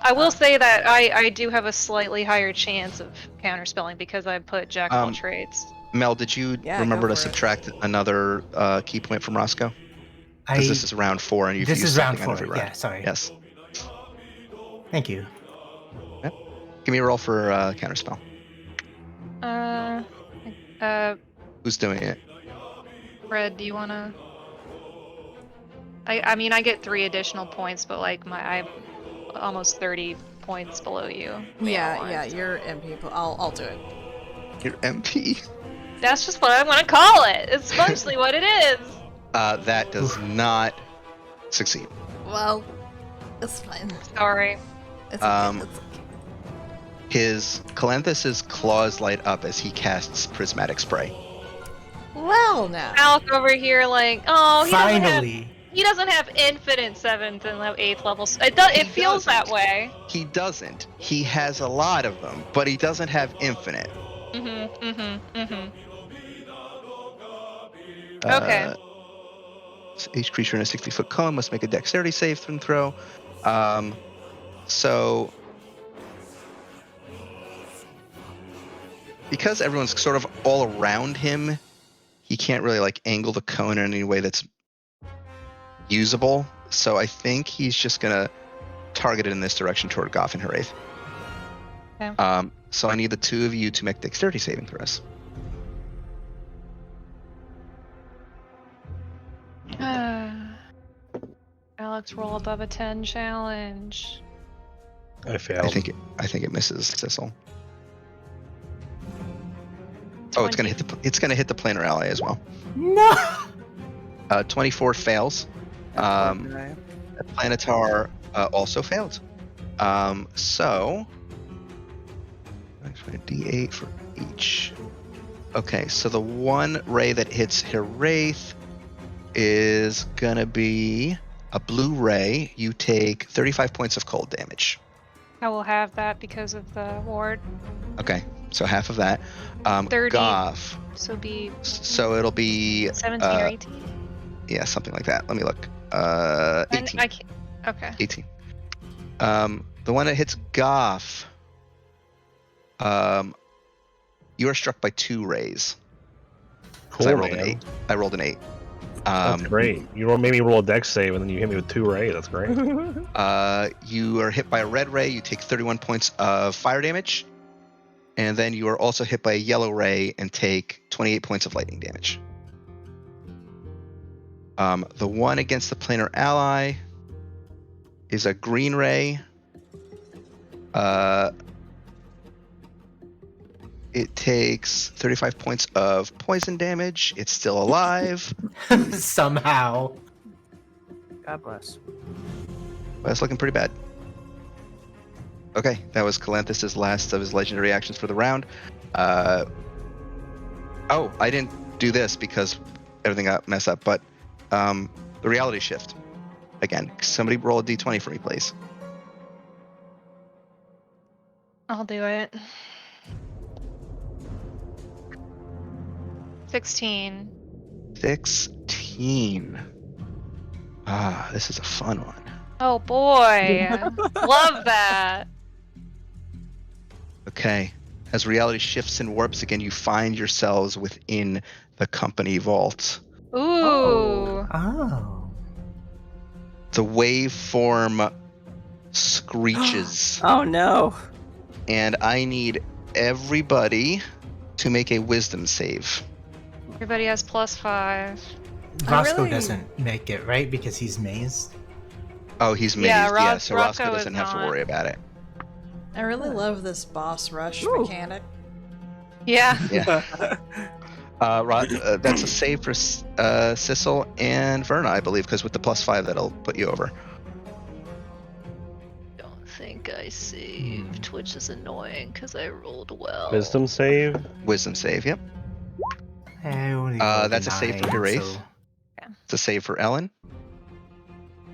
[SPEAKER 5] I will say that I do have a slightly higher chance of counterspelling because I put Jack of all trades.
[SPEAKER 1] Mel, did you remember to subtract another key point from Roscoe? Because this is round 4 and you've used something on every round.
[SPEAKER 6] Yeah, sorry.
[SPEAKER 1] Yes.
[SPEAKER 6] Thank you.
[SPEAKER 1] Yep. Give me a roll for counterspell. Who's doing it?
[SPEAKER 5] Red, do you wanna? I mean, I get 3 additional points, but like I'm almost 30 points below you.
[SPEAKER 9] Yeah, you're MP. I'll do it.
[SPEAKER 1] Your MP?
[SPEAKER 5] That's just what I want to call it. It's mostly what it is.
[SPEAKER 1] That does not succeed.
[SPEAKER 9] Well, it's fine.
[SPEAKER 5] Sorry.
[SPEAKER 9] It's okay.
[SPEAKER 1] His Calanthis's claws light up as he casts prismatic spray.
[SPEAKER 9] Well, now.
[SPEAKER 5] Alec over here, like, oh,
[SPEAKER 6] Finally.
[SPEAKER 5] He doesn't have infinite 7th and 8th levels. It feels that way.
[SPEAKER 1] He doesn't. He has a lot of them, but he doesn't have infinite.
[SPEAKER 5] Okay.
[SPEAKER 1] Each creature in a 60-foot cone must make a dexterity save and throw. So because everyone's sort of all around him, he can't really like angle the cone in any way that's usable. So I think he's just gonna target it in this direction toward Goff and Haraith.
[SPEAKER 5] Okay.
[SPEAKER 1] So I need the 2 of you to make dexterity saving throws.
[SPEAKER 5] Alex, roll above a 10 challenge.
[SPEAKER 2] I failed.
[SPEAKER 1] I think it misses Sissel. Oh, it's gonna hit the planar ally as well.
[SPEAKER 6] No.
[SPEAKER 1] 24 fails. Planetar also failed. So actually a D8 for each. Okay, so the one ray that hits Haraith is gonna be a blue ray. You take 35 points of cold damage.
[SPEAKER 5] I will have that because of the ward.
[SPEAKER 1] Okay, so half of that.
[SPEAKER 5] 30.
[SPEAKER 1] Goff.
[SPEAKER 5] So
[SPEAKER 1] it'll be
[SPEAKER 5] 17 or 18.
[SPEAKER 1] Yeah, something like that. Let me look. 18.
[SPEAKER 5] Okay.
[SPEAKER 1] 18. The one that hits Goff. You are struck by 2 rays.
[SPEAKER 2] Cool,
[SPEAKER 1] I rolled an 8. I rolled an 8.
[SPEAKER 2] That's great. You made me roll a dex save and then you hit me with 2 rays. That's great.
[SPEAKER 1] You are hit by a red ray. You take 31 points of fire damage. And then you are also hit by a yellow ray and take 28 points of lightning damage. The one against the planar ally is a green ray. It takes 35 points of poison damage. It's still alive.
[SPEAKER 6] Somehow.
[SPEAKER 7] God bless.
[SPEAKER 1] Well, it's looking pretty bad. Okay, that was Calanthis's last of his legendary actions for the round. Oh, I didn't do this because everything got messed up, but the reality shift. Again, somebody roll a d20 for me, please.
[SPEAKER 5] I'll do it. 16.
[SPEAKER 1] 16. Ah, this is a fun one.
[SPEAKER 5] Oh boy. Love that.
[SPEAKER 1] Okay. As reality shifts and warps again, you find yourselves within the company vault.
[SPEAKER 5] Ooh.
[SPEAKER 6] Oh.
[SPEAKER 1] The waveform screeches,
[SPEAKER 7] Oh no.
[SPEAKER 1] and I need everybody to make a wisdom save.
[SPEAKER 5] Everybody has +5.
[SPEAKER 6] Roscoe
[SPEAKER 9] really-
[SPEAKER 6] doesn't make it, right? Because he's mazed.
[SPEAKER 1] Oh, he's mazed.
[SPEAKER 5] Yeah,
[SPEAKER 1] Yeah, so Roscoe
[SPEAKER 5] Roscoe is
[SPEAKER 1] doesn't have to
[SPEAKER 5] not.
[SPEAKER 1] worry about it.
[SPEAKER 9] I really love this boss rush
[SPEAKER 7] Ooh.
[SPEAKER 9] mechanic.
[SPEAKER 5] Yeah.
[SPEAKER 1] Yeah. That's a save for Sissel and Verna, I believe, because with the +5, that'll put you over.
[SPEAKER 10] Don't think I saved, which is annoying because I rolled well.
[SPEAKER 2] Wisdom save.
[SPEAKER 1] Wisdom save, yep.
[SPEAKER 6] I only rolled
[SPEAKER 1] That's a save for
[SPEAKER 6] 9,
[SPEAKER 1] Hiraeth.
[SPEAKER 6] so-
[SPEAKER 1] It's a save for Ellen.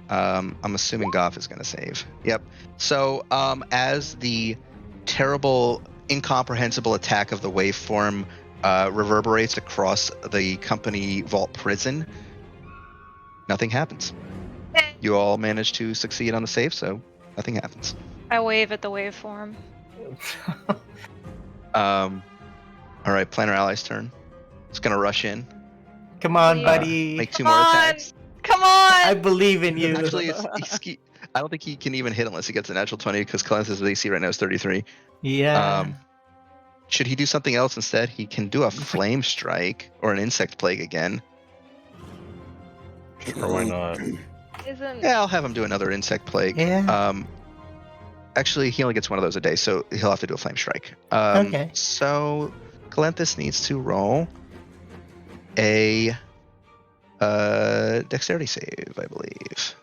[SPEAKER 1] I'm assuming Goff is going to save. Yep. So, as the terrible, incomprehensible attack of the waveform reverberates across the company vault prison, nothing happens. You all manage to succeed on the save, so nothing happens.
[SPEAKER 5] I wave at the waveform.
[SPEAKER 1] All right, Planner Ally's turn. It's going to rush in.
[SPEAKER 6] Come on,
[SPEAKER 5] Please.
[SPEAKER 6] buddy.
[SPEAKER 1] Make 2
[SPEAKER 5] Come
[SPEAKER 1] more
[SPEAKER 5] on!
[SPEAKER 1] attacks.
[SPEAKER 5] Come on!
[SPEAKER 6] I believe in you.
[SPEAKER 1] Actually, I don't think he can even hit unless he gets a natural 20 because Clancy's AC right now is 33.
[SPEAKER 6] Yeah.
[SPEAKER 1] Should he do something else instead? He can do a flame strike or an insect plague again.
[SPEAKER 2] Sure, why not?
[SPEAKER 5] Isn't
[SPEAKER 1] Yeah, I'll have him do another insect plague.
[SPEAKER 6] Yeah.
[SPEAKER 1] Actually, he only gets one of those a day, so he'll have to do a flame strike.
[SPEAKER 6] Okay.
[SPEAKER 1] So Galanthus needs to roll a dexterity save, I believe.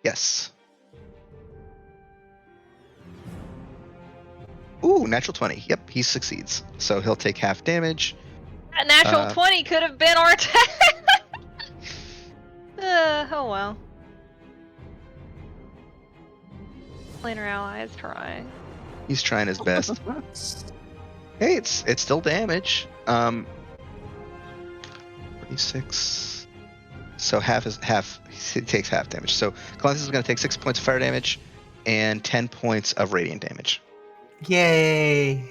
[SPEAKER 1] Yes. Ooh, natural 20. Yep, he succeeds. So he'll take half damage.
[SPEAKER 5] a natural 20 could have been our attack? Oh well. Planar ally is trying.
[SPEAKER 1] He's trying his best. Hey, it's still damage. 46. So half is half. He takes half damage. So Galanthus is going to take 6 points of fire damage and 10 points of radiant damage.
[SPEAKER 6] Yay.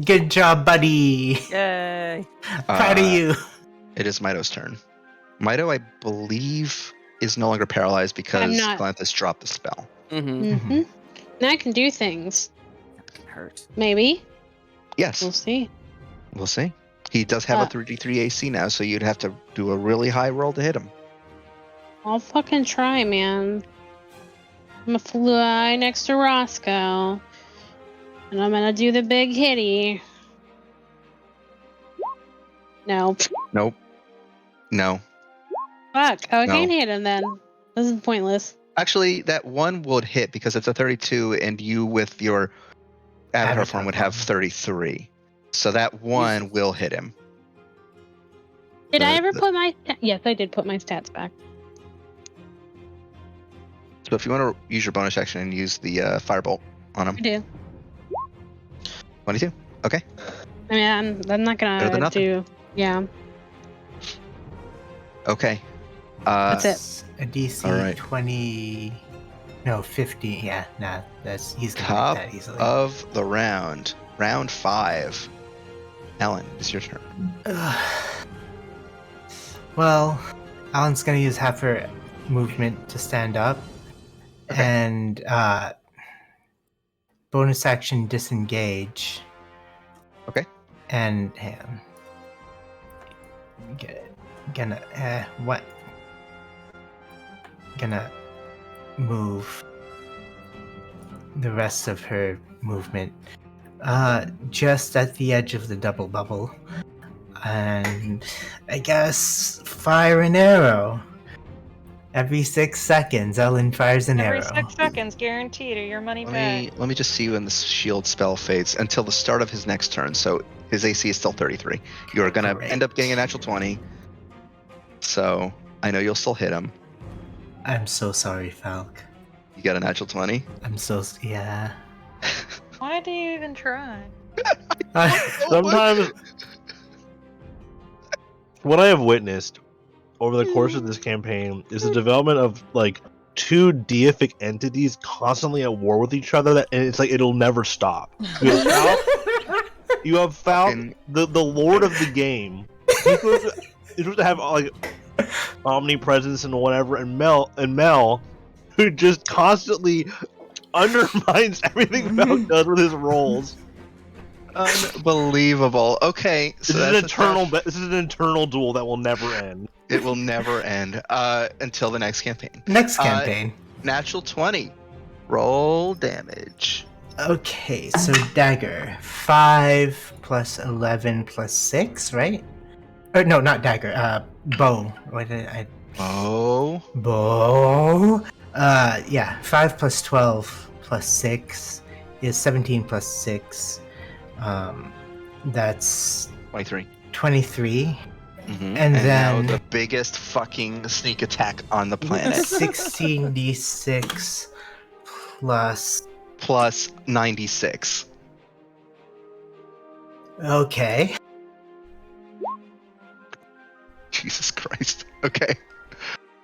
[SPEAKER 6] Good job, buddy.
[SPEAKER 7] Yay.
[SPEAKER 6] Proud of you.
[SPEAKER 1] It is Mito's turn. Mito, I believe, is no longer paralyzed because
[SPEAKER 4] I'm not.
[SPEAKER 1] Galanthus dropped the spell.
[SPEAKER 7] Mm-hmm.
[SPEAKER 4] hmm Now I can do things.
[SPEAKER 7] That can hurt.
[SPEAKER 4] Maybe.
[SPEAKER 1] Yes,
[SPEAKER 4] We'll see.
[SPEAKER 1] we'll see. He does have a 33 AC now, so you'd have to do a really high roll to hit him.
[SPEAKER 4] I'll fucking try, man. I'm gonna fly next to Roscoe. And I'm gonna do the big hitty. No.
[SPEAKER 1] Nope. No.
[SPEAKER 4] Fuck. Oh, I
[SPEAKER 1] No.
[SPEAKER 4] can't hit him then. This is pointless.
[SPEAKER 1] Actually, that one would hit because it's a 32, and you with your avatar form would have 33. So that one will hit him.
[SPEAKER 4] Did I
[SPEAKER 1] The-
[SPEAKER 4] ever
[SPEAKER 1] the-
[SPEAKER 4] put my... Yes, I did put my stats back.
[SPEAKER 1] So if you want to use your bonus action and use the firebolt on
[SPEAKER 4] I
[SPEAKER 1] him,
[SPEAKER 4] do.
[SPEAKER 1] 22. Okay.
[SPEAKER 4] I mean, I'm not
[SPEAKER 1] Better than
[SPEAKER 4] gonna
[SPEAKER 1] nothing.
[SPEAKER 4] do... Yeah.
[SPEAKER 1] Okay.
[SPEAKER 4] That's it.
[SPEAKER 6] That's a DC
[SPEAKER 1] All right.
[SPEAKER 6] 20. No, 50. Yeah, nah. He's gonna
[SPEAKER 1] Top
[SPEAKER 6] get that easily.
[SPEAKER 1] of the round. Round 5. Ellen, it's your turn.
[SPEAKER 6] Well, Alan's gonna use half her movement to stand up.
[SPEAKER 1] Okay.
[SPEAKER 6] And bonus action disengage.
[SPEAKER 1] Okay.
[SPEAKER 6] And gonna move the rest of her movement just at the edge of the double bubble, and I guess fire an arrow. Every 6 seconds, Ellen fires an
[SPEAKER 5] Every
[SPEAKER 6] arrow.
[SPEAKER 5] 6 seconds, guaranteed, or your money back.
[SPEAKER 1] Let me just see when the shield spell fades until the start of his next turn. So his AC is still 33. You're gonna
[SPEAKER 6] Great.
[SPEAKER 1] end up getting a natural 20. So I know you'll still hit him.
[SPEAKER 6] I'm so sorry, Falk.
[SPEAKER 1] You got a natural 20.
[SPEAKER 6] Yeah.
[SPEAKER 5] Why do you even try?
[SPEAKER 2] Sometimes, what I have witnessed over the course of this campaign is the development of like two deific entities constantly at war with each other, and it's like it'll never stop. You have Falk, the lord of the game. He's supposed to have like omnipresence and whatever, and Mel, who just constantly undermines everything Falk does with his rolls.
[SPEAKER 1] Unbelievable. Okay, so
[SPEAKER 2] This is an eternal duel that will never end.
[SPEAKER 1] It will never end until the next campaign.
[SPEAKER 6] Next campaign.
[SPEAKER 1] Natural 20. Roll damage.
[SPEAKER 6] Okay, so dagger. 5 plus 11 plus 6, right? Or no, not dagger. Bow. What did I? Bow. Yeah. 5 plus 12 plus 6 is 17 plus 6. That's
[SPEAKER 1] 23.
[SPEAKER 6] 23.
[SPEAKER 1] Mm-hmm.
[SPEAKER 6] And then
[SPEAKER 1] now the biggest fucking sneak attack on the planet.
[SPEAKER 6] 16d6
[SPEAKER 1] plus 96.
[SPEAKER 6] Okay.
[SPEAKER 1] Jesus Christ. Okay.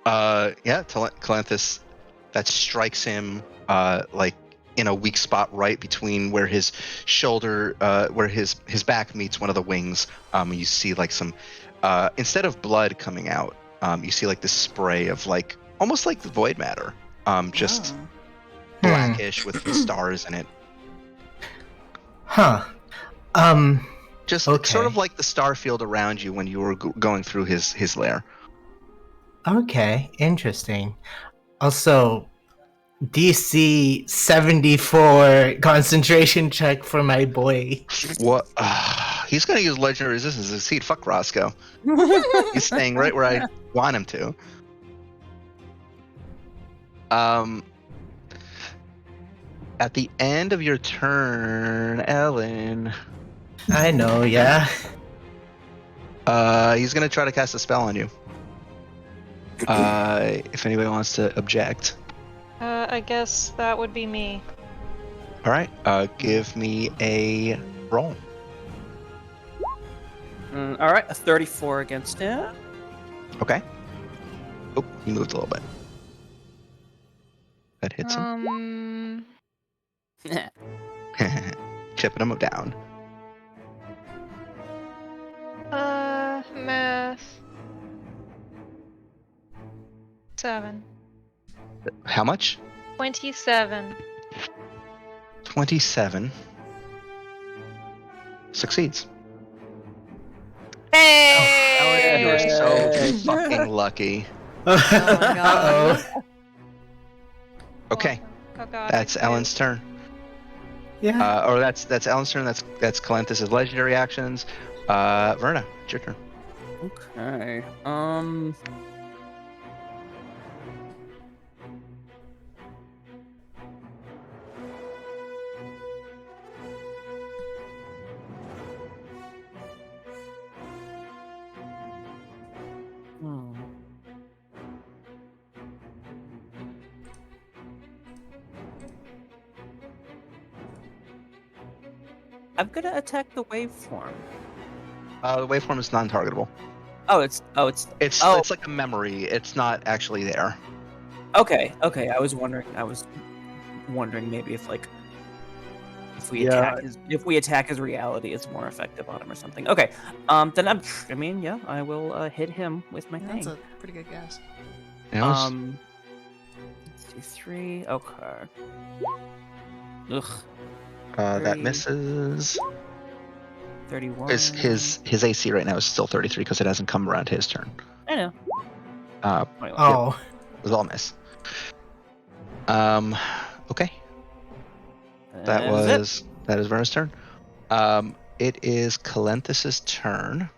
[SPEAKER 1] Calanthus, that strikes him like in a weak spot right between where his shoulder, where his back meets one of the wings. You see like some, instead of blood coming out, you see like this spray of like, almost like the void matter, just blackish with stars in it.
[SPEAKER 6] Huh.
[SPEAKER 1] Just
[SPEAKER 6] okay.
[SPEAKER 1] sort of like the star field around you when you were going through his lair.
[SPEAKER 6] Okay, interesting. Also, DC 74 concentration check for my boy.
[SPEAKER 1] What? He's gonna use legendary resistance to succeed. Fuck Roscoe. He's staying right where I want him to. At the end of your turn, Ellen.
[SPEAKER 6] I know, yeah.
[SPEAKER 1] He's gonna try to cast a spell on you. If anybody wants to object.
[SPEAKER 5] I guess that would be me.
[SPEAKER 1] All right. Give me a roll.
[SPEAKER 7] All right, a 34 against him.
[SPEAKER 1] Okay. Oh, he moved a little bit. That hits him. Chipping him down.
[SPEAKER 5] Math. 7.
[SPEAKER 1] How much?
[SPEAKER 5] 27.
[SPEAKER 1] 27. Succeeds.
[SPEAKER 5] Hey!
[SPEAKER 1] You are so fucking lucky.
[SPEAKER 9] Oh my god.
[SPEAKER 1] Okay.
[SPEAKER 5] Oh god.
[SPEAKER 1] That's Ellen's turn.
[SPEAKER 6] Yeah.
[SPEAKER 1] Or that's Ellen's turn. That's Calanthus' legendary actions. Verna, it's your turn.
[SPEAKER 7] Okay. I'm gonna attack the waveform.
[SPEAKER 1] The waveform is non-targetable.
[SPEAKER 7] It's
[SPEAKER 1] It's like a memory. It's not actually there.
[SPEAKER 7] okay. I was wondering maybe if we attack his reality, it's more effective on him or something. Okay. Then I will hit him with my
[SPEAKER 9] That's
[SPEAKER 7] thing.
[SPEAKER 9] a pretty good guess.
[SPEAKER 1] Yeah,
[SPEAKER 7] Let's do 3. Okay. Ugh.
[SPEAKER 1] that
[SPEAKER 7] 30.
[SPEAKER 1] misses.
[SPEAKER 7] 31.
[SPEAKER 1] His AC right now is still 33 because it hasn't come around his turn.
[SPEAKER 7] I know.
[SPEAKER 6] Oh.
[SPEAKER 1] It was all miss. Okay. That is Verna's turn. It is Calanthus' turn.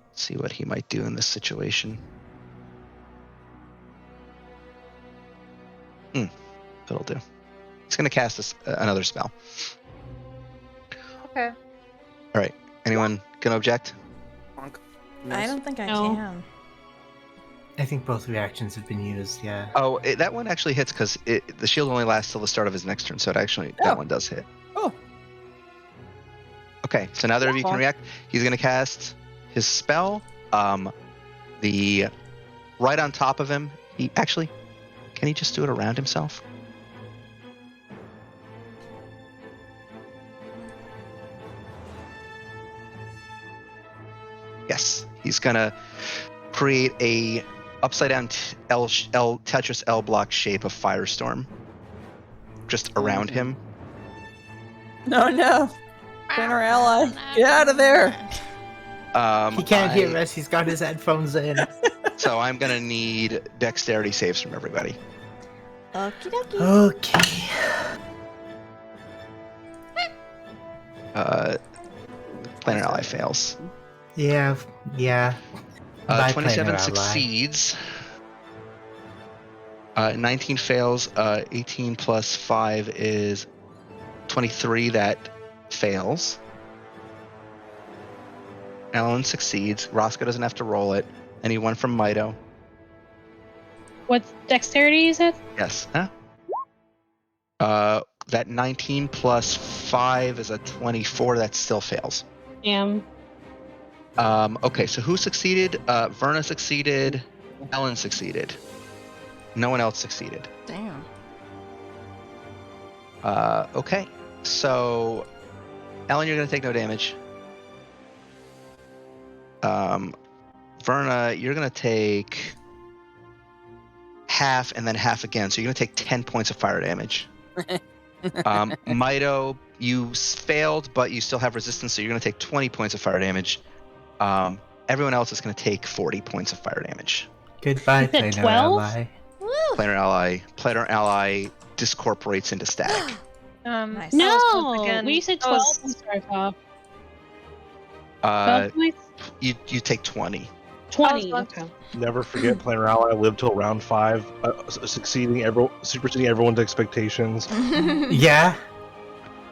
[SPEAKER 1] Let's see what he might do in this situation. It'll do. He's going to cast another spell.
[SPEAKER 5] Okay.
[SPEAKER 1] All right. Anyone gonna object?
[SPEAKER 9] I don't think I
[SPEAKER 4] No.
[SPEAKER 9] can.
[SPEAKER 6] I think both reactions have been used, yeah.
[SPEAKER 1] Oh, that one actually hits because the shield only lasts till the start of his next turn, so that one does hit.
[SPEAKER 7] Oh,
[SPEAKER 1] Okay, so now that you can react, he's going to cast his spell. The right on top of him. He actually, can he just do it around himself? Yes, he's gonna create a upside down Tetris L block shape of firestorm just around him.
[SPEAKER 7] No. Planner ally, get out of there.
[SPEAKER 6] He can't hear us. He's got his headphones in.
[SPEAKER 1] So I'm gonna need dexterity saves from everybody.
[SPEAKER 9] Okie dokie.
[SPEAKER 6] Okay.
[SPEAKER 1] Planner ally fails.
[SPEAKER 6] Yeah. Bye,
[SPEAKER 1] 27
[SPEAKER 6] Planner Ally.
[SPEAKER 1] succeeds. 19 fails. 18 plus 5 is 23. That fails. Alan succeeds. Roscoe doesn't have to roll it. Anyone from Mito?
[SPEAKER 4] What's dexterity, you said?
[SPEAKER 1] Yes. Huh? That 19 plus 5 is a 24. That still fails.
[SPEAKER 4] Damn.
[SPEAKER 1] Okay, so who succeeded? Verna succeeded. Ellen succeeded. No one else succeeded.
[SPEAKER 9] Damn.
[SPEAKER 1] Okay, so Ellen, you're going to take no damage. Verna, you're going to take half and then half again. So you're going to take 10 points of fire damage. Mito, you failed, but you still have resistance, so you're going to take 20 points of fire damage. Everyone else is going to take 40 points of fire damage.
[SPEAKER 6] Goodbye,
[SPEAKER 4] You said
[SPEAKER 6] Planner
[SPEAKER 4] 12?
[SPEAKER 6] Ally.
[SPEAKER 1] Planner ally discorporates into static.
[SPEAKER 9] Nice.
[SPEAKER 4] No,
[SPEAKER 5] once again,
[SPEAKER 4] we said
[SPEAKER 5] I
[SPEAKER 4] 12
[SPEAKER 5] was-
[SPEAKER 4] to start off. 12
[SPEAKER 1] Uh,
[SPEAKER 4] points?
[SPEAKER 1] you take 20.
[SPEAKER 4] 20.
[SPEAKER 5] once-
[SPEAKER 4] Okay.
[SPEAKER 2] Never forget, Planner Ally lived till round 5, superseding everyone's expectations.
[SPEAKER 6] Yeah.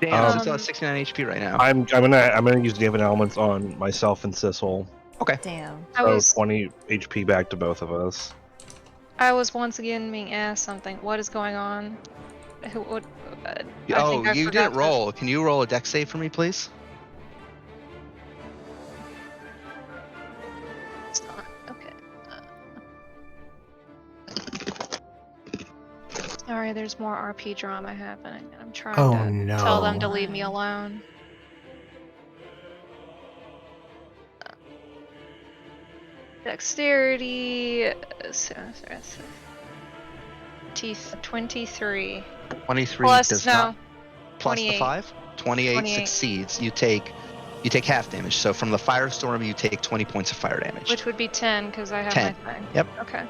[SPEAKER 1] Damn,
[SPEAKER 2] Um,
[SPEAKER 1] it's at 69 HP right now.
[SPEAKER 2] I'm gonna use David Elements on myself and Sissel.
[SPEAKER 1] Okay.
[SPEAKER 9] Damn.
[SPEAKER 2] So 20 HP back to both of us.
[SPEAKER 5] I was once again being asked something. What is going on? I
[SPEAKER 1] Oh,
[SPEAKER 5] think I
[SPEAKER 1] you
[SPEAKER 5] forgot
[SPEAKER 1] didn't
[SPEAKER 5] to-
[SPEAKER 1] roll. Can you roll a dex save for me, please?
[SPEAKER 10] It's not. Okay.
[SPEAKER 5] Sorry, there's more RP drama happening, and I'm trying
[SPEAKER 6] Oh,
[SPEAKER 5] to
[SPEAKER 6] no.
[SPEAKER 5] tell them to leave me alone. Dexterity. 23.
[SPEAKER 1] 23
[SPEAKER 5] Plus,
[SPEAKER 1] does
[SPEAKER 5] no.
[SPEAKER 1] not. Plus the
[SPEAKER 5] 28.
[SPEAKER 1] 5? 28 succeeds. You take half damage. So from the firestorm, you take 20 points of fire damage.
[SPEAKER 5] Which would be 10 because I have
[SPEAKER 1] 10.
[SPEAKER 5] my thing.
[SPEAKER 1] Yep.
[SPEAKER 5] Okay.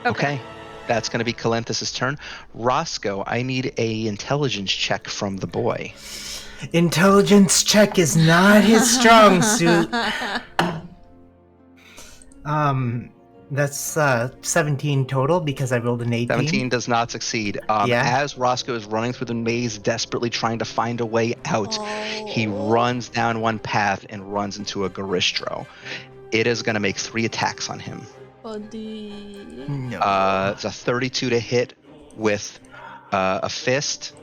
[SPEAKER 1] Okay. That's going to be Calenthus's turn. Roscoe, I need a intelligence check from the boy.
[SPEAKER 6] Intelligence check is not his strong suit. That's 17 total because I rolled an 18.
[SPEAKER 1] 17 does not succeed.
[SPEAKER 6] Yeah.
[SPEAKER 1] As Roscoe is running through the maze, desperately trying to find a way out, he runs down one path and runs into a Garistro. It is going to make 3 attacks on him.
[SPEAKER 9] Buddy.
[SPEAKER 6] No.
[SPEAKER 1] It's a 32 to hit with a fist,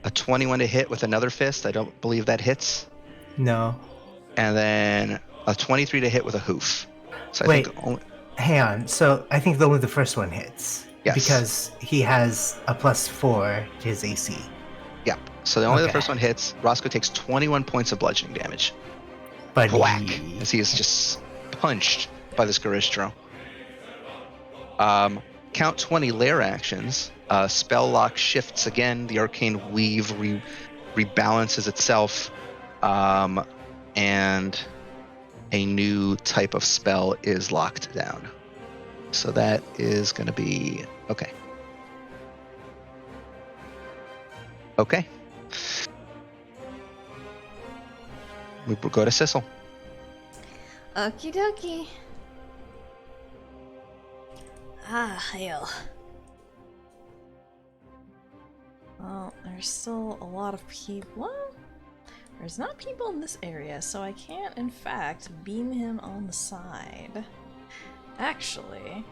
[SPEAKER 1] a 21 to hit with another fist. I don't believe that hits.
[SPEAKER 6] No.
[SPEAKER 1] And then a 23 to hit with a hoof. So I
[SPEAKER 6] Wait.
[SPEAKER 1] think only,
[SPEAKER 6] Hang on. So I think only the first one hits.
[SPEAKER 1] Yes.
[SPEAKER 6] Because he has a +4 to his AC.
[SPEAKER 1] yeah. So only the
[SPEAKER 6] Okay.
[SPEAKER 1] first one hits. Roscoe takes 21 points of bludgeoning damage.
[SPEAKER 6] But
[SPEAKER 1] Whack! As he is just punched by this Garistro. Count 20 lair actions. Spell lock shifts again. The arcane weave rebalances itself. And a new type of spell is locked down. So that is going to be... Okay. Okay. We will go to Sissel.
[SPEAKER 9] Okie dokie. Ah, hell. Well, there's still a lot of people. Well, there's not people in this area, so I can't, in fact, beam him on the side. Actually,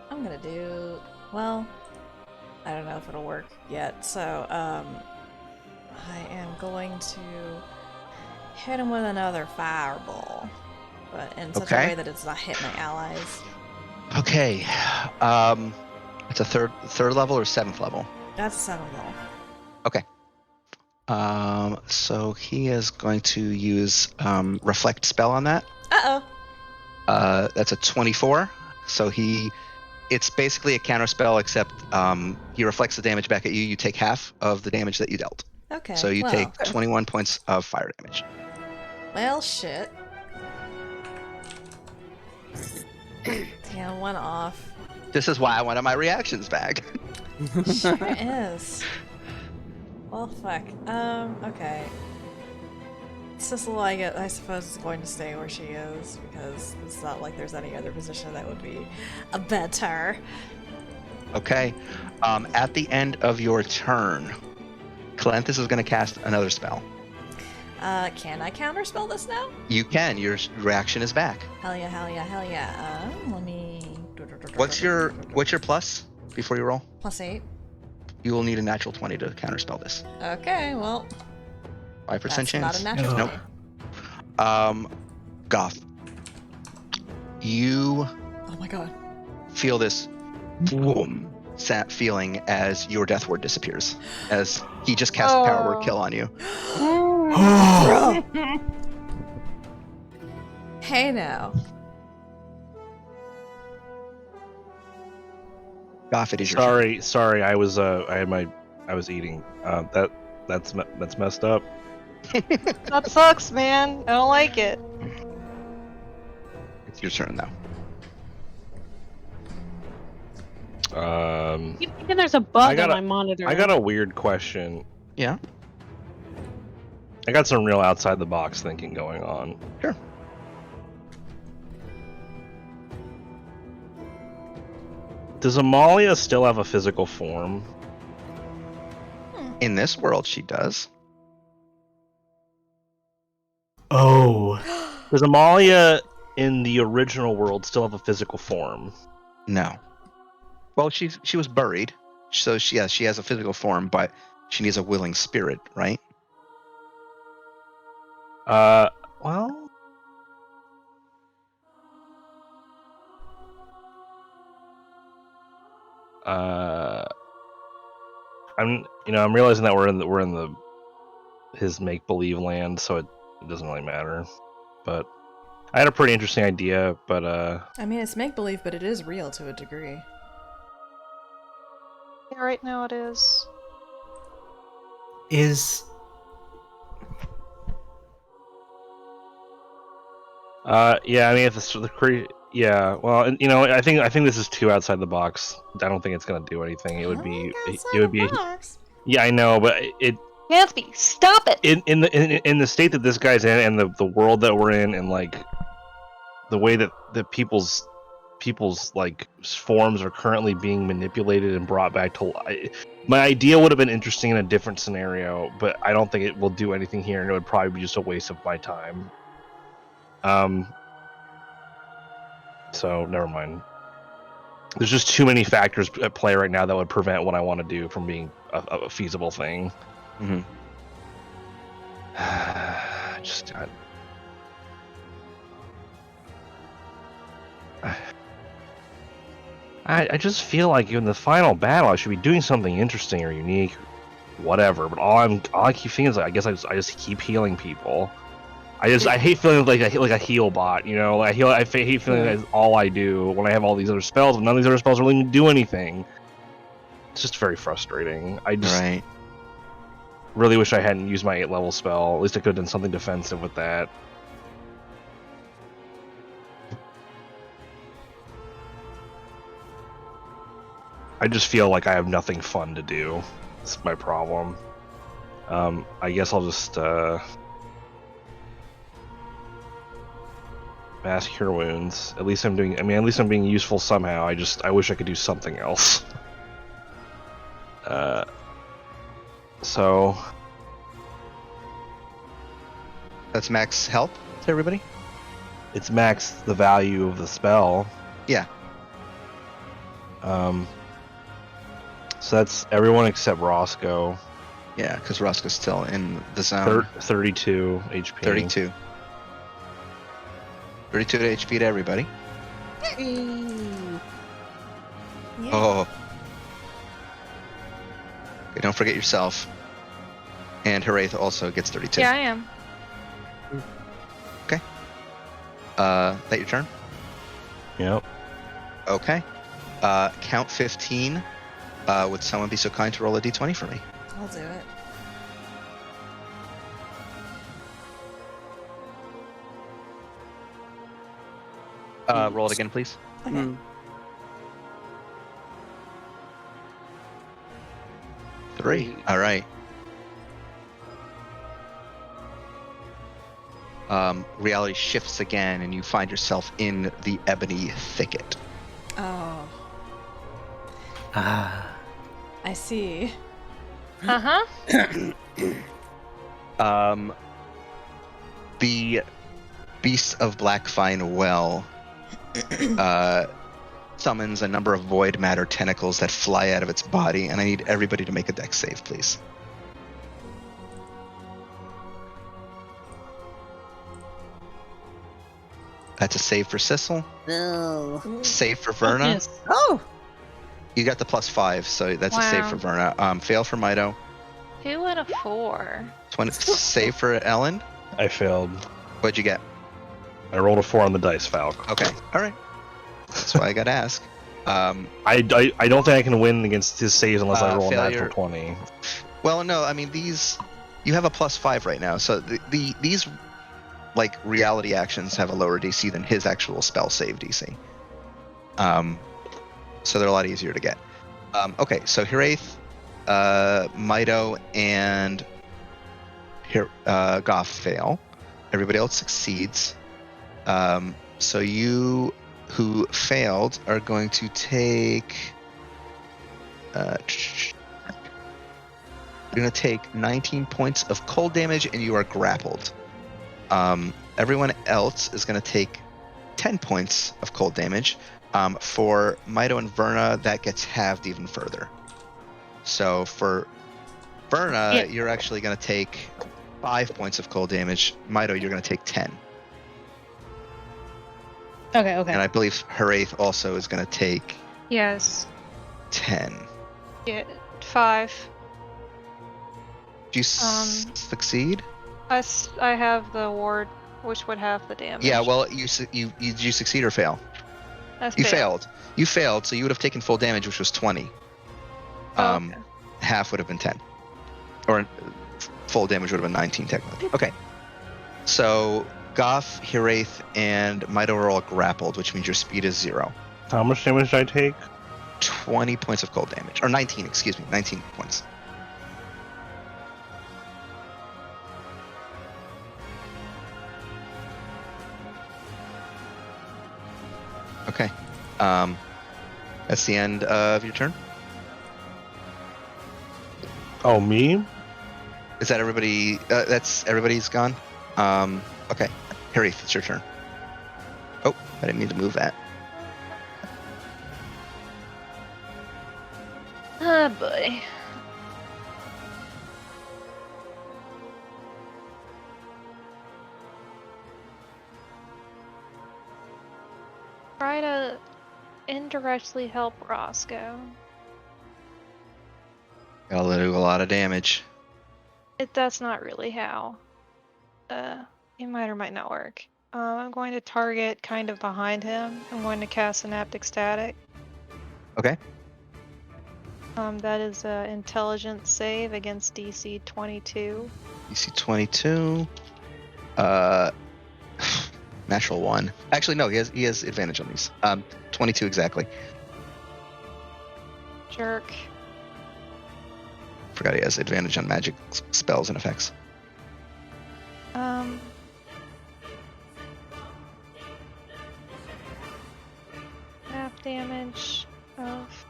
[SPEAKER 9] I'm gonna do... Well, I don't know if it'll work yet, so,
[SPEAKER 3] going to hit him with another fireball, but in such a
[SPEAKER 1] Okay.
[SPEAKER 3] way that it does not hit my allies.
[SPEAKER 1] Okay. It's a third level or 7th level?
[SPEAKER 3] That's a 7th level.
[SPEAKER 1] Okay. So he is going to use reflect spell on that.
[SPEAKER 3] Uh-oh.
[SPEAKER 1] That's a 24. So it's basically a counter spell, except he reflects the damage back at you. You take half of the damage that you dealt.
[SPEAKER 3] Okay.
[SPEAKER 1] So you
[SPEAKER 3] well,
[SPEAKER 1] take 21 points of fire damage.
[SPEAKER 3] Well, shit. Damn, one off.
[SPEAKER 1] This is why I wanted my reactions back.
[SPEAKER 3] Sure is. Well, fuck. Okay. Sissel, I suppose, is going to stay where she is, because it's not like there's any other position that would be a better.
[SPEAKER 1] Okay. At the end of your turn, Calanthus is going to cast another spell.
[SPEAKER 3] Can I counterspell this now?
[SPEAKER 1] You can. Your reaction is back.
[SPEAKER 3] Hell yeah, hell yeah, hell yeah. Let me...
[SPEAKER 1] What's your plus before you roll?
[SPEAKER 3] +8.
[SPEAKER 1] You will need a natural 20 to counterspell this.
[SPEAKER 3] Okay, well...
[SPEAKER 1] 5%
[SPEAKER 3] that's
[SPEAKER 1] chance?
[SPEAKER 3] not a natural
[SPEAKER 1] Nope.
[SPEAKER 3] 20.
[SPEAKER 1] Goth. You
[SPEAKER 3] Oh my god.
[SPEAKER 1] feel this boom feeling as your death ward disappears. As he just cast a power word kill on you.
[SPEAKER 3] Bro. Hey now.
[SPEAKER 1] Goth, it is your turn.
[SPEAKER 2] Sorry. I was eating. That's messed up.
[SPEAKER 10] That sucks, man. I don't like it.
[SPEAKER 1] It's your turn now.
[SPEAKER 4] Keep thinking there's a bug on my monitor.
[SPEAKER 2] I got a weird question.
[SPEAKER 1] Yeah?
[SPEAKER 2] I got some real outside the box thinking going on.
[SPEAKER 1] Sure.
[SPEAKER 2] Does Amalia still have a physical form?
[SPEAKER 1] In this world, she does.
[SPEAKER 6] Oh.
[SPEAKER 2] Does Amalia in the original world still have a physical form?
[SPEAKER 1] No. Well, she was buried, so she has a physical form, but she needs a willing spirit, right?
[SPEAKER 2] Well, I'm realizing that we're in the his make believe land, so it doesn't really matter. But I had a pretty interesting idea, but
[SPEAKER 3] I mean, it's make-believe, but it is real to a degree.
[SPEAKER 10] Yeah, right now it is.
[SPEAKER 6] Is
[SPEAKER 2] yeah, I mean, if the yeah, well, I think this is too outside the box. I don't think it's gonna do anything. It would be yeah, I know, but it
[SPEAKER 10] Gansby, stop it!
[SPEAKER 2] in the state that this guy's in, and the world that we're in, and like the way that the people's like forms are currently being manipulated and brought back to life. My idea would have been interesting in a different scenario, but I don't think it will do anything here, and it would probably be just a waste of my time. So never mind. There's just too many factors at play right now that would prevent what I want to do from being a feasible thing.
[SPEAKER 1] Mm-hmm.
[SPEAKER 2] I just feel like in the final battle I should be doing something interesting or unique, whatever. But all I keep thinking is like, I guess I just keep healing people. I hate feeling like a heal bot, you know. I hate feeling that's all I do when I have all these other spells, and none of these other spells really do anything. It's just very frustrating. I just really wish I hadn't used my 8-level spell. At least I could have done something defensive with that. I just feel like I have nothing fun to do. That's my problem. I guess I'll just mass cure wounds. At least I'm being useful somehow. I wish I could do something else. So
[SPEAKER 1] that's max help to everybody?
[SPEAKER 2] It's max the value of the spell.
[SPEAKER 1] Yeah.
[SPEAKER 2] So that's everyone except Roscoe.
[SPEAKER 1] Yeah, because Roscoe's still in the zone.
[SPEAKER 2] 32 HP.
[SPEAKER 1] 32. 32 HP to everybody.
[SPEAKER 3] Yeah.
[SPEAKER 1] Oh. Okay, don't forget yourself. And Heraith also gets 32.
[SPEAKER 5] Yeah, I am.
[SPEAKER 1] That your turn?
[SPEAKER 2] Yep.
[SPEAKER 1] Okay. Count 15. Would someone be so kind to roll a d20 for me?
[SPEAKER 3] I'll do it.
[SPEAKER 1] Roll it again, please.
[SPEAKER 3] Okay.
[SPEAKER 7] Mm.
[SPEAKER 1] 3. All right. Reality shifts again, and you find yourself in the ebony thicket.
[SPEAKER 3] Oh,
[SPEAKER 6] Ah.
[SPEAKER 3] I see.
[SPEAKER 5] Uh huh.
[SPEAKER 1] The beast of Blackfine Well summons a number of void matter tentacles that fly out of its body, and I need everybody to make a dex save, please. That's a save for Sissel.
[SPEAKER 7] No.
[SPEAKER 1] Save for Verna.
[SPEAKER 4] Yes.
[SPEAKER 7] Oh.
[SPEAKER 1] You got the +5, so that's a save
[SPEAKER 5] Wow.
[SPEAKER 1] for Verna. Fail for Mido.
[SPEAKER 5] 2 and a 4.
[SPEAKER 1] 20 save for Ellen.
[SPEAKER 2] I failed.
[SPEAKER 1] What'd you get?
[SPEAKER 2] I rolled a 4 on the dice, Falk.
[SPEAKER 1] Okay, all right. That's why I got to ask.
[SPEAKER 2] I don't think I can win against his saves unless I roll
[SPEAKER 1] failure.
[SPEAKER 2] a natural 20.
[SPEAKER 1] Well, no, I mean you have a +5 right now, so these like reality actions have a lower DC than his actual spell save DC. So they're a lot easier to get. Okay, so Hiraeth, Mido, and Goff fail. Everybody else succeeds. So you who failed are going to take. You're going to take 19 points of cold damage, and you are grappled. Everyone else is going to take 10 points of cold damage. For Mido and Verna, that gets halved even further. So for Verna, you're actually going to take 5 points of cold damage. Mido, you're going to take 10.
[SPEAKER 4] Okay.
[SPEAKER 1] And I believe Heraeth also is going to take
[SPEAKER 5] Yes.
[SPEAKER 1] 10.
[SPEAKER 5] Yeah, 5.
[SPEAKER 1] Do you succeed?
[SPEAKER 5] I have the ward, which would have the damage.
[SPEAKER 1] Yeah, well, did you succeed or fail?
[SPEAKER 5] You
[SPEAKER 1] failed. You failed, so you would have taken full damage, which was 20.
[SPEAKER 5] Okay.
[SPEAKER 1] Half would have been 10. Or full damage would have been 19, technically. Okay. So, Goff, Hiraeth, and Mido are all grappled, which means your speed is 0.
[SPEAKER 2] How much damage did I take?
[SPEAKER 1] 20 points of cold damage. Or 19, excuse me. 19 points. Okay. That's the end of your turn.
[SPEAKER 2] Oh, me?
[SPEAKER 1] Is that everybody? That's everybody's gone. Okay. Hiraeth, it's your turn. Oh, I didn't mean to move that.
[SPEAKER 5] Oh boy. Try to indirectly help Roscoe.
[SPEAKER 1] Gotta do a lot of damage.
[SPEAKER 5] That's not really how. It might or might not work. I'm going to target kind of behind him. I'm going to cast Synaptic Static.
[SPEAKER 1] Okay.
[SPEAKER 5] That is an intelligence save against DC 22.
[SPEAKER 1] DC 22. Natural 1. Actually, no, he has advantage on these. 22 exactly.
[SPEAKER 5] Jerk.
[SPEAKER 1] Forgot he has advantage on magic spells and effects.
[SPEAKER 5] Half damage of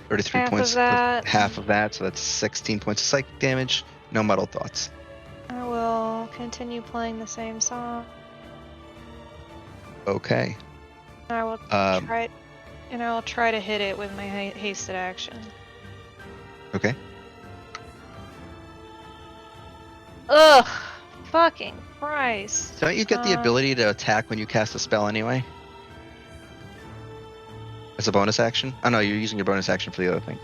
[SPEAKER 1] 33
[SPEAKER 5] half
[SPEAKER 1] points.
[SPEAKER 5] of that.
[SPEAKER 1] Half of that, so that's 16 points of psychic damage. No muddled thoughts.
[SPEAKER 5] I will continue playing the same song.
[SPEAKER 1] Okay.
[SPEAKER 5] I will try to hit it with my hasted action.
[SPEAKER 1] Okay.
[SPEAKER 5] Ugh. Fucking Christ.
[SPEAKER 1] Don't you get the ability to attack when you cast a spell anyway? As a bonus action? Oh no, you're using your bonus action for the other thing.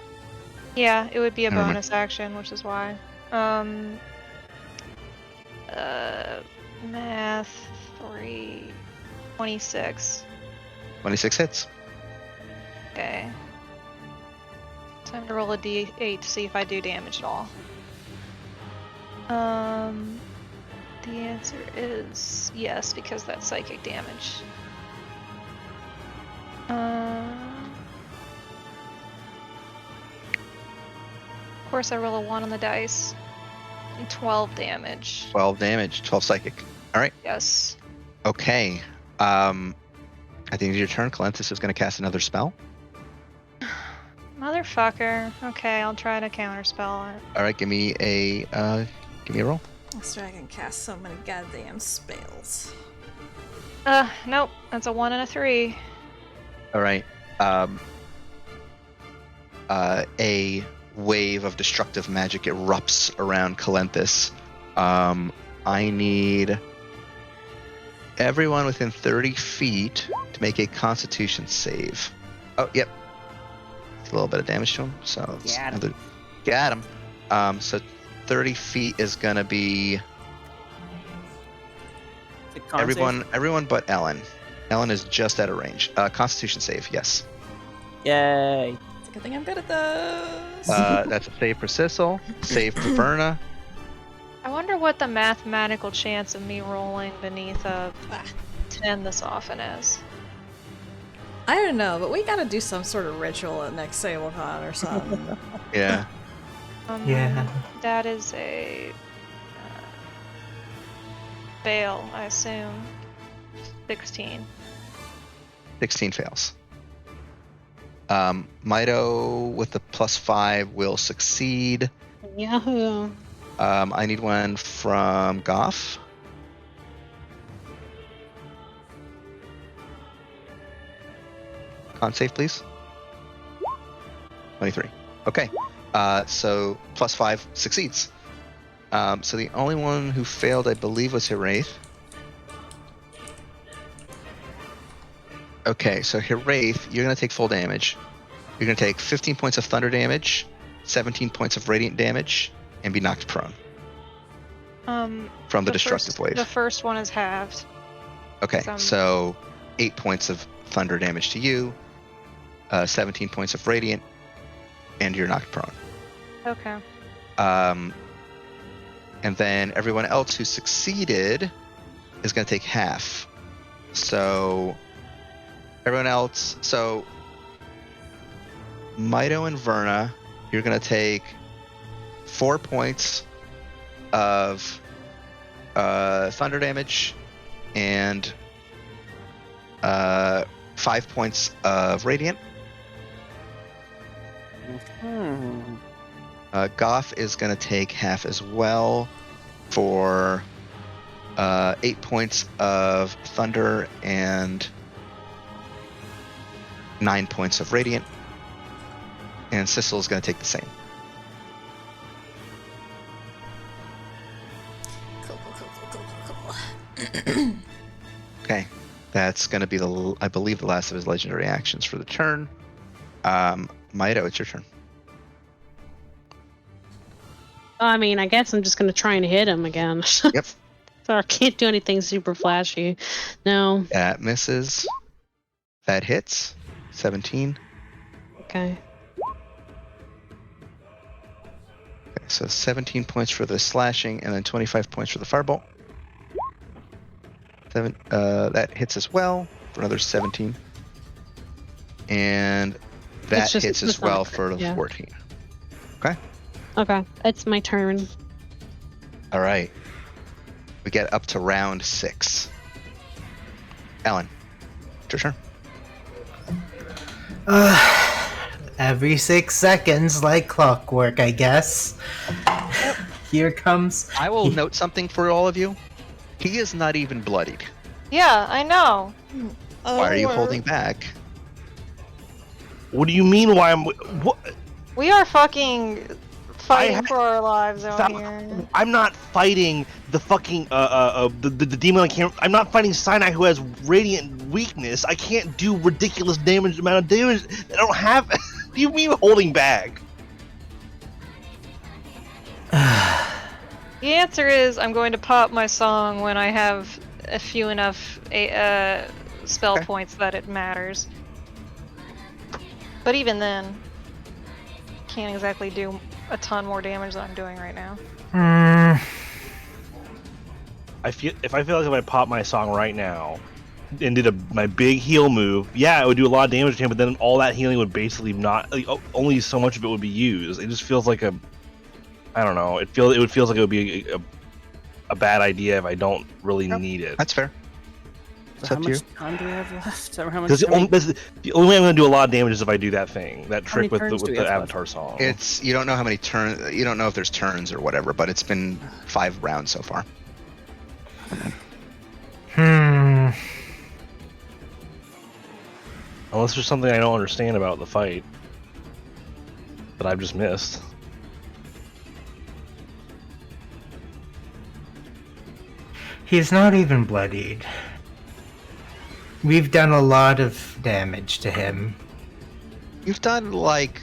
[SPEAKER 5] Yeah, it would be a
[SPEAKER 1] Never mind.
[SPEAKER 5] bonus action, which is why. Math 3 26.
[SPEAKER 1] 26 hits.
[SPEAKER 5] Okay. Time to roll a d8 to see if I do damage at all. The answer is yes, because that's psychic damage. Of course, I roll a 1 on the dice. And 12 damage.
[SPEAKER 1] 12 damage, 12 psychic. All right.
[SPEAKER 5] Yes.
[SPEAKER 1] Okay. I think it's your turn. Calentus is going to cast another spell.
[SPEAKER 5] Motherfucker. Okay, I'll try to counterspell it.
[SPEAKER 1] All right, give me a roll.
[SPEAKER 9] This dragon casts so many goddamn spells.
[SPEAKER 5] Nope. That's a 1 and a 3.
[SPEAKER 1] All right. A wave of destructive magic erupts around Calenthus. I need everyone within 30 feet to make a Constitution save. Oh, yep. It's a little bit of damage to him. So got him. So 30 feet is gonna be everyone but Ellen. Ellen is just out of range. Constitution save, yes.
[SPEAKER 7] Yay.
[SPEAKER 9] It's a good thing I'm good at those.
[SPEAKER 1] That's a save for Sissel, save for Verna.
[SPEAKER 5] I wonder what the mathematical chance of me rolling beneath a 10 this often is.
[SPEAKER 9] I don't know, but we gotta do some sort of ritual at next SableCon or something.
[SPEAKER 1] Yeah.
[SPEAKER 6] Yeah.
[SPEAKER 5] That is a fail, I assume. 16.
[SPEAKER 1] 16 fails. Mito with the +5 will succeed.
[SPEAKER 4] Yahoo.
[SPEAKER 1] I need one from Goff. Con save, please. 23. Okay. So +5 succeeds. So the only one who failed, I believe, was Hiraeth. Okay, so Hiraeth, you're going to take full damage. You're going to take 15 points of thunder damage, 17 points of radiant damage, and be knocked prone. From the destructive wave.
[SPEAKER 5] The first one is halved.
[SPEAKER 1] Okay, so 8 points of thunder damage to you, 17 points of radiant, and you're knocked prone.
[SPEAKER 5] Okay.
[SPEAKER 1] And then everyone else who succeeded is going to take half. So everyone else, so Mito and Verna, you're going to take 4 points of thunder damage and 5 points of radiant. Goff is going to take half as well for 8 points of thunder and 9 points of radiant. And Sissel is going to take the same.
[SPEAKER 9] Cool.
[SPEAKER 1] Okay. That's going to be, I believe, the last of his legendary actions for the turn. Mito, it's your turn.
[SPEAKER 4] I mean, I guess I'm just gonna try and hit him again.
[SPEAKER 1] Yep.
[SPEAKER 4] So I can't do anything super flashy. No.
[SPEAKER 1] That misses. That hits. 17.
[SPEAKER 4] Okay.
[SPEAKER 1] Okay, so 17 points for the slashing and then 25 points for the firebolt. That hits as well for another 17. And that hits as well for 14. Okay?
[SPEAKER 4] Okay, it's my turn.
[SPEAKER 1] All right. We get up to round 6. Ellen, it's your turn.
[SPEAKER 6] Every 6 seconds, like clockwork, I guess. Here comes.
[SPEAKER 1] I will note something for all of you. He is not even bloodied.
[SPEAKER 5] Yeah, I know.
[SPEAKER 1] Why are you holding back?
[SPEAKER 8] What do you mean? Why am what?
[SPEAKER 5] We are fucking fighting for our lives out here.
[SPEAKER 2] I'm not fighting the fucking the demon. I'm not fighting Sinai, who has radiant weakness. I can't do ridiculous amount of damage. I don't have. What do you mean holding back?
[SPEAKER 5] The answer is I'm going to pop my song when I have a few enough spell points that it matters. But even then, can't exactly do a ton more damage than I'm doing right now.
[SPEAKER 2] If I feel like if I pop my song right now and did my big heal move, yeah, it would do a lot of damage to him. But then all that healing would basically not only so much of it would be used. It just feels like I don't know. It feels like it would be a bad idea if I don't really need it.
[SPEAKER 1] That's fair.
[SPEAKER 7] So how much time do we have left? Or how much?
[SPEAKER 2] The only way I'm going to do a lot of damage is if I do that thing, that trick with the Avatar song.
[SPEAKER 1] It's you don't know how many turns. You don't know if there's turns or whatever, but it's been 5 rounds so far.
[SPEAKER 2] Unless there's something I don't understand about the fight that I've just missed.
[SPEAKER 6] He's not even bloodied. We've done a lot of damage to him.
[SPEAKER 1] You've done like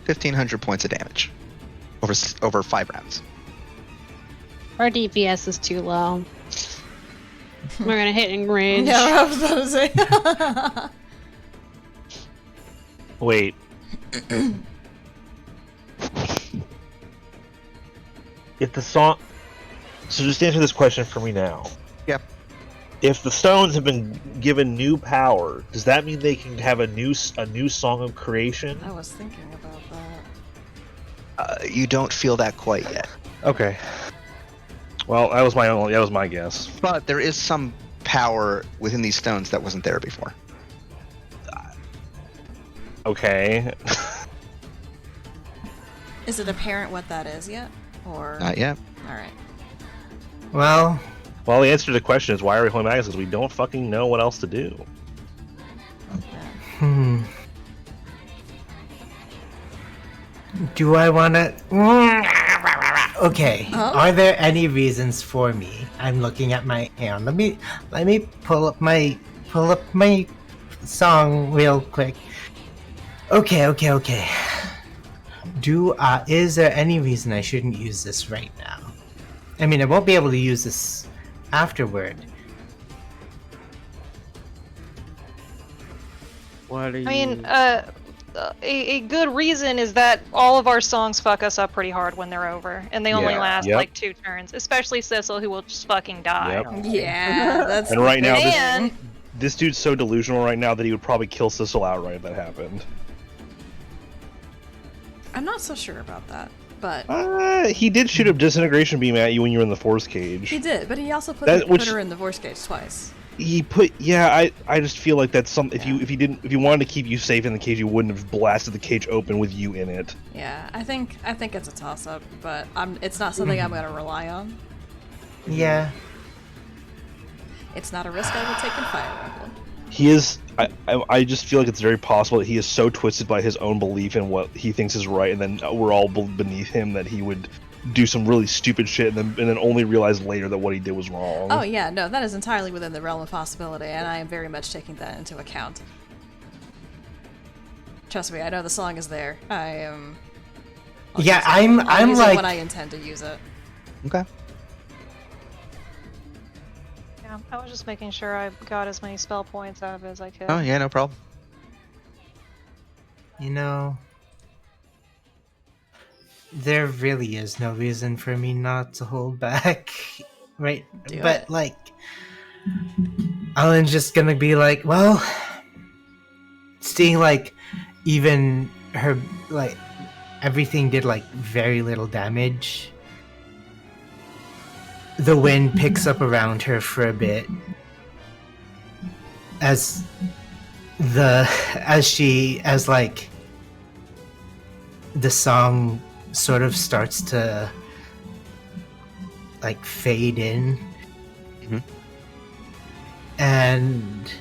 [SPEAKER 1] 1,500 points of damage over 5 rounds.
[SPEAKER 4] Our DPS is too low. We're gonna hit in range.
[SPEAKER 9] Yeah, I was about to say.
[SPEAKER 2] Wait. If the song... So just answer this question for me now.
[SPEAKER 1] Yep.
[SPEAKER 2] If the stones have been given new power, does that mean they can have a new song of creation?
[SPEAKER 9] I was thinking about that.
[SPEAKER 1] You don't feel that quite yet.
[SPEAKER 2] Okay. Well, that was my guess.
[SPEAKER 1] But there is some power within these stones that wasn't there before.
[SPEAKER 2] Okay.
[SPEAKER 9] Is it apparent what that is yet? Or
[SPEAKER 1] Not yet.
[SPEAKER 9] Alright.
[SPEAKER 6] Well,
[SPEAKER 2] the answer to the question is why are we holding back? Because we don't fucking know what else to do.
[SPEAKER 6] Do I want to... Okay.
[SPEAKER 9] Huh?
[SPEAKER 6] Are there any reasons for me? I'm looking at my hand. Let me pull up my song real quick. Okay. Is there any reason I shouldn't use this right now? I mean, I won't be able to use this afterward.
[SPEAKER 7] What are you?
[SPEAKER 5] I mean, a good reason is that all of our songs fuck us up pretty hard when they're over, and they only last like 2 turns. Especially Sissel, who will just fucking die.
[SPEAKER 2] Yep.
[SPEAKER 9] Yeah, that's.
[SPEAKER 2] And right now,
[SPEAKER 5] And
[SPEAKER 2] this dude's so delusional right now that he would probably kill Sissel outright if that happened.
[SPEAKER 9] I'm not so sure about that, but
[SPEAKER 2] He did shoot a disintegration beam at you when you were in the force cage.
[SPEAKER 9] he did. But he also put her in the force cage twice.
[SPEAKER 2] I just feel like that's something. If you wanted to keep you safe in the cage, you wouldn't have blasted the cage open with you in it.
[SPEAKER 9] Yeah, I think it's a toss up, but it's not something I'm gonna rely on.
[SPEAKER 6] Yeah.
[SPEAKER 9] It's not a risk I would take in Fire Emblem.
[SPEAKER 2] He is. I just feel like it's very possible that he is so twisted by his own belief in what he thinks is right, and then we're all beneath him, that he would do some really stupid shit and then only realize later that what he did was wrong.
[SPEAKER 9] Oh yeah, no, that is entirely within the realm of possibility, and I am very much taking that into account. Trust me, I know the song is there. I am.
[SPEAKER 6] I'm like
[SPEAKER 9] when I intend to use it.
[SPEAKER 1] Okay.
[SPEAKER 5] yeah, I was just making sure I got as many spell points out of it as I could.
[SPEAKER 1] Oh yeah, no problem.
[SPEAKER 6] You know, there really is no reason for me not to hold back, right? But like, Alan's just gonna be like, well, seeing like even her, like, everything did like very little damage. The wind picks up around her for a bit as like the song sort of starts to like fade in. And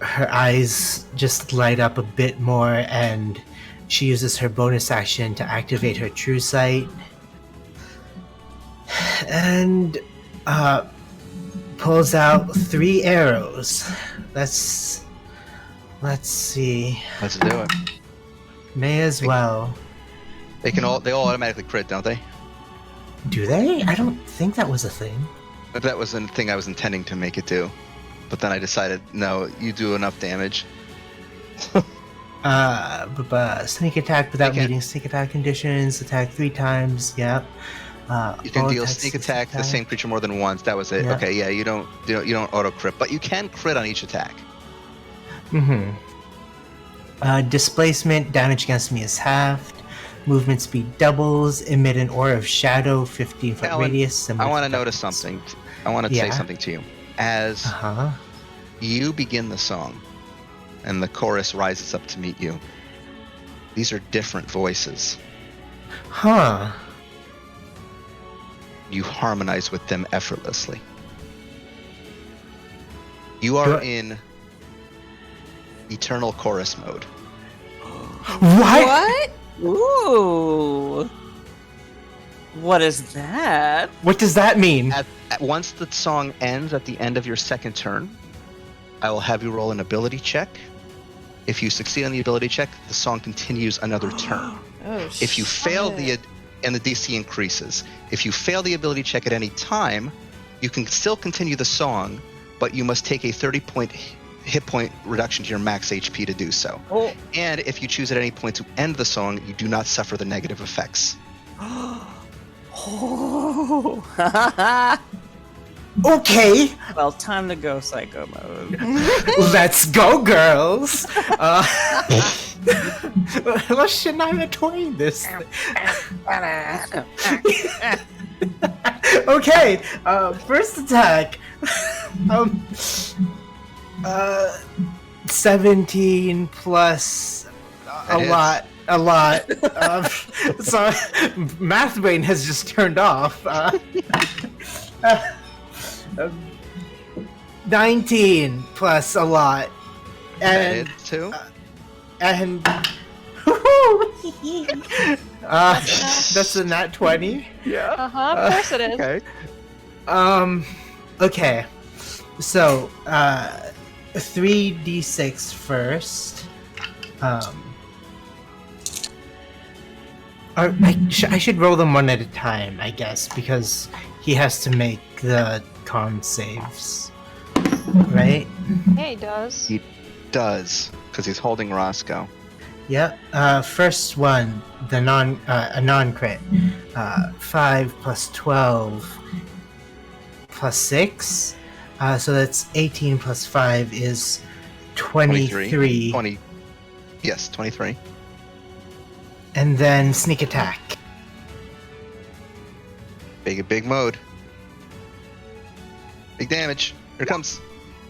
[SPEAKER 6] her eyes just light up a bit more, and She uses her bonus action to activate her true sight. And pulls out 3 arrows. Let's see.
[SPEAKER 1] Let's do it.
[SPEAKER 6] May as well.
[SPEAKER 1] They all automatically crit, don't they?
[SPEAKER 6] Do they? I don't think that was a thing.
[SPEAKER 1] But that was the thing I was intending to make it do. But then I decided, no, you do enough damage.
[SPEAKER 6] Sneak attack without
[SPEAKER 1] They can't-
[SPEAKER 6] meeting sneak attack conditions. Attack 3 times. Yep.
[SPEAKER 1] You can
[SPEAKER 6] all
[SPEAKER 1] deal
[SPEAKER 6] attacks
[SPEAKER 1] sneak
[SPEAKER 6] is
[SPEAKER 1] attack the same creature more than once. That was it.
[SPEAKER 6] Yeah.
[SPEAKER 1] Okay, yeah, you don't auto crit, but you can crit on each attack.
[SPEAKER 6] Mm-hmm. Displacement, damage against me is halved. Movement speed doubles. Emit an aura of shadow, 15-foot
[SPEAKER 1] Alan,
[SPEAKER 6] radius.
[SPEAKER 1] I want to notice something. I want to say
[SPEAKER 6] Yeah.
[SPEAKER 1] something to you. As you begin the song, and the chorus rises up to meet you, these are different voices.
[SPEAKER 6] Huh.
[SPEAKER 1] You harmonize with them effortlessly. You are in eternal chorus mode.
[SPEAKER 6] What?
[SPEAKER 7] Ooh. What is that?
[SPEAKER 6] What does that mean?
[SPEAKER 1] Once the song ends at the end of your second turn, I will have you roll an ability check. If you succeed on the ability check, the song continues another turn.
[SPEAKER 9] Oh,
[SPEAKER 1] If you fail and the DC increases. If you fail the ability check at any time, you can still continue the song, but you must take a 30-point hit point reduction to your max HP to do so.
[SPEAKER 7] Oh.
[SPEAKER 1] And if you choose at any point to end the song, you do not suffer the negative effects.
[SPEAKER 7] Oh.
[SPEAKER 6] Okay.
[SPEAKER 7] Well, time to go psycho mode.
[SPEAKER 6] Let's go, girls. Let's Shania Twain this. Okay. First attack. 17 plus
[SPEAKER 1] That hits.
[SPEAKER 6] a lot. So math brain has just turned off. 19 plus a lot.
[SPEAKER 1] That
[SPEAKER 6] And
[SPEAKER 1] hits too.
[SPEAKER 6] and that's a nat 20.
[SPEAKER 7] Yeah.
[SPEAKER 10] Of course it is.
[SPEAKER 1] Okay.
[SPEAKER 6] Okay. So 3d6 first. Or I should roll them one at a time, I guess, because he has to make the con saves, right?
[SPEAKER 10] Yeah, he does.
[SPEAKER 1] He does, because he's holding Roscoe.
[SPEAKER 6] Yep. First one, the a non-crit. 5 plus 12 plus 6. So that's 18 plus 5 is 23.
[SPEAKER 1] 20. Yes, 23.
[SPEAKER 6] And then sneak attack.
[SPEAKER 1] Big mode. Big damage. Here it comes.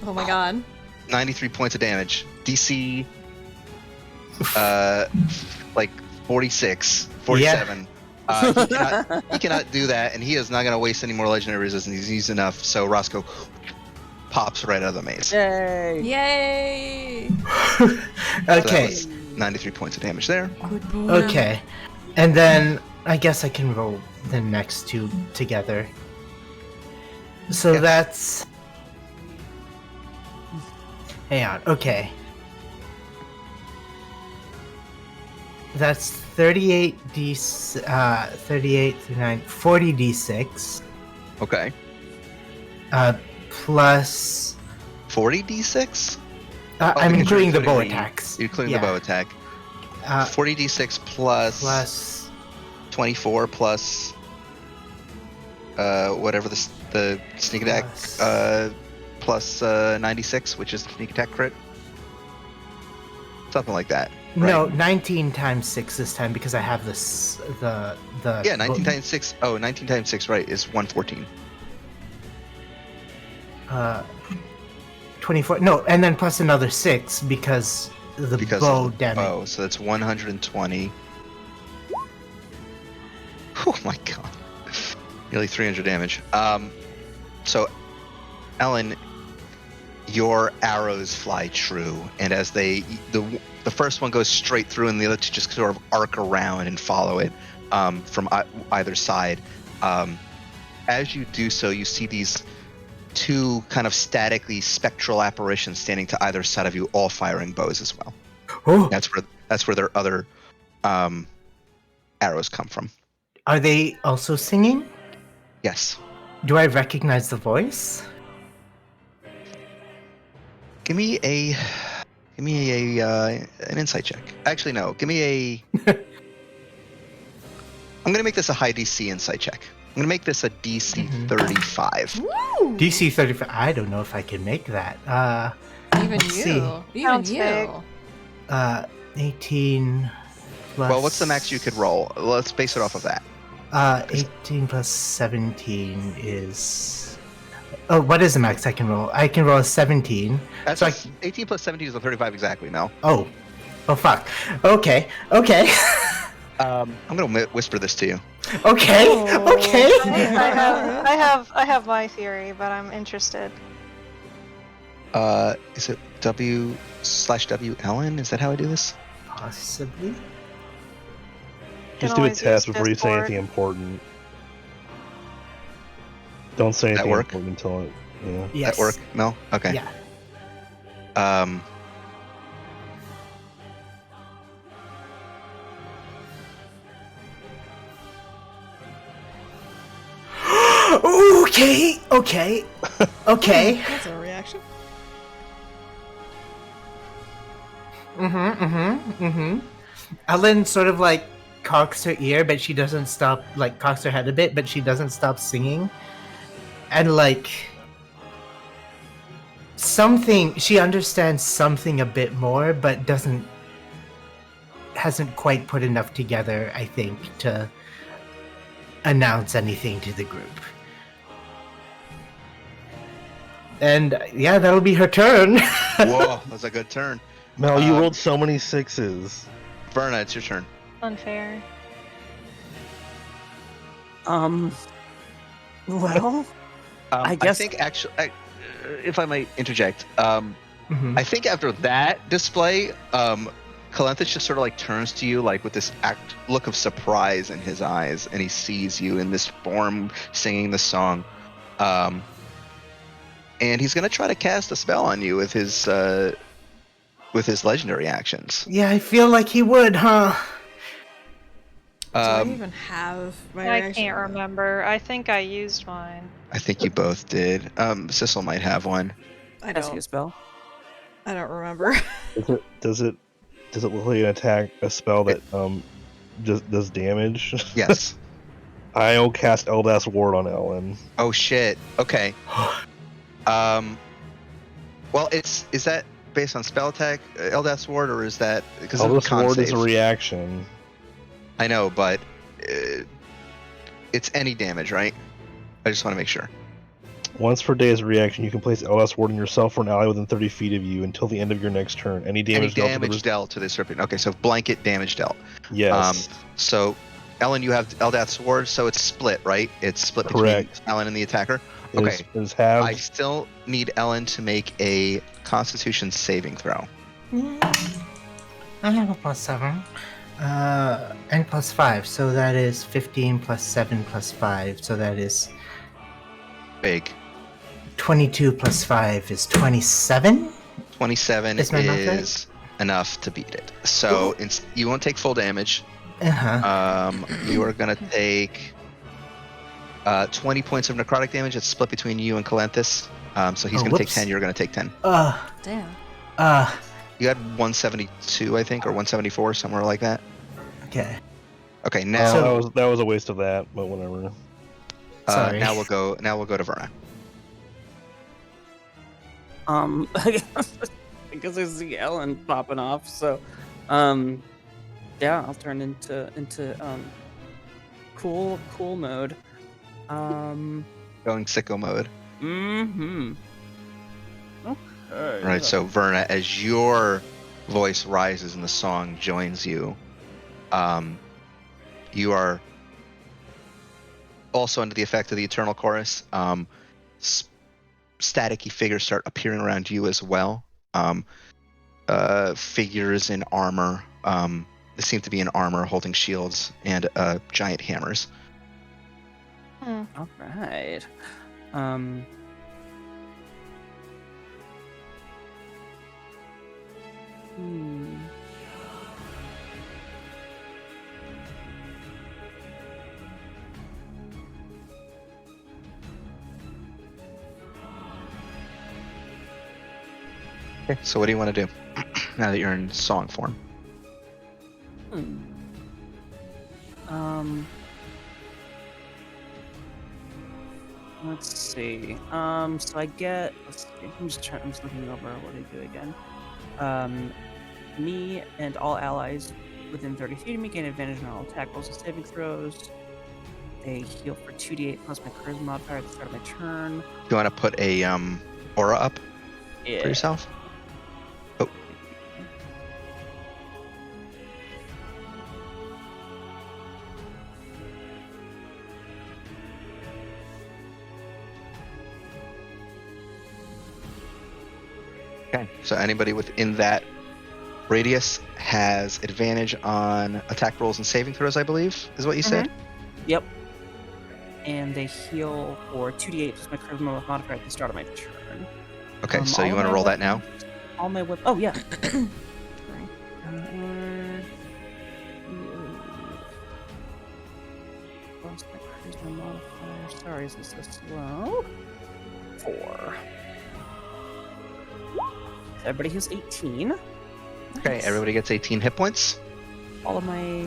[SPEAKER 9] Oh my god.
[SPEAKER 1] 93 points of damage. DC like 46, 47. He cannot do that, and he is not going to waste any more legendary resistance. He's used enough, so Roscoe pops right out of the maze.
[SPEAKER 7] Yay.
[SPEAKER 9] Yay!
[SPEAKER 1] So that
[SPEAKER 6] Okay.
[SPEAKER 1] was 93 points of damage there.
[SPEAKER 9] Good boy.
[SPEAKER 6] Okay. And then I guess I can roll the next two together. So
[SPEAKER 1] Yes.
[SPEAKER 6] that's. Hang on. Okay. That's 38 38 through 9, 40 d6.
[SPEAKER 1] Okay.
[SPEAKER 6] Plus.
[SPEAKER 1] 40 d6?
[SPEAKER 6] I'm
[SPEAKER 1] because
[SPEAKER 6] including the
[SPEAKER 1] you're
[SPEAKER 6] bow
[SPEAKER 1] including
[SPEAKER 6] attacks.
[SPEAKER 1] You're including
[SPEAKER 6] Yeah.
[SPEAKER 1] the bow attack. 40 d6
[SPEAKER 6] Plus.
[SPEAKER 1] 24 plus whatever the sneak attack plus 96, which is sneak attack crit. Something like that. Right?
[SPEAKER 6] No, 19 times 6 this time because I have this the
[SPEAKER 1] Yeah, 19 times 6. Oh, 19 times 6, right, is 114.
[SPEAKER 6] 24. No, and then plus another 6 because the bow
[SPEAKER 1] of the
[SPEAKER 6] damage.
[SPEAKER 1] bow, so that's 120. Oh my god. Nearly 300 damage. So, Ellen, your arrows fly true, and as the first one goes straight through, and the other two just sort of arc around and follow it from either side. As you do so, you see these two kind of statically spectral apparitions standing to either side of you, all firing bows as well.
[SPEAKER 6] Oh,
[SPEAKER 1] That's where their other arrows come from.
[SPEAKER 6] are they also singing?
[SPEAKER 1] Yes.
[SPEAKER 6] Do I recognize the voice?
[SPEAKER 1] Give me an insight check. Actually, no. Give me a. I'm gonna make this a high DC insight check. I'm gonna make this a DC 35.
[SPEAKER 9] Woo!
[SPEAKER 6] DC 35. I don't know if I can make that.
[SPEAKER 3] Even
[SPEAKER 6] let's see.
[SPEAKER 3] Even
[SPEAKER 5] Sounds
[SPEAKER 3] you.
[SPEAKER 5] big.
[SPEAKER 6] 18 plus.
[SPEAKER 1] Well, what's the max you could roll? Let's base it off of that.
[SPEAKER 6] 18 plus 17 is. Oh, what is the max I can roll? I can roll a 17.
[SPEAKER 1] That's
[SPEAKER 6] So
[SPEAKER 1] 18 plus 17 is a 35 exactly, Mel.
[SPEAKER 6] Oh, fuck. Okay.
[SPEAKER 1] I'm gonna whisper this to you.
[SPEAKER 6] Okay.
[SPEAKER 3] Oh.
[SPEAKER 6] Okay.
[SPEAKER 5] I have my theory, but I'm interested.
[SPEAKER 1] Is it W/W Ellen? Is that how I do this?
[SPEAKER 6] Possibly.
[SPEAKER 5] Can
[SPEAKER 2] Just do a
[SPEAKER 5] always
[SPEAKER 2] test
[SPEAKER 5] use
[SPEAKER 2] before you say
[SPEAKER 5] Discord.
[SPEAKER 2] anything important. Don't say
[SPEAKER 1] That
[SPEAKER 2] anything
[SPEAKER 1] work?
[SPEAKER 2] important until it. Yeah.
[SPEAKER 6] Yes.
[SPEAKER 1] That work, Mel? Okay.
[SPEAKER 6] Yeah. Okay.
[SPEAKER 9] That's a reaction.
[SPEAKER 6] Ellen sort of like cocks her ear, but she doesn't stop. Like cocks her head a bit, but she doesn't stop singing. And like something, she understands something a bit more, but hasn't quite put enough together, I think, to announce anything to the group. And yeah, that'll be her turn.
[SPEAKER 1] Whoa, that's a good turn.
[SPEAKER 2] Mel, you rolled so many sixes.
[SPEAKER 1] Verna, it's your turn.
[SPEAKER 5] Unfair.
[SPEAKER 7] Well, I guess-
[SPEAKER 1] think actually, if I might interject,
[SPEAKER 6] Mhm.
[SPEAKER 1] I think after that display, Calenthus just sort of like turns to you like with this look of surprise in his eyes, and he sees you in this form singing the song, and he's gonna try to cast a spell on you with his legendary actions.
[SPEAKER 6] Yeah, I feel like he would, huh?
[SPEAKER 9] Do I even have my
[SPEAKER 5] I
[SPEAKER 9] reaction?
[SPEAKER 5] can't remember. I think I used mine.
[SPEAKER 1] I think you both did. Sissel might have one.
[SPEAKER 9] I
[SPEAKER 7] casting a
[SPEAKER 9] don't.
[SPEAKER 7] spell.
[SPEAKER 9] I don't remember.
[SPEAKER 2] Does it look like an attack, a spell that just does damage?
[SPEAKER 1] Yes.
[SPEAKER 2] I'll cast Eldas Ward on Ellen.
[SPEAKER 1] Oh shit. Okay. Well, is that based on spell attack, Eldas Ward, or is that because of
[SPEAKER 2] Eldas
[SPEAKER 1] con
[SPEAKER 2] Ward
[SPEAKER 1] save?
[SPEAKER 2] is a reaction.
[SPEAKER 1] I know, but it's any damage, right? I just want to make sure.
[SPEAKER 2] Once per day as a reaction, you can place Eldas Ward on yourself or an ally within 30 feet of you until the end of your next turn. Any
[SPEAKER 1] Any
[SPEAKER 2] damage dealt to the
[SPEAKER 1] damage dealt to this recipient. Okay, so blanket damage dealt.
[SPEAKER 2] Yes.
[SPEAKER 1] So, Ellen, you have Eldath's Ward, so it's split, right? It's split
[SPEAKER 2] Correct.
[SPEAKER 1] between Ellen and the attacker.
[SPEAKER 2] It
[SPEAKER 1] Okay.
[SPEAKER 2] is halved.
[SPEAKER 1] I still need Ellen to make a Constitution saving throw.
[SPEAKER 6] I have a +7. And +5, so that is 15 plus 7 plus 5, so that is
[SPEAKER 1] Big.
[SPEAKER 6] 22 plus 5 is 27?
[SPEAKER 1] 27
[SPEAKER 6] Is my math right?
[SPEAKER 1] is enough to beat it. So you won't take full damage.
[SPEAKER 6] Uh-huh.
[SPEAKER 1] You are going to take 20 points of necrotic damage. It's split between you and Calenthus. So he's
[SPEAKER 6] Oh,
[SPEAKER 1] going to take
[SPEAKER 6] whoops.
[SPEAKER 1] 10, you're going to take 10.
[SPEAKER 3] Damn.
[SPEAKER 1] You had 172, I think, or 174, somewhere like that.
[SPEAKER 6] Okay.
[SPEAKER 1] Okay, now
[SPEAKER 2] that was a waste of that, but whatever.
[SPEAKER 6] Sorry.
[SPEAKER 1] now we'll go to Verna.
[SPEAKER 7] I guess I see Ellen popping off, so yeah, I'll turn into cool mode.
[SPEAKER 1] Going sicko mode.
[SPEAKER 7] Okay.
[SPEAKER 1] Right, so Verna, as your voice rises and the song joins you, you are also under the effect of the Eternal Chorus. staticky figures start appearing around you as well. Figures in armor. They seem to be in armor, holding shields and giant hammers.
[SPEAKER 7] All right.
[SPEAKER 1] Okay, so what do you want to do now that you're in song form?
[SPEAKER 7] Let's see. So I get. Let's see. I'm just looking over what I do again. Me and all allies within 30 feet of me gain advantage on all attack rolls and saving throws. They heal for 2d8 plus my charisma modifier at the start of my turn.
[SPEAKER 1] Do you want to put a aura up for yourself? Oh. Okay, so anybody within that radius has advantage on attack rolls and saving throws, I believe, is what you said?
[SPEAKER 7] Yep. And they heal for 2d8 plus my charisma modifier at the start of my turn.
[SPEAKER 1] Okay, so you want to roll that now?
[SPEAKER 7] All my weapons. Oh, yeah. Sorry. Plus my charisma modifier. Sorry, is this so slow? 4. Everybody has 18.
[SPEAKER 1] Okay,
[SPEAKER 7] Nice.
[SPEAKER 1] everybody gets 18 hit points.
[SPEAKER 7] All of my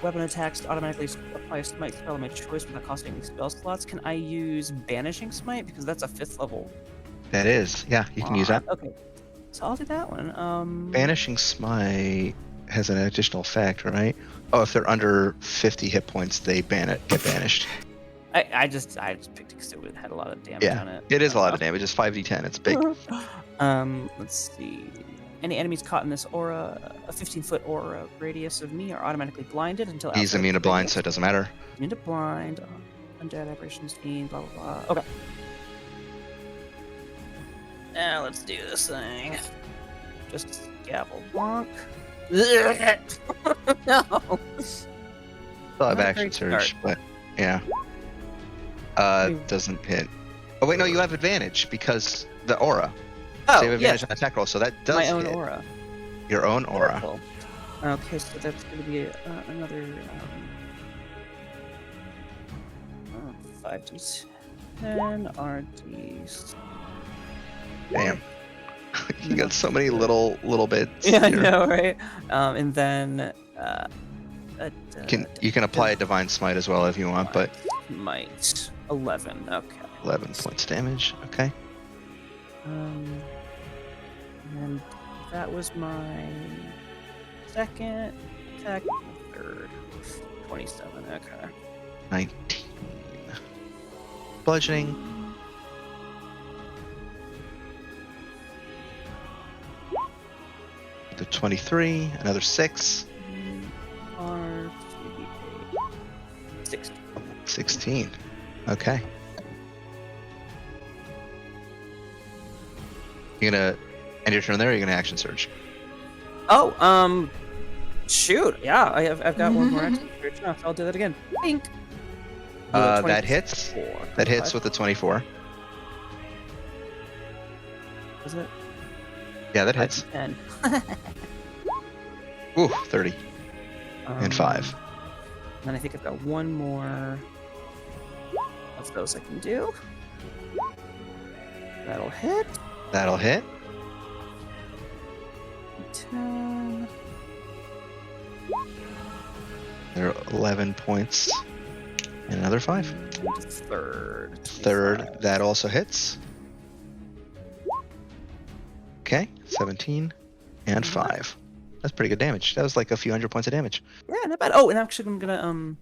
[SPEAKER 7] weapon attacks automatically apply a smite spell of my choice without costing any spell slots. Can I use Banishing Smite? Because that's a 5th level.
[SPEAKER 1] That is, yeah, you can use that.
[SPEAKER 7] Okay, so I'll do that one.
[SPEAKER 1] Banishing Smite has an additional effect, right? Oh, if they're under 50 hit points, they get banished.
[SPEAKER 7] I just picked it because it had a lot of damage on it.
[SPEAKER 1] It is a lot of damage. It's 5d10. It's big.
[SPEAKER 7] Let's see. Any enemies caught in this aura, a 15-foot aura radius of me, are automatically blinded until
[SPEAKER 1] He's
[SPEAKER 7] outside
[SPEAKER 1] immune
[SPEAKER 7] the
[SPEAKER 1] to blind,
[SPEAKER 7] radius.
[SPEAKER 1] so it doesn't matter.
[SPEAKER 7] Immune to blind, undead apparitions, fiend, blah blah blah. Okay. Now let's do this thing. Just gavel bonk. No.
[SPEAKER 1] Still have
[SPEAKER 7] Not a
[SPEAKER 1] action
[SPEAKER 7] great
[SPEAKER 1] surge,
[SPEAKER 7] start.
[SPEAKER 1] but yeah. Doesn't hit. Oh wait, no, you have advantage because the aura.
[SPEAKER 7] Oh,
[SPEAKER 1] So you have advantage
[SPEAKER 7] yes.
[SPEAKER 1] on attack roll, so that does
[SPEAKER 7] My own
[SPEAKER 1] hit.
[SPEAKER 7] aura.
[SPEAKER 1] Your own aura.
[SPEAKER 7] Wonderful. Okay, so that's going to be another 5d10 RD.
[SPEAKER 1] Damn. You got so many little bits.
[SPEAKER 7] Yeah, I
[SPEAKER 1] here.
[SPEAKER 7] know, right? And then
[SPEAKER 1] You can apply a divine smite as well if you want, but
[SPEAKER 7] might 11. Okay.
[SPEAKER 1] 11 points damage. Okay.
[SPEAKER 7] And that was my second attack, third, 27. Okay.
[SPEAKER 1] 19. Bludgeoning. The 23. Another 6.
[SPEAKER 7] R 16.
[SPEAKER 1] 16. Okay. You gonna end your turn there, or are you gonna action surge?
[SPEAKER 7] Oh, shoot. Yeah, I've got one more action surge. No, I'll do that again. Bink.
[SPEAKER 1] That hits.
[SPEAKER 7] 24.
[SPEAKER 1] That hits with the 24.
[SPEAKER 7] Is it?
[SPEAKER 1] Yeah, that hits.
[SPEAKER 7] 10.
[SPEAKER 1] Ooh, 30. And 5.
[SPEAKER 7] And then I think I've got one more of those I can do. That'll hit.
[SPEAKER 1] That'll hit.
[SPEAKER 7] 10.
[SPEAKER 1] There are 11 points. And another 5.
[SPEAKER 7] And third.
[SPEAKER 1] Third,
[SPEAKER 7] 25.
[SPEAKER 1] that also hits. Okay, 17 and 5. That's pretty good damage. That was like a few hundred points of damage.
[SPEAKER 7] Yeah, not bad. Oh, and actually, I'm gonna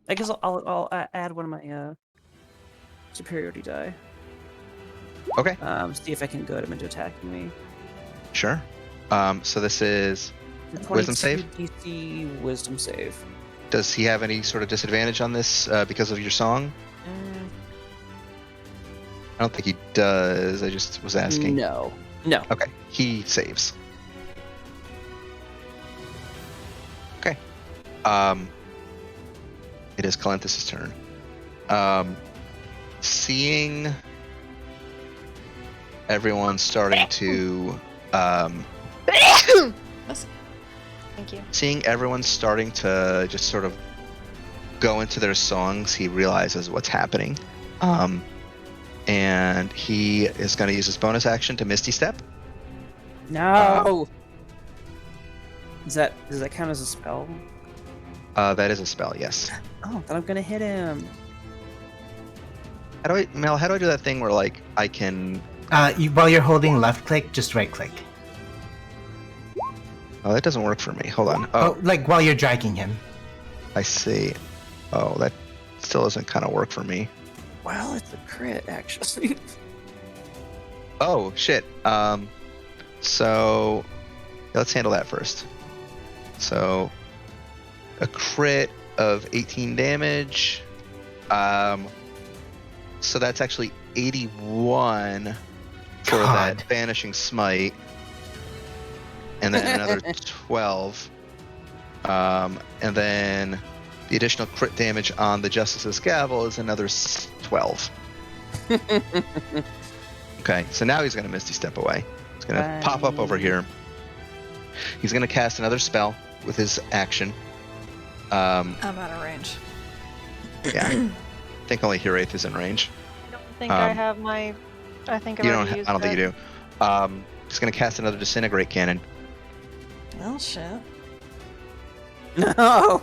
[SPEAKER 7] I guess I'll add one of my superiority die.
[SPEAKER 1] Okay,
[SPEAKER 7] See if I can goad him into attacking me.
[SPEAKER 1] sure. So this is Wisdom save?
[SPEAKER 7] 22 DC wisdom save.
[SPEAKER 1] Does he have any sort of disadvantage on this because of your song? I don't think he does. I just was asking.
[SPEAKER 7] No.
[SPEAKER 1] Okay, he saves. Okay. It is Calentus' turn. Seeing everyone starting to
[SPEAKER 5] Thank you.
[SPEAKER 1] seeing everyone starting to just sort of go into their songs, he realizes what's happening. And he is going to use his bonus action to Misty Step.
[SPEAKER 7] No. Does that count as a spell?
[SPEAKER 1] That is a spell, yes.
[SPEAKER 7] Oh, then I'm gonna hit him.
[SPEAKER 1] How do I do that thing where like I can?
[SPEAKER 6] While you're holding left click, just right click.
[SPEAKER 1] Oh, that doesn't work for me. Hold on.
[SPEAKER 6] Oh, like while you're dragging him.
[SPEAKER 1] I see. Oh, that still doesn't kind of work for me.
[SPEAKER 7] Well, it's a crit, actually.
[SPEAKER 1] Oh shit. So let's handle that first. So a crit of 18 damage. So that's actually 81 for that Vanishing Smite. And then another 12. And then the additional crit damage on the Justice's Gavel is another 12. Okay, so now he's going to Misty Step away. He's going to pop up over here. He's going to cast another spell with his action.
[SPEAKER 9] I'm out of range.
[SPEAKER 1] Yeah. I think only Hiraeth is in range.
[SPEAKER 5] I don't think I have my. I think I've
[SPEAKER 1] I
[SPEAKER 5] already used
[SPEAKER 1] don't think
[SPEAKER 5] it.
[SPEAKER 1] you do. He's going to cast another Disintegrate Cannon.
[SPEAKER 9] Well, shit.
[SPEAKER 7] No.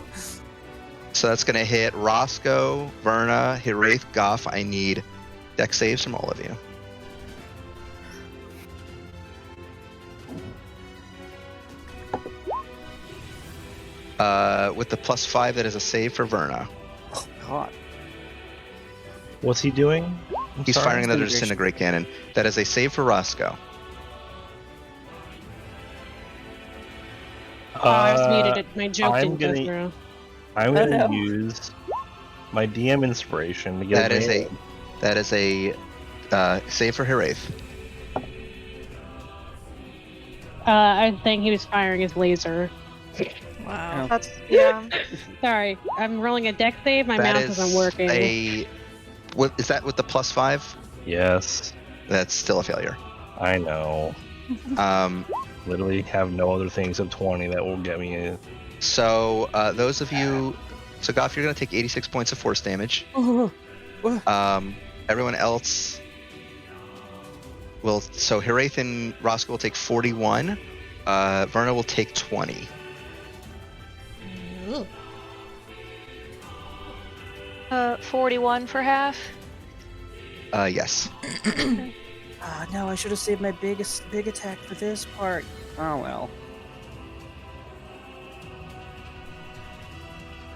[SPEAKER 1] So that's going to hit Roscoe, Verna, Hiraeth, Goff. I need dex saves from all of you. With the +5, that is a save for Verna.
[SPEAKER 7] Oh, God.
[SPEAKER 2] What's he doing?
[SPEAKER 1] He's
[SPEAKER 2] Sorry?
[SPEAKER 1] firing another Disintegrate Cannon. That is a save for Roscoe.
[SPEAKER 4] I was muted. My joke
[SPEAKER 2] I'm
[SPEAKER 4] didn't go
[SPEAKER 2] gonna-
[SPEAKER 4] through.
[SPEAKER 2] I'm
[SPEAKER 7] Oh,
[SPEAKER 2] going to
[SPEAKER 7] no.
[SPEAKER 2] use my DM inspiration to get
[SPEAKER 1] That is a save for Hiraeth.
[SPEAKER 4] I think he was firing his laser.
[SPEAKER 9] Wow.
[SPEAKER 7] Oh.
[SPEAKER 5] That's yeah.
[SPEAKER 4] Sorry, I'm rolling a deck save. My
[SPEAKER 1] That
[SPEAKER 4] mouse isn't working.
[SPEAKER 1] What is that with the +5?
[SPEAKER 2] Yes,
[SPEAKER 1] That's still a failure.
[SPEAKER 2] I know. Literally have no other thing except 20 that will get me in.
[SPEAKER 1] So those of you, so Goff, you're going to take 86 points of force damage.
[SPEAKER 7] Oh,
[SPEAKER 1] Everyone else will. So Hiraeth and Roscoe will take 41. Verna will take 20.
[SPEAKER 9] Ugh.
[SPEAKER 5] 41 for half.
[SPEAKER 1] Yes.
[SPEAKER 7] no, I should have saved my big attack for this part. Oh, well.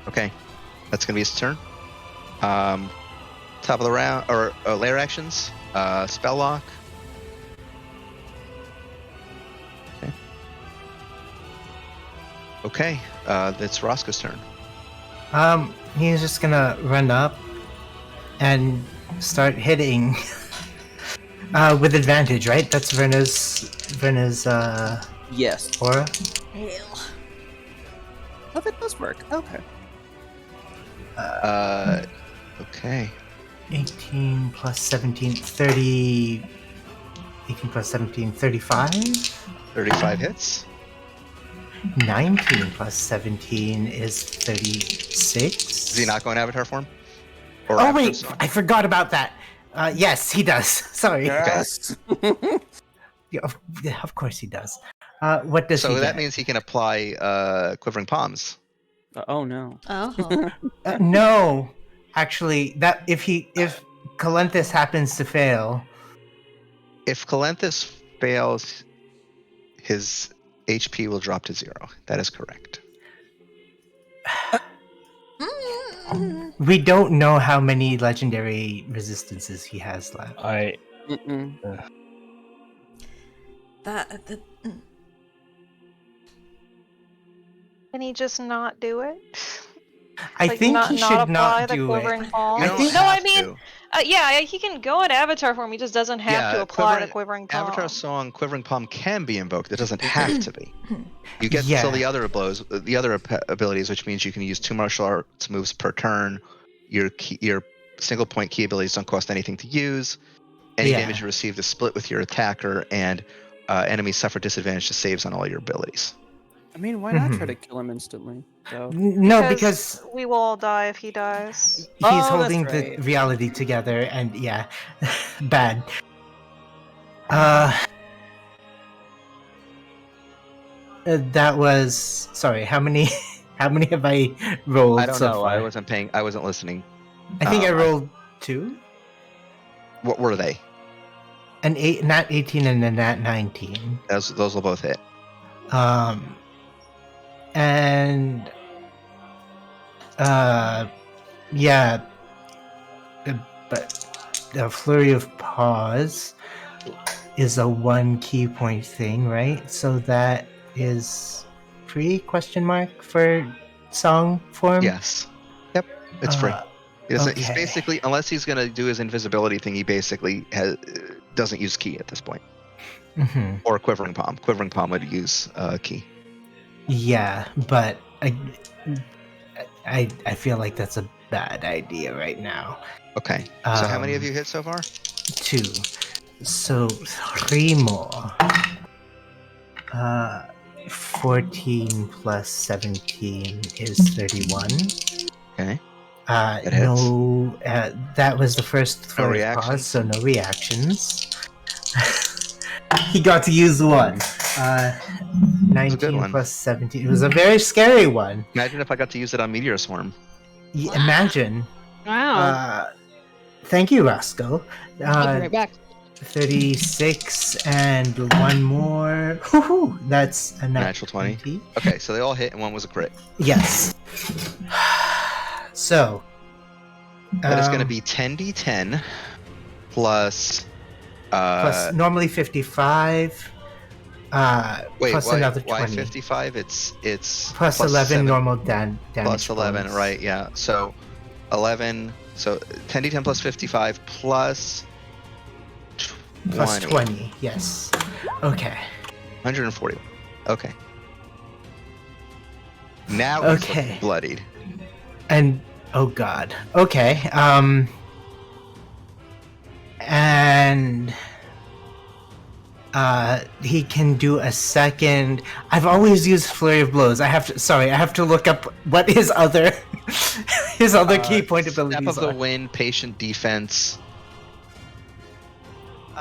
[SPEAKER 1] Okay. That's going to be his turn. Top of the round, or layer actions. Spell lock. Okay. It's Roscoe's turn.
[SPEAKER 6] He's just gonna run up and start hitting with advantage, right? That's Verna's
[SPEAKER 7] Yes.
[SPEAKER 6] aura.
[SPEAKER 9] Hell.
[SPEAKER 7] Oh, that does work. Okay.
[SPEAKER 1] Okay.
[SPEAKER 6] 18 plus 17, 30. 18 plus 17, 35.
[SPEAKER 1] 35 hits.
[SPEAKER 6] 19 plus 17 is 36.
[SPEAKER 1] Is he not going Avatar form? Or
[SPEAKER 6] Oh,
[SPEAKER 1] after
[SPEAKER 6] wait.
[SPEAKER 1] the song?
[SPEAKER 6] I forgot about that. Yes, he does. Sorry.
[SPEAKER 7] Yes.
[SPEAKER 6] Yeah, of course he does. What does he
[SPEAKER 1] So that
[SPEAKER 6] get?
[SPEAKER 1] means he can apply Quivering Palms.
[SPEAKER 7] Oh, no.
[SPEAKER 9] Oh.
[SPEAKER 6] No. Actually, that if Calenthus happens to fail,
[SPEAKER 1] If Calenthus fails, his HP will drop to 0. That is correct.
[SPEAKER 6] we don't know how many legendary resistances he has left.
[SPEAKER 7] Mm-mm.
[SPEAKER 9] That
[SPEAKER 5] Can he just not do it?
[SPEAKER 6] I think
[SPEAKER 5] not,
[SPEAKER 6] he
[SPEAKER 5] not
[SPEAKER 6] should
[SPEAKER 5] apply
[SPEAKER 6] not
[SPEAKER 5] the
[SPEAKER 6] do
[SPEAKER 5] quivering
[SPEAKER 6] it.
[SPEAKER 5] palm.
[SPEAKER 1] You
[SPEAKER 6] I
[SPEAKER 1] don't
[SPEAKER 6] think-
[SPEAKER 5] No, I
[SPEAKER 1] have
[SPEAKER 5] mean,
[SPEAKER 1] to.
[SPEAKER 9] Yeah, he can go in Avatar form. He just doesn't have to apply the Quivering Palm.
[SPEAKER 1] Avatar Song, Quivering Palm can be invoked. It doesn't have to be. You get still the other abilities, which means you can use 2 martial arts moves per turn. Your single point key abilities don't cost anything to use. Any damage you receive is split with your attacker, and enemies suffer disadvantage to saves on all your abilities.
[SPEAKER 7] I mean, why not try to kill him instantly, though?
[SPEAKER 6] No, because
[SPEAKER 9] we will all die if he dies.
[SPEAKER 6] He's holding the reality together, and bad. That was sorry. How many have I rolled?
[SPEAKER 1] I don't
[SPEAKER 6] so
[SPEAKER 1] know.
[SPEAKER 6] Far?
[SPEAKER 1] I wasn't listening.
[SPEAKER 6] I think I rolled 2.
[SPEAKER 1] What were they?
[SPEAKER 6] An 8, nat 18, and a nat 19.
[SPEAKER 1] Those will both hit.
[SPEAKER 6] And but the Flurry of Paws is a 1 key point thing, right? So that is free ? For song form.
[SPEAKER 1] Yes. Yep. It's free. He's basically, unless he's gonna do his invisibility thing, he basically doesn't use key at this point.
[SPEAKER 6] Mm-hmm.
[SPEAKER 1] Or Quivering Palm. Quivering Palm would use key.
[SPEAKER 6] Yeah, but I feel like that's a bad idea right now.
[SPEAKER 1] Okay. So how many have you hit so far?
[SPEAKER 6] 2. So 3 more. 14 plus 17 is 31.
[SPEAKER 1] Okay.
[SPEAKER 6] That was the first flurry of pause, so no reactions. He got to use 1. 19 plus 17. It was a very scary one.
[SPEAKER 1] Imagine if I got to use it on Meteor Swarm.
[SPEAKER 6] Imagine.
[SPEAKER 4] Wow.
[SPEAKER 6] Thank you, Roscoe.
[SPEAKER 4] I'll be right back.
[SPEAKER 6] 36 and 1 more. Woohoo! That's a
[SPEAKER 1] natural 20. Okay, so they all hit and 1 was a crit.
[SPEAKER 6] Yes. So
[SPEAKER 1] that is going to be 10d10 plus
[SPEAKER 6] normally 55. Plus another 20.
[SPEAKER 1] Why 55? It's
[SPEAKER 6] plus 11 7, normal damage.
[SPEAKER 1] Plus 11, bonus. Right? Yeah. So 11. So 10d10 plus 55 plus 20.
[SPEAKER 6] Plus 20. Yes. Okay.
[SPEAKER 1] 140. Okay. Now it's bloodied.
[SPEAKER 6] And oh god. Okay. And he can do a second. I've always used Flurry of Blows. I have to look up what his other key point abilities
[SPEAKER 1] Step of the Wind, Patient Defense.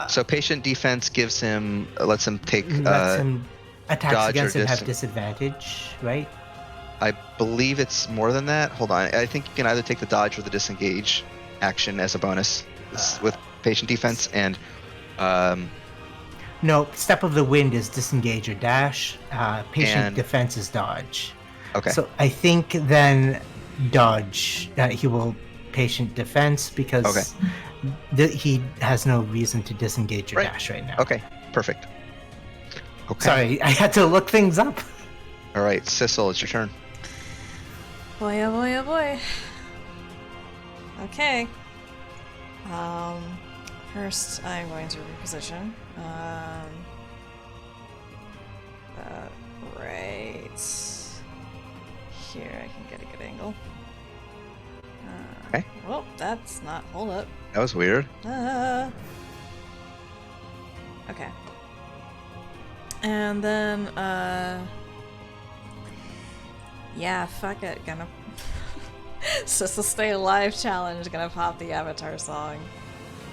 [SPEAKER 1] So Patient Defense lets him take
[SPEAKER 6] attacks against him have disadvantage, right?
[SPEAKER 1] I believe it's more than that. Hold on. I think you can either take the dodge or the disengage action as a bonus with Patient Defense, and
[SPEAKER 6] no, Step of the Wind is disengage or dash. Patient Defense is dodge.
[SPEAKER 1] Okay.
[SPEAKER 6] So I think then dodge. He will Patient Defense because he has no reason to disengage or dash right now.
[SPEAKER 1] Okay, perfect. Okay.
[SPEAKER 6] Sorry, I had to look things up.
[SPEAKER 1] All right, Sissel, it's your turn.
[SPEAKER 3] Boy, oh boy, oh boy. Okay. First, I'm going to reposition. Right here, I can get a good angle.
[SPEAKER 1] Okay.
[SPEAKER 3] Well, that's not. Hold up.
[SPEAKER 1] That was weird.
[SPEAKER 3] Okay. And then, yeah, fuck it. Gonna. Sissel Stay Alive challenge. Gonna pop the Avatar song.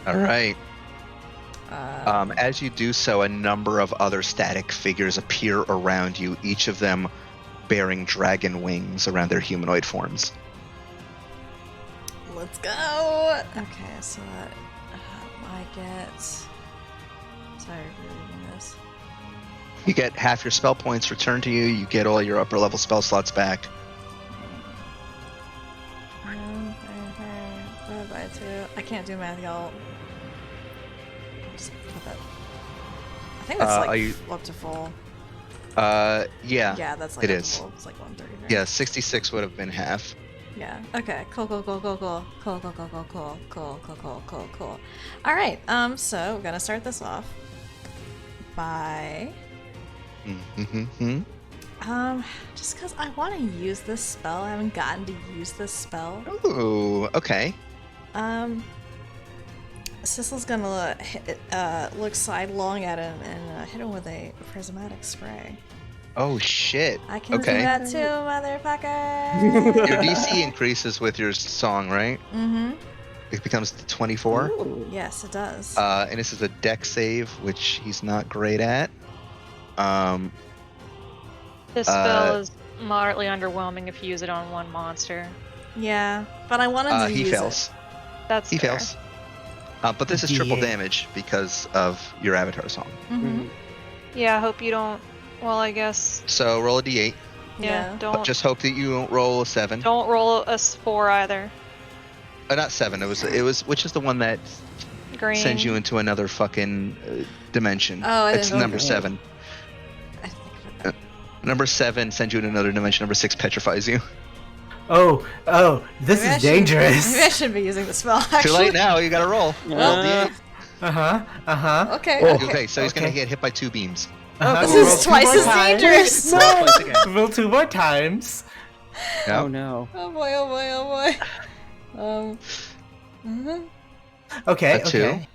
[SPEAKER 1] All right. As you do so, a number of other static figures appear around you, each of them bearing dragon wings around their humanoid forms.
[SPEAKER 3] Let's go! Okay, so that I get... Sorry for reading this.
[SPEAKER 1] You get half your spell points returned to you, you get all your upper level spell slots back.
[SPEAKER 3] I can't do math, y'all. Just put that. I think that's up to full.
[SPEAKER 1] Yeah.
[SPEAKER 3] Yeah, that's like
[SPEAKER 1] it
[SPEAKER 3] up
[SPEAKER 1] is.
[SPEAKER 3] To full. It's like 130. Right?
[SPEAKER 1] Yeah, 66 would have been half.
[SPEAKER 9] Yeah. Okay. Cool. All right. So we're gonna start this off by just because I want to use this spell. I haven't gotten to use this spell.
[SPEAKER 1] Ooh, okay.
[SPEAKER 9] Sissel's gonna look sidelong at him and hit him with a prismatic spray.
[SPEAKER 1] Oh shit.
[SPEAKER 9] I can
[SPEAKER 1] Okay.
[SPEAKER 9] do that too, motherfucker.
[SPEAKER 1] Your DC increases with your song, right?
[SPEAKER 9] Mm-hmm.
[SPEAKER 1] It becomes 24.
[SPEAKER 7] Ooh.
[SPEAKER 9] Yes, it does.
[SPEAKER 1] And this is a dex save, which he's not great at.
[SPEAKER 5] This spell is moderately underwhelming if you use it on one monster.
[SPEAKER 9] Yeah, but I wanted to
[SPEAKER 1] he
[SPEAKER 9] use
[SPEAKER 1] fails.
[SPEAKER 9] it.
[SPEAKER 5] That's
[SPEAKER 1] He
[SPEAKER 5] fair.
[SPEAKER 1] fails. But this is triple
[SPEAKER 6] Yeah.
[SPEAKER 1] damage because of your avatar song.
[SPEAKER 9] Mm-hmm.
[SPEAKER 5] Yeah, I hope you don't. Well, I guess.
[SPEAKER 1] So roll a d8.
[SPEAKER 5] Yeah,
[SPEAKER 9] Yeah.
[SPEAKER 5] don't.
[SPEAKER 1] Just hope that you don't roll a 7.
[SPEAKER 5] Don't roll a 4 either.
[SPEAKER 1] Not 7. It was which is the one that
[SPEAKER 5] Green.
[SPEAKER 1] sends you into another fucking dimension.
[SPEAKER 9] Oh, I
[SPEAKER 1] It's
[SPEAKER 9] didn't-
[SPEAKER 1] number
[SPEAKER 7] Okay.
[SPEAKER 1] 7.
[SPEAKER 9] I think of it.
[SPEAKER 1] Number 7 sends you into another dimension. Number 6 petrifies you.
[SPEAKER 6] Oh, this
[SPEAKER 9] Maybe I
[SPEAKER 6] is
[SPEAKER 9] should-
[SPEAKER 6] dangerous.
[SPEAKER 9] Maybe I shouldn't be using the spell. Actually.
[SPEAKER 1] Too late now. You gotta roll. Roll
[SPEAKER 7] Uh,
[SPEAKER 1] d8.
[SPEAKER 9] Okay.
[SPEAKER 6] Oh.
[SPEAKER 9] Okay.
[SPEAKER 1] Okay, so he's gonna
[SPEAKER 6] Okay.
[SPEAKER 1] get hit by 2 beams.
[SPEAKER 9] This
[SPEAKER 6] Roll
[SPEAKER 9] is
[SPEAKER 6] two
[SPEAKER 9] twice
[SPEAKER 6] more
[SPEAKER 9] as
[SPEAKER 6] times.
[SPEAKER 9] dangerous.
[SPEAKER 6] No,
[SPEAKER 1] Twice again.
[SPEAKER 6] roll 2 more times.
[SPEAKER 1] Yeah.
[SPEAKER 7] Oh no.
[SPEAKER 9] Oh boy. Oh boy. Mhm.
[SPEAKER 6] Okay,
[SPEAKER 1] A 2
[SPEAKER 6] okay.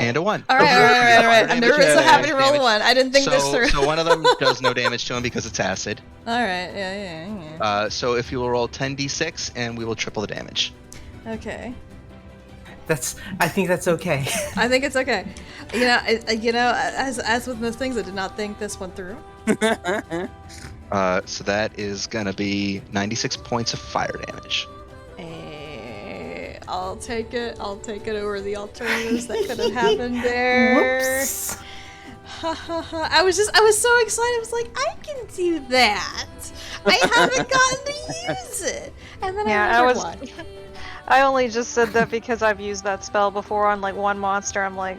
[SPEAKER 1] and a 1.
[SPEAKER 9] All right. I'm nervous. I happen to roll a
[SPEAKER 1] Damage.
[SPEAKER 9] 1. I didn't think this
[SPEAKER 1] So,
[SPEAKER 9] through.
[SPEAKER 1] so one of them does no damage to him because it's acid.
[SPEAKER 9] All right. Yeah.
[SPEAKER 1] So if you will roll 10d6 and we will triple the damage.
[SPEAKER 9] Okay.
[SPEAKER 6] I think that's okay.
[SPEAKER 9] I think it's okay. As with most things, I did not think this one through.
[SPEAKER 1] So that is gonna be 96 points of fire damage.
[SPEAKER 9] I'll take it. I'll take it over the alternatives that could have happened there.
[SPEAKER 6] Whoops.
[SPEAKER 9] I was so excited. I was like, I can do that. I haven't gotten to use it. And then
[SPEAKER 5] Yeah,
[SPEAKER 9] I
[SPEAKER 5] I
[SPEAKER 9] remembered
[SPEAKER 5] was-
[SPEAKER 9] why.
[SPEAKER 5] I only just said that because I've used that spell before on like one monster. I'm like,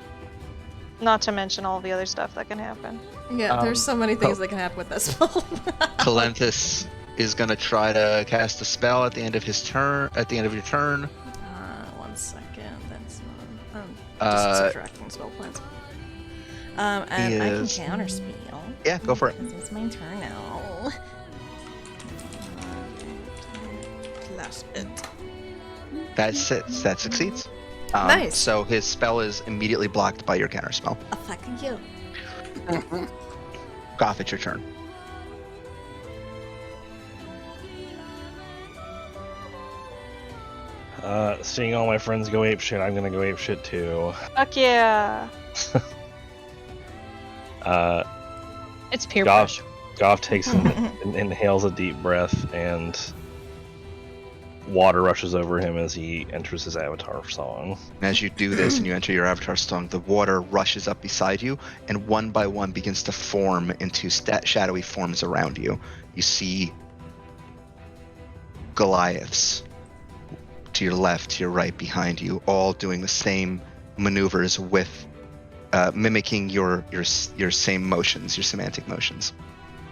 [SPEAKER 5] not to mention all the other stuff that can happen.
[SPEAKER 9] Yeah, there's so many things that can happen with that spell.
[SPEAKER 1] Calenthus is gonna try to cast a spell at the end of his turn. At the end of your turn.
[SPEAKER 9] 1 second. That's not.
[SPEAKER 1] Uh,
[SPEAKER 9] Just subtracting spell points. And I can
[SPEAKER 1] is-
[SPEAKER 9] counter spell.
[SPEAKER 1] Yeah, go for it.
[SPEAKER 9] Because it's my turn now. Plus it.
[SPEAKER 1] That succeeds.
[SPEAKER 9] Nice.
[SPEAKER 1] So his spell is immediately blocked by your counter spell.
[SPEAKER 9] Oh, fucking you.
[SPEAKER 1] Goth, it's your turn.
[SPEAKER 2] Seeing all my friends go apeshit, I'm gonna go apeshit too.
[SPEAKER 5] Fuck yeah!
[SPEAKER 4] It's peer
[SPEAKER 2] Goth,
[SPEAKER 4] pressure.
[SPEAKER 2] Goth takes inhales a deep breath, and water rushes over him as he enters his avatar song.
[SPEAKER 1] And as you do this and you enter your avatar song, the water rushes up beside you and one by one begins to form into shadowy forms around you. You see Goliaths to your left, to your right, behind you, all doing the same maneuvers with mimicking your same motions, your semantic motions.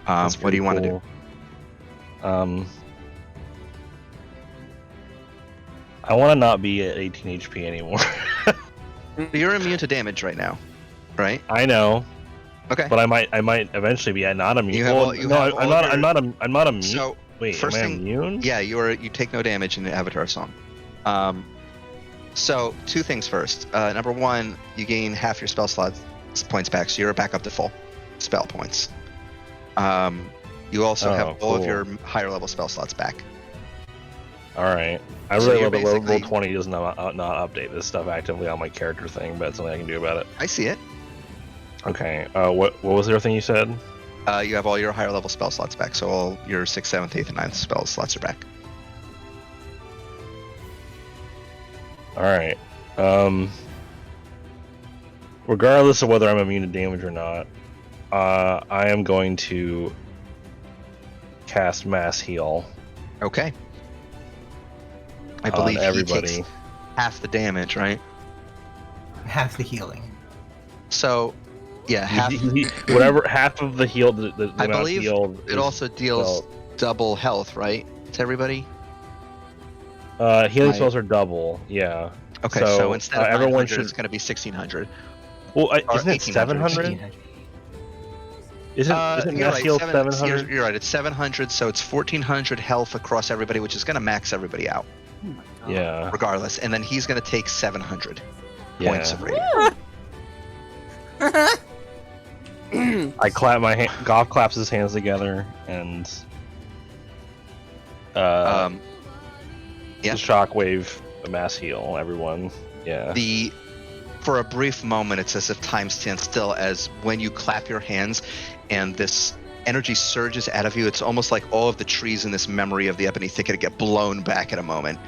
[SPEAKER 2] That's
[SPEAKER 1] What do you want to
[SPEAKER 2] pretty
[SPEAKER 1] do?
[SPEAKER 2] cool. I want to not be at 18 HP anymore.
[SPEAKER 1] You're immune to damage right now, right?
[SPEAKER 2] I know,
[SPEAKER 1] Okay.
[SPEAKER 2] but I might eventually be not immune.
[SPEAKER 1] You have
[SPEAKER 2] Well,
[SPEAKER 1] all- you
[SPEAKER 2] no,
[SPEAKER 1] have
[SPEAKER 2] I'm
[SPEAKER 1] all
[SPEAKER 2] not.
[SPEAKER 1] your-
[SPEAKER 2] I'm not immune.
[SPEAKER 1] So
[SPEAKER 2] Wait,
[SPEAKER 1] first
[SPEAKER 2] am I
[SPEAKER 1] thing-
[SPEAKER 2] immune?
[SPEAKER 1] yeah, you take no damage in the avatar song. So 2 things first. Number 1, you gain half your spell slots points back, so you're back up to full spell points. You also
[SPEAKER 2] Oh,
[SPEAKER 1] have all of
[SPEAKER 2] cool.
[SPEAKER 1] your higher level spell slots back.
[SPEAKER 2] All right. I
[SPEAKER 1] So
[SPEAKER 2] really
[SPEAKER 1] you're
[SPEAKER 2] love that roll
[SPEAKER 1] basically-
[SPEAKER 2] 20 does not update this stuff actively on my character thing, but it's something I can do about it.
[SPEAKER 1] I see it.
[SPEAKER 2] Okay. What was the other thing you said?
[SPEAKER 1] You have all your higher level spell slots back, so all your 6th, 7th, 8th, and 9th spell slots are back.
[SPEAKER 2] All right. Regardless of whether I'm immune to damage or not, I am going to cast Mass Heal
[SPEAKER 1] Okay. I
[SPEAKER 2] on
[SPEAKER 1] believe he
[SPEAKER 2] everybody.
[SPEAKER 1] takes half the damage, right?
[SPEAKER 6] Half the healing.
[SPEAKER 1] So, yeah, half.
[SPEAKER 2] Whatever half of the heal, the
[SPEAKER 1] I
[SPEAKER 2] amount
[SPEAKER 1] believe
[SPEAKER 2] healed
[SPEAKER 1] It
[SPEAKER 2] is
[SPEAKER 1] also deals
[SPEAKER 2] spelled.
[SPEAKER 1] double health, right? To everybody.
[SPEAKER 2] Healing
[SPEAKER 1] My-
[SPEAKER 2] spells are double. Yeah.
[SPEAKER 1] Okay, so instead of
[SPEAKER 2] everyone
[SPEAKER 1] 900, it's going to be 1600.
[SPEAKER 2] Well,
[SPEAKER 1] Or
[SPEAKER 2] isn't it
[SPEAKER 1] 1800.
[SPEAKER 2] 700? Isn't
[SPEAKER 1] You're
[SPEAKER 2] mass
[SPEAKER 1] right.
[SPEAKER 2] heal
[SPEAKER 1] 700.
[SPEAKER 2] 700?
[SPEAKER 1] You're right. It's 700, so it's 1400 health across everybody, which is going to max everybody out,
[SPEAKER 7] Oh my god.
[SPEAKER 2] Yeah.
[SPEAKER 1] regardless. And then he's going to take 700 points
[SPEAKER 2] Yeah.
[SPEAKER 1] of radiant.
[SPEAKER 2] I clap my hand. Goff claps his hands together and
[SPEAKER 1] Yeah.
[SPEAKER 2] the shockwave mass heal everyone. Yeah.
[SPEAKER 1] For a brief moment, it's as if time stands still as when you clap your hands and this energy surges out of you. It's almost like all of the trees in this memory of the ebony thicket get blown back in a moment.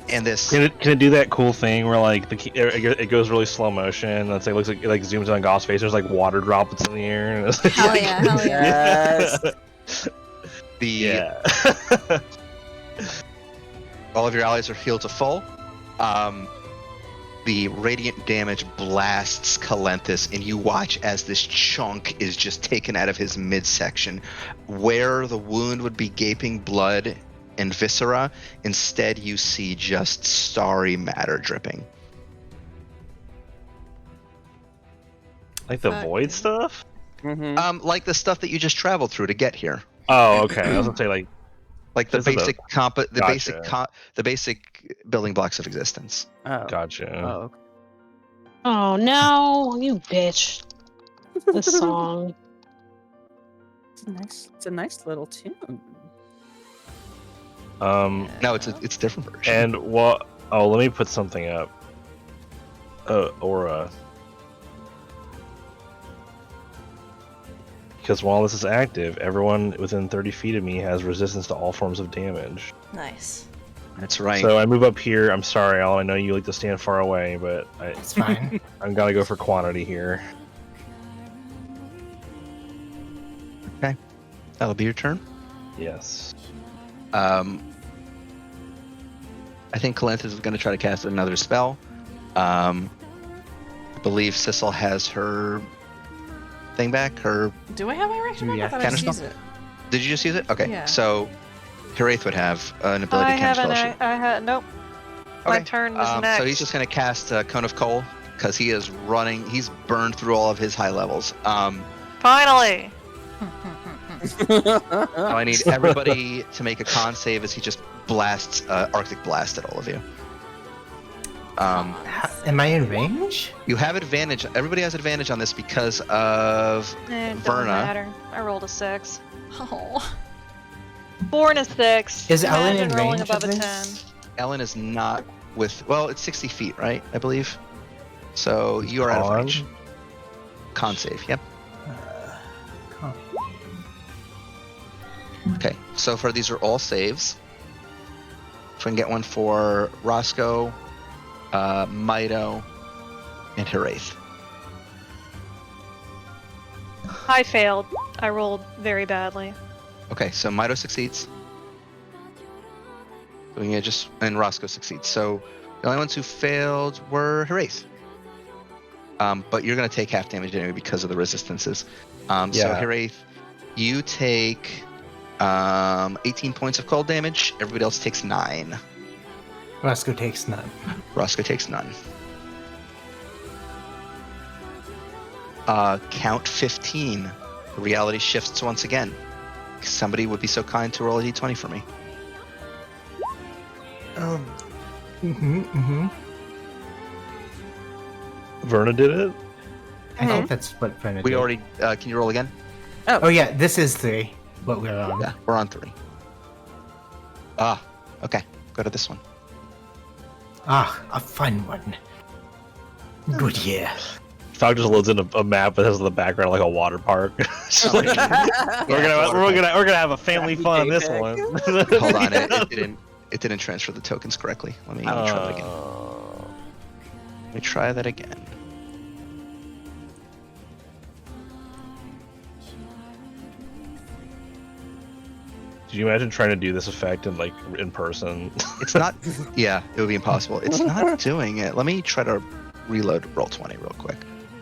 [SPEAKER 1] And this
[SPEAKER 2] Can it do that cool thing where like it goes really slow motion? And it's like looks like it like zooms in on Goff's face. There's like water droplets in the air. And it's like,
[SPEAKER 9] Hell yeah, hell yeah.
[SPEAKER 7] Yes.
[SPEAKER 1] All of your allies are healed to full. The radiant damage blasts Calenthus, and you watch as this chunk is just taken out of his midsection. Where the wound would be gaping blood and viscera, instead you see just starry matter dripping.
[SPEAKER 2] Like the
[SPEAKER 9] Fuck.
[SPEAKER 2] void stuff?
[SPEAKER 7] Mhm.
[SPEAKER 1] Like the stuff that you just traveled through to get here.
[SPEAKER 2] Oh, okay. I was gonna say like
[SPEAKER 1] The
[SPEAKER 2] This is
[SPEAKER 1] basic
[SPEAKER 2] Gotcha.
[SPEAKER 1] the basic building blocks of existence.
[SPEAKER 7] Oh.
[SPEAKER 2] gotcha.
[SPEAKER 7] Oh.
[SPEAKER 4] Oh no, you bitch. The song.
[SPEAKER 7] It's a nice little tune.
[SPEAKER 1] No, it's a different version.
[SPEAKER 2] And what? Oh, let me put something up. Aura. Because while this is active, everyone within 30 feet of me has resistance to all forms of damage.
[SPEAKER 9] Nice.
[SPEAKER 1] That's right.
[SPEAKER 2] So I move up here. I'm sorry, Al. I know you like to stand far away, but
[SPEAKER 6] It's fine.
[SPEAKER 2] I'm gonna go for quantity here.
[SPEAKER 1] That'll be your turn.
[SPEAKER 2] Yes.
[SPEAKER 1] I think Calenthus is going to try to cast another spell. I believe Sissel has her thing back.
[SPEAKER 9] Do I have my reaction back?
[SPEAKER 6] Yeah.
[SPEAKER 9] I thought I just
[SPEAKER 1] Counterspell?
[SPEAKER 9] used it.
[SPEAKER 1] Did you just use it? Okay.
[SPEAKER 9] Yeah.
[SPEAKER 1] So Hiraeth would have an ability
[SPEAKER 5] I
[SPEAKER 1] to counterspell.
[SPEAKER 5] haven't. I had nope. My turn was next.
[SPEAKER 1] So he's just going to cast Cone of Coal because he is running. He's burned through all of his high levels.
[SPEAKER 5] Finally.
[SPEAKER 1] So I need everybody to make a con save as he just blasts Arctic Blast at all of you.
[SPEAKER 6] Am I in range?
[SPEAKER 1] You have advantage. Everybody has advantage on this because of
[SPEAKER 5] It doesn't
[SPEAKER 1] Verna.
[SPEAKER 5] matter. I rolled a 6.
[SPEAKER 9] Oh.
[SPEAKER 5] 4 and a 6.
[SPEAKER 6] Is Ellen
[SPEAKER 5] Imagine
[SPEAKER 6] in
[SPEAKER 5] rolling
[SPEAKER 6] range
[SPEAKER 5] above
[SPEAKER 6] of
[SPEAKER 5] a 10.
[SPEAKER 6] this?
[SPEAKER 1] Ellen is not with. Well, it's 60 feet, right? I believe. So you are out of
[SPEAKER 2] Con?
[SPEAKER 1] range. Con save. Yep.
[SPEAKER 6] Huh.
[SPEAKER 1] Okay. So far, these are all saves. So we can get one for Roscoe, Mido, and Hiraeth.
[SPEAKER 5] I failed. I rolled very badly.
[SPEAKER 1] Okay, so Mido succeeds. So we can just and Roscoe succeeds. So the only ones who failed were Hiraeth. But you're going to take half damage anyway because of the resistances. So
[SPEAKER 2] Yeah.
[SPEAKER 1] Hiraeth, you take 18 points of cold damage. Everybody else takes 9.
[SPEAKER 6] Roscoe takes none.
[SPEAKER 1] Roscoe takes none. Count 15. The reality shifts once again. Somebody would be so kind to roll a d20 for me.
[SPEAKER 2] Verna did it?
[SPEAKER 6] I think that's what Brenna
[SPEAKER 1] We
[SPEAKER 6] did.
[SPEAKER 1] already. Can you roll again?
[SPEAKER 6] Oh yeah, this is 3. What we're on.
[SPEAKER 1] Yeah, we're on 3. Okay. Go to this one.
[SPEAKER 6] Ah, a fun one. Good year.
[SPEAKER 2] Fog just loads in a map that has the background like a water park. It's like, we're gonna have a family fun on this one.
[SPEAKER 1] Hold on, it didn't transfer the tokens correctly. Let me try that again. Let me try that again.
[SPEAKER 2] Did you imagine trying to do this effect in person?
[SPEAKER 1] It's not. Yeah, it would be impossible. It's not doing it. Let me try to reload Roll20 real quick.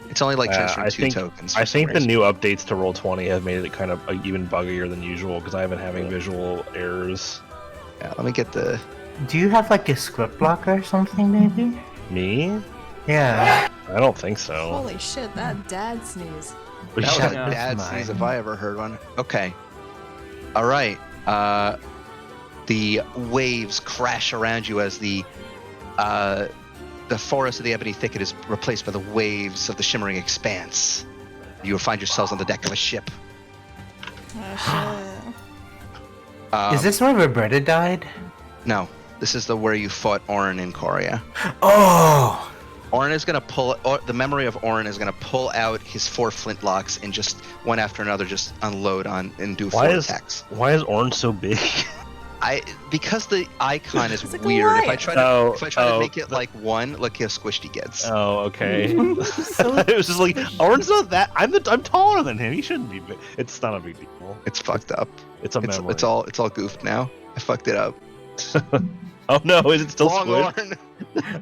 [SPEAKER 1] It's only like transferring 2 tokens. for
[SPEAKER 2] I
[SPEAKER 1] some
[SPEAKER 2] think the
[SPEAKER 1] reason.
[SPEAKER 2] new updates to Roll20 have made it kind of even buggier than usual because I've been having visual errors.
[SPEAKER 1] Yeah, let me get the
[SPEAKER 6] Do you have like a script blocker or something, maybe?
[SPEAKER 2] Me?
[SPEAKER 6] Yeah.
[SPEAKER 2] I don't think so.
[SPEAKER 3] Holy shit, that dad sneeze.
[SPEAKER 1] That was
[SPEAKER 6] Yeah,
[SPEAKER 1] a
[SPEAKER 6] that's
[SPEAKER 1] dad sneeze if
[SPEAKER 6] mine.
[SPEAKER 1] I ever heard one. Okay. All right. The waves crash around you as the forest of the ebony thicket is replaced by the waves of the shimmering expanse. You will find yourselves on the deck of a ship.
[SPEAKER 3] Oh
[SPEAKER 6] Is this where Roberta died?
[SPEAKER 1] No. This is where you fought Orin in Korea.
[SPEAKER 6] Oh!
[SPEAKER 1] Orin is going to the memory of Orin is going to pull out his 4 flintlocks and just one after another just unload on and do 4 attacks.
[SPEAKER 2] Why is Orange so big?
[SPEAKER 1] Because the icon is
[SPEAKER 3] It's like a
[SPEAKER 1] weird. If I
[SPEAKER 3] lion.
[SPEAKER 1] try to make it like 1, look how squished he gets.
[SPEAKER 2] Oh, okay.
[SPEAKER 6] So
[SPEAKER 2] It was just like Orange's not that. I'm taller than him. He shouldn't be big. It's not a big deal.
[SPEAKER 1] It's fucked up.
[SPEAKER 2] It's a memory.
[SPEAKER 1] It's all goofed now. I fucked it up.
[SPEAKER 2] Oh no, is it still
[SPEAKER 1] Long
[SPEAKER 2] squished?
[SPEAKER 1] Orin.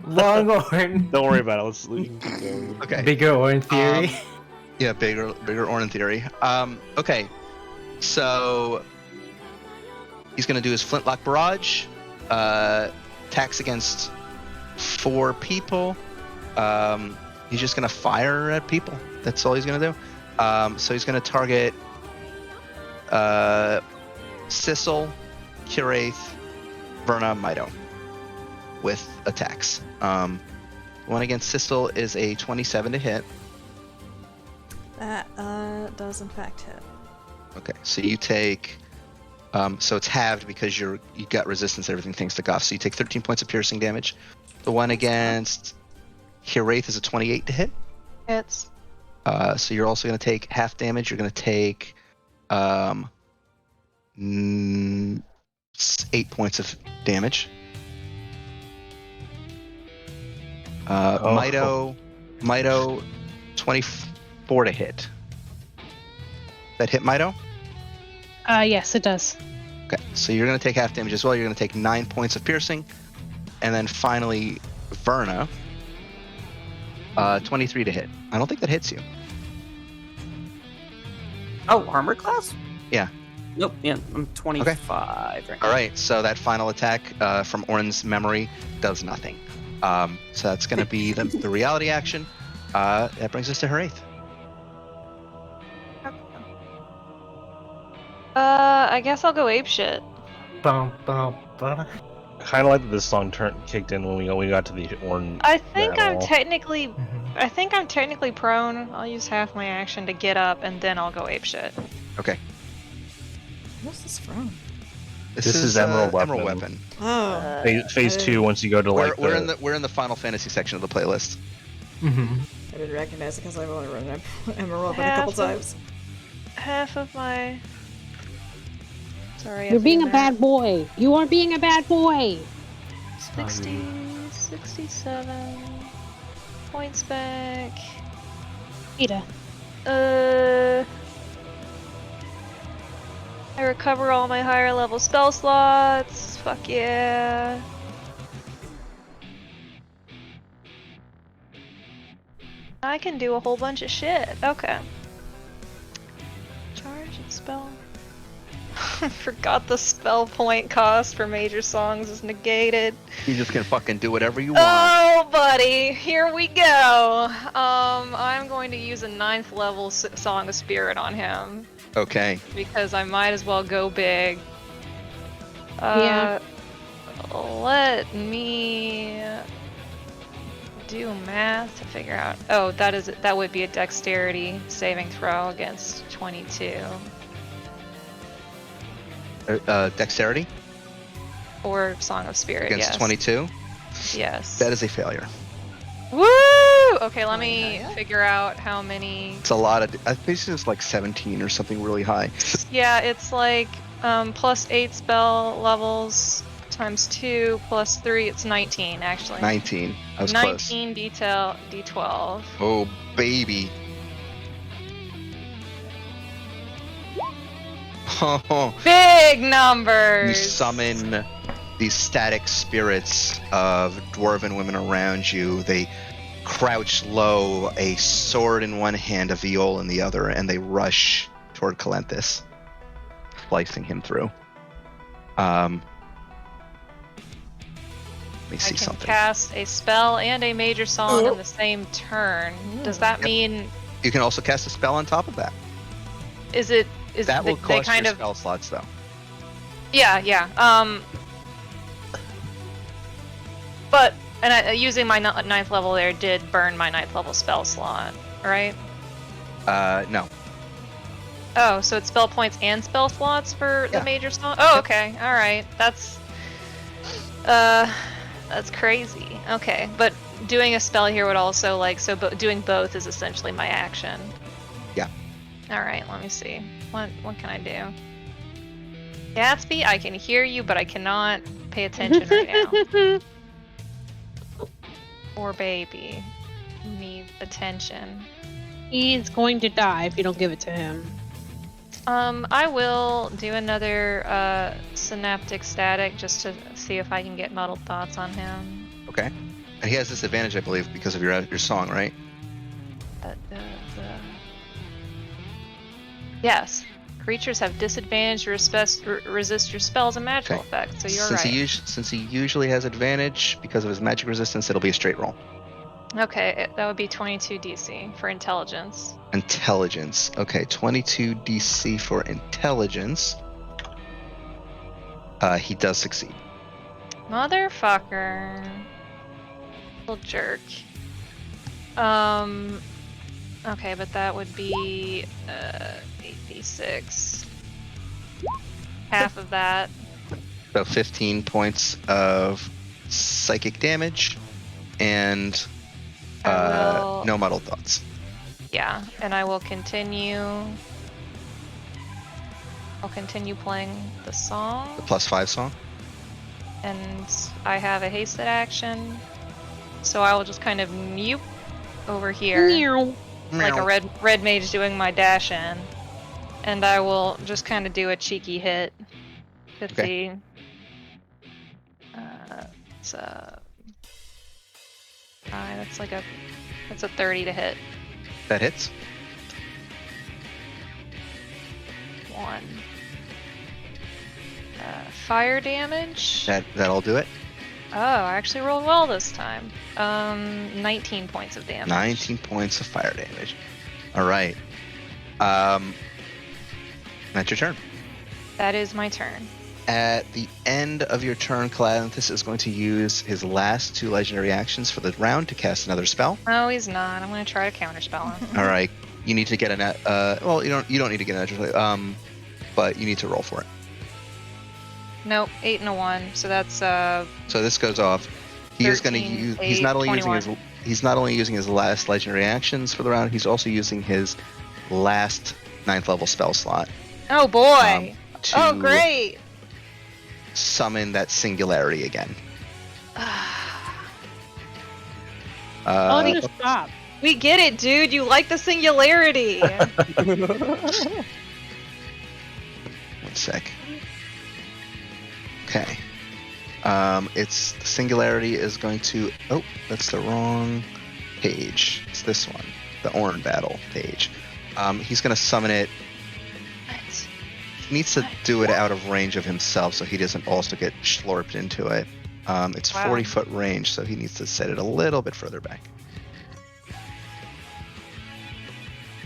[SPEAKER 6] Longhorn.
[SPEAKER 2] Don't worry about it. We can keep going.
[SPEAKER 1] Okay.
[SPEAKER 6] Bigger Orin theory.
[SPEAKER 1] Yeah, bigger Orin theory. Okay. So he's gonna do his flintlock barrage. Attacks against 4 people. He's just gonna fire at people. That's all he's gonna do. So he's gonna target Sissel, Curaith, Verna, Mido with attacks. One against Sissel is a 27 to hit.
[SPEAKER 3] That does in fact hit.
[SPEAKER 1] Okay, so you take, so it's halved because you got resistance to everything thanks to Goff. So you take 13 points of piercing damage. The one against Curaith is a 28 to hit.
[SPEAKER 5] Hits.
[SPEAKER 1] So you're also going to take half damage. You're going to take 8 points of damage. Mido, 24 to hit. That hit Mido?
[SPEAKER 4] Yes, it does.
[SPEAKER 1] Okay, so you're going to take half damage as well. You're going to take 9 points of piercing. And then finally, Verna, 23 to hit. I don't think that hits you.
[SPEAKER 7] Oh, armor class?
[SPEAKER 1] Yeah.
[SPEAKER 7] Nope. Yeah, I'm 25 right now.
[SPEAKER 1] All right, so that final attack from Orin's memory does nothing. So that's going to be the reality action. That brings us to her 8th.
[SPEAKER 5] I guess I'll go apeshit.
[SPEAKER 6] Bum, bum, bum.
[SPEAKER 2] I kind of like that this song kicked in when we got to the Orin.
[SPEAKER 5] I think I'm
[SPEAKER 2] battle.
[SPEAKER 5] technically
[SPEAKER 6] Mhm.
[SPEAKER 5] I think I'm technically prone. I'll use half my action to get up and then I'll go apeshit.
[SPEAKER 1] Okay.
[SPEAKER 3] What's this from?
[SPEAKER 2] This is Emerald Weapon.
[SPEAKER 1] Weapon.
[SPEAKER 3] Oh.
[SPEAKER 2] Phase 2. Once you go to like
[SPEAKER 1] We're in the Final Fantasy section of the playlist.
[SPEAKER 6] Mhm.
[SPEAKER 3] I didn't recognize it because I've only run Emerald Weapon a couple times.
[SPEAKER 5] Half of my. Sorry.
[SPEAKER 4] You're being a bad boy. You are being a bad boy.
[SPEAKER 5] 60, 67 points back.
[SPEAKER 4] Ada.
[SPEAKER 5] I recover all my higher level spell slots. Fuck yeah. I can do a whole bunch of shit. Okay. Charge and spell. Forgot the spell point cost for major songs is negated.
[SPEAKER 1] You just can fucking do whatever you want.
[SPEAKER 5] Oh, buddy, here we go. I'm going to use a 9th level Song of Spirit on him
[SPEAKER 1] Okay.
[SPEAKER 5] because I might as well go big.
[SPEAKER 4] Yeah.
[SPEAKER 5] Let me do math to figure out. Oh, that would be a dexterity saving throw against 22.
[SPEAKER 1] Dexterity
[SPEAKER 5] Or Song of Spirit,
[SPEAKER 1] against
[SPEAKER 5] yes.
[SPEAKER 1] 22.
[SPEAKER 5] Yes.
[SPEAKER 1] That is a failure.
[SPEAKER 5] Woo! Okay, let me figure out how many.
[SPEAKER 1] It's a lot of. I think it's like 17 or something really high.
[SPEAKER 5] Yeah, it's like plus 8 spell levels times 2 plus 3. It's 19 actually.
[SPEAKER 1] 19. I was close.
[SPEAKER 5] 19 D12.
[SPEAKER 1] Oh baby.
[SPEAKER 5] Big numbers.
[SPEAKER 1] You summon these static spirits of dwarven women around you. They crouch low, a sword in one hand, a viol in the other, and they rush toward Calenthus, slicing him through. me
[SPEAKER 5] I
[SPEAKER 1] see
[SPEAKER 5] can
[SPEAKER 1] something.
[SPEAKER 5] cast a spell and a major song in the same turn. Does that
[SPEAKER 1] Yep.
[SPEAKER 5] mean
[SPEAKER 1] You can also cast a spell on top of that.
[SPEAKER 5] is
[SPEAKER 1] That will
[SPEAKER 5] they
[SPEAKER 1] cost
[SPEAKER 5] kind
[SPEAKER 1] your
[SPEAKER 5] of
[SPEAKER 1] spell slots, though.
[SPEAKER 5] yeah. But using my ninth level there did burn my ninth level spell slot, right?
[SPEAKER 1] No.
[SPEAKER 5] Oh, so it's spell points and spell slots for
[SPEAKER 1] Yeah.
[SPEAKER 5] the major song? Oh, okay. All right. That's crazy. Okay, but doing a spell here would also doing both is essentially my action.
[SPEAKER 1] Yeah.
[SPEAKER 5] All right, let me see. What can I do? Gatsby, I can hear you, but I cannot pay attention right now. Poor baby needs attention.
[SPEAKER 4] He's going to die if you don't give it to him.
[SPEAKER 5] I will do another synaptic static just to see if I can get muddled thoughts on him.
[SPEAKER 1] Okay. And he has disadvantage, I believe, because of your song, right?
[SPEAKER 5] Yes. Creatures have disadvantage to resist your spells and magical
[SPEAKER 1] Okay.
[SPEAKER 5] effects, so you're
[SPEAKER 1] Since
[SPEAKER 5] right.
[SPEAKER 1] Since he usually has advantage because of his magic resistance, it'll be a straight roll.
[SPEAKER 5] Okay, that would be 22 DC for intelligence.
[SPEAKER 1] Intelligence. Okay, 22 DC for intelligence. He does succeed.
[SPEAKER 5] Motherfucker. Little jerk. Okay, but that would be 8d6. Half of that.
[SPEAKER 1] So 15 points of psychic damage and no muddled thoughts.
[SPEAKER 5] Yeah, and I will continue. I'll continue playing the song.
[SPEAKER 1] The +5 song.
[SPEAKER 5] And I have a hasted action. So I will just kind of mew over here.
[SPEAKER 4] Meow.
[SPEAKER 5] Like a red mage doing my dash in. And I will just kind of do a cheeky hit. 50.
[SPEAKER 1] Okay.
[SPEAKER 5] That's a 30 to hit.
[SPEAKER 1] That hits.
[SPEAKER 5] 1. Fire damage.
[SPEAKER 1] That'll do it.
[SPEAKER 5] Oh, I actually rolled well this time. 19 points of damage.
[SPEAKER 1] 19 points of fire damage. All right. That's your turn.
[SPEAKER 5] That is my turn.
[SPEAKER 1] At the end of your turn, Calanthus is going to use his last 2 legendary actions for the round to cast another spell.
[SPEAKER 5] No, he's not. I'm going to try to counterspell him.
[SPEAKER 1] All right. You need to get well, you don't need to get an but you need to roll for it.
[SPEAKER 5] Nope, 8 and a 1. So that's
[SPEAKER 1] So this goes off. He is going to
[SPEAKER 5] 13,
[SPEAKER 1] use.
[SPEAKER 5] 8,
[SPEAKER 1] He's not only
[SPEAKER 5] 21.
[SPEAKER 1] using his last legendary actions for the round. He's also using his last 9th level spell slot.
[SPEAKER 5] Oh boy!
[SPEAKER 1] To
[SPEAKER 5] Great!
[SPEAKER 1] summon that singularity again.
[SPEAKER 4] Just stop.
[SPEAKER 5] We get it, dude. You like the singularity.
[SPEAKER 1] 1 sec. Okay. It's the singularity is going to. Oh, that's the wrong page. It's this one, the Orn battle page. He's going to summon it. He needs to do it out of range of himself, so he doesn't also get slurped into it. It's 40-foot range, so he needs to set it a little bit further back.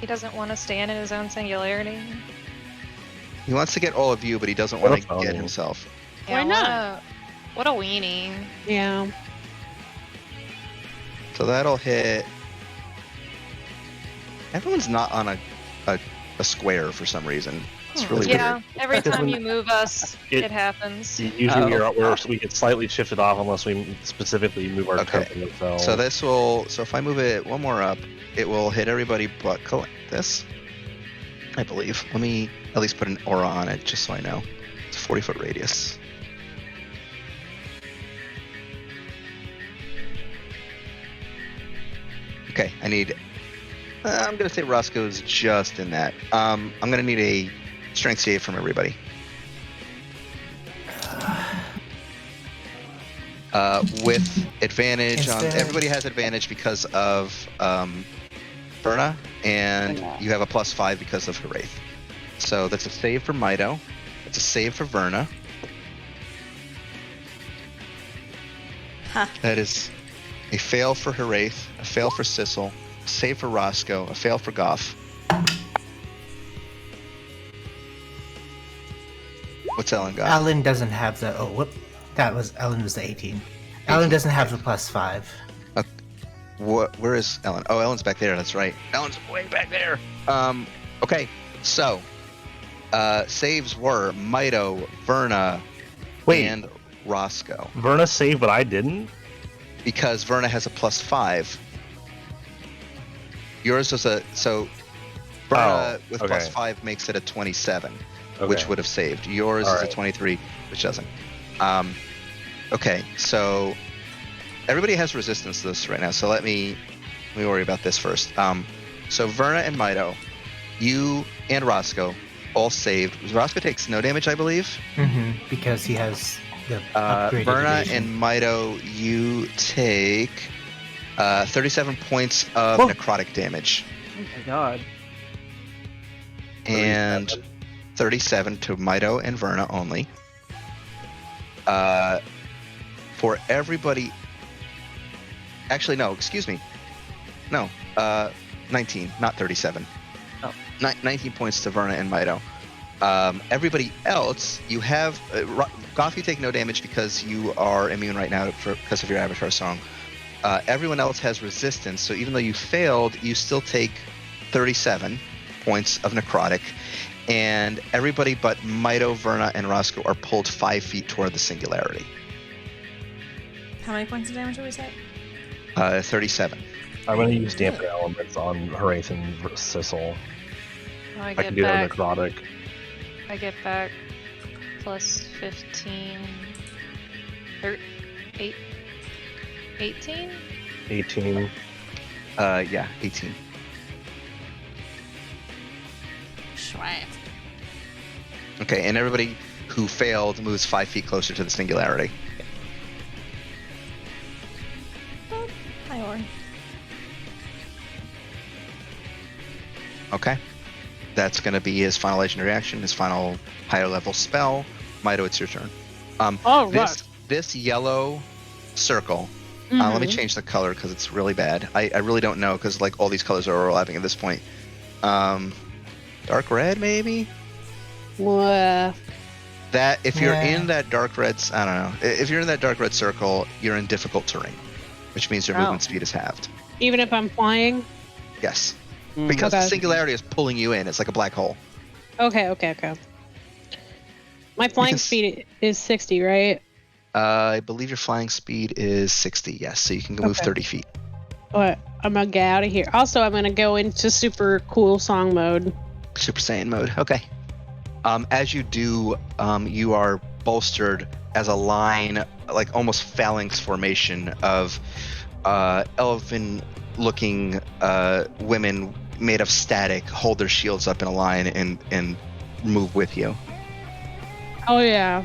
[SPEAKER 5] He doesn't want to stand in his own singularity.
[SPEAKER 1] He wants to get all of you, but he doesn't want to get himself.
[SPEAKER 4] Why not?
[SPEAKER 5] What a weenie.
[SPEAKER 4] Yeah.
[SPEAKER 1] So that'll hit. Everyone's not on a square for some reason. It's really weird.
[SPEAKER 5] Every time you move us, it happens.
[SPEAKER 2] Usually we get slightly shifted off unless we specifically move our token.
[SPEAKER 1] So this will. So if I move it one more up, it will hit everybody but this. I believe. Let me at least put an aura on it just so I know. It's a 40-foot radius. Okay, I need. I'm gonna say Roscoe's just in that. I'm gonna need a strength save from everybody. With advantage on. Everybody has advantage because of Verna, and you have a +5 because of her Wraith. So that's a save for Mido. It's a save for Verna. That is a fail for Heraith, a fail for Sissel, a save for Roscoe, a fail for Goff. What's Ellen got?
[SPEAKER 6] Ellen doesn't have the. Oh, whoop. Ellen was the 18. Ellen doesn't have the +5.
[SPEAKER 1] Where is Ellen? Oh, Ellen's back there. That's right. Ellen's way back there. Okay. So, saves were Mito, Verna, and Roscoe.
[SPEAKER 2] Verna saved, but I didn't?
[SPEAKER 1] Because Verna has a +5. Yours was a... So, Verna with +5 makes it a 27, which would have saved. Yours is a 23, which doesn't. Okay, so... Everybody has resistance to this right now, so let me worry about this first. So Verna and Mito, you and Roscoe all saved. Roscoe takes no damage, I believe.
[SPEAKER 6] Because he has the upgraded
[SPEAKER 1] Verna
[SPEAKER 6] evasion.
[SPEAKER 1] and Mito, you take 37 points of necrotic damage.
[SPEAKER 7] Oh my god.
[SPEAKER 1] And 37 to Mito and Verna only. For everybody... Actually, no, excuse me. No, 19, not 37.
[SPEAKER 7] Oh.
[SPEAKER 1] 19 points to Verna and Mito. Everybody else, you have... Goff, you take no damage because you are immune right now because of your Avatar song. Everyone else has resistance, so even though you failed, you still take 37 points of necrotic. And everybody but Mito, Verna, and Roscoe are pulled 5 feet toward the singularity.
[SPEAKER 9] How many points of damage did we say?
[SPEAKER 1] 37.
[SPEAKER 2] I'm going to use dampen elements on Heraith and Sissel.
[SPEAKER 5] I
[SPEAKER 2] can do that necrotic.
[SPEAKER 5] I get back plus 15. 18?
[SPEAKER 2] 18.
[SPEAKER 1] Yeah, 18.
[SPEAKER 3] Sweet.
[SPEAKER 1] Okay, and everybody who failed moves 5 feet closer to the singularity.
[SPEAKER 9] Hi, Orin.
[SPEAKER 1] Okay. That's going to be his final legendary action, his final higher level spell. Mito, it's your turn. This yellow circle, let me change the color because it's really bad. I really don't know because like all these colors are overlapping at this point. Dark red, maybe?
[SPEAKER 4] What?
[SPEAKER 1] That if you're in that dark red, I don't know. If you're in that dark red circle, you're in difficult terrain, which means your movement speed is halved.
[SPEAKER 4] Even if I'm flying?
[SPEAKER 1] Yes. Because the singularity is pulling you in. It's like a black hole.
[SPEAKER 4] Okay. My flying speed is 60, right?
[SPEAKER 1] I believe your flying speed is 60, yes. So you can move 30 feet.
[SPEAKER 4] Alright, I'm gonna get out of here. Also, I'm gonna go into super cool song mode.
[SPEAKER 1] Super Saiyan mode. Okay. As you do, you are bolstered as a line, like almost phalanx formation of elven-looking women made of static hold their shields up in a line and move with you.
[SPEAKER 4] Oh yeah.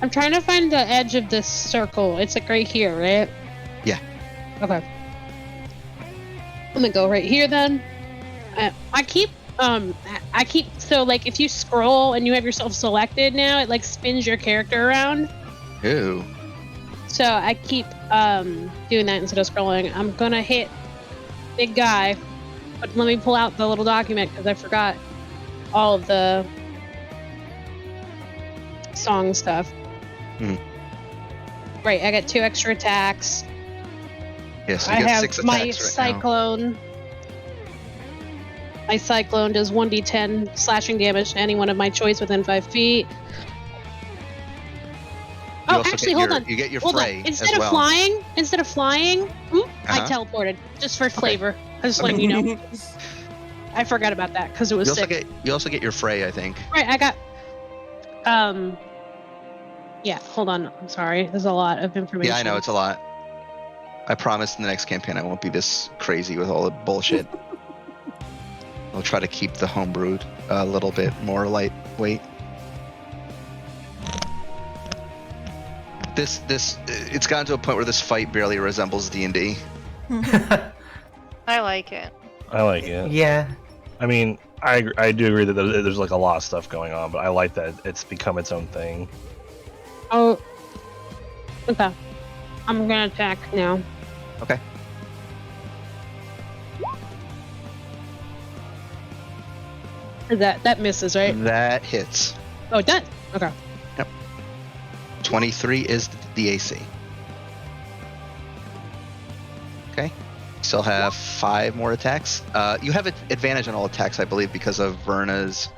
[SPEAKER 4] I'm trying to find the edge of this circle. It's like right here, right?
[SPEAKER 1] Yeah.
[SPEAKER 4] Okay. I'm gonna go right here then. I keep so like if you scroll and you have yourself selected now, it like spins your character around.
[SPEAKER 1] Ooh.
[SPEAKER 4] So I keep doing that instead of scrolling. I'm gonna hit big guy, but let me pull out the little document because I forgot all of the song stuff. Right, I got 2 extra attacks.
[SPEAKER 1] Yeah, so
[SPEAKER 4] I
[SPEAKER 1] you get
[SPEAKER 4] have
[SPEAKER 1] 6
[SPEAKER 4] my
[SPEAKER 1] attacks right
[SPEAKER 4] cyclone.
[SPEAKER 1] now.
[SPEAKER 4] My cyclone does 1d10 slashing damage to anyone of my choice within 5 feet. Oh, actually, hold on.
[SPEAKER 1] You get your
[SPEAKER 4] Hold
[SPEAKER 1] fray
[SPEAKER 4] on.
[SPEAKER 1] as well.
[SPEAKER 4] Instead of flying, I teleported just for flavor. Just letting you know. I forgot about that because it was sick.
[SPEAKER 1] You also get your fray, I think.
[SPEAKER 4] Right, I got. Yeah, hold on. I'm sorry. There's a lot of information.
[SPEAKER 1] Yeah, I know it's a lot. I promise in the next campaign I won't be this crazy with all the bullshit. I'll try to keep the homebrewed a little bit more lightweight. It's gotten to a point where this fight barely resembles D&D.
[SPEAKER 5] I like it.
[SPEAKER 2] I like it.
[SPEAKER 6] Yeah.
[SPEAKER 2] I mean, I do agree that there's like a lot of stuff going on, but I like that it's become its own thing.
[SPEAKER 4] Oh. Okay. I'm gonna attack now.
[SPEAKER 1] Okay.
[SPEAKER 4] That misses, right?
[SPEAKER 1] That hits.
[SPEAKER 4] Oh, it does. Okay.
[SPEAKER 1] 23 is the AC. Okay. Still have 5 more attacks. You have advantage on all attacks, I believe, because of Verna's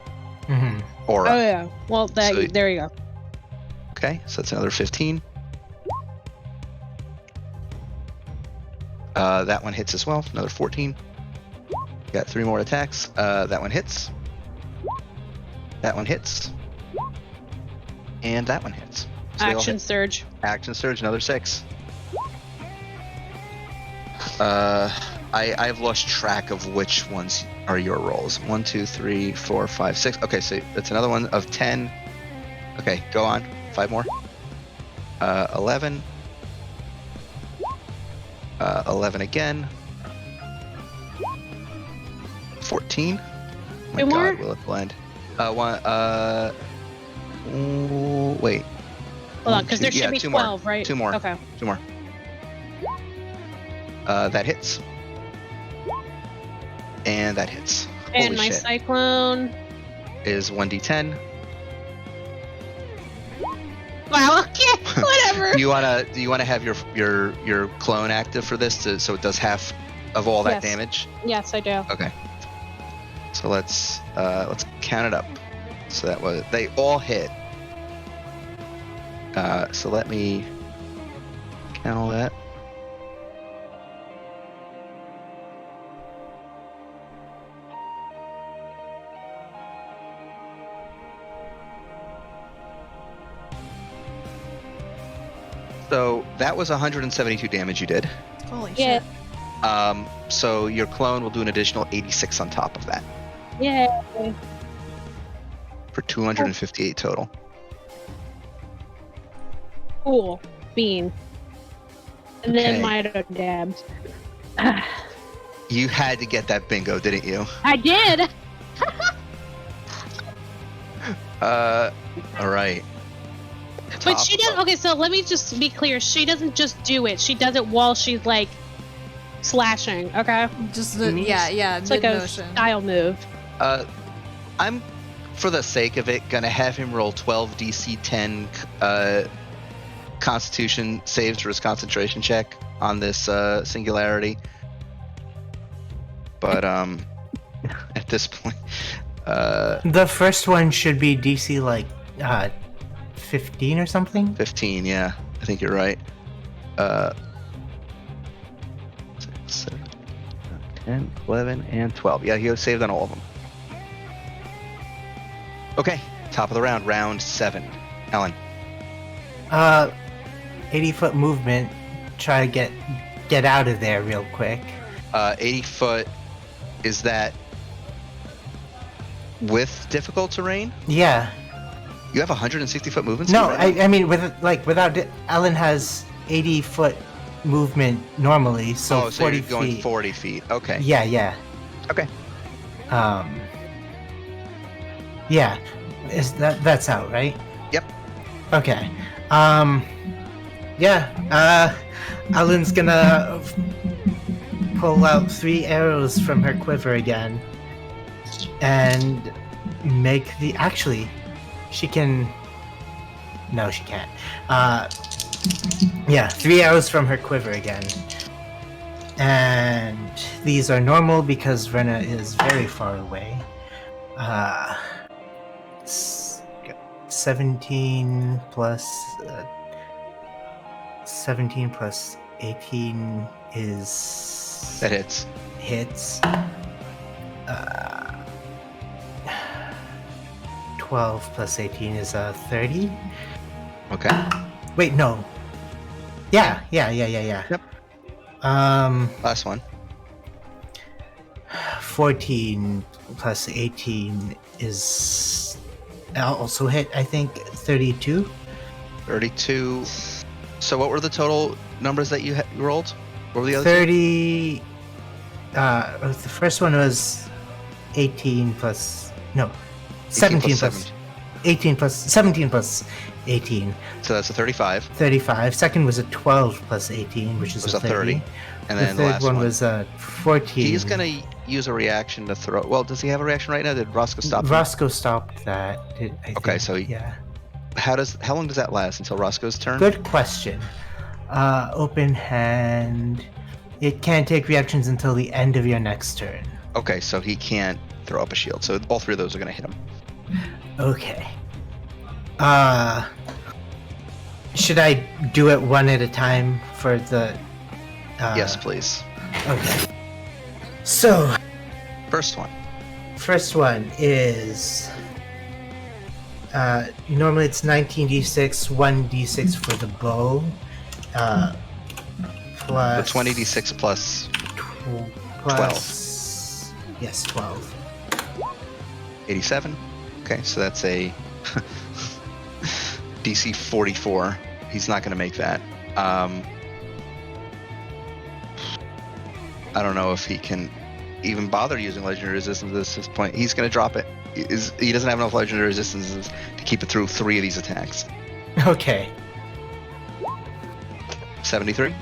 [SPEAKER 1] aura.
[SPEAKER 4] Oh yeah. Well, there you go.
[SPEAKER 1] Okay, so that's another 15. That one hits as well. Another 14. Got 3 more attacks. That one hits. That one hits. And that one hits. So
[SPEAKER 4] Action surge.
[SPEAKER 1] Action surge, another 6. I've lost track of which ones are your rolls. 1, 2, 3, 4, 5, 6. Okay, so that's another one of 10. Okay, go on. 5 more. 11. 11 again. 14. Oh my
[SPEAKER 4] 2 more?
[SPEAKER 1] God, will it blend? Wait.
[SPEAKER 4] Hold on, because there should
[SPEAKER 1] yeah,
[SPEAKER 4] be
[SPEAKER 1] 2 more.
[SPEAKER 4] 12, right?
[SPEAKER 1] 2 more.
[SPEAKER 4] Okay.
[SPEAKER 1] 2 more. That hits. And that hits.
[SPEAKER 4] And
[SPEAKER 1] Holy
[SPEAKER 4] my
[SPEAKER 1] shit.
[SPEAKER 4] cyclone
[SPEAKER 1] Is 1d10.
[SPEAKER 4] Wow. Okay. Whatever.
[SPEAKER 1] Do you wanna have your clone active for this so it does half of all that
[SPEAKER 4] Yes.
[SPEAKER 1] damage?
[SPEAKER 4] Yes, I do.
[SPEAKER 1] Okay. So let's count it up. So that was they all hit. So let me count all that. So that was 172 damage you did.
[SPEAKER 9] Holy
[SPEAKER 4] Yeah.
[SPEAKER 9] shit.
[SPEAKER 1] So your clone will do an additional 86 on top of that
[SPEAKER 4] Yeah.
[SPEAKER 1] for 258 total.
[SPEAKER 4] Cool. Bean. And
[SPEAKER 1] Okay.
[SPEAKER 4] then my dabs.
[SPEAKER 1] You had to get that bingo, didn't you?
[SPEAKER 4] I did.
[SPEAKER 1] All right.
[SPEAKER 4] But she doesn't. Okay, so let me just be clear. She doesn't just do it. She does it while she's like slashing. Okay.
[SPEAKER 9] Just yeah,
[SPEAKER 4] It's like a
[SPEAKER 9] mid-motion.
[SPEAKER 4] style move.
[SPEAKER 1] I'm, for the sake of it, gonna have him roll 12 DC 10 Constitution saves for his concentration check on this singularity. But at this point,
[SPEAKER 6] The first one should be DC like 15 or something.
[SPEAKER 1] 15. Yeah, I think you're right. 6, 7, 10, 11, and 12. Yeah, he saved on all of them. Okay, top of the round, round 7. Ellen.
[SPEAKER 6] 80-foot movement. Try to get out of there real quick.
[SPEAKER 1] 80 foot. Is that with difficult terrain?
[SPEAKER 6] Yeah.
[SPEAKER 1] You have 160 foot movement speed?
[SPEAKER 6] No,
[SPEAKER 1] right now?
[SPEAKER 6] I mean without Ellen has 80-foot movement normally, so
[SPEAKER 1] so
[SPEAKER 6] 40
[SPEAKER 1] you're going
[SPEAKER 6] feet.
[SPEAKER 1] 40 feet. Okay.
[SPEAKER 6] Yeah.
[SPEAKER 1] Okay.
[SPEAKER 6] Yeah. Is that's out, right?
[SPEAKER 1] Yep.
[SPEAKER 6] Okay. Yeah. Ellen's gonna pull out 3 arrows from her quiver again, and make the. Actually, she can. No, she can't. Yeah, 3 arrows from her quiver again. And these are normal because Rena is very far away. 17 plus 18 is
[SPEAKER 1] That hits.
[SPEAKER 6] hits. 12 plus 18 is 30.
[SPEAKER 1] Okay.
[SPEAKER 6] Wait, no. Yeah.
[SPEAKER 1] Yep. Last one.
[SPEAKER 6] 14 plus 18 is also hit, I think, 32.
[SPEAKER 1] 32. So what were the total numbers that you rolled? What were the other
[SPEAKER 6] 30. The first one was 18 plus. No.
[SPEAKER 1] 18
[SPEAKER 6] 17
[SPEAKER 1] plus
[SPEAKER 6] plus.
[SPEAKER 1] 17.
[SPEAKER 6] 18 plus 17 plus 18.
[SPEAKER 1] So that's a 35.
[SPEAKER 6] 35. Second was a 12 plus 18, which is
[SPEAKER 1] Was
[SPEAKER 6] a
[SPEAKER 1] a 30.
[SPEAKER 6] 30.
[SPEAKER 1] And
[SPEAKER 6] The
[SPEAKER 1] then the
[SPEAKER 6] third
[SPEAKER 1] last
[SPEAKER 6] one
[SPEAKER 1] one.
[SPEAKER 6] was a 14.
[SPEAKER 1] He's going to use a reaction to throw. Well, does he have a reaction right now? Did Roscoe stop him?
[SPEAKER 6] Roscoe stopped that. I
[SPEAKER 1] Okay,
[SPEAKER 6] think.
[SPEAKER 1] so
[SPEAKER 6] yeah.
[SPEAKER 1] How long does that last until Roscoe's turn?
[SPEAKER 6] Good question. Open hand. It can't take reactions until the end of your next turn.
[SPEAKER 1] Okay, so he can't throw up a shield. So all three of those are going to hit him.
[SPEAKER 6] Okay. Should I do it one at a time for the?
[SPEAKER 1] Yes, please.
[SPEAKER 6] Okay. So.
[SPEAKER 1] First one.
[SPEAKER 6] First one is. Normally it's 19d6, 1d6 for the bow. Plus.
[SPEAKER 1] The 20d6 plus
[SPEAKER 6] 12. Yes, 12.
[SPEAKER 1] 87. Okay, so that's a DC 44. He's not going to make that. I don't know if he can even bother using legendary resistance at this point. He's going to drop it. He doesn't have enough legendary resistances to keep it through 3 of these attacks.
[SPEAKER 6] Okay.
[SPEAKER 1] 73.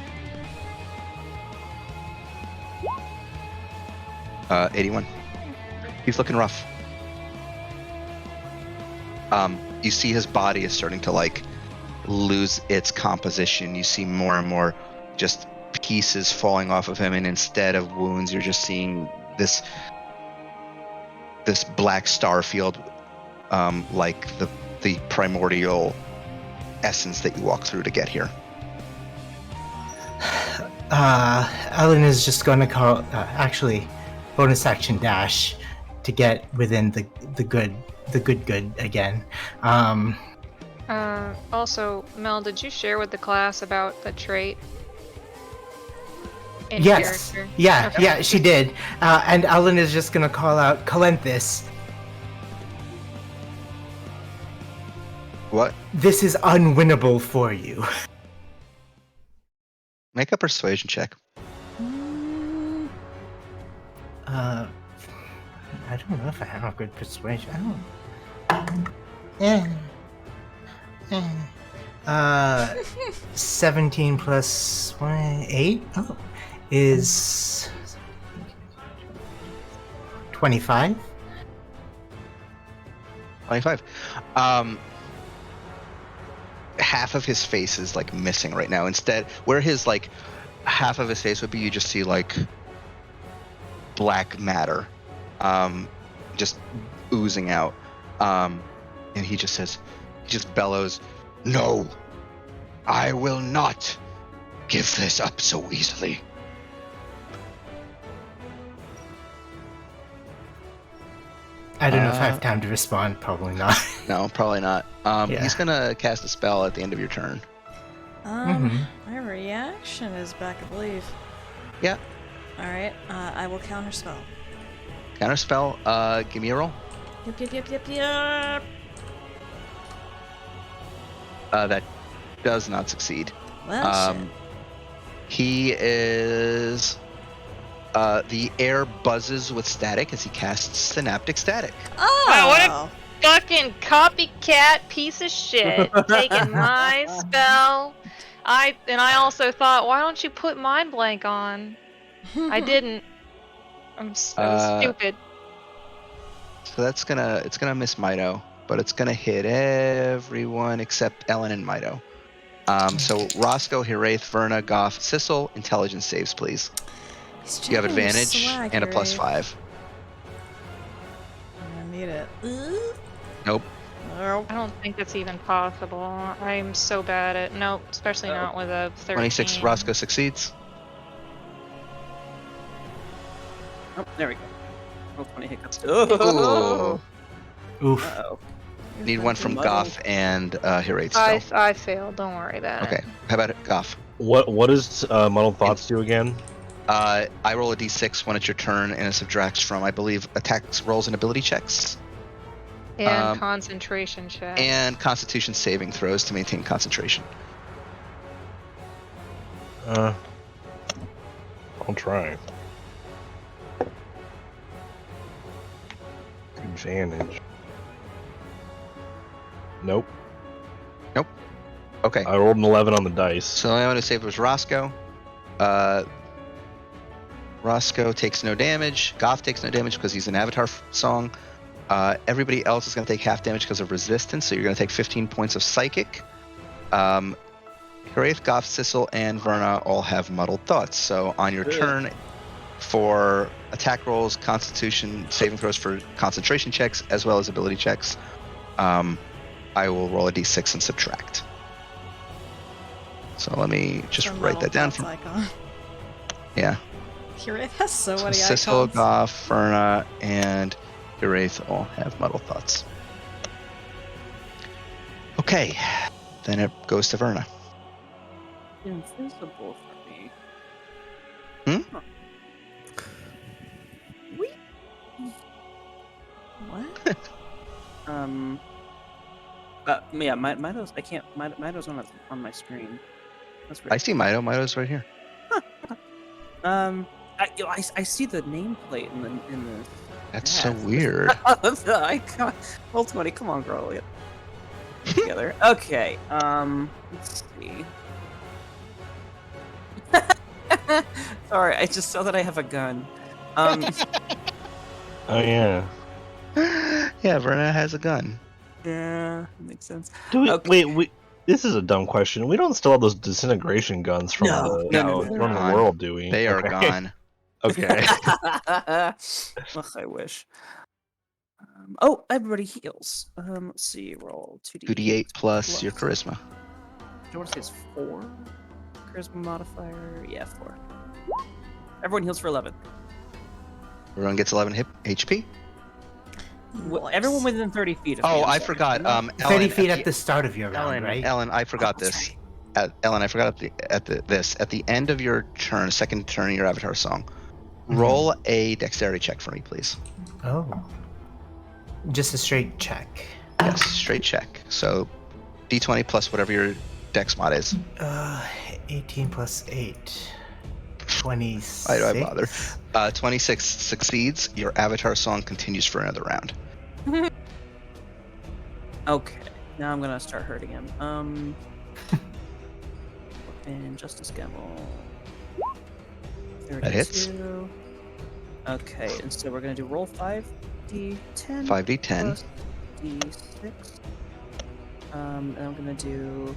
[SPEAKER 1] 81. He's looking rough. You see his body is starting to like lose its composition. You see more and more just pieces falling off of him, and instead of wounds, you're just seeing this black star field, like the primordial essence that you walk through to get here.
[SPEAKER 6] Ellen is just going to call, actually, bonus action dash to get within the good again.
[SPEAKER 5] Also, Mel, did you share with the class about the trait? In
[SPEAKER 6] Yes.
[SPEAKER 5] character?
[SPEAKER 6] Yeah,
[SPEAKER 5] Okay.
[SPEAKER 6] yeah, she did. And Ellen is just going to call out Calenthus.
[SPEAKER 1] What?
[SPEAKER 6] This is unwinnable for you.
[SPEAKER 1] Make a persuasion check.
[SPEAKER 6] I don't know if I have a good persuasion. I don't. 17 plus 8 is 25.
[SPEAKER 1] 25. Half of his face is like missing right now. Instead, where his like half of his face would be, you just see like black matter, just oozing out. And he just bellows, "No, I will not give this up so easily."
[SPEAKER 6] I don't know if I have time to respond. Probably not.
[SPEAKER 1] No, probably not.
[SPEAKER 6] Yeah.
[SPEAKER 1] He's gonna cast a spell at the end of your turn.
[SPEAKER 3] My reaction is back, I believe.
[SPEAKER 1] Yeah.
[SPEAKER 3] Alright, I will counter spell.
[SPEAKER 1] Counter spell. Give me a roll.
[SPEAKER 3] Yep.
[SPEAKER 1] That does not succeed.
[SPEAKER 3] Well, shit.
[SPEAKER 1] He is. The air buzzes with static as he casts Synaptic Static.
[SPEAKER 3] Oh!
[SPEAKER 5] Wow, what a fucking copycat piece of shit. Taking my spell. I also thought, why don't you put Mind Blank on? I didn't. I was stupid.
[SPEAKER 1] So it's gonna miss Mido, but it's gonna hit everyone except Ellen and Mido. So Roscoe, Hiraeth, Verna, Goff, Sissel, intelligence saves, please. You have advantage and a +5.
[SPEAKER 3] I need it.
[SPEAKER 1] Nope.
[SPEAKER 3] Nope.
[SPEAKER 5] I don't think that's even possible. I'm so bad at nope, especially not with a 13.
[SPEAKER 1] 26. Roscoe succeeds.
[SPEAKER 7] Oh, there we go. Roll 20 hiccups.
[SPEAKER 1] Ooh.
[SPEAKER 6] Oof.
[SPEAKER 7] Uh-oh.
[SPEAKER 1] Need one from
[SPEAKER 7] Muddle.
[SPEAKER 1] Goff and Hiraeth still.
[SPEAKER 5] I failed. Don't worry about it.
[SPEAKER 1] Okay. How about it, Goff?
[SPEAKER 2] What does Muddled Thoughts do again?
[SPEAKER 1] I roll a d6 when it's your turn, and it subtracts from, I believe, attacks, rolls, and ability checks,
[SPEAKER 5] And concentration check.
[SPEAKER 1] and Constitution saving throws to maintain concentration.
[SPEAKER 2] I'll try. Advantage. Nope.
[SPEAKER 1] Okay.
[SPEAKER 2] I rolled an 11 on the dice.
[SPEAKER 1] So the only one who saved was Roscoe. Roscoe takes no damage. Goth takes no damage because he's an Avatar song. Everybody else is going to take half damage because of resistance, so you're going to take 15 points of psychic. Hiraeth, Goth, Sissel, and Verna all have muddled thoughts. So on your turn, for attack rolls, constitution saving throws for concentration checks, as well as ability checks, I will roll a d6 and subtract. So let me just write that down. Yeah.
[SPEAKER 9] Hiraeth has so many
[SPEAKER 1] Sissel,
[SPEAKER 9] icons.
[SPEAKER 1] Goth, Verna, and Hiraeth all have muddled thoughts. Okay, then it goes to Verna.
[SPEAKER 7] Invisible for me.
[SPEAKER 1] Hmm?
[SPEAKER 7] Huh.
[SPEAKER 9] What?
[SPEAKER 7] Yeah, Mido's. I can't. Mido's on my screen. That's weird.
[SPEAKER 1] I see Mido. Mido's right here.
[SPEAKER 7] I see the nameplate in the.
[SPEAKER 1] That's so weird.
[SPEAKER 7] The icon. Roll 20. Come on, girl. Get together. Okay. Let's see. Sorry, I just saw that I have a gun.
[SPEAKER 2] Oh yeah.
[SPEAKER 1] Yeah, Verna has a gun.
[SPEAKER 7] Yeah, makes sense.
[SPEAKER 2] Do we?
[SPEAKER 7] Okay.
[SPEAKER 2] Wait. This is a dumb question. We don't still have those disintegration guns from
[SPEAKER 7] No,
[SPEAKER 2] the
[SPEAKER 1] gone.
[SPEAKER 2] world, do we?
[SPEAKER 1] They are
[SPEAKER 2] Okay.
[SPEAKER 1] gone.
[SPEAKER 2] Okay.
[SPEAKER 7] Ugh, I wish. Oh, everybody heals. Let's see. Roll 2d8.
[SPEAKER 1] 2d8 plus your charisma.
[SPEAKER 7] I want to say it's 4. Charisma modifier. Yeah, 4. Everyone heals for 11.
[SPEAKER 1] Everyone gets 11 HP.
[SPEAKER 7] Well, everyone within 30 feet of me.
[SPEAKER 1] Oh,
[SPEAKER 7] I'm
[SPEAKER 1] I
[SPEAKER 7] sorry.
[SPEAKER 1] forgot.
[SPEAKER 6] 30
[SPEAKER 1] Ellen,
[SPEAKER 6] feet at the start of your round,
[SPEAKER 1] Ellen,
[SPEAKER 6] right?
[SPEAKER 1] Ellen, I forgot
[SPEAKER 7] Oh,
[SPEAKER 1] this.
[SPEAKER 7] sorry.
[SPEAKER 1] Ellen, I forgot at the end of your turn, second turn of your Avatar song, roll a dexterity check for me, please.
[SPEAKER 6] Oh. Just a straight check.
[SPEAKER 1] Yes, straight check. So, d20 plus whatever your dex mod is.
[SPEAKER 6] 18 plus 8. 26.
[SPEAKER 1] Why do I bother? 26 succeeds. Your Avatar song continues for another round.
[SPEAKER 7] Okay, now I'm gonna start hurting him. And Justice Gamble. 32.
[SPEAKER 1] That hits.
[SPEAKER 7] Okay, and so we're gonna do roll 5d10.
[SPEAKER 1] 5d10.
[SPEAKER 7] Plus d6. And I'm gonna do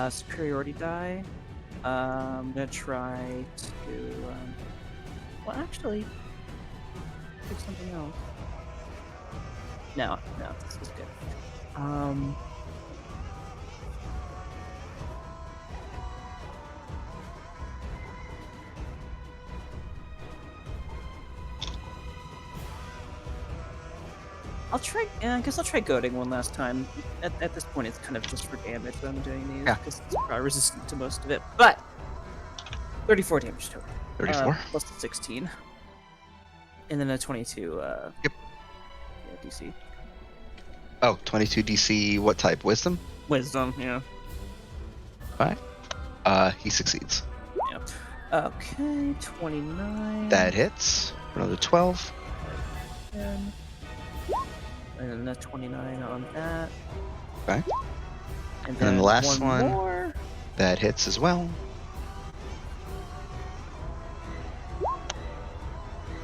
[SPEAKER 7] superiority die. I'm gonna try to. Well, actually, pick something else. No, this is good. I'll try. I guess I'll try goading one last time. At this point, it's kind of just for damage that I'm doing these,
[SPEAKER 1] Yeah.
[SPEAKER 7] because it's probably resistant to most of it. But 34 damage total.
[SPEAKER 1] 34.
[SPEAKER 7] Plus 16. And then a 22.
[SPEAKER 1] Yep.
[SPEAKER 7] Yeah, DC.
[SPEAKER 1] Oh, 22 DC. What type? Wisdom.
[SPEAKER 7] Wisdom. Yeah.
[SPEAKER 1] Alright. He succeeds.
[SPEAKER 7] Yeah. Okay. 29.
[SPEAKER 1] That hits. For another 12.
[SPEAKER 7] 10. And then a 29 on that.
[SPEAKER 1] Okay.
[SPEAKER 7] And
[SPEAKER 1] then the last one.
[SPEAKER 7] More.
[SPEAKER 1] That hits as well.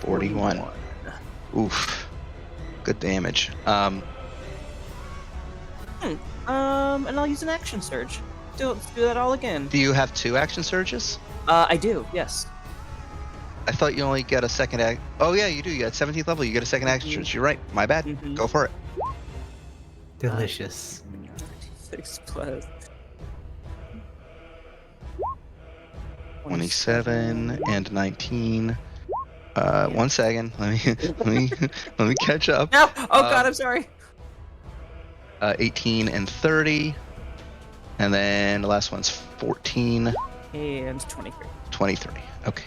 [SPEAKER 1] 41. Oof. Good damage.
[SPEAKER 7] And I'll use an action surge. Let's do that all again.
[SPEAKER 1] Do you have 2 action surges?
[SPEAKER 7] I do. Yes.
[SPEAKER 1] I thought you only get a second act. Oh yeah, you do. You at 17th level, you get a second action surge. You're right. My bad.
[SPEAKER 7] Mhm.
[SPEAKER 1] Go for it.
[SPEAKER 6] Delicious.
[SPEAKER 7] 6 plus
[SPEAKER 1] 27 and 19. 1 second. Let me catch up.
[SPEAKER 7] No! Oh god, I'm sorry.
[SPEAKER 1] 18 and 30. And then the last one's 14,
[SPEAKER 7] And 23.
[SPEAKER 1] 23. Okay.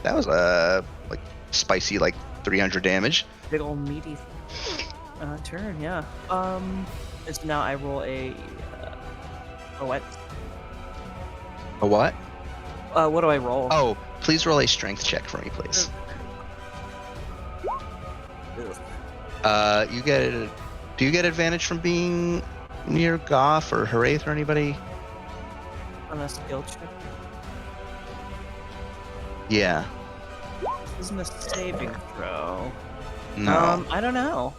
[SPEAKER 1] That was like spicy, like 300 damage.
[SPEAKER 7] Big old meaty turn, yeah. And so now I roll a what?
[SPEAKER 1] A what?
[SPEAKER 7] What do I roll?
[SPEAKER 1] Oh, please roll a strength check for me, please.
[SPEAKER 7] Ugh.
[SPEAKER 1] You get Do you get advantage from being near Goff or Haraith or anybody?
[SPEAKER 7] On a skill check.
[SPEAKER 1] Yeah.
[SPEAKER 7] This isn't a saving throw.
[SPEAKER 1] No.
[SPEAKER 7] I don't know.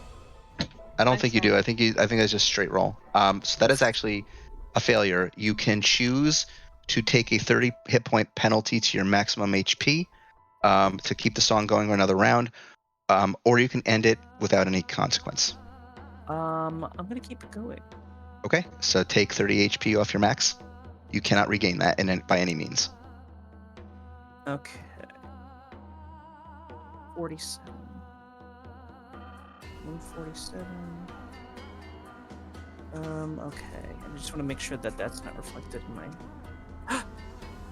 [SPEAKER 1] I don't think you do. I think that's just straight roll. So that is actually a failure. You can choose to take a 30 hit point penalty to your maximum HP to keep the song going another round, or you can end it without any consequence.
[SPEAKER 7] I'm gonna keep it going.
[SPEAKER 1] Okay, so take 30 HP off your max. You cannot regain that by any means.
[SPEAKER 7] Okay. 47. 147. Okay. I just want to make sure that that's not reflected in my.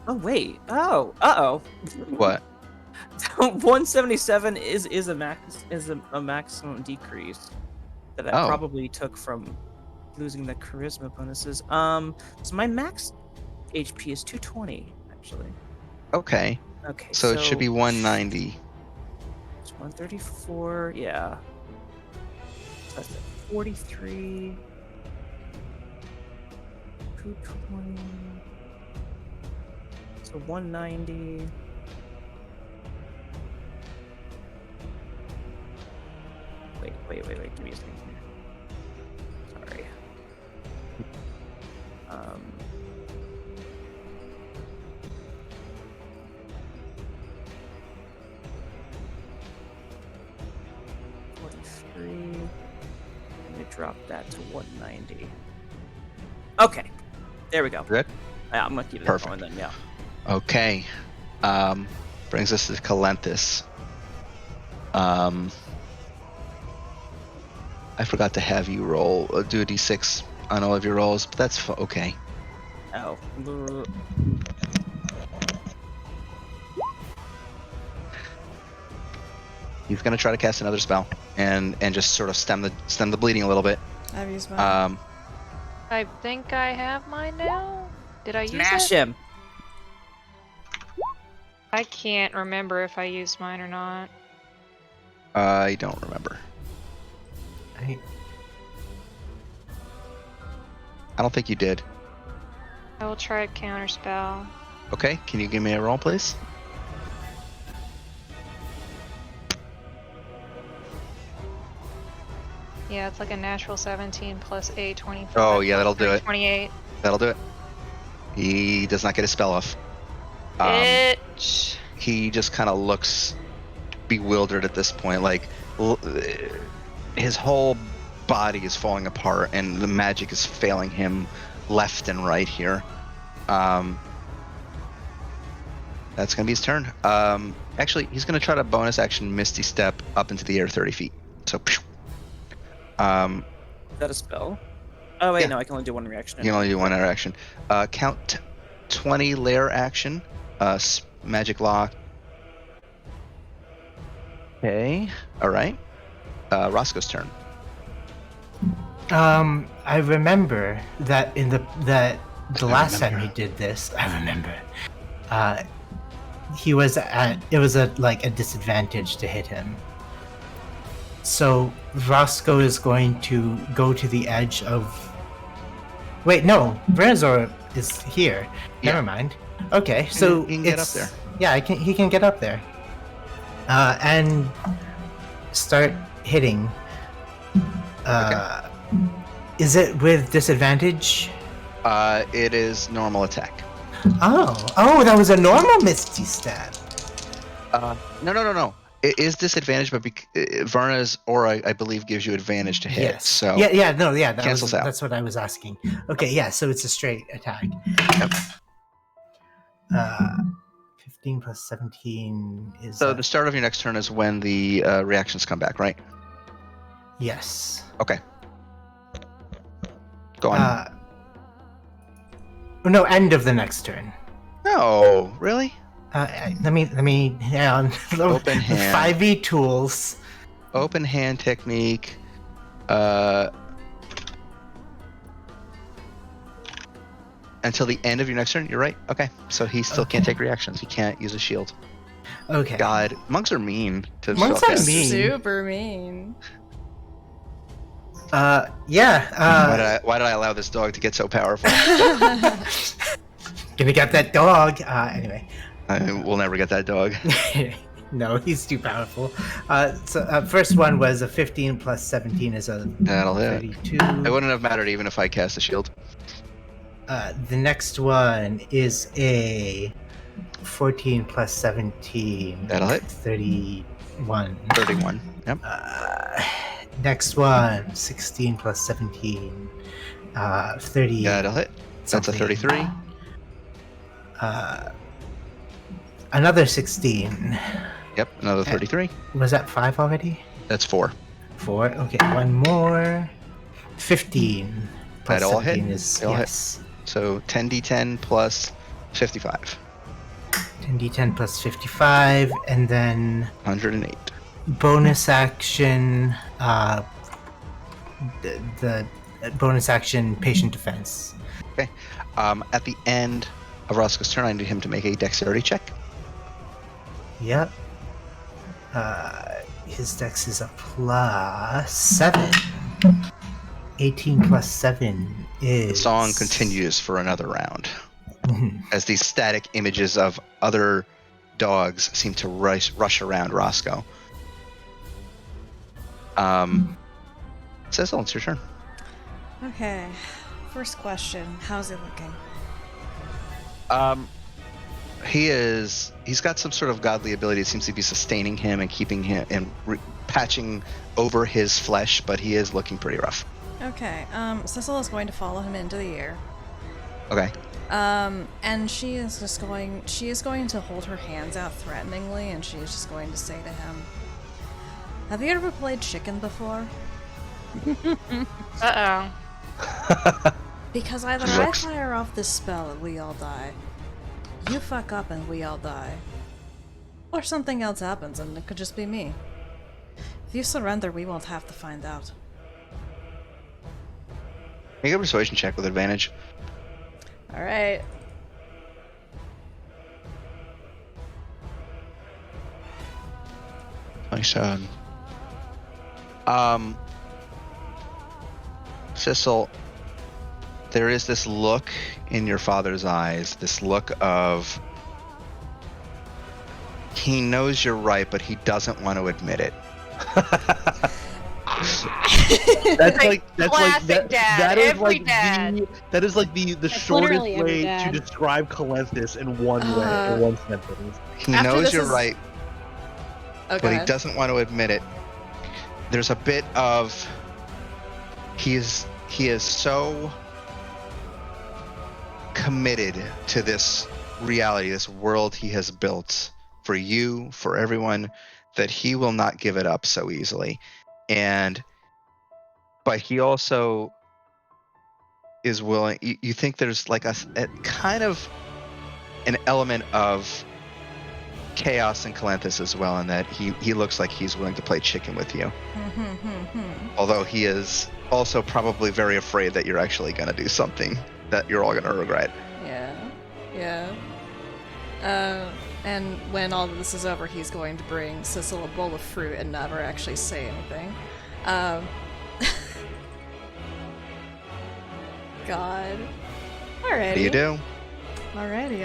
[SPEAKER 7] Oh wait. Oh. Uh-oh.
[SPEAKER 1] What?
[SPEAKER 7] 177 is a maximum decrease that I probably took from losing the charisma bonuses. So my max HP is 220 actually.
[SPEAKER 1] Okay.
[SPEAKER 7] Okay.
[SPEAKER 1] So it should be 190.
[SPEAKER 7] It's 134. Yeah. So that's 43. 220. So 190. Wait. Give me a second here. Sorry. Let me drop that to 190. Okay. There we go.
[SPEAKER 1] Good?
[SPEAKER 7] Yeah, I'm gonna keep it
[SPEAKER 1] Perfect.
[SPEAKER 7] going then, yeah.
[SPEAKER 1] Okay. Brings us to Calenthus. I forgot to have you do a d6 on all of your rolls, but that's okay.
[SPEAKER 7] Oh.
[SPEAKER 1] He's gonna try to cast another spell and just sort of stem the bleeding a little bit.
[SPEAKER 9] I've used mine.
[SPEAKER 5] I think I have mine now. Did I use
[SPEAKER 7] Smash
[SPEAKER 5] it?
[SPEAKER 7] him!
[SPEAKER 5] I can't remember if I used mine or not.
[SPEAKER 1] I don't remember. I don't think you did.
[SPEAKER 5] I will try a counter spell.
[SPEAKER 1] Okay, can you give me a roll, please?
[SPEAKER 5] Yeah, it's like a natural 17 plus 8, 25.
[SPEAKER 1] Oh, yeah, that'll do it.
[SPEAKER 5] 28.
[SPEAKER 1] That'll do it. He does not get a spell off.
[SPEAKER 5] Bitch.
[SPEAKER 1] He just kind of looks bewildered at this point. Like, his whole body is falling apart, and the magic is failing him left and right here. That's going to be his turn. Actually, he's going to try to bonus action Misty Step up into the air 30 feet. So,
[SPEAKER 7] Is that a spell? Oh, wait,
[SPEAKER 1] yeah.
[SPEAKER 7] no, I can only do one reaction.
[SPEAKER 1] You can only do one action. Count 20 layer action. Magic lock. Okay. All right. Roscoe's turn.
[SPEAKER 6] I remember that in the last time he did this, I remember. It was a disadvantage to hit him. So Roscoe is going to go to the edge of. Wait, no, Verazor is here.
[SPEAKER 1] Yeah.
[SPEAKER 6] Never mind. Okay, so
[SPEAKER 1] he can get up there.
[SPEAKER 6] Yeah, he can get up there. And start hitting.
[SPEAKER 1] Okay.
[SPEAKER 6] Is it with disadvantage?
[SPEAKER 1] It is normal attack.
[SPEAKER 6] Oh, that was a normal Misty Step.
[SPEAKER 1] No. It is disadvantage, but Varna's aura, I believe, gives you advantage to hit.
[SPEAKER 6] Yes.
[SPEAKER 1] So
[SPEAKER 6] That
[SPEAKER 1] cancels out.
[SPEAKER 6] That's what I was asking. Okay, yeah, so it's a straight attack.
[SPEAKER 1] Yep.
[SPEAKER 6] 15 plus 17 is.
[SPEAKER 1] So the start of your next turn is when the reactions come back, right?
[SPEAKER 6] Yes.
[SPEAKER 1] Okay. Go on.
[SPEAKER 6] No, end of the next turn.
[SPEAKER 1] No, really?
[SPEAKER 6] Let me hang on.
[SPEAKER 1] Open hand.
[SPEAKER 6] 5e tools.
[SPEAKER 1] Open hand technique. Until the end of your next turn, you're right. Okay, so he still can't take reactions. He can't use a shield.
[SPEAKER 6] Okay.
[SPEAKER 1] God, monks are mean to
[SPEAKER 6] Monks are
[SPEAKER 1] spellcast.
[SPEAKER 6] mean.
[SPEAKER 9] Super mean.
[SPEAKER 6] Yeah.
[SPEAKER 1] Why did I allow this dog to get so powerful?
[SPEAKER 6] Gonna get that dog. Anyway.
[SPEAKER 1] We'll never get that dog.
[SPEAKER 6] No, he's too powerful. First one was a 15 plus 17 is a
[SPEAKER 1] That'll hit.
[SPEAKER 6] 32.
[SPEAKER 1] It wouldn't have mattered even if I cast a shield.
[SPEAKER 6] The next one is a 14 plus 17.
[SPEAKER 1] That'll hit.
[SPEAKER 6] 31.
[SPEAKER 1] 31. Yep.
[SPEAKER 6] Next one, 16 plus 17. 30.
[SPEAKER 1] That'll hit. That's a 33.
[SPEAKER 6] Another 16.
[SPEAKER 1] Yep, another 33.
[SPEAKER 6] Was that 5 already?
[SPEAKER 1] That's 4.
[SPEAKER 6] 4. Okay, one more. 15. Plus
[SPEAKER 1] That all
[SPEAKER 6] 17
[SPEAKER 1] hit?
[SPEAKER 6] is
[SPEAKER 1] They all hit.
[SPEAKER 6] yes.
[SPEAKER 1] So 10d10 plus 55.
[SPEAKER 6] 10d10 plus 55, and then
[SPEAKER 1] 108.
[SPEAKER 6] bonus action. The bonus action patient defense.
[SPEAKER 1] Okay. At the end of Roscoe's turn, I need him to make a dexterity check.
[SPEAKER 6] Yep. His dex is a plus 7. 18 plus 7 is...
[SPEAKER 1] The song continues for another round as these static images of other dogs seem to rush around Roscoe. Cecil, it's your turn.
[SPEAKER 3] Okay. First question. How's it looking?
[SPEAKER 1] He's got some sort of godly ability. It seems to be sustaining him and keeping him and patching over his flesh, but he is looking pretty rough.
[SPEAKER 3] Okay. Cecil is going to follow him into the air.
[SPEAKER 1] Okay.
[SPEAKER 3] And she is going to hold her hands out threateningly, and she is just going to say to him, "Have you ever played chicken before?"
[SPEAKER 5] Uh-oh.
[SPEAKER 3] Because either I fire off this spell and we all die, you fuck up and we all die, or something else happens and it could just be me. If you surrender, we won't have to find out.
[SPEAKER 1] Make a persuasion check with advantage.
[SPEAKER 3] Alright.
[SPEAKER 1] Nice. Cecil, there is this look in your father's eyes, this look of he knows you're right, but he doesn't want to admit it.
[SPEAKER 5] Classic dad.
[SPEAKER 2] That is
[SPEAKER 5] Every
[SPEAKER 2] like
[SPEAKER 5] dad.
[SPEAKER 2] that is like the shortest
[SPEAKER 4] literally every
[SPEAKER 2] way
[SPEAKER 4] dad.
[SPEAKER 2] to describe Calenthus in one way, in one sentence.
[SPEAKER 1] He
[SPEAKER 3] After
[SPEAKER 1] knows
[SPEAKER 3] this
[SPEAKER 1] you're
[SPEAKER 3] is-
[SPEAKER 1] right,
[SPEAKER 3] Oh, go
[SPEAKER 1] but he
[SPEAKER 3] ahead.
[SPEAKER 1] doesn't want to admit it. There's a bit of he is so committed to this reality, this world he has built for you, for everyone, that he will not give it up so easily. But he also is willing. You think there's like a kind of an element of chaos in Calenthus as well, in that he looks like he's willing to play chicken with you. Although he is also probably very afraid that you're actually going to do something that you're all going to regret.
[SPEAKER 3] Yeah. And when all of this is over, he's going to bring Cecil a bowl of fruit and never actually say anything. God. Alrighty.
[SPEAKER 1] What do you do?
[SPEAKER 3] Alrighty.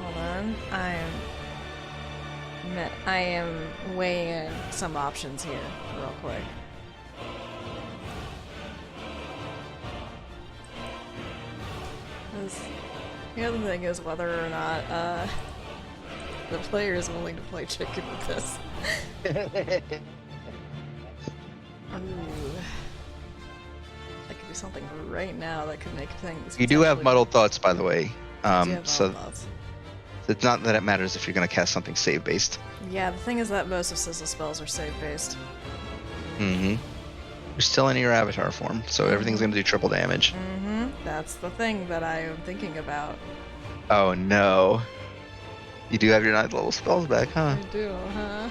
[SPEAKER 3] Hold on. I am weighing some options here, real quick. The other thing is whether or not the player is willing to play chicken with this. Ooh. That could be something right now that could make things.
[SPEAKER 1] You do have
[SPEAKER 3] potentially-
[SPEAKER 1] muddled thoughts, by the way.
[SPEAKER 3] I do have
[SPEAKER 1] So
[SPEAKER 3] muddled thoughts.
[SPEAKER 1] it's not that it matters if you're going to cast something save based.
[SPEAKER 3] Yeah, the thing is that most of Cecil's spells are save based.
[SPEAKER 1] Mm-hmm. You're still in your avatar form, so everything's going to do triple damage.
[SPEAKER 3] That's the thing that I am thinking about.
[SPEAKER 1] Oh no. You do have your 9th level spells back, huh?
[SPEAKER 3] I do, huh?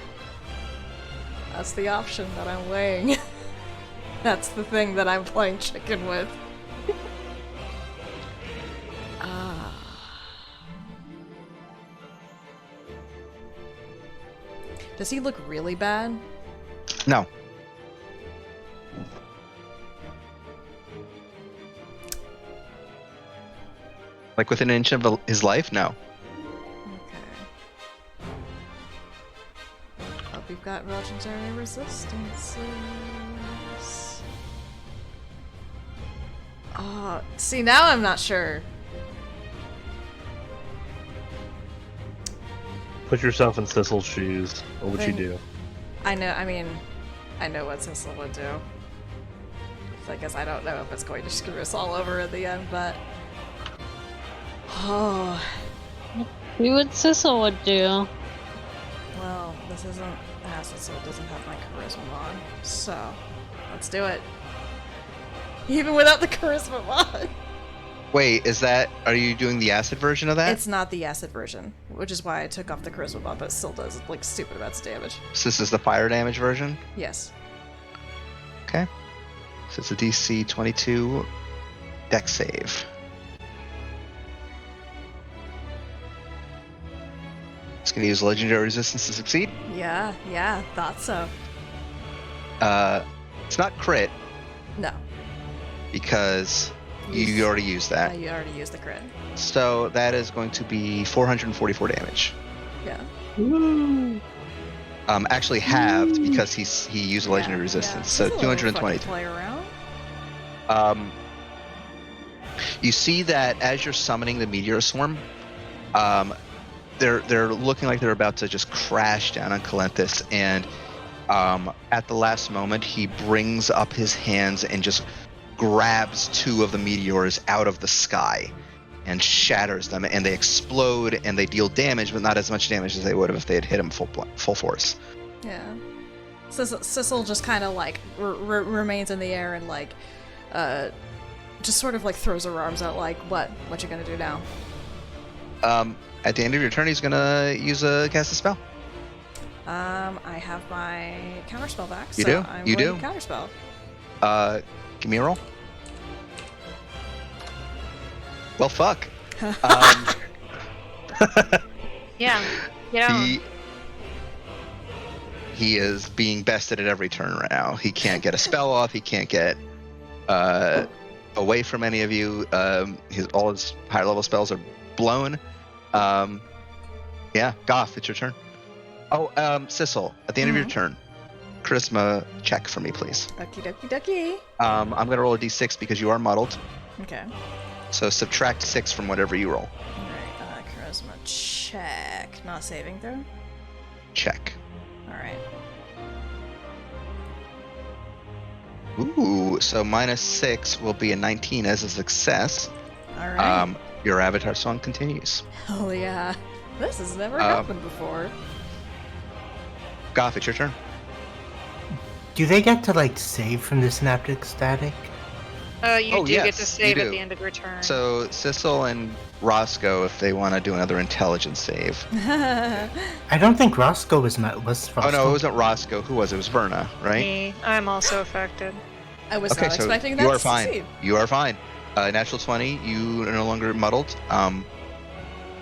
[SPEAKER 3] That's the option that I'm weighing. That's the thing that I'm playing chicken with. Does he look really bad?
[SPEAKER 1] No. Like within an inch of his life? No.
[SPEAKER 9] Okay. Hope you've got legendary resistances. Oh, see, now I'm not sure.
[SPEAKER 2] Put yourself in Sissel's shoes. What would you
[SPEAKER 9] Then-
[SPEAKER 2] do?
[SPEAKER 9] I know what Sissel would do. So I guess I don't know if it's going to screw us all over in the end, but... Oh,
[SPEAKER 4] See what Sissel would do.
[SPEAKER 9] well, this isn't acid, so it doesn't have my charisma mod. So, let's do it. Even without the charisma mod.
[SPEAKER 1] Wait, are you doing the acid version of that?
[SPEAKER 9] It's not the acid version, which is why I took off the charisma mod, but it still does, like, stupid amounts of damage.
[SPEAKER 1] So this is the fire damage version?
[SPEAKER 9] Yes.
[SPEAKER 1] Okay. So it's a DC 22 dex save. It's going to use legendary resistance to succeed.
[SPEAKER 9] Yeah, thought so.
[SPEAKER 1] It's not crit
[SPEAKER 9] No.
[SPEAKER 1] because you already used that.
[SPEAKER 9] You already used the crit.
[SPEAKER 1] So that is going to be 444 damage.
[SPEAKER 9] Yeah.
[SPEAKER 1] Actually halved because he used legendary resistance. So
[SPEAKER 9] It's a little
[SPEAKER 1] 220.
[SPEAKER 9] fucking play around.
[SPEAKER 1] You see that as you're summoning the meteor swarm, they're looking like they're about to just crash down on Calenthus, and at the last moment he brings up his hands and just grabs two of the meteors out of the sky and shatters them, and they explode and they deal damage, but not as much damage as they would have if they had hit him full force.
[SPEAKER 9] Yeah. Sissel just kind of like remains in the air and like, just sort of like throws her arms out like, what you gonna do now?
[SPEAKER 1] At the end of your turn, he's gonna cast a spell.
[SPEAKER 9] I have my counterspell back,
[SPEAKER 1] You
[SPEAKER 9] so
[SPEAKER 1] do?
[SPEAKER 9] I'm
[SPEAKER 1] You
[SPEAKER 9] going
[SPEAKER 1] do?
[SPEAKER 9] to counterspell.
[SPEAKER 1] Give me a roll. Well, fuck.
[SPEAKER 5] Yeah. Get on.
[SPEAKER 1] He is being bested at every turn right now. He can't get a spell off. He can't get away from any of you. All his higher level spells are blown. Yeah, Goth, it's your turn. Oh, Sissel, at the end of your turn, charisma check for me, please.
[SPEAKER 9] Okie dokie dokie.
[SPEAKER 1] I'm gonna roll a d6 because you are muddled.
[SPEAKER 9] Okay.
[SPEAKER 1] So subtract 6 from whatever you roll.
[SPEAKER 9] Alright, charisma check. Not saving throw?
[SPEAKER 1] Check.
[SPEAKER 9] Alright.
[SPEAKER 1] Ooh, so -6 will be a 19 as a success.
[SPEAKER 9] Alright.
[SPEAKER 1] Your avatar song continues.
[SPEAKER 9] Hell yeah. This has never happened before.
[SPEAKER 1] Goth, it's your turn.
[SPEAKER 6] Do they get to like save from the synaptic static?
[SPEAKER 5] You do get to
[SPEAKER 1] yes,
[SPEAKER 5] save
[SPEAKER 1] you
[SPEAKER 5] at
[SPEAKER 1] do.
[SPEAKER 5] the end of your turn.
[SPEAKER 1] So Sissel and Roscoe, if they want to do another intelligence save.
[SPEAKER 6] I don't think Roscoe was Roscoe.
[SPEAKER 1] Oh no, it wasn't Roscoe. Who was it? It was Verna, right?
[SPEAKER 5] Me, I'm also affected.
[SPEAKER 9] I was
[SPEAKER 1] Okay,
[SPEAKER 9] not
[SPEAKER 1] so
[SPEAKER 9] expecting that
[SPEAKER 1] you are
[SPEAKER 9] to
[SPEAKER 1] fine.
[SPEAKER 9] succeed.
[SPEAKER 1] You are fine. Natural 20. You are no longer muddled.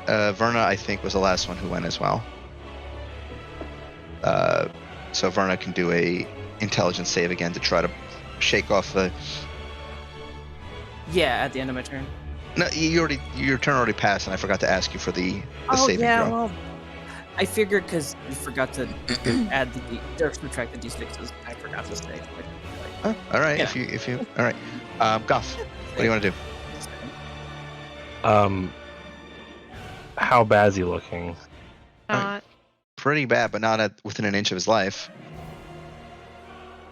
[SPEAKER 1] Verna, I think, was the last one who went as well. So Verna can do a intelligence save again to try to shake off the.
[SPEAKER 7] Yeah, at the end of my turn.
[SPEAKER 1] No, your turn already passed, and I forgot to ask you for the
[SPEAKER 7] Oh
[SPEAKER 1] saving
[SPEAKER 7] yeah,
[SPEAKER 1] throw.
[SPEAKER 7] well, I figured because you forgot to add or subtract the d6s. I forgot to say.
[SPEAKER 1] Oh, all right.
[SPEAKER 7] Yeah.
[SPEAKER 1] If you all right. Goff, what do you want to do?
[SPEAKER 2] How bad is he looking?
[SPEAKER 5] Not.
[SPEAKER 1] Pretty bad, but not within an inch of his life.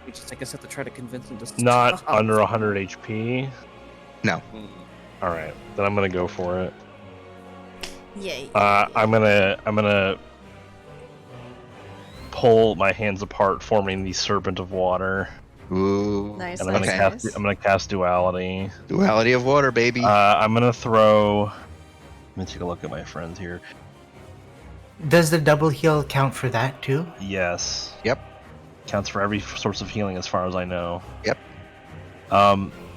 [SPEAKER 7] We just, I guess, have to try to convince him to
[SPEAKER 2] Not
[SPEAKER 7] stop.
[SPEAKER 2] under 100 HP?
[SPEAKER 1] No.
[SPEAKER 2] Alright, then I'm gonna go for it.
[SPEAKER 9] Yay.
[SPEAKER 2] I'm gonna pull my hands apart, forming the Serpent of Water.
[SPEAKER 1] Ooh.
[SPEAKER 9] Nice,
[SPEAKER 2] And I'm
[SPEAKER 9] nice,
[SPEAKER 2] gonna
[SPEAKER 9] nice.
[SPEAKER 2] cast Duality.
[SPEAKER 1] Duality of water, baby.
[SPEAKER 2] I'm gonna throw. Let me take a look at my friends here.
[SPEAKER 6] Does the double heal count for that too?
[SPEAKER 2] Yes.
[SPEAKER 1] Yep.
[SPEAKER 2] Counts for every source of healing, as far as I know.
[SPEAKER 1] Yep.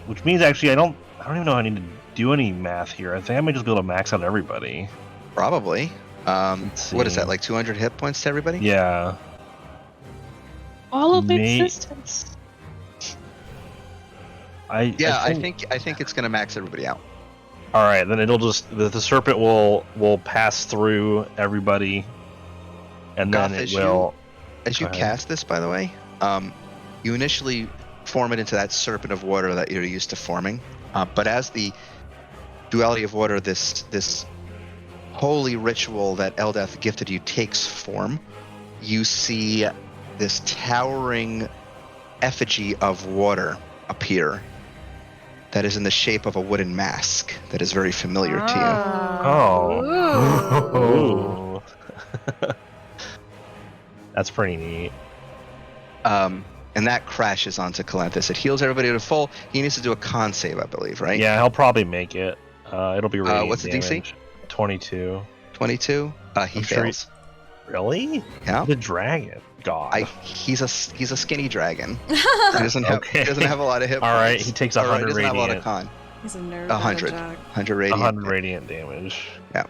[SPEAKER 2] Which means actually, I don't even know how I need to do any math here. I think I might just be able to max out everybody.
[SPEAKER 1] Probably.
[SPEAKER 2] Let's
[SPEAKER 1] What is
[SPEAKER 2] see.
[SPEAKER 1] that? Like 200 hit points to everybody?
[SPEAKER 2] Yeah.
[SPEAKER 4] All of
[SPEAKER 2] Me-
[SPEAKER 4] existence.
[SPEAKER 1] I think it's gonna max everybody out.
[SPEAKER 2] All right, then it'll just the serpent will pass through everybody, and
[SPEAKER 1] Goth,
[SPEAKER 2] then it
[SPEAKER 1] as
[SPEAKER 2] will.
[SPEAKER 1] As you
[SPEAKER 2] Go ahead.
[SPEAKER 1] cast this, by the way, you initially form it into that serpent of water that you're used to forming. But as the duality of water, this holy ritual that Eldath gifted you takes form, you see this towering effigy of water appear that is in the shape of a wooden mask that is very familiar to you.
[SPEAKER 2] Oh. Ooh. That's pretty neat.
[SPEAKER 1] And that crashes onto Calanthus. It heals everybody to full. He needs to do a con save, I believe, right?
[SPEAKER 2] Yeah, he'll probably make it. It'll be radiant
[SPEAKER 1] what's the DC?
[SPEAKER 2] damage. 22.
[SPEAKER 1] 22. He
[SPEAKER 2] I'm sure
[SPEAKER 1] fails.
[SPEAKER 2] Really?
[SPEAKER 1] Yeah.
[SPEAKER 2] The dragon. God.
[SPEAKER 1] He's a skinny dragon. He doesn't have a lot of hit points.
[SPEAKER 2] All right, he takes 100
[SPEAKER 1] he doesn't have a lot of
[SPEAKER 2] radiant.
[SPEAKER 1] con.
[SPEAKER 9] He's a nerd.
[SPEAKER 1] 100. 100 radiant.
[SPEAKER 2] 100 radiant damage.
[SPEAKER 1] Yeah.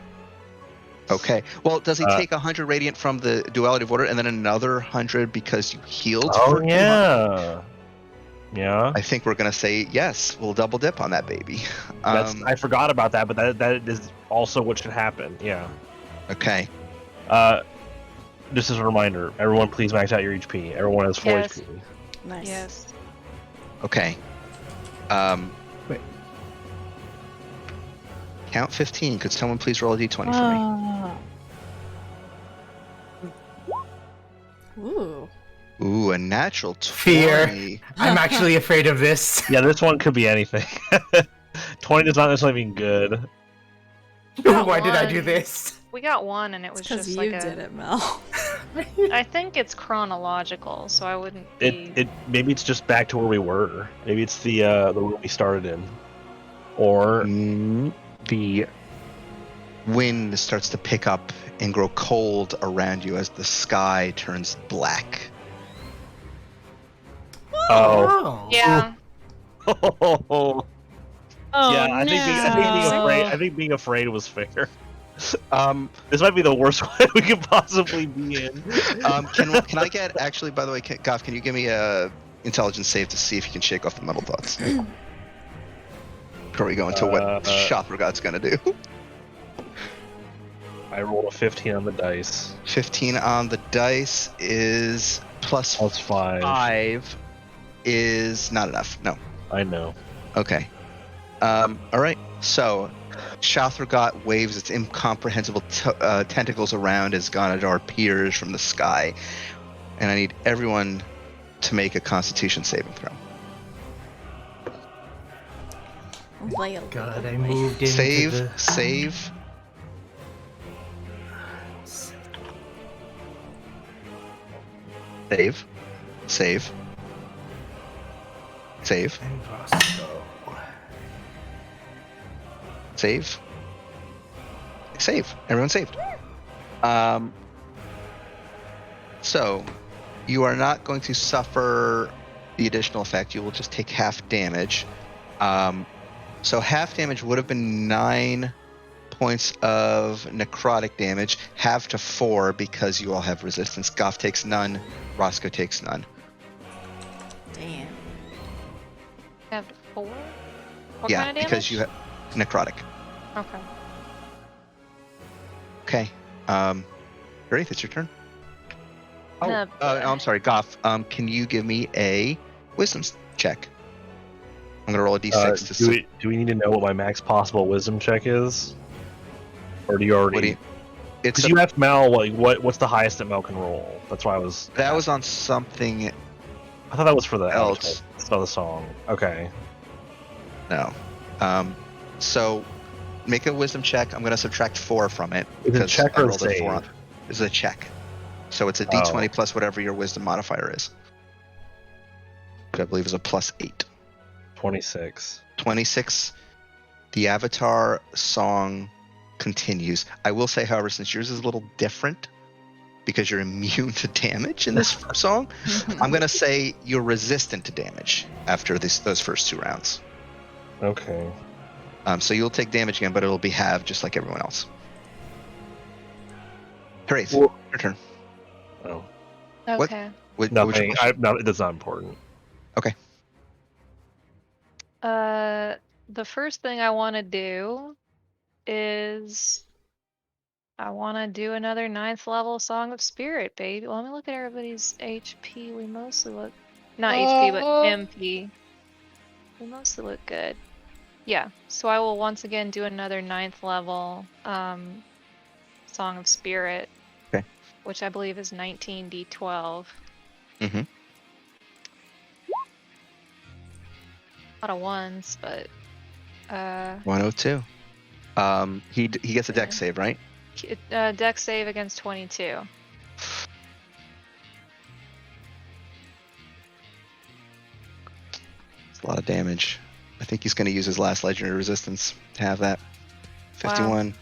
[SPEAKER 1] Okay. Well, does he take 100 radiant from the duality of water and then another 100 because you healed?
[SPEAKER 2] Oh,
[SPEAKER 1] for
[SPEAKER 2] yeah. Yeah.
[SPEAKER 1] I think we're gonna say yes. We'll double dip on that baby.
[SPEAKER 2] I forgot about that, but that is also what should happen. Yeah.
[SPEAKER 1] Okay.
[SPEAKER 2] Just as a reminder, everyone please max out your HP. Everyone has full
[SPEAKER 5] Yes.
[SPEAKER 2] HP.
[SPEAKER 9] Nice.
[SPEAKER 5] Yes.
[SPEAKER 1] Okay.
[SPEAKER 6] Wait.
[SPEAKER 1] Count 15. Could someone please roll a d20 for me?
[SPEAKER 4] Ah.
[SPEAKER 9] Ooh.
[SPEAKER 1] Ooh, a natural 20.
[SPEAKER 6] Fear. I'm actually afraid of this.
[SPEAKER 2] Yeah, this one could be anything. 20 does not necessarily mean good.
[SPEAKER 5] got
[SPEAKER 6] Why did I do
[SPEAKER 5] one.
[SPEAKER 6] this?
[SPEAKER 5] We got one, and it was
[SPEAKER 9] Because
[SPEAKER 5] just
[SPEAKER 9] you
[SPEAKER 5] like
[SPEAKER 9] did it, Mel.
[SPEAKER 5] I think it's chronological, so I wouldn't be.
[SPEAKER 2] It maybe it's just back to where we were. Maybe it's the room we started in, or
[SPEAKER 1] The wind starts to pick up and grow cold around you as the sky turns black.
[SPEAKER 2] oh,
[SPEAKER 5] Yeah.
[SPEAKER 4] Oh,
[SPEAKER 2] yeah.
[SPEAKER 4] no.
[SPEAKER 2] I think being afraid was fair. This might be the worst one we could possibly be in.
[SPEAKER 1] Can I get, actually, by the way, Goff, can you give me a intelligence save to see if you can shake off the metal thoughts? Before we go into what Shothragod's gonna do.
[SPEAKER 2] I rolled a 15 on the dice.
[SPEAKER 1] 15 on the dice is plus
[SPEAKER 2] Plus 5.
[SPEAKER 1] 5 is not enough. No.
[SPEAKER 2] I know.
[SPEAKER 1] Okay. All right. So, Shothragot waves its incomprehensible tentacles around as Gonadar peers from the sky, and I need everyone to make a Constitution saving throw.
[SPEAKER 6] God, I moved into
[SPEAKER 1] Save.
[SPEAKER 6] And Roscoe.
[SPEAKER 1] Save. Everyone saved. So, you are not going to suffer the additional effect. You will just take half damage. So half damage would have been 9 points of necrotic damage. Half to 4 because you all have resistance. Goff takes none. Roscoe takes none.
[SPEAKER 9] Damn.
[SPEAKER 5] Have 4? What
[SPEAKER 1] Yeah,
[SPEAKER 5] kind of damage?
[SPEAKER 1] because you have necrotic.
[SPEAKER 5] Okay.
[SPEAKER 1] Okay. Wraith, it's your turn. Oh,
[SPEAKER 5] No,
[SPEAKER 1] I'm sorry, Goff. Can you give me a wisdom check? I'm gonna roll a d6 to see.
[SPEAKER 2] Do we need to know what my max possible wisdom check is, or do you already?
[SPEAKER 1] What do you? It's
[SPEAKER 2] Because you asked Mel what's the highest that Mel can roll. That's why I was.
[SPEAKER 1] that was on something
[SPEAKER 2] I thought that was for the
[SPEAKER 1] else.
[SPEAKER 2] It's not the song. Okay.
[SPEAKER 1] No. So make a wisdom check. I'm gonna subtract 4 from it
[SPEAKER 2] Is it
[SPEAKER 1] because
[SPEAKER 2] check
[SPEAKER 1] I
[SPEAKER 2] or
[SPEAKER 1] rolled a 4 on.
[SPEAKER 2] save?
[SPEAKER 1] It's a check. So it's a d20 plus whatever your wisdom modifier is. Which I believe is a plus 8.
[SPEAKER 2] 26.
[SPEAKER 1] 26. The Avatar song continues. I will say, however, since yours is a little different because you're immune to damage in this song, I'm going to say you're resistant to damage after those first 2 rounds.
[SPEAKER 2] Okay.
[SPEAKER 1] So you'll take damage again, but it'll be halved just like everyone else. Therese,
[SPEAKER 2] Well-
[SPEAKER 1] your turn.
[SPEAKER 2] Oh.
[SPEAKER 1] What?
[SPEAKER 5] Okay.
[SPEAKER 1] What was your
[SPEAKER 2] Nothing.
[SPEAKER 1] question?
[SPEAKER 2] That's not important.
[SPEAKER 1] Okay.
[SPEAKER 5] The first thing I want to do is I want to do another 9th level Song of Spirit, baby. Let me look at everybody's HP. We mostly look, not HP, but MP. We mostly look good. Yeah, so I will once again do another 9th level Song of Spirit.
[SPEAKER 1] Okay.
[SPEAKER 5] Which I believe is 19d12.
[SPEAKER 1] Mm-hmm.
[SPEAKER 5] A lot of ones, but
[SPEAKER 1] 102. He gets a dex save, right?
[SPEAKER 5] dex save against 22.
[SPEAKER 1] It's a lot of damage. I think he's going to use his last legendary resistance to have that. 51.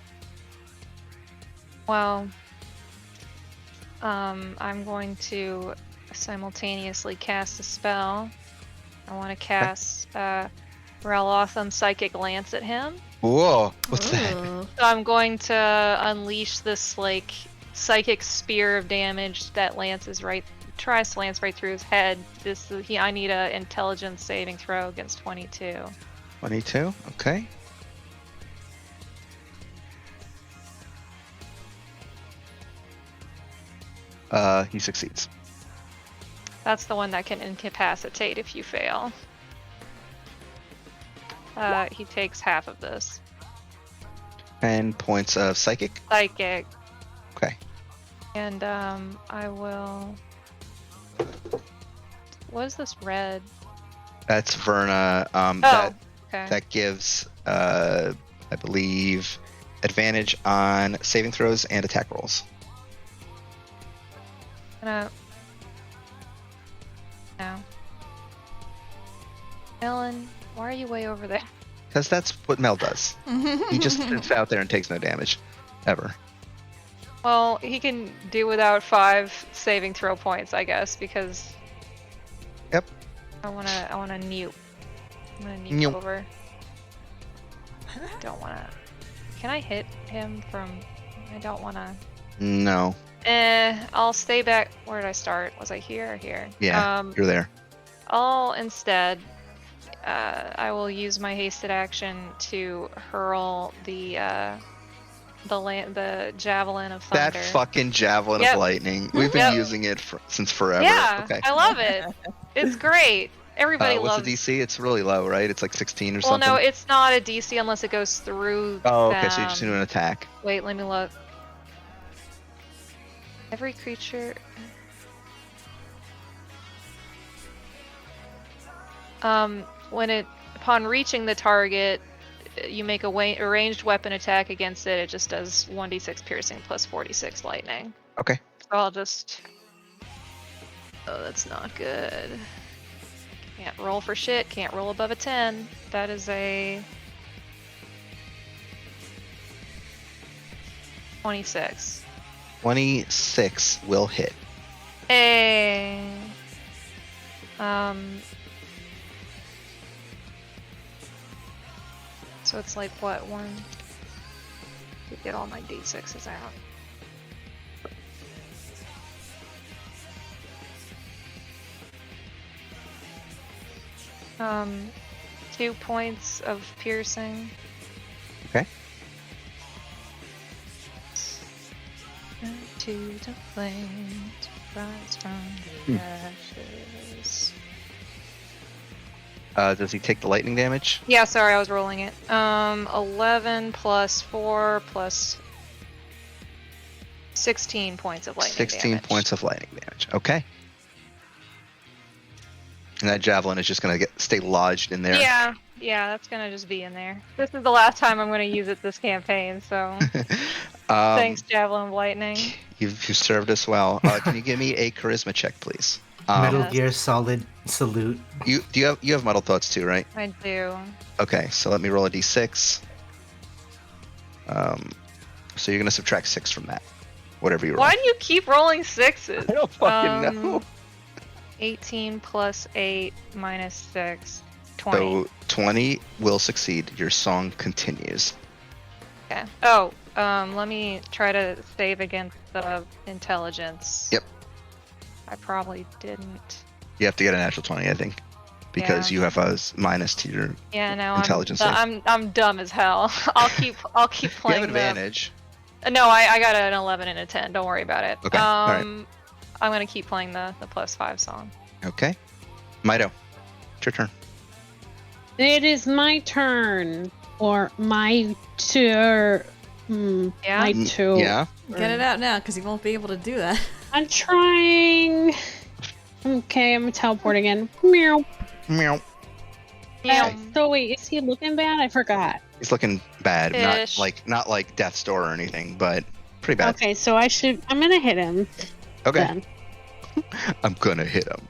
[SPEAKER 5] Well, I'm going to simultaneously cast a spell. I want to cast Ralotham Psychic Lance at him.
[SPEAKER 1] Whoa, what's that?
[SPEAKER 9] Ooh.
[SPEAKER 5] So I'm going to unleash this like psychic spear of damage that tries to lance right through his head. I need a intelligence saving throw against 22.
[SPEAKER 1] 22, okay. He succeeds.
[SPEAKER 5] That's the one that can incapacitate if you fail. He takes half of this.
[SPEAKER 1] 10 points of psychic.
[SPEAKER 5] Psychic.
[SPEAKER 1] Okay.
[SPEAKER 5] And I will. What is this red?
[SPEAKER 1] That's Verna.
[SPEAKER 5] Okay.
[SPEAKER 1] That gives, I believe, advantage on saving throws and attack rolls.
[SPEAKER 5] No. Ellen, why are you way over there?
[SPEAKER 1] Because that's what Mel does. He just sits out there and takes no damage. Ever.
[SPEAKER 5] Well, he can do without 5 saving throw points, I guess, because.
[SPEAKER 1] Yep.
[SPEAKER 5] I wanna nuke. I'm gonna nuke
[SPEAKER 1] Nuke.
[SPEAKER 5] over. Don't wanna. Can I hit him from? I don't wanna.
[SPEAKER 1] No.
[SPEAKER 5] I'll stay back. Where did I start? Was I here or here?
[SPEAKER 1] Yeah, you're there.
[SPEAKER 5] I'll instead. I will use my hasted action to hurl the javelin of thunder.
[SPEAKER 1] That fucking javelin of lightning. We've been using it since forever.
[SPEAKER 5] Yeah,
[SPEAKER 1] Okay.
[SPEAKER 5] I love it. It's great. Everybody loves.
[SPEAKER 1] What's the DC? It's really low, right? It's like 16 or
[SPEAKER 5] Well,
[SPEAKER 1] something.
[SPEAKER 5] no, it's not a DC unless it goes through.
[SPEAKER 1] Oh, okay. So you just do an attack.
[SPEAKER 5] Wait, let me look. Every creature. Upon reaching the target, you make a ranged weapon attack against it. It just does 1d6 piercing plus 46 lightning.
[SPEAKER 1] Okay.
[SPEAKER 5] So I'll just. Oh, that's not good. Can't roll for shit. Can't roll above a 10. That is a 26.
[SPEAKER 1] 26 will hit.
[SPEAKER 5] Hey. So it's like what, one? To get all my d6s out. Um, 2 points of piercing.
[SPEAKER 1] Okay.
[SPEAKER 5] To the flames, rise from the ashes.
[SPEAKER 1] Does he take the lightning damage?
[SPEAKER 5] Yeah, sorry, I was rolling it. 11 plus 4 plus 16 points of lightning
[SPEAKER 1] 16
[SPEAKER 5] damage.
[SPEAKER 1] points of lightning damage. Okay. And that javelin is just going to stay lodged in there.
[SPEAKER 5] Yeah, that's going to just be in there. This is the last time I'm going to use it this campaign, so thanks, Javelin of Lightning.
[SPEAKER 1] You've served us well. Can you give me a charisma check, please?
[SPEAKER 6] Metal Gear Solid salute.
[SPEAKER 1] You have Muddled Thoughts too, right?
[SPEAKER 5] I do.
[SPEAKER 1] Okay, so let me roll a d6. So you're going to subtract 6 from that. Whatever you roll.
[SPEAKER 5] Why do you keep rolling 6s?
[SPEAKER 1] I don't fucking know.
[SPEAKER 5] 18 plus 8 minus 6. 20.
[SPEAKER 1] So 20 will succeed. Your song continues.
[SPEAKER 5] Okay. Oh, let me try to save against the intelligence.
[SPEAKER 1] Yep.
[SPEAKER 5] I probably didn't.
[SPEAKER 1] You have to get a natural 20, I think, because
[SPEAKER 5] Yeah.
[SPEAKER 1] you have a minus to your
[SPEAKER 5] Yeah, no,
[SPEAKER 1] intelligence save.
[SPEAKER 5] I'm dumb as hell. I'll keep
[SPEAKER 1] You
[SPEAKER 5] playing
[SPEAKER 1] have advantage.
[SPEAKER 5] No, I got an 11 and a 10. Don't worry about it.
[SPEAKER 1] Okay, alright.
[SPEAKER 5] I'm gonna keep playing the +5 song.
[SPEAKER 1] Okay. Mido, it's your turn.
[SPEAKER 4] It is my turn. Or my turn.
[SPEAKER 5] Yeah?
[SPEAKER 4] My turn.
[SPEAKER 1] Yeah.
[SPEAKER 9] Get it out now, because you won't be able to do that.
[SPEAKER 4] I'm trying. Okay, I'm gonna teleport again. Meow.
[SPEAKER 1] Meow.
[SPEAKER 5] Yeah.
[SPEAKER 4] So wait, is he looking bad? I forgot.
[SPEAKER 1] He's looking bad.
[SPEAKER 5] Ish.
[SPEAKER 1] Not like death's door or anything, but pretty bad.
[SPEAKER 4] Okay, so I'm gonna hit him.
[SPEAKER 1] Okay.
[SPEAKER 4] Then.
[SPEAKER 1] I'm gonna hit him.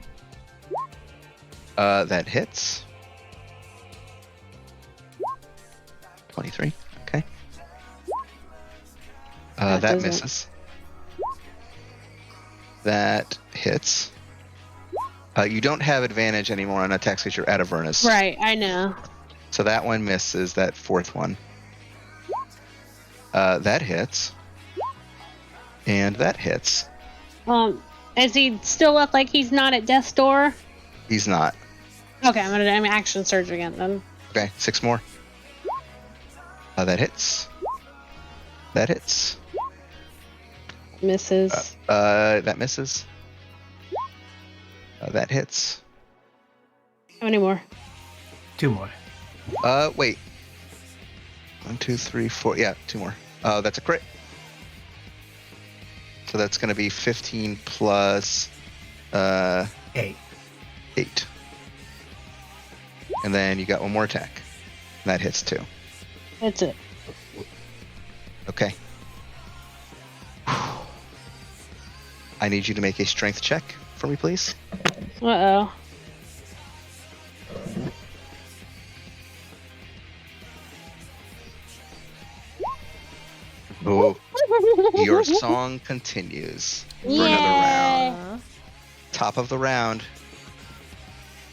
[SPEAKER 1] That hits. 23. Okay. That
[SPEAKER 4] doesn't-
[SPEAKER 1] misses. That hits. You don't have advantage anymore on attacks because you're at Avernus.
[SPEAKER 4] Right, I know.
[SPEAKER 1] So that one misses, that fourth one. That hits. And that hits.
[SPEAKER 4] Is he still up like he's not at death's door?
[SPEAKER 1] He's not.
[SPEAKER 4] Okay, I'm action surge again then.
[SPEAKER 1] Okay, 6 more. That hits. That hits.
[SPEAKER 4] Misses.
[SPEAKER 1] That misses. That hits.
[SPEAKER 4] How many more?
[SPEAKER 6] 2 more.
[SPEAKER 1] Wait. 1, 2, 3, 4. Yeah, 2 more. That's a crit. So that's going to be 15 plus
[SPEAKER 6] 8.
[SPEAKER 1] 8. And then you got 1 more attack. That hits too.
[SPEAKER 4] That's it.
[SPEAKER 1] Okay. I need you to make a strength check for me, please.
[SPEAKER 4] Uh-oh.
[SPEAKER 1] Oh, your song continues for another round. Top of the round.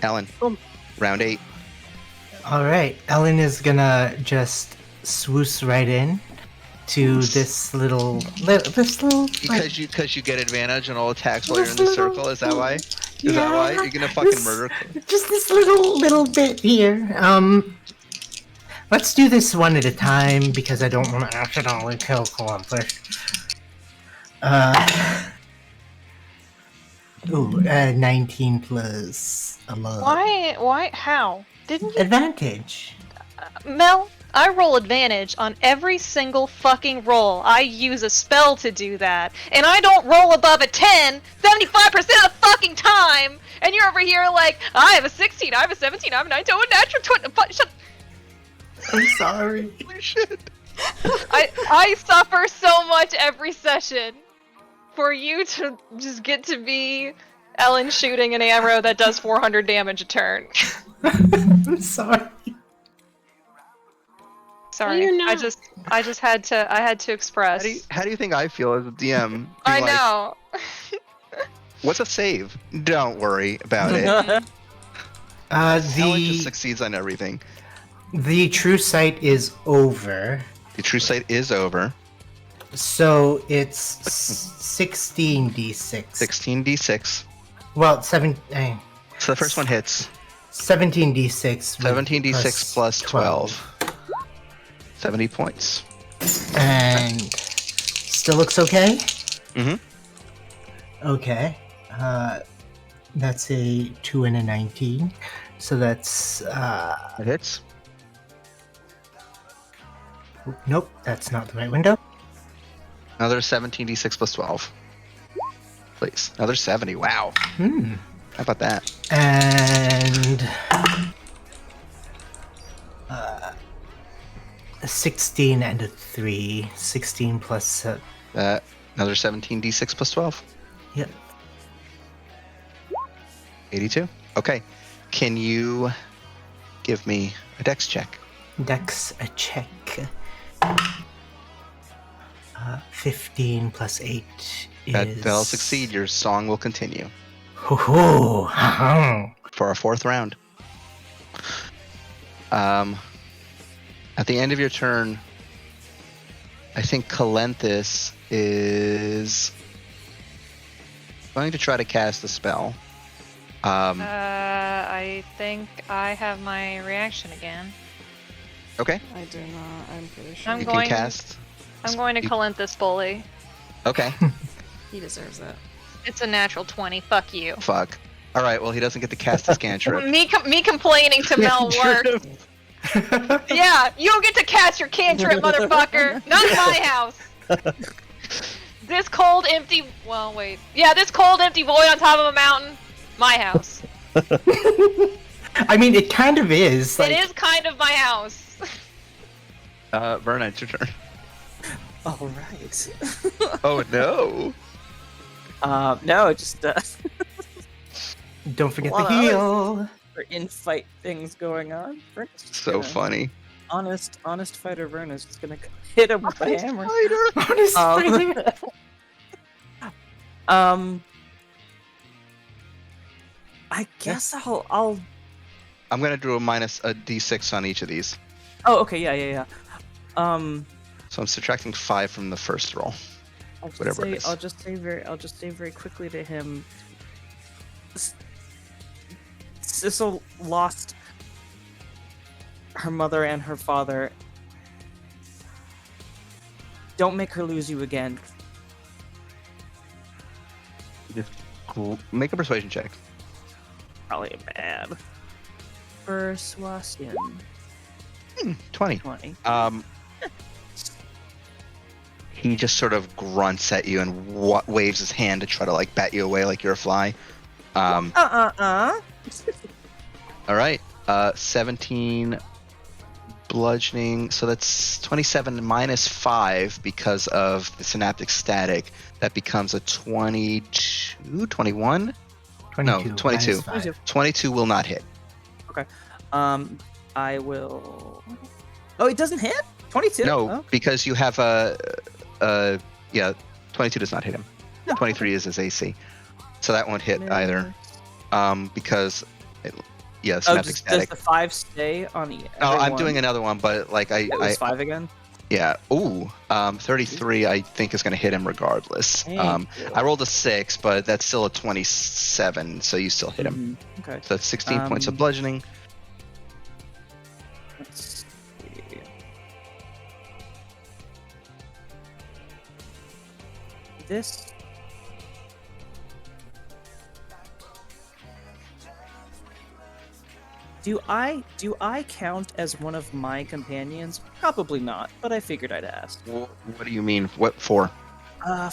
[SPEAKER 1] Ellen, round 8.
[SPEAKER 6] All right, Ellen is gonna just swoosh right in to this little.
[SPEAKER 1] Because you get advantage on all attacks while you're in the circle. Is that why? Is that why you're gonna fucking murder?
[SPEAKER 6] Just this little bit here. Let's do this one at a time because I don't want to accidentally kill Columbus. 19 plus 11.
[SPEAKER 5] Why? How? Didn't you?
[SPEAKER 6] Advantage.
[SPEAKER 5] Mel, I roll advantage on every single fucking roll. I use a spell to do that. And I don't roll above a 10 75% of the fucking time! And you're over here like, I have a 16, I have a 17, I have a 19, oh, a natural 20. Shut.
[SPEAKER 6] I'm sorry.
[SPEAKER 1] Holy shit.
[SPEAKER 5] I suffer so much every session for you to just get to be Ellen shooting an arrow that does 400 damage a turn.
[SPEAKER 6] I'm sorry.
[SPEAKER 5] Sorry,
[SPEAKER 4] You're not.
[SPEAKER 5] I just had to express.
[SPEAKER 1] How do you think I feel as a DM? Being
[SPEAKER 5] I
[SPEAKER 1] like,
[SPEAKER 5] know.
[SPEAKER 1] What's a save? Don't worry about it. Ellen just succeeds on everything.
[SPEAKER 6] The true sight is over.
[SPEAKER 1] The true sight is over.
[SPEAKER 6] So it's 16d6.
[SPEAKER 1] 16d6.
[SPEAKER 6] Well,
[SPEAKER 1] So the first one hits.
[SPEAKER 6] 17d6.
[SPEAKER 1] 17d6 plus 12. 70 points.
[SPEAKER 6] And still looks okay?
[SPEAKER 1] Mm-hmm.
[SPEAKER 6] Okay. That's a 2 and a 19. So that's
[SPEAKER 1] It hits.
[SPEAKER 6] nope, that's not the right window.
[SPEAKER 1] Another 17d6 plus 12. Please. Another 70. Wow.
[SPEAKER 6] Hmm.
[SPEAKER 1] How about that?
[SPEAKER 6] And 16 and a 3. 16 plus
[SPEAKER 1] Another 17d6 plus 12.
[SPEAKER 6] yep.
[SPEAKER 1] 82. Okay. Can you give me a dex check?
[SPEAKER 6] Dex a check. 15 plus 8 is...
[SPEAKER 1] That'll succeed. Your song will continue
[SPEAKER 6] Ho-ho.
[SPEAKER 1] for our 4th round. At the end of your turn, I think Calenthus is... going to try to cast a spell.
[SPEAKER 5] I think I have my reaction again.
[SPEAKER 1] Okay.
[SPEAKER 3] I do not. I'm pretty sure.
[SPEAKER 5] I'm
[SPEAKER 1] You
[SPEAKER 5] going.
[SPEAKER 1] can cast.
[SPEAKER 5] I'm going to Calenthus Bully.
[SPEAKER 1] Okay.
[SPEAKER 3] He deserves it.
[SPEAKER 5] It's a natural 20. Fuck you.
[SPEAKER 1] Fuck. All right. Well, he doesn't get to cast his cantrip.
[SPEAKER 5] Me complaining to Mel worked. Yeah, you don't get to cast your cantrip, motherfucker. Not in my house. This cold, empty. Well, wait. Yeah, this cold, empty void on top of a mountain. My house.
[SPEAKER 6] I mean, it kind of is. Like,
[SPEAKER 5] It is kind of my house.
[SPEAKER 1] Verna, it's your turn.
[SPEAKER 7] All right.
[SPEAKER 1] Oh no.
[SPEAKER 7] No, just
[SPEAKER 6] don't forget
[SPEAKER 7] Well,
[SPEAKER 6] the heal.
[SPEAKER 7] for in-fight things going on. Verna's just
[SPEAKER 1] So
[SPEAKER 7] gonna-
[SPEAKER 1] funny.
[SPEAKER 7] Honest fighter Verna's just gonna hit him with a hammer.
[SPEAKER 6] Honest fighter.
[SPEAKER 7] I guess I'll.
[SPEAKER 1] I'm gonna do a d6 on each of these.
[SPEAKER 7] Oh, okay, yeah.
[SPEAKER 1] So I'm subtracting 5 from the first roll. Whatever it is.
[SPEAKER 7] I'll just say very quickly to him. Sissel lost her mother and her father. Don't make her lose you again.
[SPEAKER 1] Just make a persuasion check.
[SPEAKER 7] Probably bad. Persuasion.
[SPEAKER 1] 20.
[SPEAKER 7] 20.
[SPEAKER 1] He just sort of grunts at you and waves his hand to try to like bat you away like you're a fly. All right. 17 bludgeoning. So that's 27 minus 5 because of the synaptic static. That becomes a 22, 21?
[SPEAKER 6] 22.
[SPEAKER 1] No, 22.
[SPEAKER 6] minus 5.
[SPEAKER 1] 22 will not hit.
[SPEAKER 7] I will. Oh, it doesn't hit? 22?
[SPEAKER 1] No,
[SPEAKER 7] Oh.
[SPEAKER 1] because you have 22 does not hit him. 23 is his AC. So that won't hit either. Because synaptic
[SPEAKER 7] Does
[SPEAKER 1] static.
[SPEAKER 7] the 5 stay on the?
[SPEAKER 1] Oh, I'm doing another one, but like I
[SPEAKER 7] 5 again.
[SPEAKER 1] yeah. Ooh, 33 I think is going to hit him regardless.
[SPEAKER 7] Thank you.
[SPEAKER 1] I rolled a 6, but that's still a 27, so you still hit him.
[SPEAKER 7] Okay.
[SPEAKER 1] So that's 16 points of bludgeoning.
[SPEAKER 7] Let's see. This. Do I count as one of my companions? Probably not, but I figured I'd ask.
[SPEAKER 1] What do you mean? What for?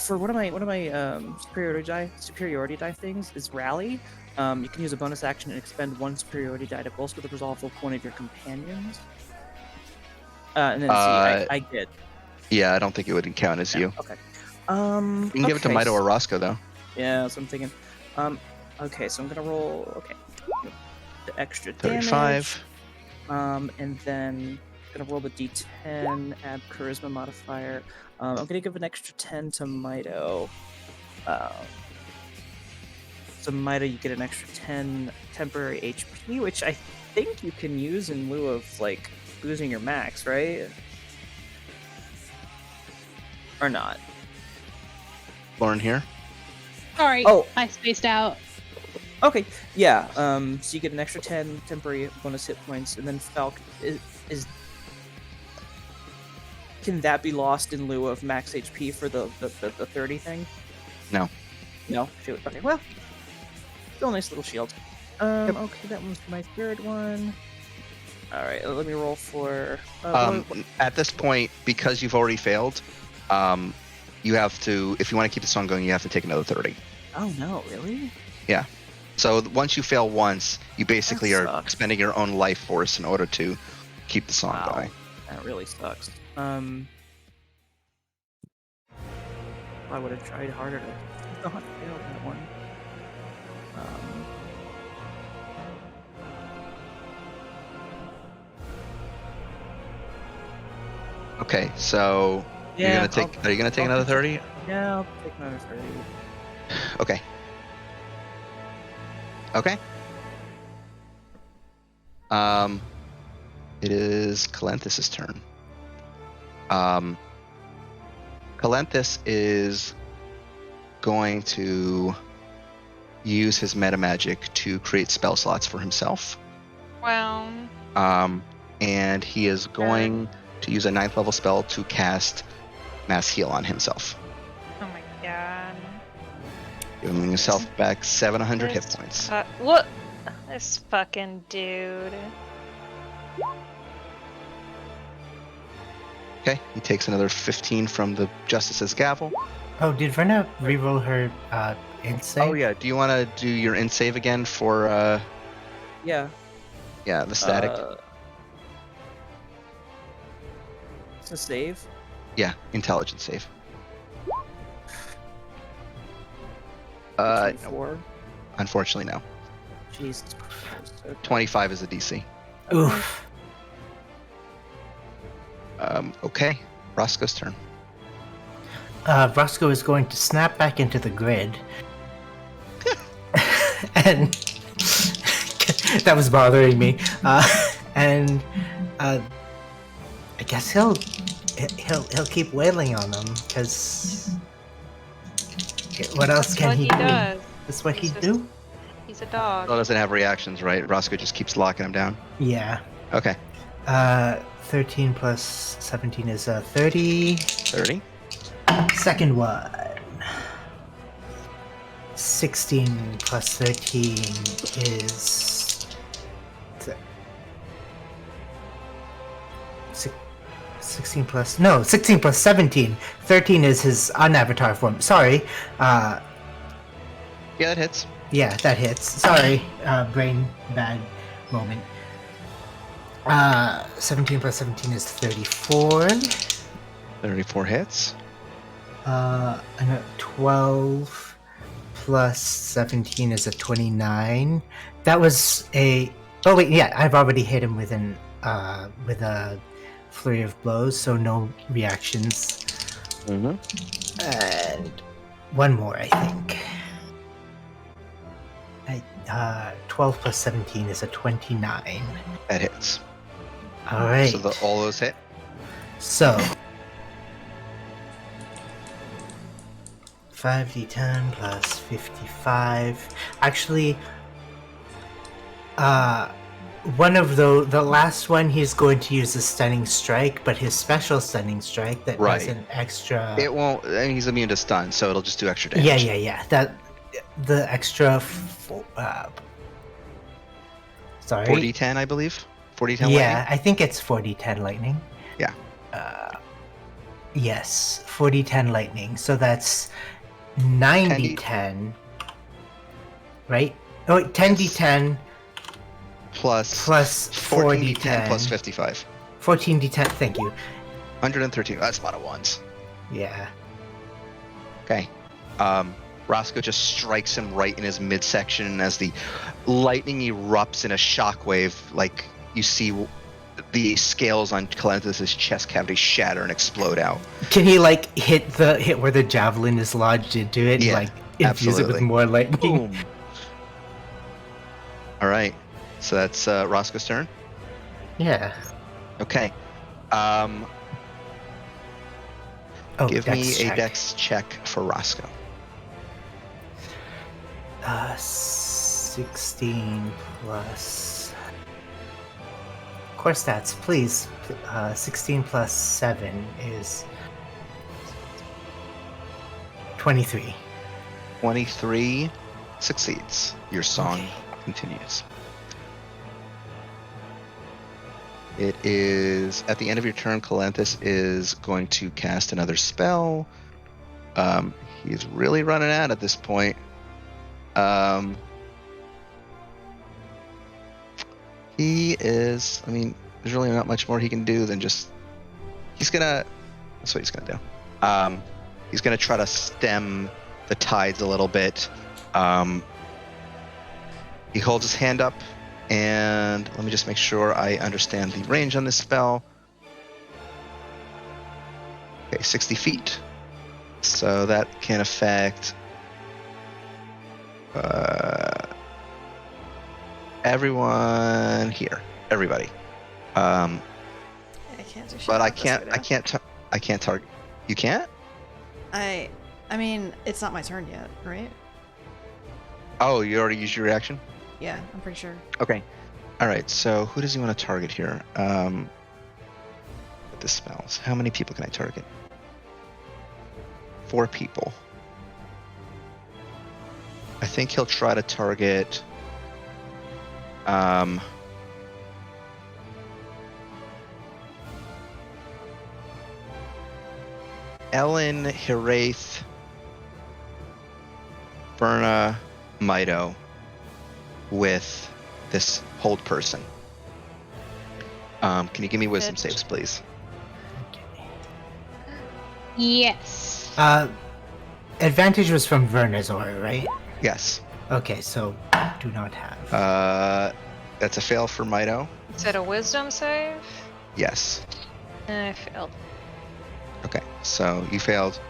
[SPEAKER 7] For one of my superiority die things is rally. You can use a bonus action and expend 1 superiority die to bolster the resolve of one of your companions. And then I did.
[SPEAKER 1] Yeah, I don't think it would count as you.
[SPEAKER 7] Okay.
[SPEAKER 1] You can give it to Mito or Roscoe though.
[SPEAKER 7] Yeah, that's what I'm thinking. Okay, so I'm gonna roll. Okay, the extra
[SPEAKER 1] 35.
[SPEAKER 7] damage. And then I'm gonna roll the D10, add charisma modifier. I'm gonna give an extra 10 to Mito. So Mito, you get an extra 10 temporary HP, which I think you can use in lieu of like losing your max, right? Or not?
[SPEAKER 1] Lauren here.
[SPEAKER 4] Sorry,
[SPEAKER 7] Oh.
[SPEAKER 4] I spaced out.
[SPEAKER 7] Okay, yeah. So you get an extra 10 temporary bonus hit points, and then Falk is can that be lost in lieu of max HP for the 30 thing?
[SPEAKER 1] No.
[SPEAKER 7] No. Shoot. Okay. Well, still a nice little shield. Okay, that was my third one. All right, let me roll for.
[SPEAKER 1] At this point, because you've already failed, you have to, if you want to keep the song going, you have to take another 30.
[SPEAKER 7] Oh no, really?
[SPEAKER 1] Yeah. So once you fail once, you basically
[SPEAKER 7] That
[SPEAKER 1] are
[SPEAKER 7] sucks.
[SPEAKER 1] expending your own life force in order to keep the song
[SPEAKER 7] Wow.
[SPEAKER 1] going.
[SPEAKER 7] That really sucks. I would have tried harder to not fail that one.
[SPEAKER 1] Okay, so you're
[SPEAKER 7] Yeah,
[SPEAKER 1] gonna take. Are you gonna take
[SPEAKER 7] I'll
[SPEAKER 1] another
[SPEAKER 7] take
[SPEAKER 1] 30?
[SPEAKER 7] Yeah, I'll take another 30.
[SPEAKER 1] Okay. Okay. It is Calenthus' turn. Calenthus is going to use his meta magic to create spell slots for himself.
[SPEAKER 5] Well,
[SPEAKER 1] And he is going to use a 9th level spell to cast Mass Heal on himself,
[SPEAKER 5] oh my god.
[SPEAKER 1] giving himself back 700 hit
[SPEAKER 5] This
[SPEAKER 1] points.
[SPEAKER 5] What? This fucking dude.
[SPEAKER 1] Okay, he takes another 15 from the Justice's Gavel.
[SPEAKER 6] Oh, did Verna reroll her insight?
[SPEAKER 1] Oh yeah, do you want to do your int save again for
[SPEAKER 7] Yeah.
[SPEAKER 1] the static?
[SPEAKER 7] It's a save.
[SPEAKER 1] Yeah, intelligence save. No,
[SPEAKER 7] 24.
[SPEAKER 1] unfortunately no.
[SPEAKER 7] Jesus Christ. Okay.
[SPEAKER 1] 25 is the DC.
[SPEAKER 6] Oof.
[SPEAKER 1] Okay, Roscoe's turn.
[SPEAKER 6] Roscoe is going to snap back into the grid. And that was bothering me. And I guess he'll keep wailing on them because what else
[SPEAKER 5] That's
[SPEAKER 6] can
[SPEAKER 5] what
[SPEAKER 6] he
[SPEAKER 5] he
[SPEAKER 6] do?
[SPEAKER 5] does.
[SPEAKER 6] That's what
[SPEAKER 5] He's
[SPEAKER 6] he'd
[SPEAKER 5] just-
[SPEAKER 6] do.
[SPEAKER 5] He's a dog.
[SPEAKER 1] Well, doesn't have reactions, right? Roscoe just keeps locking him down.
[SPEAKER 6] Yeah.
[SPEAKER 1] Okay,
[SPEAKER 6] 13 plus 17 is 30.
[SPEAKER 1] 30.
[SPEAKER 6] Second one. 16 plus 13 is 16 plus 17. 13 is his unavatar form. Sorry.
[SPEAKER 1] Yeah, that hits.
[SPEAKER 6] Yeah, that hits. Sorry, brain bad moment. 17 plus 17 is 34.
[SPEAKER 1] 34 hits.
[SPEAKER 6] And 12 plus 17 is a 29. That was a. Oh wait, yeah, I've already hit him with a flurry of blows, so no reactions.
[SPEAKER 1] Mm-hmm.
[SPEAKER 6] And one more, I think. 12 plus 17 is a 29.
[SPEAKER 1] That hits.
[SPEAKER 6] All right.
[SPEAKER 1] So all those hit.
[SPEAKER 6] So 5d10 plus 55. Actually, one of the last one he's going to use a stunning strike, but his special stunning strike that
[SPEAKER 1] Right.
[SPEAKER 6] has an extra.
[SPEAKER 1] It won't. I mean, he's immune to stun, so it'll just do extra damage.
[SPEAKER 6] Yeah. That the extra. Sorry.
[SPEAKER 1] 4d10, I believe. 4d10
[SPEAKER 6] Yeah,
[SPEAKER 1] lightning?
[SPEAKER 6] I think it's 4d10 lightning.
[SPEAKER 1] Yeah.
[SPEAKER 6] Yes, 4d10 lightning. So that's 90d10. Right? Oh, wait, 10d10
[SPEAKER 1] Plus
[SPEAKER 6] 4d10
[SPEAKER 1] 14d10 plus 55.
[SPEAKER 6] 14d10. Thank you.
[SPEAKER 1] 113. That's a lot of ones.
[SPEAKER 6] Yeah.
[SPEAKER 1] Okay. Roscoe just strikes him right in his midsection as the lightning erupts in a shockwave. Like you see the scales on Calenthus's chest cavity shatter and explode out.
[SPEAKER 6] Can he like hit where the javelin is lodged into it?
[SPEAKER 1] Yeah,
[SPEAKER 6] and, like infuse it with
[SPEAKER 1] absolutely.
[SPEAKER 6] more lightning.
[SPEAKER 2] Boom.
[SPEAKER 1] All right. So that's Roscoe's turn.
[SPEAKER 6] Yeah.
[SPEAKER 1] Okay.
[SPEAKER 6] Oh,
[SPEAKER 1] Give me
[SPEAKER 6] dex
[SPEAKER 1] a
[SPEAKER 6] check.
[SPEAKER 1] dex check for Roscoe.
[SPEAKER 6] 16 plus. Core stats, please. 16 plus 7 is 23.
[SPEAKER 1] 23 succeeds. Your song
[SPEAKER 6] Okay.
[SPEAKER 1] continues. It is at the end of your turn. Calenthus is going to cast another spell. He's really running out at this point. He is. I mean, there's really not much more he can do than just. That's what he's gonna do. He's gonna try to stem the tides a little bit. He holds his hand up, and let me just make sure I understand the range on this spell. Okay, 60 feet. So that can affect everyone here. Everybody.
[SPEAKER 9] I can't do shit.
[SPEAKER 1] But I
[SPEAKER 9] about this
[SPEAKER 1] can't.
[SPEAKER 9] right
[SPEAKER 1] I
[SPEAKER 9] now.
[SPEAKER 1] can't. I can't target. You can't?
[SPEAKER 9] I mean, it's not my turn yet, right?
[SPEAKER 1] Oh, you already used your reaction?
[SPEAKER 9] Yeah, I'm pretty sure.
[SPEAKER 1] Okay. All right. So who does he want to target here? With the spells, how many people can I target? 4 people. I think he'll try to target. Ellen, Hiraeth, Verna, Mido, with this hold person. Can you give me wisdom saves, please?
[SPEAKER 4] Yes.
[SPEAKER 6] Advantage was from Verna's aura, right?
[SPEAKER 1] Yes.
[SPEAKER 6] Okay, so do not have.
[SPEAKER 1] That's a fail for Mido.
[SPEAKER 5] Is it a wisdom save?
[SPEAKER 1] Yes.
[SPEAKER 5] I failed.
[SPEAKER 1] Okay, so you failed.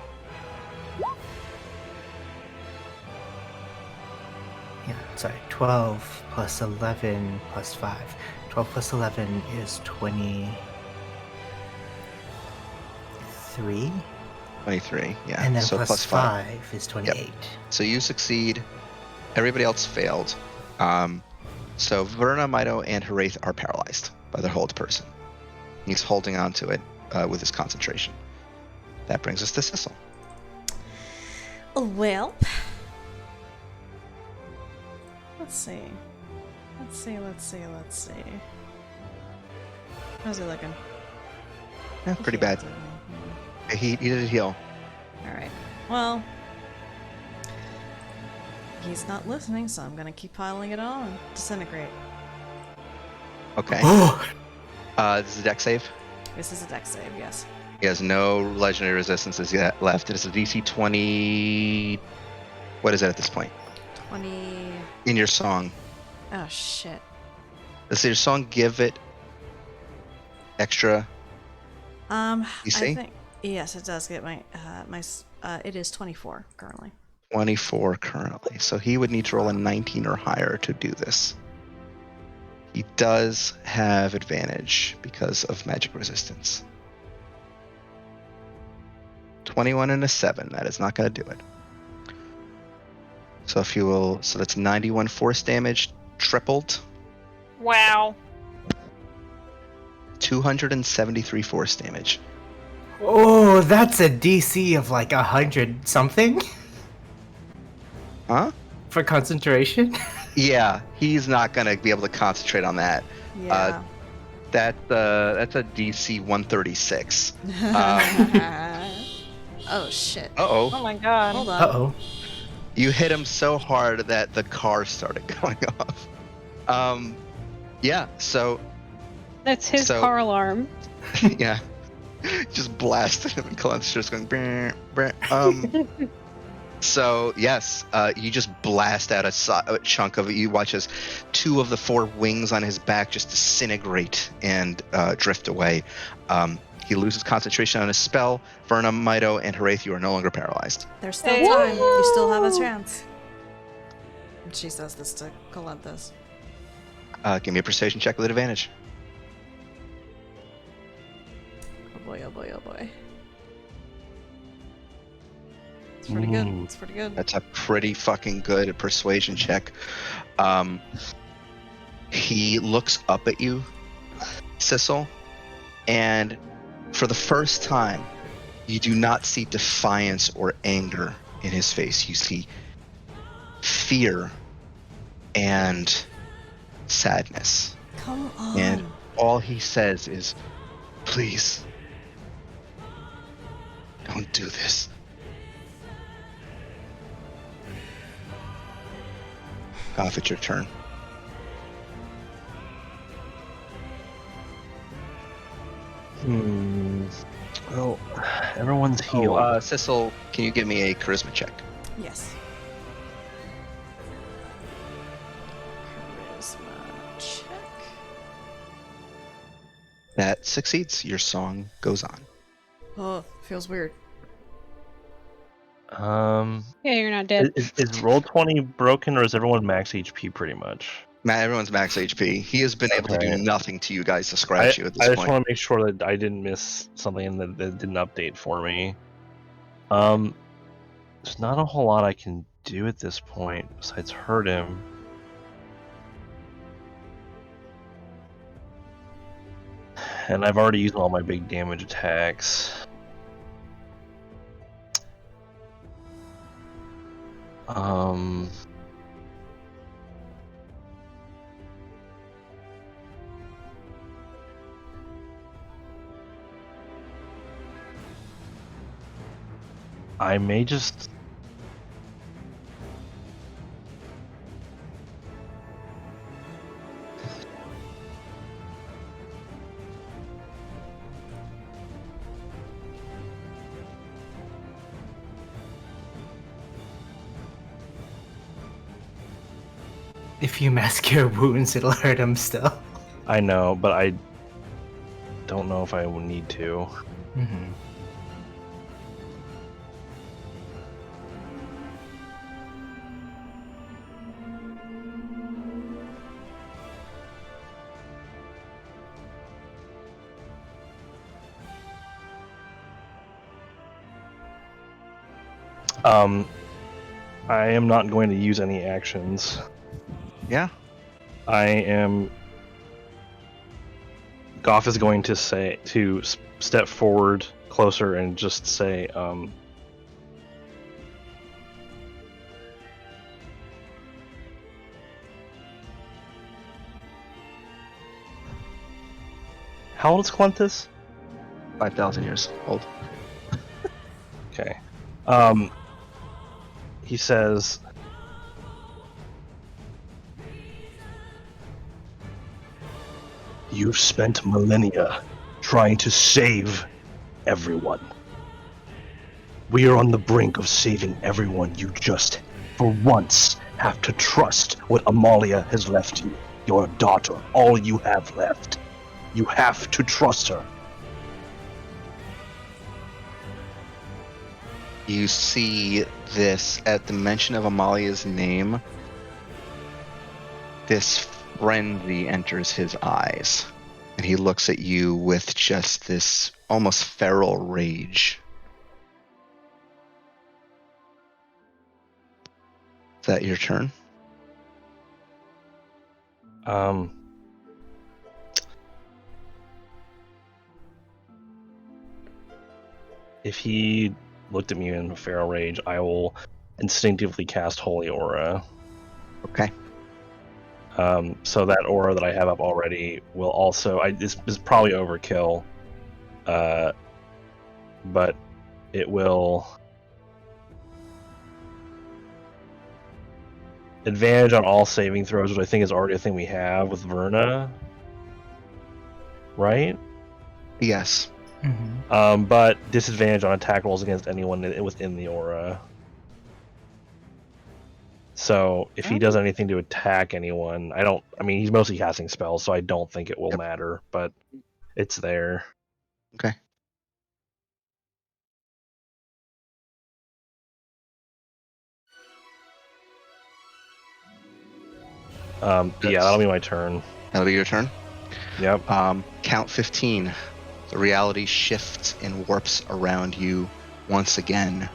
[SPEAKER 6] Yeah, sorry. 12 plus 11 plus 5. 12 plus 11 is 23.
[SPEAKER 1] 23, yeah.
[SPEAKER 6] And then
[SPEAKER 1] so
[SPEAKER 6] plus 5 is 28.
[SPEAKER 1] Yep. So you succeed. Everybody else failed. So Verna, Mido, and Hiraeth are paralyzed by their hold person. He's holding on to it with his concentration. That brings us to Sissel.
[SPEAKER 9] Well, let's see. How's he looking?
[SPEAKER 1] Yeah, pretty bad. He did heal.
[SPEAKER 9] Alright. Well, he's not listening, so I'm gonna keep piling it on. Disintegrate.
[SPEAKER 1] Okay. This is a dex save.
[SPEAKER 9] This is a dex save, yes.
[SPEAKER 1] He has no legendary resistances yet left. It is a DC 20. What is it at this point?
[SPEAKER 9] 20.
[SPEAKER 1] In your song.
[SPEAKER 9] Oh, shit.
[SPEAKER 1] Does your song give it extra DC?
[SPEAKER 9] I think. Yes, it does get my. It is 24 currently.
[SPEAKER 1] 24 currently. So he would need to roll a 19 or higher to do this. He does have advantage because of magic resistance. 21 and a 7. That is not going to do it. So if you will, so that's 91 force damage tripled.
[SPEAKER 5] Wow.
[SPEAKER 1] 273 force damage.
[SPEAKER 6] Oh, that's a DC of like 100 something
[SPEAKER 1] Huh?
[SPEAKER 6] for concentration.
[SPEAKER 1] Yeah, he's not going to be able to concentrate on that.
[SPEAKER 9] Yeah.
[SPEAKER 1] That's a DC 136.
[SPEAKER 9] Oh, shit.
[SPEAKER 1] Uh-oh.
[SPEAKER 5] Oh my god.
[SPEAKER 9] Hold on.
[SPEAKER 6] Uh-oh.
[SPEAKER 1] You hit him so hard that the car started going off. Yeah, so
[SPEAKER 4] That's his
[SPEAKER 1] So-
[SPEAKER 4] car alarm.
[SPEAKER 1] yeah. Just blasted him and Calent's just going brr, brr. So yes, you just blast out a chunk of it. You watch as 2 of the 4 wings on his back just disintegrate and drift away. He loses concentration on his spell. Verna, Mido, and Hiraeth, you are no longer paralyzed.
[SPEAKER 9] There's still time. You still have a chance. She says this to Calenthus.
[SPEAKER 1] Give me a persuasion check with advantage.
[SPEAKER 9] Oh boy, oh boy, oh boy. It's pretty good.
[SPEAKER 8] Ooh.
[SPEAKER 9] It's pretty good.
[SPEAKER 1] That's a pretty fucking good persuasion check. He looks up at you, Sissel, and for the first time, you do not see defiance or anger in his face. You see fear and sadness.
[SPEAKER 9] Come on.
[SPEAKER 1] And all he says is, please, don't do this. Goff, it's your turn.
[SPEAKER 8] Well, everyone's healed.
[SPEAKER 1] Sissel, can you give me a charisma check?
[SPEAKER 9] Yes. Charisma check.
[SPEAKER 1] That succeeds. Your song goes on.
[SPEAKER 9] Oh, feels weird.
[SPEAKER 4] Yeah, you're not dead.
[SPEAKER 2] Is roll 20 broken, or is everyone max HP pretty much?
[SPEAKER 1] Everyone's max HP. He has been able to do
[SPEAKER 2] Okay.
[SPEAKER 1] nothing to you guys to scratch you at this
[SPEAKER 2] I just
[SPEAKER 1] point.
[SPEAKER 2] want to make sure that I didn't miss something that didn't update for me. There's not a whole lot I can do at this point besides hurt him? And I've already used all my big damage attacks. I may just...
[SPEAKER 6] If you mask your wounds, it'll hurt him still.
[SPEAKER 2] I know, but I don't know if I will need to.
[SPEAKER 6] Mm-hmm.
[SPEAKER 2] I am not going to use any actions.
[SPEAKER 1] Yeah.
[SPEAKER 2] Goff is going to step forward closer and just say, how old is Clentus?
[SPEAKER 1] 5,000 years old.
[SPEAKER 2] Okay. He says, "You've spent millennia trying to save everyone. We are on the brink of saving everyone. You just, for once, have to trust what Amalia has left you. Your daughter, all you have left. You have to trust her."
[SPEAKER 1] You see this at the mention of Amalia's name. This frenzy enters his eyes, and he looks at you with just this almost feral rage. Is that your turn?
[SPEAKER 2] If he looked at me in a feral rage, I will instinctively cast Holy Aura.
[SPEAKER 1] Okay.
[SPEAKER 2] So that aura that I have up already will also... this is probably overkill, but it will... Advantage on all saving throws, which I think is already a thing we have with Verna. Right?
[SPEAKER 1] Yes.
[SPEAKER 6] Mm-hmm.
[SPEAKER 2] But disadvantage on attack rolls against anyone within the aura. So if he does anything to attack anyone, I mean, he's mostly casting spells, so I don't think it will matter, but it's there.
[SPEAKER 1] Okay.
[SPEAKER 2] Yeah, that'll be my turn.
[SPEAKER 1] That'll be your turn?
[SPEAKER 2] Yep.
[SPEAKER 1] Count 15. The reality shifts and warps around you once again.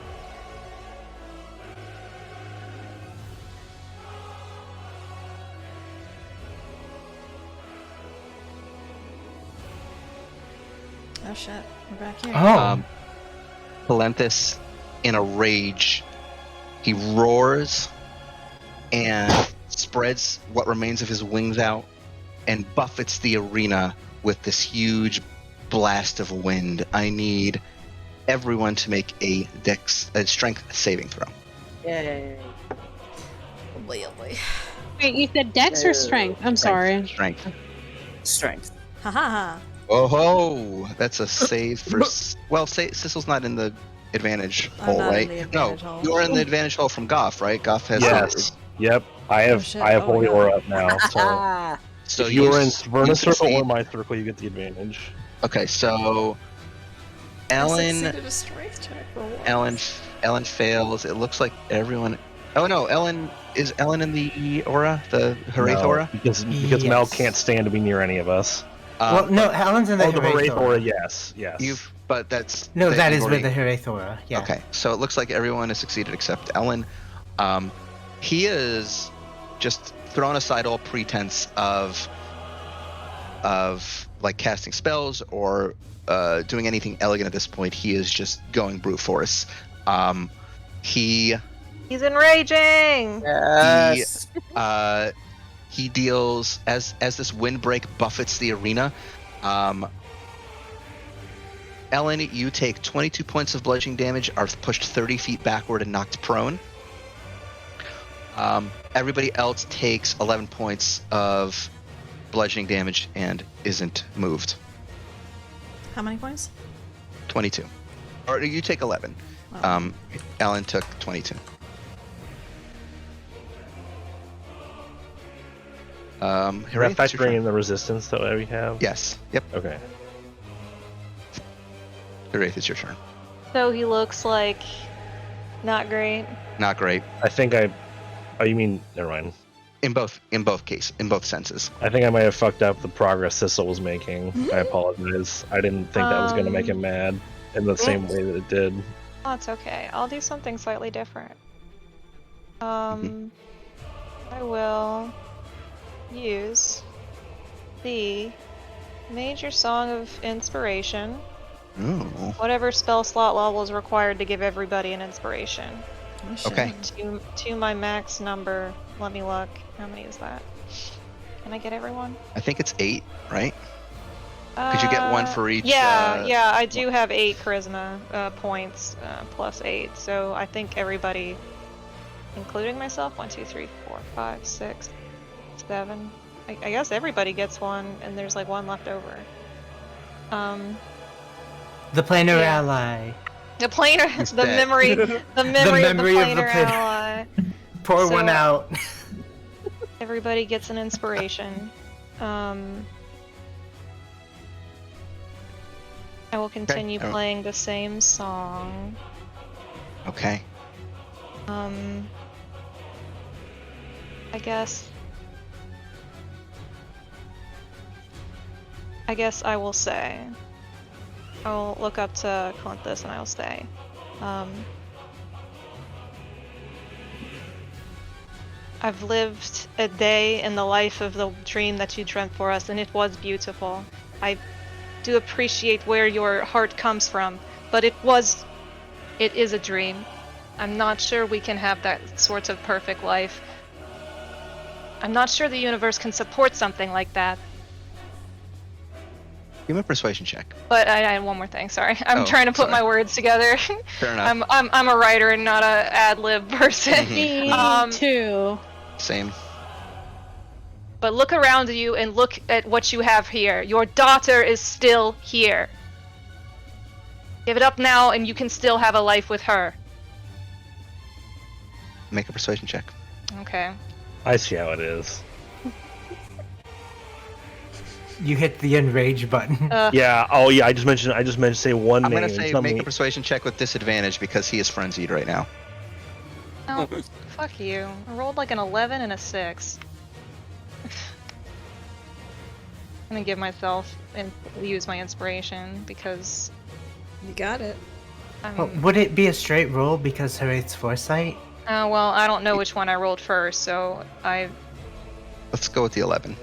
[SPEAKER 9] Oh shit, we're back here.
[SPEAKER 1] Palenthus, in a rage, he roars and spreads what remains of his wings out and buffets the arena with this huge blast of wind. I need everyone to make a strength saving throw.
[SPEAKER 7] Yay.
[SPEAKER 9] Oh boy, oh boy.
[SPEAKER 4] Wait, you said Dex or Strength? I'm sorry.
[SPEAKER 1] Strength.
[SPEAKER 7] Strength.
[SPEAKER 9] Ha ha ha.
[SPEAKER 1] Oh ho! That's a save for. Well, Sissel's not in the advantage hole,
[SPEAKER 9] not in
[SPEAKER 1] right?
[SPEAKER 9] the advantage hole.
[SPEAKER 1] You are in the advantage hole from Goff, right? Goff has.
[SPEAKER 2] Yes. Yep. I have
[SPEAKER 9] shit.
[SPEAKER 2] I have
[SPEAKER 9] Oh,
[SPEAKER 2] Holy
[SPEAKER 9] yeah.
[SPEAKER 2] Aura up now. So if you are in Verna's circle or my circle, you get the advantage.
[SPEAKER 1] Okay, so
[SPEAKER 9] I
[SPEAKER 1] Ellen
[SPEAKER 9] succeeded a strength check for once.
[SPEAKER 1] Ellen fails. It looks like everyone. Oh no, is Ellen in the aura, the Harath
[SPEAKER 2] No,
[SPEAKER 1] aura?
[SPEAKER 2] because
[SPEAKER 6] Yes.
[SPEAKER 2] Mel can't stand to be near any of us.
[SPEAKER 6] Well, no, Helen's in the
[SPEAKER 2] Oh, the
[SPEAKER 6] Herath
[SPEAKER 2] Wraith
[SPEAKER 6] Aura.
[SPEAKER 2] Aura, yes.
[SPEAKER 1] But that's
[SPEAKER 6] No, that
[SPEAKER 1] you've
[SPEAKER 6] is
[SPEAKER 1] already-
[SPEAKER 6] with the Herath Aura. Yeah.
[SPEAKER 1] Okay, so it looks like everyone has succeeded except Ellen. He is just throwing aside all pretense of like casting spells or doing anything elegant at this point. He is just going brute force. He's
[SPEAKER 5] enraging.
[SPEAKER 7] Yes.
[SPEAKER 1] He deals as this windbreak buffets the arena. Ellen, you take 22 points of bludgeoning damage, are pushed 30 feet backward and knocked prone. Everybody else takes 11 points of bludgeoning damage and isn't moved.
[SPEAKER 3] How many points?
[SPEAKER 1] 22. Or you take 11.
[SPEAKER 3] Oh.
[SPEAKER 1] Ellen took 22.
[SPEAKER 2] Is that
[SPEAKER 1] Harriet, it's your
[SPEAKER 2] factoring
[SPEAKER 1] turn.
[SPEAKER 2] in the resistance that we have?
[SPEAKER 1] Yes. Yep.
[SPEAKER 2] Okay.
[SPEAKER 1] Harriet, it's your turn.
[SPEAKER 5] So he looks like not great.
[SPEAKER 1] Not great.
[SPEAKER 2] I think Oh, you mean? Never mind.
[SPEAKER 1] In both senses.
[SPEAKER 2] I think I might have fucked up the progress Sissel was making. I apologize. I didn't think that was going to make him mad in the same way that it did.
[SPEAKER 5] Oh, it's okay. I'll do something slightly different. I will use the Major Song of Inspiration.
[SPEAKER 1] Ooh.
[SPEAKER 5] Whatever spell slot level is required to give everybody an inspiration.
[SPEAKER 3] Oh, shit.
[SPEAKER 1] Okay.
[SPEAKER 5] To my max number. Let me look. How many is that? Can I get everyone?
[SPEAKER 1] I think it's 8, right? Could you get one for each?
[SPEAKER 5] Yeah, I do have 8 charisma points plus 8, so I think everybody, including myself, 1, 2, 3, 4, 5, 6, 7. I guess everybody gets one, and there's like one left over.
[SPEAKER 6] The planar
[SPEAKER 5] Yeah.
[SPEAKER 6] ally.
[SPEAKER 5] The planar,
[SPEAKER 1] He's
[SPEAKER 5] the
[SPEAKER 1] dead.
[SPEAKER 5] memory, the memory of the planar ally.
[SPEAKER 6] Pour
[SPEAKER 5] So-
[SPEAKER 6] one out.
[SPEAKER 5] Everybody gets an inspiration. I will continue
[SPEAKER 1] Oh.
[SPEAKER 5] playing the same song.
[SPEAKER 1] Okay.
[SPEAKER 5] I guess I will say. I'll look up to Calinthus and I'll say. I've lived a day in the life of the dream that you dreamt for us, and it was beautiful. I do appreciate where your heart comes from, but it is a dream. I'm not sure we can have that sort of perfect life. I'm not sure the universe can support something like that.
[SPEAKER 1] Give me a persuasion check.
[SPEAKER 5] But I had one more thing. Sorry, I'm
[SPEAKER 1] Oh,
[SPEAKER 5] trying to put
[SPEAKER 1] sorry.
[SPEAKER 5] my words together.
[SPEAKER 1] Fair enough.
[SPEAKER 5] I'm a writer and not a ad lib person.
[SPEAKER 1] Mhm.
[SPEAKER 4] Me too.
[SPEAKER 1] Same.
[SPEAKER 5] But look around you and look at what you have here. Your daughter is still here. Give it up now, and you can still have a life with her.
[SPEAKER 1] Make a persuasion check.
[SPEAKER 5] Okay.
[SPEAKER 2] I see how it is.
[SPEAKER 6] You hit the enrage button.
[SPEAKER 2] Yeah. Oh, yeah. I just mentioned say one
[SPEAKER 1] I'm
[SPEAKER 2] name.
[SPEAKER 1] gonna
[SPEAKER 2] and
[SPEAKER 1] say
[SPEAKER 2] tell
[SPEAKER 1] make
[SPEAKER 2] me-
[SPEAKER 1] a persuasion check with disadvantage because he is frenzied right now.
[SPEAKER 5] Oh, fuck you. I rolled like an 11 and a 6. I'm gonna give myself and use my inspiration because
[SPEAKER 3] You got it.
[SPEAKER 5] I'm.
[SPEAKER 6] Well, would it be a straight roll because her it's foresight?
[SPEAKER 5] Well, I don't know which one I rolled first, so I.
[SPEAKER 1] Let's go with the 11.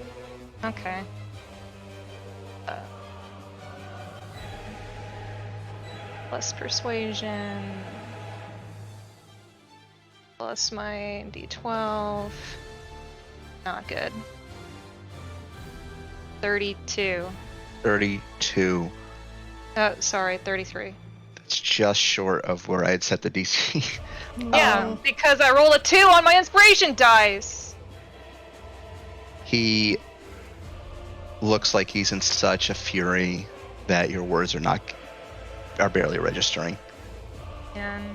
[SPEAKER 5] Okay. Plus persuasion. Plus my d12. Not good. 32.
[SPEAKER 1] 32.
[SPEAKER 5] Sorry, 33.
[SPEAKER 1] That's just short of where I had set the DC.
[SPEAKER 5] Yeah, because I rolled a 2 on my inspiration dice!
[SPEAKER 1] He looks like he's in such a fury that your words are barely registering.
[SPEAKER 5] And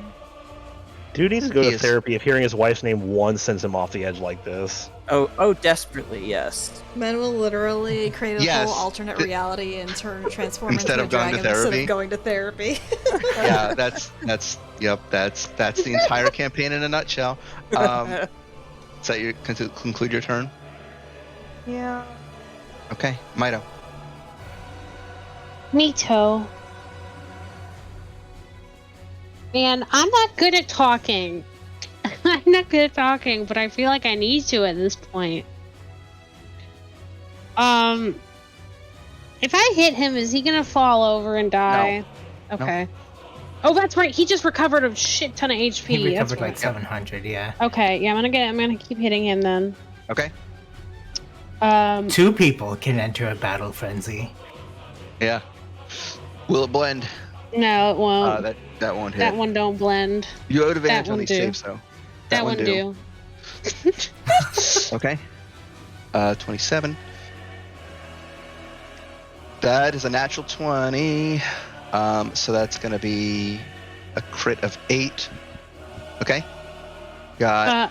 [SPEAKER 2] Dude needs to go
[SPEAKER 1] He
[SPEAKER 2] to
[SPEAKER 1] is-
[SPEAKER 2] therapy if hearing his wife's name once sends him off the edge like this.
[SPEAKER 7] Oh, desperately, yes.
[SPEAKER 3] Men will literally create a
[SPEAKER 1] Yes.
[SPEAKER 3] whole alternate reality and transform
[SPEAKER 1] Instead
[SPEAKER 3] into
[SPEAKER 1] of
[SPEAKER 3] a
[SPEAKER 1] going to
[SPEAKER 3] dragon instead
[SPEAKER 1] therapy?
[SPEAKER 3] of going to therapy.
[SPEAKER 1] Yeah, that's the entire campaign in a nutshell. Is that your conclude your turn?
[SPEAKER 5] yeah.
[SPEAKER 1] Okay, Mito.
[SPEAKER 4] Mito. Man, I'm not good at talking. I'm not good at talking, but I feel like I need to at this point. If I hit him, is he gonna fall over and die?
[SPEAKER 1] No.
[SPEAKER 4] Okay. Oh, that's right. He just recovered a shit ton of HP.
[SPEAKER 6] He recovered
[SPEAKER 4] That's
[SPEAKER 6] like
[SPEAKER 4] right.
[SPEAKER 6] 700. Yeah.
[SPEAKER 4] Okay, yeah, I'm gonna keep hitting him then.
[SPEAKER 1] Okay.
[SPEAKER 6] 2 people can enter a battle frenzy.
[SPEAKER 1] Yeah. Will it blend?
[SPEAKER 4] No, it won't.
[SPEAKER 1] That won't hit.
[SPEAKER 4] That one don't blend.
[SPEAKER 1] You have advantage
[SPEAKER 4] That
[SPEAKER 1] on
[SPEAKER 4] one
[SPEAKER 1] these
[SPEAKER 4] do.
[SPEAKER 1] saves, though.
[SPEAKER 4] That one do.
[SPEAKER 1] Okay. 27. That is a natural 20. So that's going to be a crit of 8. Okay. You got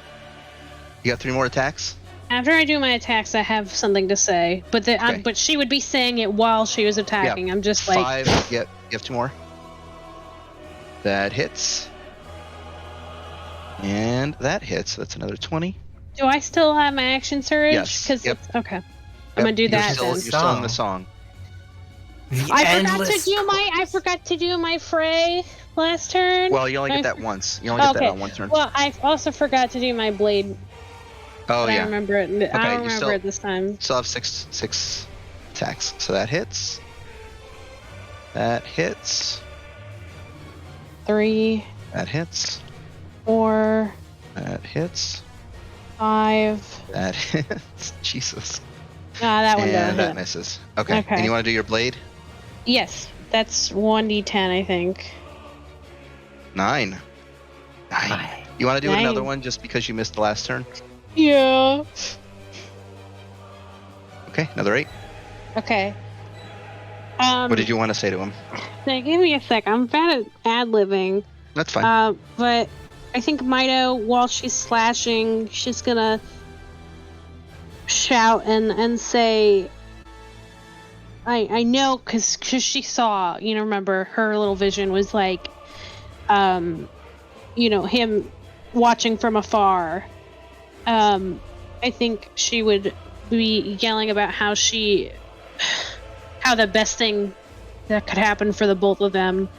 [SPEAKER 1] 3 more attacks?
[SPEAKER 4] After I do my attacks, I have something to say, but
[SPEAKER 1] Okay.
[SPEAKER 4] but she would be saying it while she was attacking. I'm just like
[SPEAKER 1] 5. You have 2 more. That hits. And that hits. That's another 20.
[SPEAKER 4] Do I still have my action surge?
[SPEAKER 1] Yes. Yep.
[SPEAKER 4] Okay. I'm gonna do that
[SPEAKER 1] You're
[SPEAKER 4] then.
[SPEAKER 1] still in the song.
[SPEAKER 4] I forgot to do my fray last turn.
[SPEAKER 1] Well, you only get that once. You only get that on one turn.
[SPEAKER 4] Well, I also forgot to do my blade.
[SPEAKER 1] Oh,
[SPEAKER 4] I
[SPEAKER 1] yeah.
[SPEAKER 4] remember it.
[SPEAKER 1] Okay,
[SPEAKER 4] I don't remember it this time.
[SPEAKER 1] Still have six attacks. So that hits. That hits.
[SPEAKER 4] 3.
[SPEAKER 1] That hits.
[SPEAKER 4] 4.
[SPEAKER 1] That hits.
[SPEAKER 4] 5.
[SPEAKER 1] That hits. Jesus.
[SPEAKER 4] That one
[SPEAKER 1] And
[SPEAKER 4] doesn't
[SPEAKER 1] that
[SPEAKER 4] hit.
[SPEAKER 1] misses. Okay.
[SPEAKER 4] Okay.
[SPEAKER 1] And you want to do your blade?
[SPEAKER 4] Yes, that's 1d10, I think.
[SPEAKER 1] 9. You want to do
[SPEAKER 4] 9.
[SPEAKER 1] another one just because you missed the last turn?
[SPEAKER 4] Yeah.
[SPEAKER 1] Okay, another 8.
[SPEAKER 4] Okay.
[SPEAKER 1] What did you want to say to him?
[SPEAKER 4] Now, give me a sec. I'm bad at ad-libbing.
[SPEAKER 1] That's fine.
[SPEAKER 4] But I think Mido, while she's slashing, she's gonna shout and say, I know, because she saw, remember, her little vision was like, him watching from afar. I think she would be yelling about how the best thing that could happen for the both of them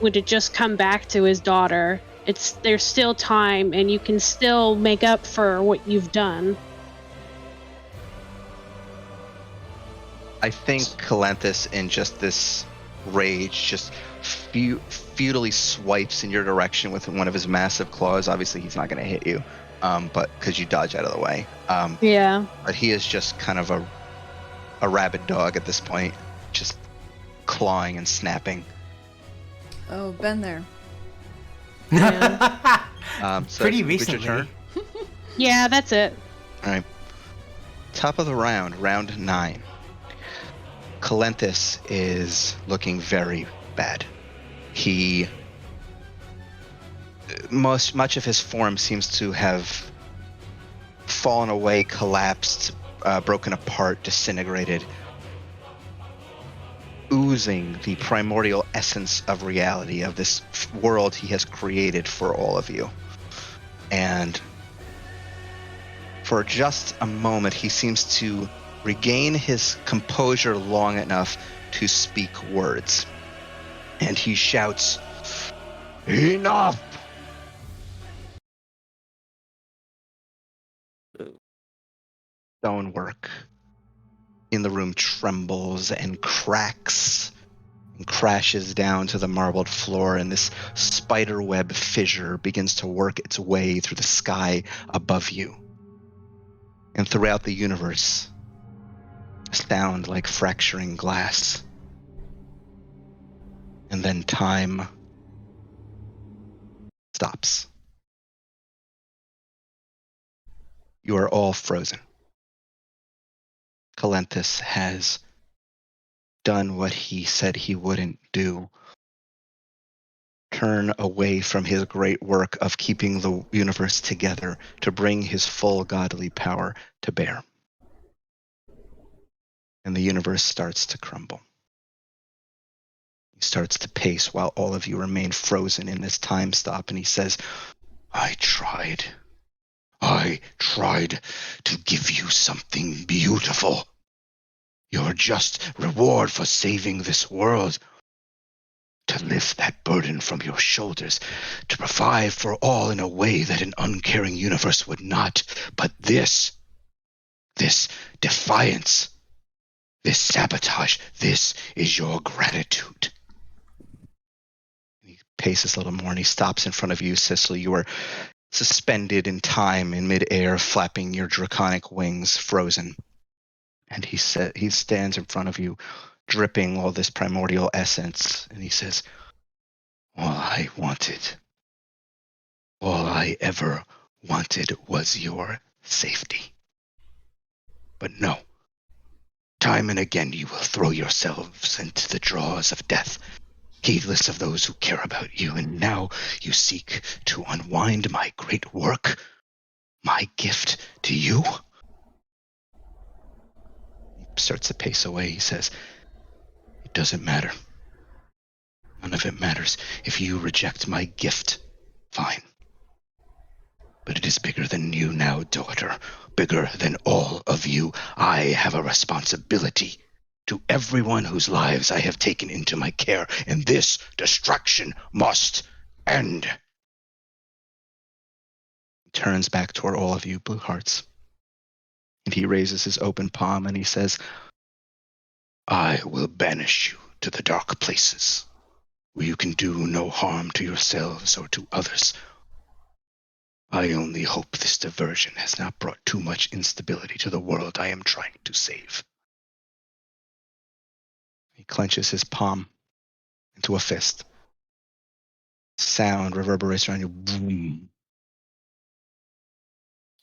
[SPEAKER 4] would have just come back to his daughter. There's still time, and you can still make up for what you've done.
[SPEAKER 1] I think Calanthus, in just this rage, just futilely swipes in your direction with one of his massive claws. Obviously, he's not going to hit you, but because you dodge out of the way.
[SPEAKER 4] Yeah.
[SPEAKER 1] But he is just kind of a rabid dog at this point, just clawing and snapping.
[SPEAKER 9] Oh, been there.
[SPEAKER 4] Yeah.
[SPEAKER 1] So
[SPEAKER 6] Pretty
[SPEAKER 1] that's
[SPEAKER 6] recently.
[SPEAKER 1] your turn.
[SPEAKER 4] Yeah, that's it.
[SPEAKER 1] All right. Top of the round, round 9. Calanthus is looking very bad. Much of his form seems to have fallen away, collapsed, broken apart, disintegrated, oozing the primordial essence of reality of this world he has created for all of you. And for just a moment, he seems to regain his composure long enough to speak words. And he shouts, "Enough!" Stonework in the room trembles and cracks and crashes down to the marbled floor, and this spiderweb fissure begins to work its way through the sky above you. And throughout the universe, sound like fracturing glass. And then time stops. You are all frozen. Calanthus has done what he said he wouldn't do. Turn away from his great work of keeping the universe together to bring his full godly power to bear. And the universe starts to crumble. He starts to pace while all of you remain frozen in this time stop, and he says, I tried to give you something beautiful. Your just reward for saving this world to lift that burden from your shoulders, to provide for all in a way that an uncaring universe would not. But this defiance, this sabotage, this is your gratitude. He paces a little more and he stops in front of you, Sicily. You are suspended in time in midair, flapping your draconic wings, frozen. And he stands in front of you, dripping all this primordial essence, and he says, all I ever wanted was your safety. But no, time and again you will throw yourselves into the jaws of death, heedless of those who care about you, and now you seek to unwind my great work, my gift to you? He starts to pace away. He says, it doesn't matter. None of it matters. If you reject my gift, fine. But it is bigger than you now, daughter. Bigger than all of you. I have a responsibility to everyone whose lives I have taken into my care, and this destruction must end. He turns back toward all of you, Blue Hearts, and he raises his open palm and he says, I will banish you to the dark places, where you can do no harm to yourselves or to others. I only hope this diversion has not brought too much instability to the world I am trying to save. He clenches his palm into a fist. Sound reverberates around you. Boom.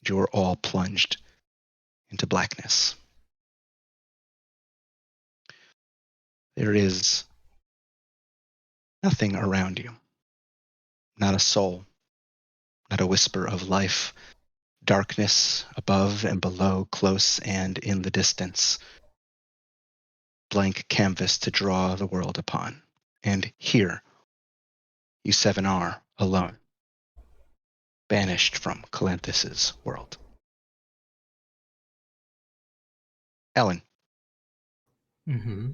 [SPEAKER 1] You are all plunged into blackness. There is nothing around you. Not a soul. Not a whisper of life. Darkness above and below, close and in the distance. Blank canvas to draw the world upon. And here, you seven are alone, banished from Calanthis's world. Ellen,
[SPEAKER 6] Mm-hmm.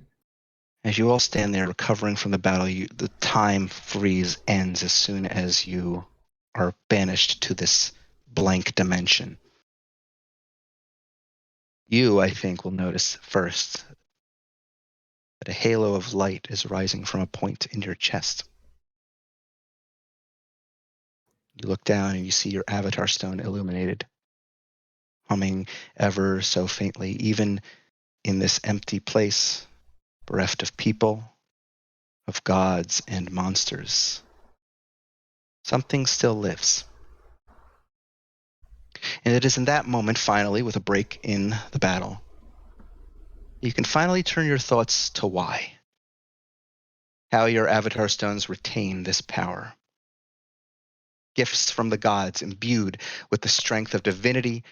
[SPEAKER 1] as you all stand there recovering from the battle, the time freeze ends as soon as you are banished to this blank dimension. You, I think, will notice first that a halo of light is rising from a point in your chest. You look down and you see your avatar stone illuminated, humming ever so faintly, even in this empty place, bereft of people, of gods and monsters. Something still lives. And it is in that moment, finally, with a break in the battle, you can finally turn your thoughts to why. How your avatar stones retain this power. Gifts from the gods imbued with the strength of divinity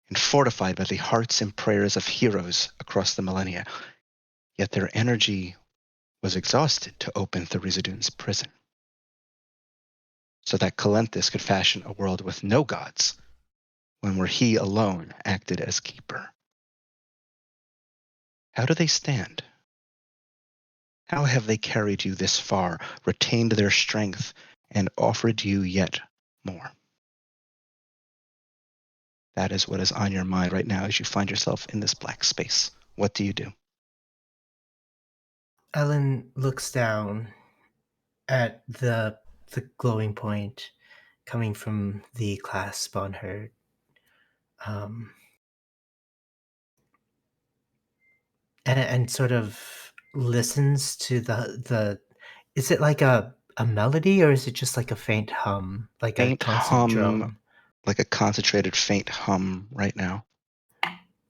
[SPEAKER 1] and fortified by the hearts and prayers of heroes across the millennia. Yet their energy was exhausted to open Tharizdun's prison, so that Calenthis could fashion a world with no gods, when where he alone acted as keeper. How do they stand? How have they carried you this far, retained their strength, and offered you yet more? That is what is on your mind right now as you find yourself in this black space. What do you do?
[SPEAKER 6] Ellen looks down at the glowing point coming from the clasp on her. And sort of listens to the is it like a melody, or is it just like a faint hum, like a
[SPEAKER 1] Faint
[SPEAKER 6] constant
[SPEAKER 1] hum,
[SPEAKER 6] drum?
[SPEAKER 1] like a concentrated faint hum right now.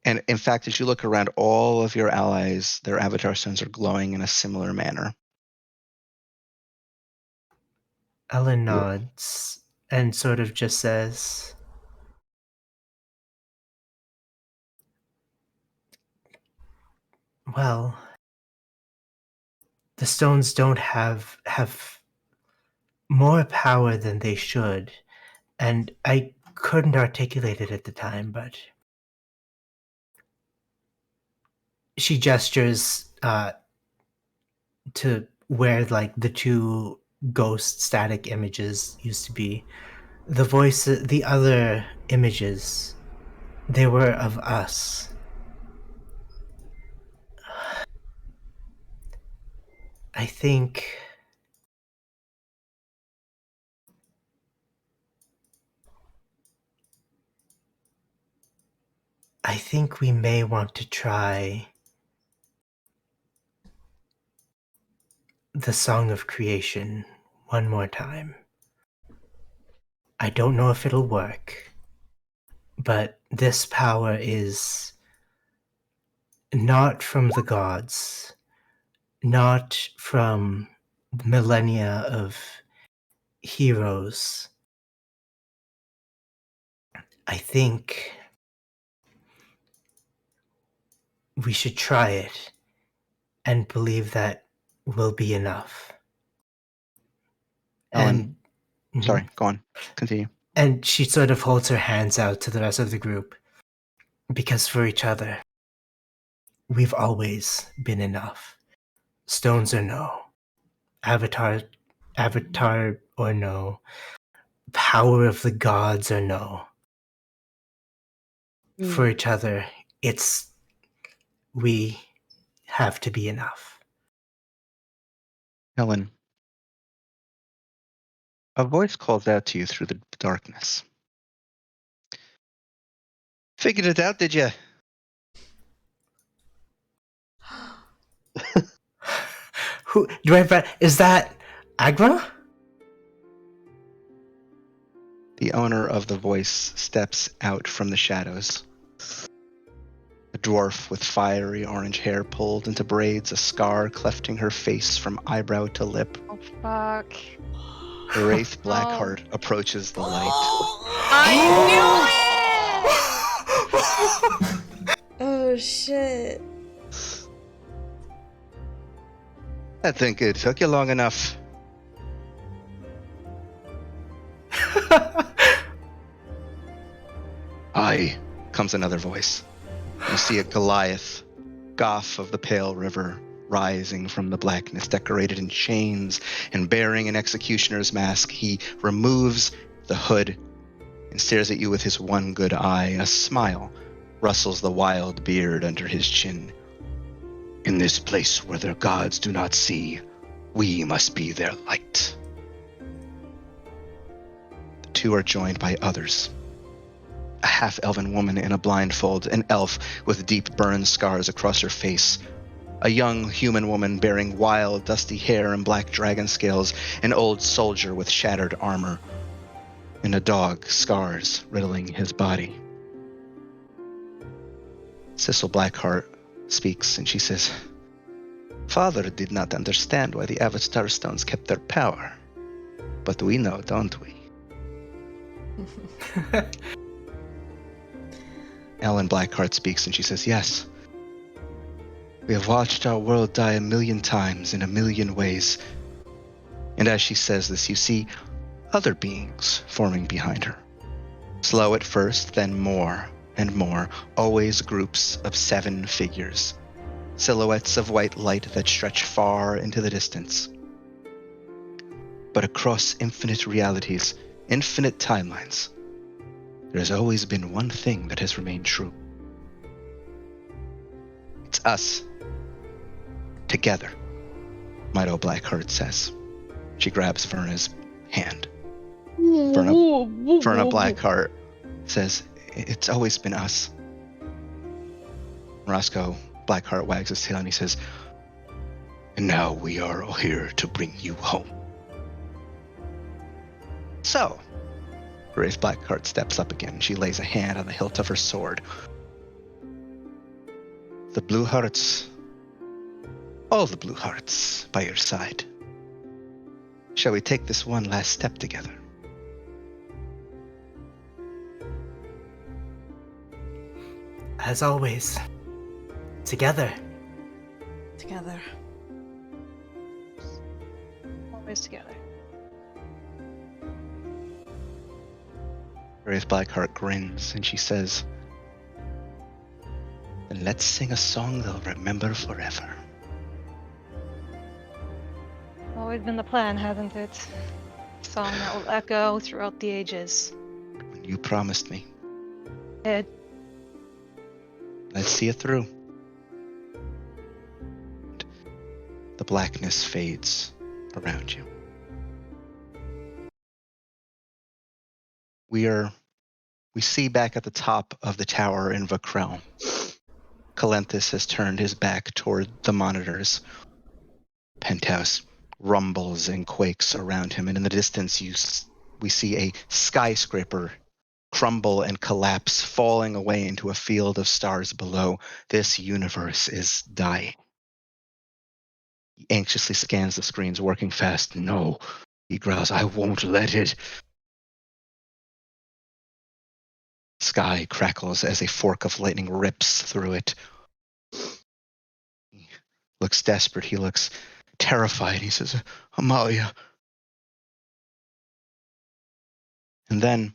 [SPEAKER 1] And in fact, as you look around, all of your allies, their avatar stones are glowing in a similar manner.
[SPEAKER 6] Ellen nods and sort of just says, well, the stones don't have more power than they should, and I couldn't articulate it at the time, but she gestures to where like the two ghost static images used to be. The other images, they were of us. I think we may want to try the Song of Creation one more time. I don't know if it'll work, but this power is not from the gods, not from millennia of heroes. I think we should try it and believe that will be enough.
[SPEAKER 1] Ellen,
[SPEAKER 6] And
[SPEAKER 1] sorry, go on. Continue.
[SPEAKER 6] And she sort of holds her hands out to the rest of the group. Because for each other, we've always been enough. Stones or no, Avatar or no, power of the gods or no. For each other, we have to be enough.
[SPEAKER 1] Ellen, a voice calls out to you through the darkness. Figured it out, did you?
[SPEAKER 6] Who is that? Agra?
[SPEAKER 1] The owner of the voice steps out from the shadows. A dwarf with fiery orange hair pulled into braids, a scar clefting her face from eyebrow to lip.
[SPEAKER 5] Oh, fuck.
[SPEAKER 1] Wraith Blackheart approaches the light.
[SPEAKER 9] Oh shit.
[SPEAKER 1] I think it took you long enough. Aye, comes another voice. You see a Goliath, Goth of the Pale River, rising from the blackness, decorated in chains and bearing an executioner's mask. He removes the hood and stares at you with his one good eye. A smile rustles the wild beard under his chin. In this place where their gods do not see, we must be their light. The two are joined by others. A half-elven woman in a blindfold, an elf with deep burn scars across her face, a young human woman bearing wild, dusty hair and black dragon scales, an old soldier with shattered armor, and a dog, scars riddling his body. Cecil Blackheart speaks, and she says, Father did not understand why the Avatar Stones kept their power. But we know, don't we? Ellen Blackheart speaks, and she says, yes. We have watched our world die 1,000,000 times in 1,000,000 ways. And as she says this, you see other beings forming behind her. Slow at first, then more and more, always groups of 7 figures. Silhouettes of white light that stretch far into the distance. But across infinite realities, infinite timelines, there has always been one thing that has remained true. It's us. Together, Mido Blackheart says. She grabs Verna's hand. Verna Blackheart says, it's always been us. Roscoe Blackheart wags his tail and he says, and now we are all here to bring you home. So, Wraith Blackheart steps up again. She lays a hand on the hilt of her sword. The blue hearts, all the blue hearts by your side. Shall we take this one last step together?
[SPEAKER 6] As always, together.
[SPEAKER 9] Together.
[SPEAKER 5] Always together.
[SPEAKER 1] Wraith Blackheart grins and she says, then let's sing a song they'll remember forever.
[SPEAKER 5] been the plan, hasn't it? Song that will echo throughout the ages.
[SPEAKER 1] You promised me.
[SPEAKER 5] It.
[SPEAKER 1] Let's see it through. The blackness fades around you. We see back at the top of the tower in Vakrel. Calenthus has turned his back toward the monitors. Penthouse rumbles and quakes around him, and in the distance we see a skyscraper crumble and collapse, falling away into a field of stars below. This universe is dying. He anxiously scans the screens, working fast. No, he growls, I won't let it. Sky crackles as a fork of lightning rips through it. He looks desperate. He looks terrified. He says, Amalia. And then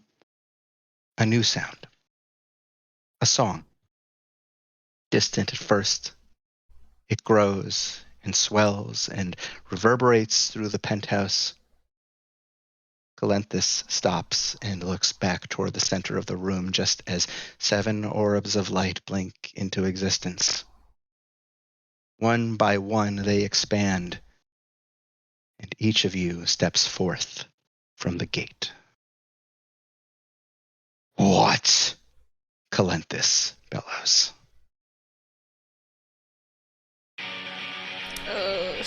[SPEAKER 1] a new sound. A song. Distant at first. It grows and swells and reverberates through the penthouse. Calenthus stops and looks back toward the center of the room just as 7 orbs of light blink into existence. One by one, they expand, and each of you steps forth from the gate. What? Calenthus bellows.
[SPEAKER 5] Oh,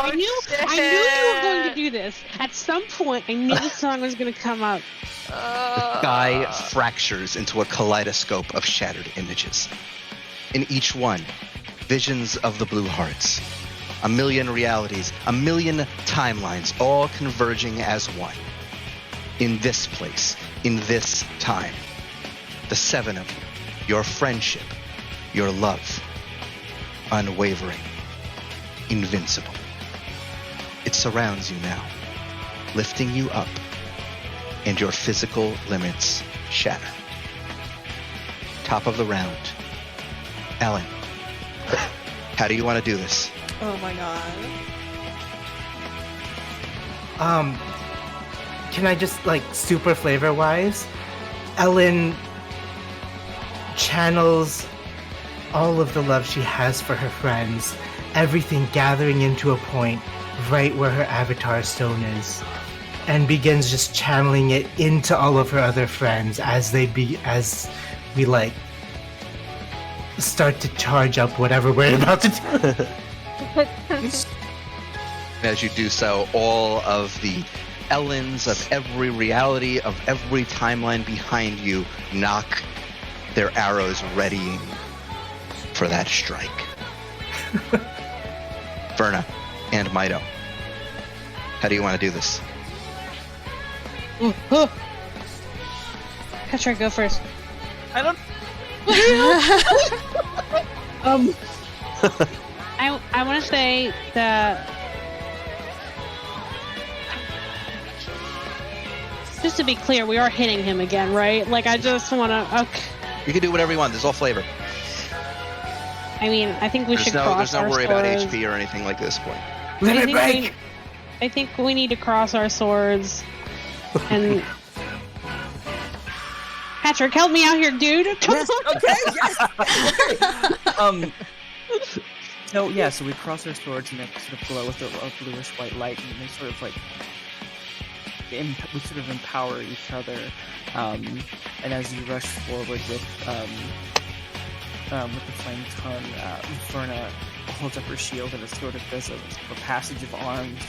[SPEAKER 4] I knew you were going to do this. At some point, I knew the song was going to come up.
[SPEAKER 1] The sky fractures into a kaleidoscope of shattered images. In each one, visions of the Blue Hearts. A million realities, a million timelines, all converging as one. In this place, in this time. The 7 of you, your friendship, your love. Unwavering, invincible. It surrounds you now, lifting you up, and your physical limits shatter. Top of the round. Ellen, how do you want to do this?
[SPEAKER 9] Oh my god.
[SPEAKER 6] Can I just, like, super flavor-wise? Ellen channels all of the love she has for her friends, everything gathering into a point right where her avatar stone is, and begins just channeling it into all of her other friends as we like start to charge up whatever we're about to do.
[SPEAKER 1] As you do so, all of the Ellens of every reality, of every timeline behind you, knock their arrows readying for that strike. Verna and Mido, how do you want to do this?
[SPEAKER 4] Petra, go first.
[SPEAKER 7] I don't.
[SPEAKER 4] I want to say that. Just to be clear, we are hitting him again, right? Like, I just want to. Okay.
[SPEAKER 1] You can do whatever you want. There's all flavor.
[SPEAKER 4] I mean, I think we should cross
[SPEAKER 1] There's no
[SPEAKER 4] our
[SPEAKER 1] worry
[SPEAKER 4] swords.
[SPEAKER 1] about HP or anything like this point.
[SPEAKER 4] I think we need to cross our swords. And Patrick, help me out here, dude. Come
[SPEAKER 7] Yes.
[SPEAKER 4] on.
[SPEAKER 7] Okay. Yes. So yeah, so we cross our swords and they sort of glow with a bluish white light, and they sort of like we sort of empower each other. And as you rush forward with the flame tongue, Verna holds up her shield, and it sort of does a passage of arms,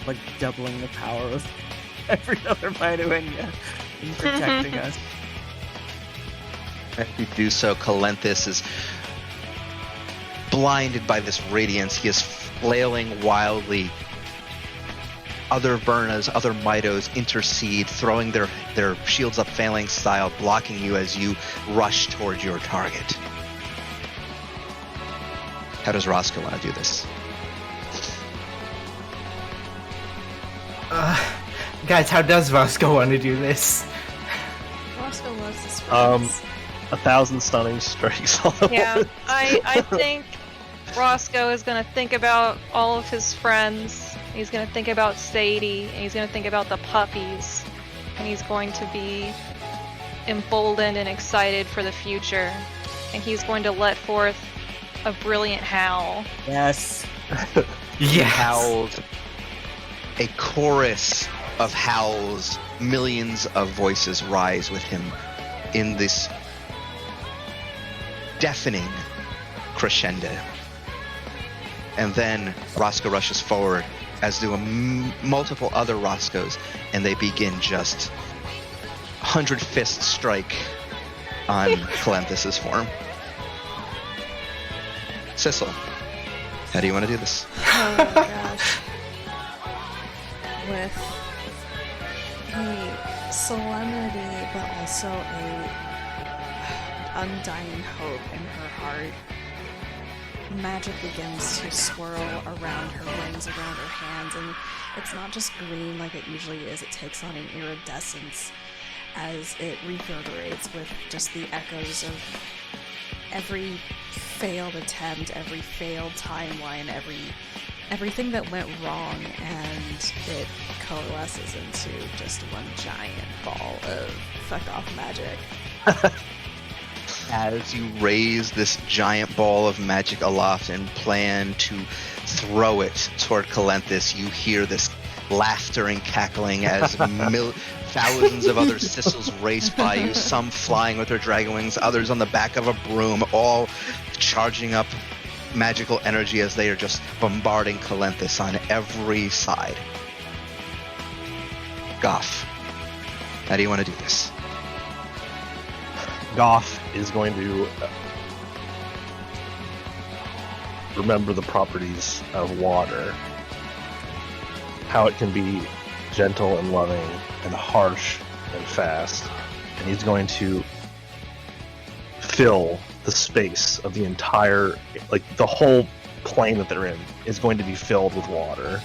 [SPEAKER 7] like doubling the power of every other Mido in protecting us.
[SPEAKER 1] As you do so, Calenthus is blinded by this radiance. He is flailing wildly. Other Vernas, other Midos intercede, throwing their shields up phalanx style, blocking you as you rush towards your target. How does Roscoe want to do this?
[SPEAKER 6] Guys, how does Roscoe want to do this?
[SPEAKER 9] Roscoe loves the sprints.
[SPEAKER 2] 1,000 stunning strikes all at
[SPEAKER 5] Yeah,
[SPEAKER 2] once.
[SPEAKER 5] I think Roscoe is going to think about all of his friends. He's going to think about Sadie, and he's going to think about the puppies. And he's going to be emboldened and excited for the future. And he's going to let forth a brilliant howl.
[SPEAKER 11] Yes.
[SPEAKER 1] He howls. A chorus of howls, millions of voices rise with him in this deafening crescendo. And then Roscoe rushes forward, as do multiple other Roscoes, and they begin just 100 fist strike on Calanthus's form. Sissel, how do you want to do this?
[SPEAKER 3] Oh my gosh. With a solemnity, but also a undying hope in her heart, magic begins to swirl around her wings, around her hands, and it's not just green like it usually is, it takes on an iridescence as it reverberates with just the echoes of every failed attempt, every failed timeline, everything that went wrong, and it coalesces into just one giant ball of fuck off magic.
[SPEAKER 1] As you raise this giant ball of magic aloft and plan to throw it toward Calanthus, you hear this laughter and cackling as thousands of other Sissels race by you, some flying with their dragon wings, others on the back of a broom, all charging up magical energy as they are just bombarding Calanthus on every side. Goff, how do you want to do this?
[SPEAKER 2] Goff is going to remember the properties of water, how it can be gentle and loving and harsh and fast, and he's going to fill the space of the entire, like the whole plane that they're in is going to be filled with water.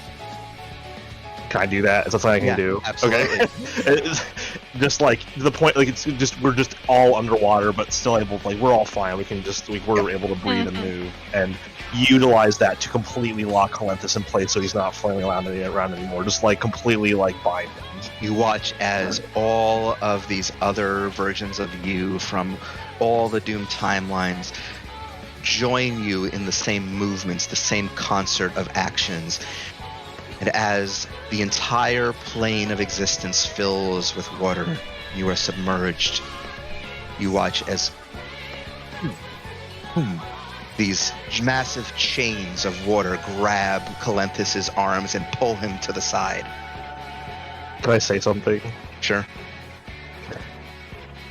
[SPEAKER 2] Can I do that? Is that something I can do?
[SPEAKER 1] Absolutely.
[SPEAKER 2] Okay. Just like to the point, like it's just we're just all underwater, but still able. Like we're all fine. We can just we're able to breathe and move and utilize that to completely lock Calanthus in place, so he's not flailing around anymore. Just like completely like bind him.
[SPEAKER 1] You watch as all of these other versions of you from all the Doom timelines join you in the same movements, the same concert of actions. And as the entire plane of existence fills with water, you are submerged. You watch as these massive chains of water grab Calanthus's arms and pull him to the side.
[SPEAKER 2] Can I say something?
[SPEAKER 1] Sure.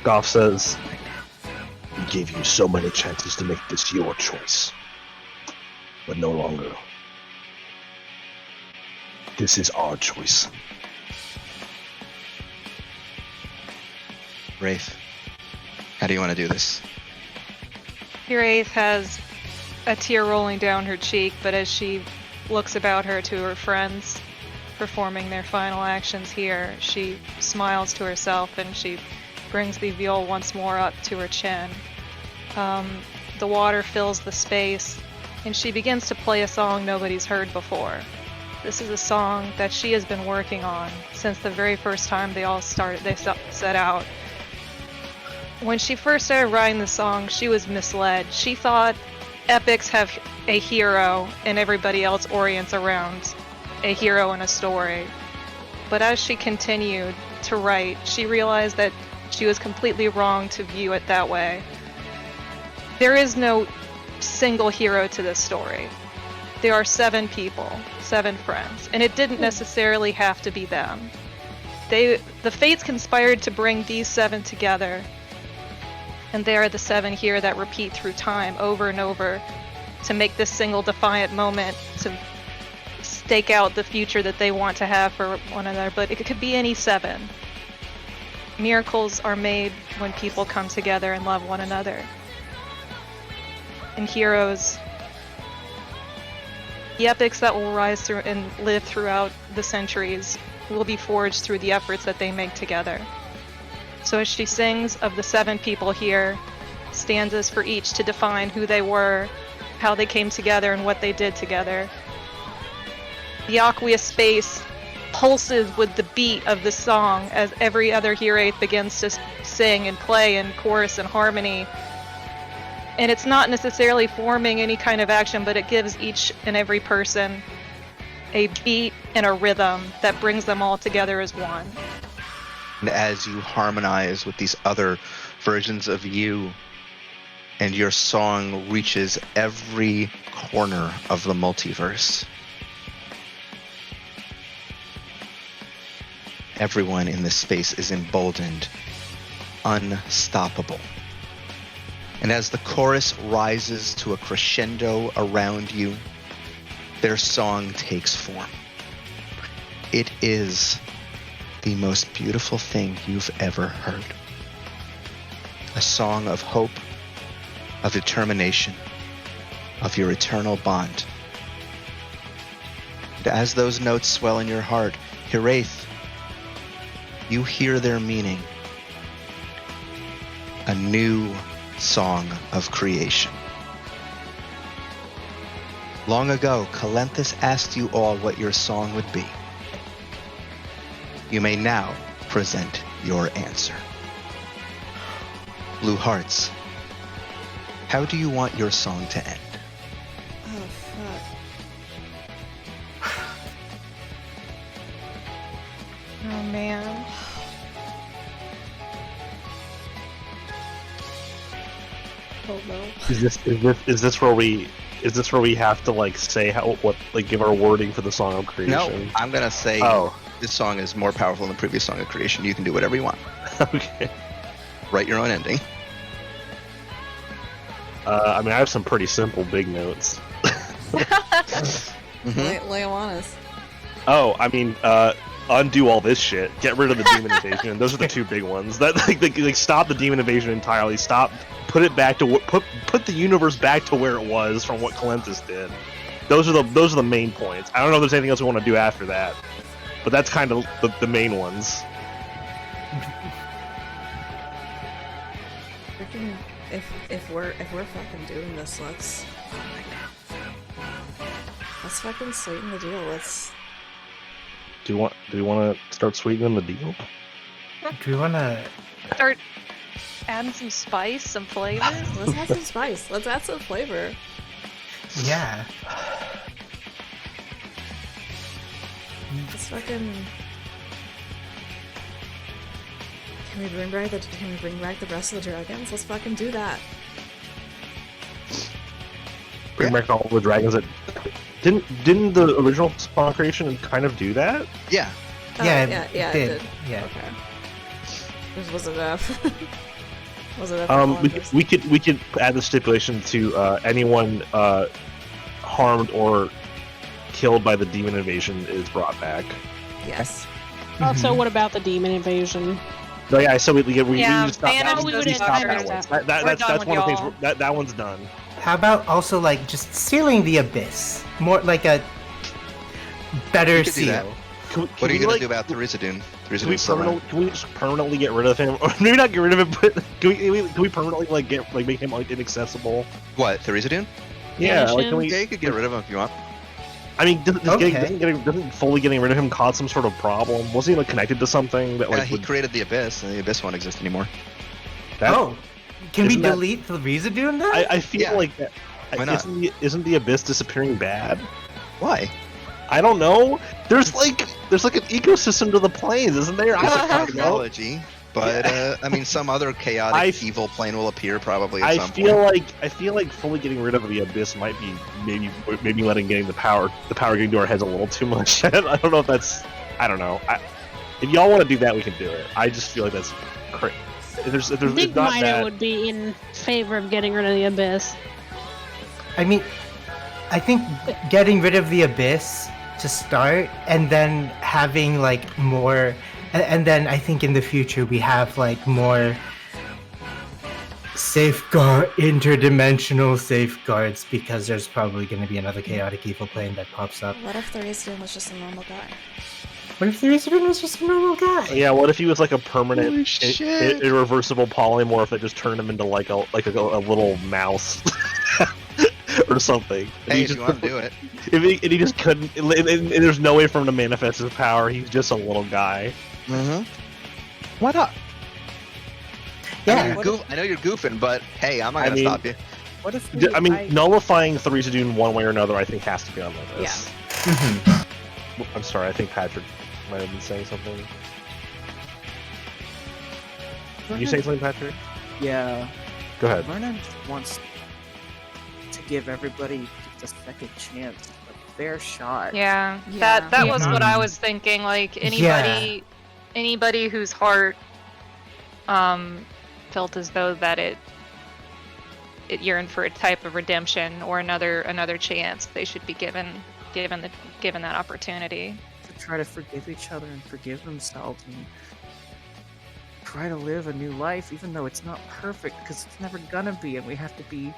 [SPEAKER 2] Goff says,
[SPEAKER 8] We gave you so many chances to make this your choice, but no longer. This is our choice.
[SPEAKER 1] Wraith, how do you want to do this?
[SPEAKER 5] Wraith has a tear rolling down her cheek, but as she looks about her to her friends performing their final actions here, she smiles to herself and she brings the viol once more up to her chin. The water fills the space, and she begins to play a song nobody's heard before. This is a song that she has been working on since the very first time they set out. When she first started writing the song, she was misled. She thought epics have a hero and everybody else orients around a hero and a story. But as she continued to write, she realized that she was completely wrong to view it that way. There is no single hero to this story. There are 7 people, 7 friends, and it didn't necessarily have to be them. The fates conspired to bring these 7 together, and they are the 7 here that repeat through time over and over to make this single defiant moment to stake out the future that they want to have for one another, but it could be any 7. Miracles are made when people come together and love one another. And heroes, the epics that will rise through and live throughout the centuries will be forged through the efforts that they make together. So as she sings of the 7 people here, stanzas for each to define who they were, how they came together and what they did together. The Aquia space pulses with the beat of the song as every other Hiraeth begins to sing and play in chorus and harmony. And it's not necessarily forming any kind of action, but it gives each and every person a beat and a rhythm that brings them all together as one.
[SPEAKER 1] And as you harmonize with these other versions of you, and your song reaches every corner of the multiverse, everyone in this space is emboldened, unstoppable. And as the chorus rises to a crescendo around you, their song takes form. It is the most beautiful thing you've ever heard. A song of hope, of determination, of your eternal bond. And as those notes swell in your heart, Hiraeth, you hear their meaning. A new song of creation. Long ago, Calenthus asked you all what your song would be. You may now present your answer. Blue Hearts, how do you want your song to end?
[SPEAKER 9] Oh, fuck.
[SPEAKER 5] Oh man.
[SPEAKER 9] Oh no.
[SPEAKER 2] Is this where we have to like say give our wording for the song of creation?
[SPEAKER 1] No, I'm gonna say this song is more powerful than the previous song of creation. You can do whatever you want.
[SPEAKER 2] Okay.
[SPEAKER 1] Write your own ending.
[SPEAKER 2] I mean, I have some pretty simple big notes.
[SPEAKER 9] Lay on us.
[SPEAKER 2] Oh, I mean, undo all this shit. Get rid of the demon invasion. Those are the two big ones. That like stop the demon invasion entirely. Stop. Put it back to put the universe back to where it was from what Calenthus did. Those are the main points. I don't know if there's anything else we want to do after that, but that's kind of the main ones.
[SPEAKER 9] Freaking, if we're fucking doing this, let's fucking sweeten the deal.
[SPEAKER 2] Do we want to start sweetening the deal?
[SPEAKER 6] Do we want to
[SPEAKER 5] Start adding some spice, some flavor.
[SPEAKER 9] Let's add some spice. Let's add some flavor.
[SPEAKER 6] Yeah.
[SPEAKER 9] Let's fucking. Can we bring back the rest of the dragons? Let's fucking do that.
[SPEAKER 2] Bring back all the dragons that didn't the original spawn creation kind of do that?
[SPEAKER 1] Yeah.
[SPEAKER 6] Yeah,
[SPEAKER 9] it did.
[SPEAKER 6] Yeah.
[SPEAKER 9] Okay. This was enough. Was it enough?
[SPEAKER 2] We could add the stipulation to anyone harmed or killed by the demon invasion is brought back.
[SPEAKER 9] Yes.
[SPEAKER 4] Also, what about the demon invasion?
[SPEAKER 2] No, yeah, so we
[SPEAKER 5] Yeah,
[SPEAKER 2] just stop
[SPEAKER 5] Thanos
[SPEAKER 2] that.
[SPEAKER 5] we would
[SPEAKER 2] We stop
[SPEAKER 5] end
[SPEAKER 2] that
[SPEAKER 5] up-
[SPEAKER 2] one. That's one of the things. That one's done.
[SPEAKER 6] How about also like just sealing the abyss? More like a better
[SPEAKER 1] We could do that.
[SPEAKER 6] seal.
[SPEAKER 1] What are you gonna do about the Rizadoon?
[SPEAKER 2] Can we just permanently get rid of him, or maybe not get rid of him, but can we permanently make him inaccessible?
[SPEAKER 1] What, Rizadoon?
[SPEAKER 2] Yeah,
[SPEAKER 4] Banish
[SPEAKER 2] like
[SPEAKER 4] him?
[SPEAKER 2] can we?
[SPEAKER 1] Yeah, you could get rid of him if you want.
[SPEAKER 2] I mean, doesn't
[SPEAKER 6] Okay.
[SPEAKER 2] fully getting rid of him cause some sort of problem? Wasn't he like connected to something that like
[SPEAKER 1] He
[SPEAKER 2] would,
[SPEAKER 1] created the Abyss, and the Abyss won't exist anymore.
[SPEAKER 2] that,
[SPEAKER 6] Oh, can we
[SPEAKER 2] Isn't that-
[SPEAKER 6] delete the Rizadoon then?
[SPEAKER 2] I feel
[SPEAKER 1] Yeah.
[SPEAKER 2] like that.
[SPEAKER 1] Why not?
[SPEAKER 2] Isn't the Abyss disappearing bad?
[SPEAKER 1] Why?
[SPEAKER 2] I don't know. There's like an ecosystem to the planes, isn't there?
[SPEAKER 1] It's a
[SPEAKER 2] I don't know.
[SPEAKER 1] cosmology, but I mean, some other chaotic, evil plane will appear probably at some point.
[SPEAKER 2] I feel like fully getting rid of the Abyss might be maybe getting the power getting to our heads a little too much. I don't know if that's. I don't know. If y'all want to do that, we can do it. I just feel like that's crazy. If
[SPEAKER 4] I think
[SPEAKER 2] it's not
[SPEAKER 4] Mida
[SPEAKER 2] that,
[SPEAKER 4] would be in favor of getting rid of the abyss.
[SPEAKER 6] I mean, I think getting rid of the abyss to start, and then having like more, and then I think in the future we have like more interdimensional safeguards, because there's probably going to be another chaotic evil plane that pops up.
[SPEAKER 9] What if the Rizadoon was just a normal guy?
[SPEAKER 6] What if the Rizadoon was just a normal guy?
[SPEAKER 2] yeah. What if he was like a permanent,
[SPEAKER 1] Holy shit.
[SPEAKER 2] irreversible polymorph that just turned him into like a little mouse? or something. And
[SPEAKER 1] Hey,
[SPEAKER 2] he
[SPEAKER 1] if
[SPEAKER 2] just,
[SPEAKER 1] you want to do it.
[SPEAKER 2] and he just couldn't. And there's no way for him to manifest his power. He's just a little guy.
[SPEAKER 1] Mm-hmm. Why not?
[SPEAKER 6] Yeah.
[SPEAKER 1] I know you're goofing, but hey, I'm not gonna stop you.
[SPEAKER 7] What if
[SPEAKER 2] I mean, nullifying Threesadune one way or another, I think has to be on the list.
[SPEAKER 6] Mhm.
[SPEAKER 2] I'm sorry. I think Patrick might have been saying something. You say something, Patrick?
[SPEAKER 7] Yeah.
[SPEAKER 2] Go ahead.
[SPEAKER 7] Vernon wants to give everybody just a second chance, a fair shot.
[SPEAKER 5] Yeah,
[SPEAKER 3] Yeah.
[SPEAKER 5] that was what I
[SPEAKER 6] Mhm.
[SPEAKER 5] was thinking. Like anybody whose heart felt as though that it yearned for a type of redemption or another chance, they should be given that opportunity.
[SPEAKER 7] To try to forgive each other and forgive themselves and try to live a new life, even though it's not perfect, because it's never gonna be, and we have to be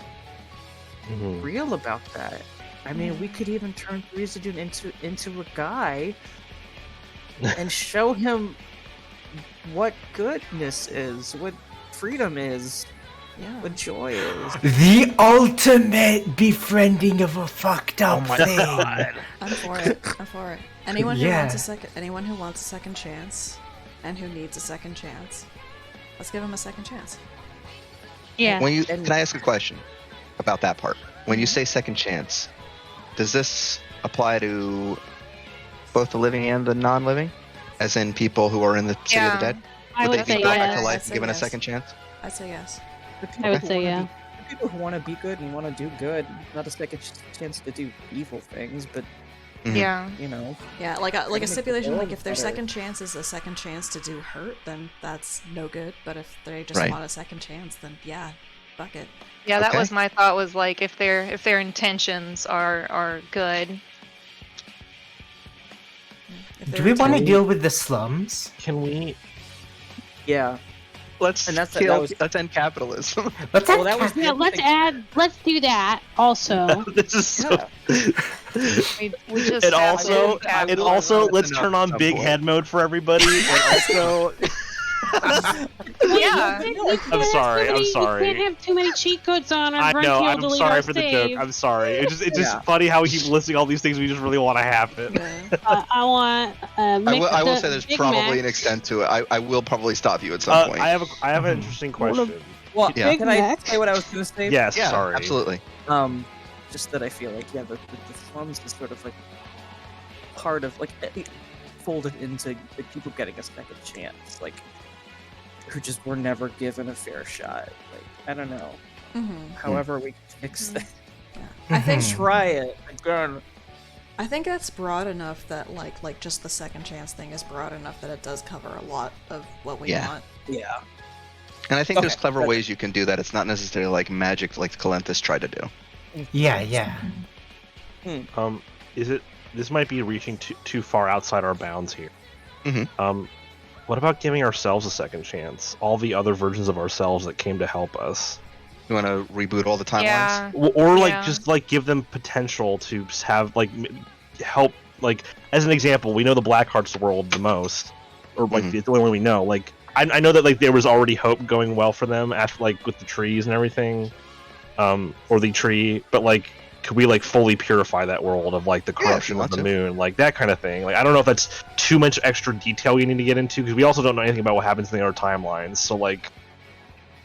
[SPEAKER 2] Mhm.
[SPEAKER 7] real about that. I mean, we could even turn Threesadune into a guy and show him what goodness is, what freedom is,
[SPEAKER 3] Yeah.
[SPEAKER 7] what joy is.
[SPEAKER 6] The ultimate befriending of a fucked up
[SPEAKER 2] Oh my
[SPEAKER 6] thing.
[SPEAKER 2] God.
[SPEAKER 3] I'm for it. I'm for it. Anyone who
[SPEAKER 6] Yeah.
[SPEAKER 3] wants a second chance, and who needs a second chance, let's give them a second chance.
[SPEAKER 4] Yeah.
[SPEAKER 1] Can I ask a question about that part? When you say second chance, does this apply to both the living and the non-living? As in people who are in the City of the Dead?
[SPEAKER 4] I
[SPEAKER 1] Would
[SPEAKER 4] would
[SPEAKER 1] they be
[SPEAKER 4] say
[SPEAKER 1] brought back
[SPEAKER 4] yes.
[SPEAKER 1] to life
[SPEAKER 3] I'd
[SPEAKER 1] and
[SPEAKER 3] say
[SPEAKER 1] given a
[SPEAKER 3] yes.
[SPEAKER 1] second chance?
[SPEAKER 3] I'd say yes.
[SPEAKER 7] The
[SPEAKER 4] I would
[SPEAKER 7] who
[SPEAKER 4] say
[SPEAKER 7] wanna
[SPEAKER 4] yeah.
[SPEAKER 7] be- the people who want to be good and want to do good, not a second chance to do evil things, but
[SPEAKER 1] Mhm.
[SPEAKER 5] Yeah.
[SPEAKER 7] you know,
[SPEAKER 3] Yeah, like a
[SPEAKER 7] Make the
[SPEAKER 3] stipulation, like
[SPEAKER 7] world
[SPEAKER 3] if their
[SPEAKER 7] better.
[SPEAKER 3] second chance is a second chance to do hurt, then that's no good. But if they just
[SPEAKER 1] Right.
[SPEAKER 3] want a second chance, then yeah, fuck it.
[SPEAKER 5] Yeah, that
[SPEAKER 1] Okay.
[SPEAKER 5] was my thought. Was like if their intentions are good.
[SPEAKER 3] If
[SPEAKER 6] Do
[SPEAKER 3] their
[SPEAKER 6] we want to
[SPEAKER 3] intent-
[SPEAKER 6] deal with the slums?
[SPEAKER 2] Can we?
[SPEAKER 7] yeah.
[SPEAKER 1] Let's
[SPEAKER 7] And that's
[SPEAKER 1] end capitalism.
[SPEAKER 6] Let's
[SPEAKER 7] Well, that was
[SPEAKER 6] add-
[SPEAKER 4] Yeah, let's do that also.
[SPEAKER 2] This is so.
[SPEAKER 5] We just
[SPEAKER 2] And
[SPEAKER 5] have
[SPEAKER 2] also,
[SPEAKER 5] to have
[SPEAKER 2] and
[SPEAKER 1] will-
[SPEAKER 2] also,
[SPEAKER 1] that's
[SPEAKER 2] let's
[SPEAKER 1] enough
[SPEAKER 2] turn
[SPEAKER 1] at
[SPEAKER 2] on
[SPEAKER 1] some
[SPEAKER 2] big
[SPEAKER 1] point.
[SPEAKER 2] head mode for everybody. And also,
[SPEAKER 5] Yeah.
[SPEAKER 2] I'm sorry.
[SPEAKER 4] You
[SPEAKER 2] sorry.
[SPEAKER 4] can't have too many cheat codes on. Or
[SPEAKER 2] I know.
[SPEAKER 4] Brent
[SPEAKER 2] I'm
[SPEAKER 4] will delete
[SPEAKER 2] sorry
[SPEAKER 4] our
[SPEAKER 2] for the
[SPEAKER 4] save.
[SPEAKER 2] joke. I'm sorry. It's just
[SPEAKER 7] Yeah.
[SPEAKER 2] funny how we keep listing all these things we just really want to happen.
[SPEAKER 3] Yeah.
[SPEAKER 4] I want.
[SPEAKER 1] I will
[SPEAKER 4] the
[SPEAKER 1] say there's
[SPEAKER 4] Big
[SPEAKER 1] probably an
[SPEAKER 4] Macs.
[SPEAKER 1] extent to it. I will probably stop you at some point.
[SPEAKER 2] I have an interesting question.
[SPEAKER 7] Well,
[SPEAKER 1] Yeah.
[SPEAKER 7] can I
[SPEAKER 4] Mac.
[SPEAKER 7] say what I was going to say?
[SPEAKER 2] Yes.
[SPEAKER 1] Yeah,
[SPEAKER 2] sorry.
[SPEAKER 1] absolutely.
[SPEAKER 7] Just that I feel like the slums is sort of like part of like folded into the people getting a second chance, like who just were never given a fair shot. Like I don't know.
[SPEAKER 3] Mm-hmm.
[SPEAKER 7] However, we can fix that.
[SPEAKER 3] Yeah. I think
[SPEAKER 6] Mhm.
[SPEAKER 7] Try it again.
[SPEAKER 3] I think that's broad enough that like just the second chance thing is broad enough that it does cover a lot of what we
[SPEAKER 1] Yeah.
[SPEAKER 3] want.
[SPEAKER 7] Yeah.
[SPEAKER 1] And I think there's
[SPEAKER 7] Okay,
[SPEAKER 1] clever
[SPEAKER 7] good.
[SPEAKER 1] ways you can do that. It's not necessarily like magic like Calenthus tried to do.
[SPEAKER 6] Yeah, yeah.
[SPEAKER 2] Is it? This might be reaching too far outside our bounds here.
[SPEAKER 1] Mhm.
[SPEAKER 2] What about giving ourselves a second chance? All the other versions of ourselves that came to help us,
[SPEAKER 1] You want to reboot all the timelines?
[SPEAKER 5] Yeah.
[SPEAKER 2] or like
[SPEAKER 5] Yeah.
[SPEAKER 2] just like give them potential to have like help. Like as an example, we know the Blackheart's world the most, or like
[SPEAKER 1] Mhm.
[SPEAKER 2] it's the only one we know. Like I know that like there was already hope going well for them after like with the trees and everything, or the tree. But like, could we like fully purify that world of like the
[SPEAKER 1] Yeah, if you
[SPEAKER 2] corruption of
[SPEAKER 1] want
[SPEAKER 2] the
[SPEAKER 1] to.
[SPEAKER 2] moon, like that kind of thing? Like I don't know if that's too much extra detail you need to get into because we also don't know anything about what happens in the other timelines. So like,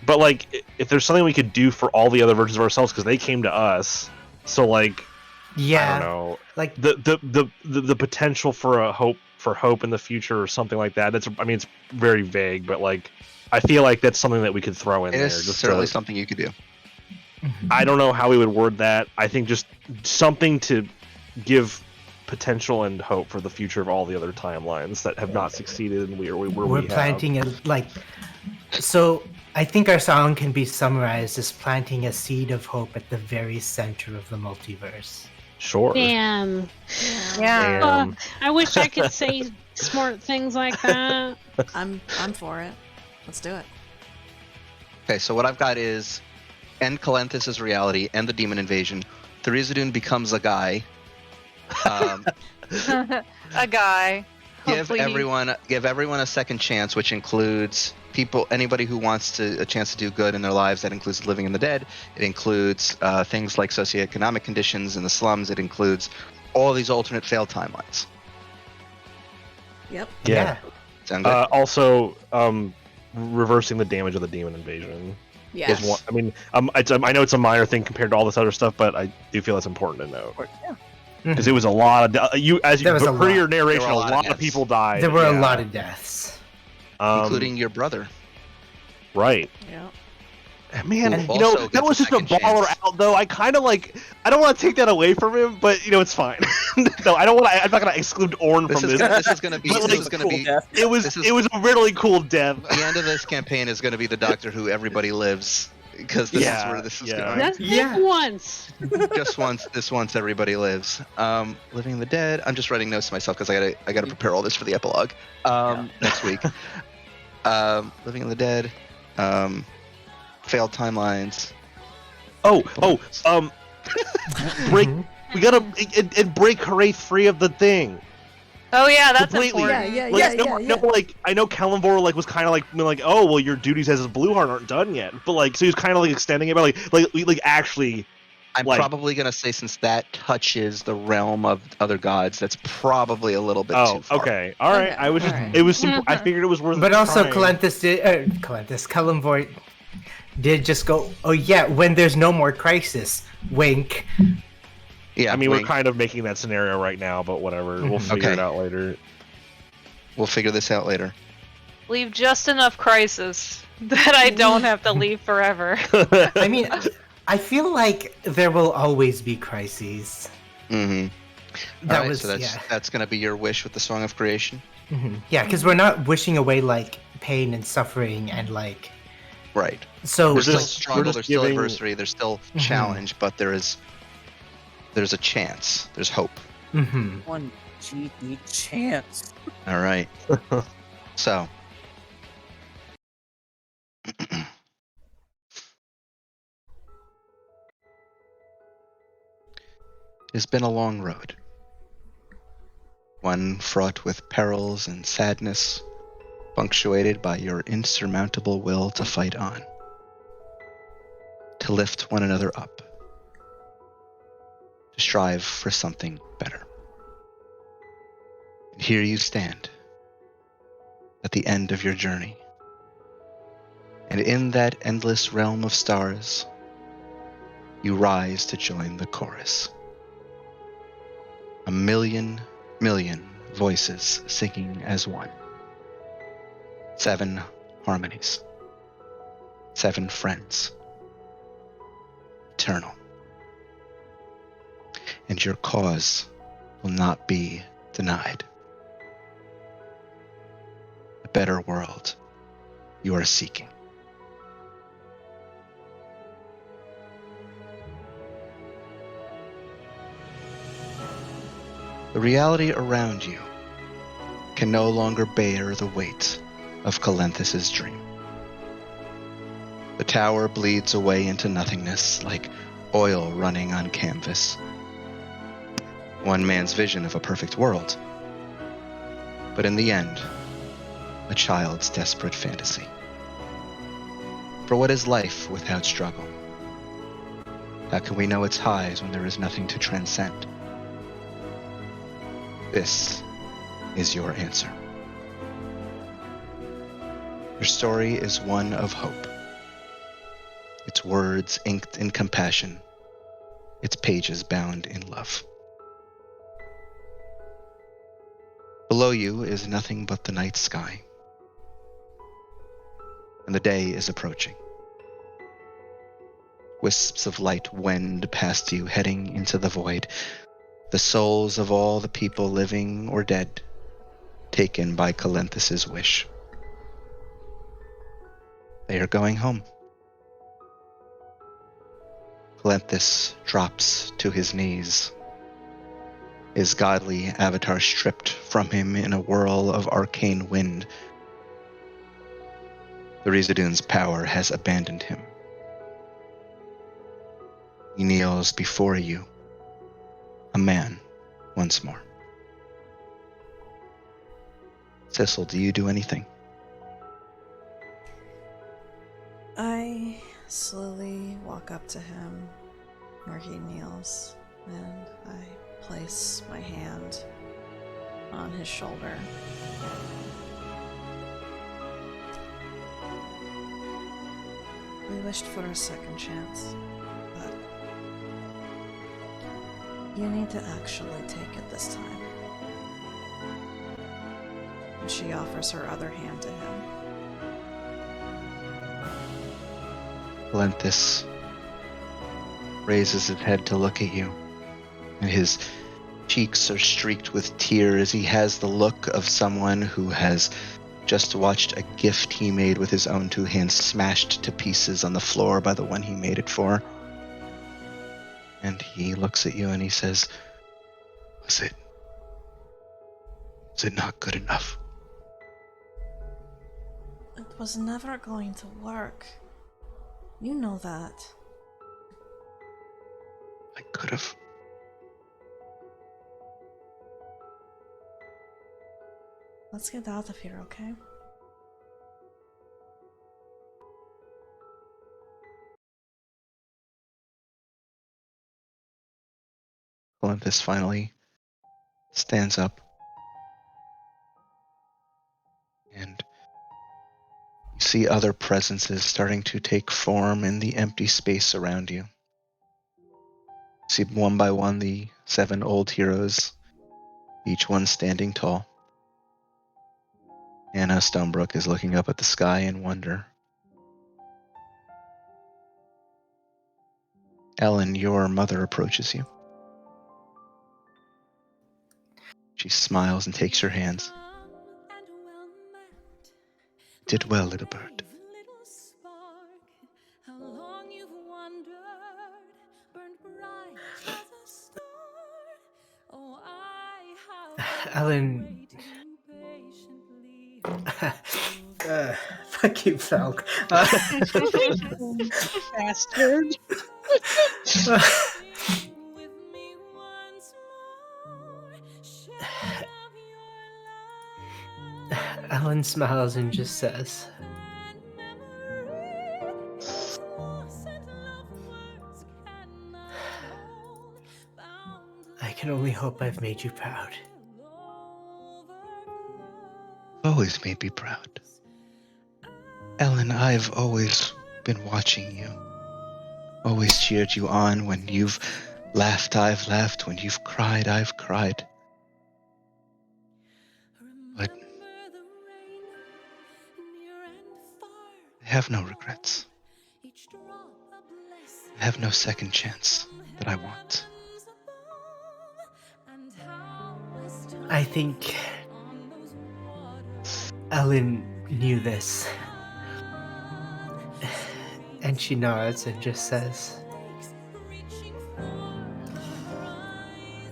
[SPEAKER 2] but like if there's something we could do for all the other versions of ourselves because they came to us, so like
[SPEAKER 6] Yeah.
[SPEAKER 2] I don't know
[SPEAKER 6] Like
[SPEAKER 2] the potential for a hope in the future or something like that. That's I mean it's very vague, but like I feel like that's something that we could throw in
[SPEAKER 1] It
[SPEAKER 2] there.
[SPEAKER 1] is
[SPEAKER 2] Just
[SPEAKER 1] certainly
[SPEAKER 2] to,
[SPEAKER 1] something you could do.
[SPEAKER 2] I don't know how we would word that. I think just something to give potential and hope for the future of all the other timelines that have not succeeded, and
[SPEAKER 6] we're planting a like. So I think our song can be summarized as planting a seed of hope at the very center of the multiverse.
[SPEAKER 2] Sure.
[SPEAKER 4] Damn.
[SPEAKER 5] Yeah.
[SPEAKER 2] Damn.
[SPEAKER 4] I wish I could say smart things like that.
[SPEAKER 3] I'm for it. Let's do it.
[SPEAKER 1] Okay, so what I've got is end Calenthus' reality, end the demon invasion. Threesadune becomes a guy.
[SPEAKER 5] A guy.
[SPEAKER 1] give everyone a second chance, which includes anybody who wants a chance to do good in their lives. That includes living in the dead. It includes things like socioeconomic conditions in the slums. It includes all these alternate failed timelines.
[SPEAKER 9] Yep.
[SPEAKER 2] Yeah.
[SPEAKER 1] Sound good?
[SPEAKER 2] Also, reversing the damage of the demon invasion.
[SPEAKER 9] Yes.
[SPEAKER 2] Is one, I mean, I know it's a minor thing compared to all this other stuff, but I do feel it's important to note.
[SPEAKER 7] Yeah.
[SPEAKER 2] Because it was a lot of
[SPEAKER 6] There was a
[SPEAKER 2] per your
[SPEAKER 6] lot.
[SPEAKER 2] narration,
[SPEAKER 1] There
[SPEAKER 2] a
[SPEAKER 1] were a lot of
[SPEAKER 2] lot of
[SPEAKER 1] deaths.
[SPEAKER 2] people died.
[SPEAKER 6] There were a
[SPEAKER 2] yeah.
[SPEAKER 6] lot of deaths.
[SPEAKER 1] Including your brother.
[SPEAKER 2] Right.
[SPEAKER 9] Yeah.
[SPEAKER 2] Man,
[SPEAKER 1] Who
[SPEAKER 2] you know,
[SPEAKER 1] also
[SPEAKER 2] that
[SPEAKER 1] gets
[SPEAKER 2] was
[SPEAKER 1] a
[SPEAKER 2] just a
[SPEAKER 1] second
[SPEAKER 2] baller
[SPEAKER 1] chance.
[SPEAKER 2] out, though. I kind of like. I don't want to take that away from him, but you know, it's fine. No, I don't want to. I'm not gonna exclude Orn
[SPEAKER 1] This
[SPEAKER 2] from
[SPEAKER 1] is
[SPEAKER 2] this.
[SPEAKER 1] gonna be.
[SPEAKER 2] But,
[SPEAKER 1] This
[SPEAKER 2] like,
[SPEAKER 1] is gonna
[SPEAKER 7] cool
[SPEAKER 1] be.
[SPEAKER 7] death.
[SPEAKER 2] It was.
[SPEAKER 1] This is-
[SPEAKER 2] It was a really cool death.
[SPEAKER 1] The end of this campaign is going to be the Doctor Who Everybody Lives, because this is
[SPEAKER 2] Yeah,
[SPEAKER 1] where this is
[SPEAKER 2] yeah.
[SPEAKER 1] going.
[SPEAKER 4] Just
[SPEAKER 6] Yeah.
[SPEAKER 4] once.
[SPEAKER 1] Just once everybody lives. Living in the Dead. I'm just writing notes to myself because I gotta prepare all this for the epilogue next week. Living in the Dead. Failed timelines.
[SPEAKER 2] Break. We gotta and break Haraith free of the thing.
[SPEAKER 5] Oh yeah, that's
[SPEAKER 2] Completely.
[SPEAKER 5] important.
[SPEAKER 9] Yeah,
[SPEAKER 2] Like,
[SPEAKER 9] yeah,
[SPEAKER 2] no,
[SPEAKER 9] yeah.
[SPEAKER 2] I know Kalimvor was kind of like, oh well, your duties as a blue heart aren't done yet, but like, so he was kind of like extending it, but like actually.
[SPEAKER 1] I'm probably gonna say, since that touches the realm of other gods, that's probably a little bit too far.
[SPEAKER 2] Okay, all right.
[SPEAKER 9] Okay,
[SPEAKER 2] I was just,
[SPEAKER 9] all right.
[SPEAKER 2] it was simple. I figured it was worth.
[SPEAKER 6] But also,
[SPEAKER 2] trying.
[SPEAKER 6] Kalimvor did just go, oh yeah, when there's no more crisis, wink.
[SPEAKER 1] Yeah,
[SPEAKER 2] I mean,
[SPEAKER 1] wink.
[SPEAKER 2] we're kind of making that scenario right now, but whatever. We'll figure
[SPEAKER 1] Okay.
[SPEAKER 2] it out later.
[SPEAKER 1] We'll figure this out later.
[SPEAKER 5] Leave just enough crisis that I don't have to leave forever.
[SPEAKER 6] I mean, I feel like there will always be crises.
[SPEAKER 1] Mm-hmm.
[SPEAKER 6] That
[SPEAKER 1] All right,
[SPEAKER 6] was
[SPEAKER 1] so that's gonna be your wish with the Song of Creation.
[SPEAKER 6] Yeah, because we're not wishing away like pain and suffering and like.
[SPEAKER 1] Right.
[SPEAKER 6] So
[SPEAKER 1] There's still
[SPEAKER 2] just-
[SPEAKER 1] struggle.
[SPEAKER 2] we're just
[SPEAKER 1] There's still
[SPEAKER 2] giving-
[SPEAKER 1] adversity. There's still challenge, but there's a chance. There's hope.
[SPEAKER 7] One GD chance.
[SPEAKER 1] All right. So. It's been a long road. One fraught with perils and sadness, punctuated by your insurmountable will to fight on. To lift one another up. To strive for something better. And here you stand, at the end of your journey. And in that endless realm of stars, you rise to join the chorus. A million voices singing as one. 7 harmonies. 7 friends. Eternal. And your cause will not be denied. A better world you are seeking. The reality around you can no longer bear the weight of Calenthis's dream. The tower bleeds away into nothingness like oil running on canvas. One man's vision of a perfect world, but in the end, a child's desperate fantasy. For what is life without struggle? How can we know its highs when there is nothing to transcend? This is your answer. Your story is one of hope. Its words inked in compassion, its pages bound in love. Below you is nothing but the night sky, and the day is approaching. Wisps of light wend past you, heading into the void, the souls of all the people living or dead, taken by Calenthis's wish. They are going home. Calenthis drops to his knees, his godly avatar stripped from him in a whirl of arcane wind. The Rizadun's power has abandoned him. He kneels before you, a man once more. Cecil, do you do anything?
[SPEAKER 3] I slowly walk up to him where he kneels, and I place my hand on his shoulder. We wished for a second chance, but you need to actually take it this time. And she offers her other hand to him.
[SPEAKER 1] Lenthis raises his head to look at you, and his cheeks are streaked with tears. He has the look of someone who has just watched a gift he made with his own two hands smashed to pieces on the floor by the one he made it for. And he looks at you and he says, Was it not good enough?
[SPEAKER 3] It was never going to work. You know that.
[SPEAKER 1] I could have.
[SPEAKER 3] Let's get out of here, okay?
[SPEAKER 1] Olympus finally stands up, and you see other presences starting to take form in the empty space around you. See one by one the 7 old heroes, each one standing tall. Anna Stonebrook is looking up at the sky in wonder. Ellen, your mother approaches you. She smiles and takes your hands. Did well, little bird.
[SPEAKER 6] Ellen. Fuck you, Falk.
[SPEAKER 4] Bastard.
[SPEAKER 6] Ellen smiles and just says, I can only hope I've made you proud.
[SPEAKER 1] Always made me proud. Ellen, I've always been watching you. Always cheered you on. When you've laughed, I've laughed. When you've cried, I've cried. But I have no regrets. I have no second chance that I want.
[SPEAKER 6] I think Ellen knew this. And she nods and just says,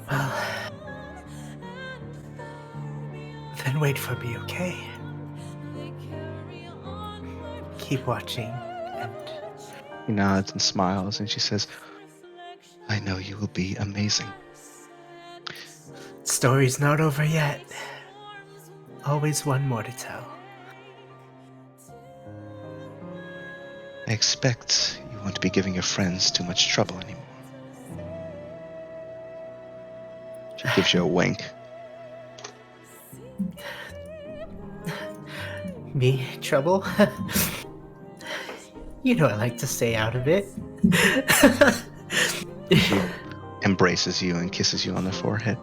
[SPEAKER 6] well, then wait for me, okay? Keep watching. And
[SPEAKER 1] He nods and smiles, and she says, I know you will be amazing.
[SPEAKER 6] story's not over yet. Always one more to tell.
[SPEAKER 1] I expect you won't be giving your friends too much trouble anymore. She gives you a wink.
[SPEAKER 6] Me? Trouble? You know I like to stay out of it.
[SPEAKER 1] She embraces you and kisses you on the forehead.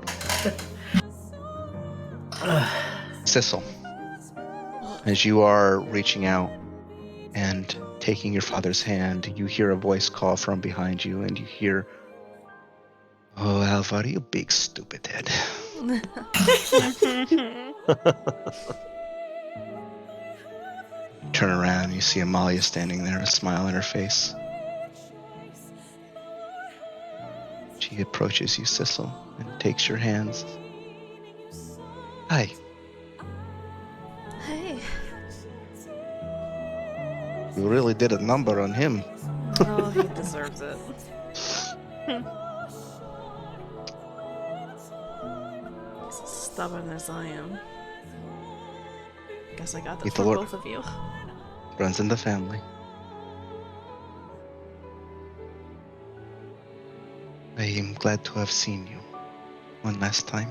[SPEAKER 1] Cecil, as you are reaching out and taking your father's hand, you hear a voice call from behind you, and you hear, Oh, Alvar, you big stupid head. Turn around, you see Amalia standing there, a smile on her face. She approaches you, Cecil, and takes your hands. Hi.
[SPEAKER 3] Hey.
[SPEAKER 1] You really did a number on him.
[SPEAKER 3] Oh, he deserves it. He's as stubborn as I am.
[SPEAKER 9] Guess I got this
[SPEAKER 1] Eat the
[SPEAKER 9] for
[SPEAKER 1] Lord.
[SPEAKER 9] both of you.
[SPEAKER 1] Runs in the family. I am glad to have seen you one last time.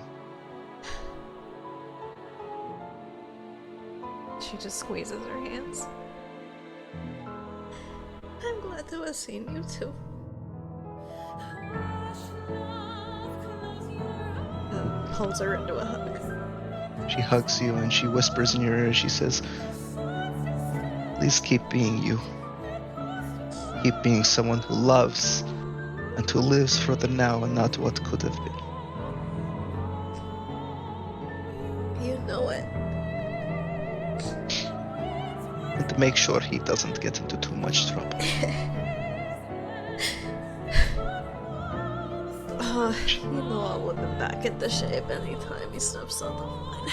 [SPEAKER 9] She just squeezes her hands. I'm glad to have seen you too. And pulls her into a hug.
[SPEAKER 1] She hugs you and she whispers in your ear. She says, please keep being you. Keep being someone who loves and who lives for the now and not what could have been.
[SPEAKER 9] You know it.
[SPEAKER 1] And to make sure he doesn't get into too much trouble.
[SPEAKER 9] You know I'll whip him back into shape anytime he steps on the line.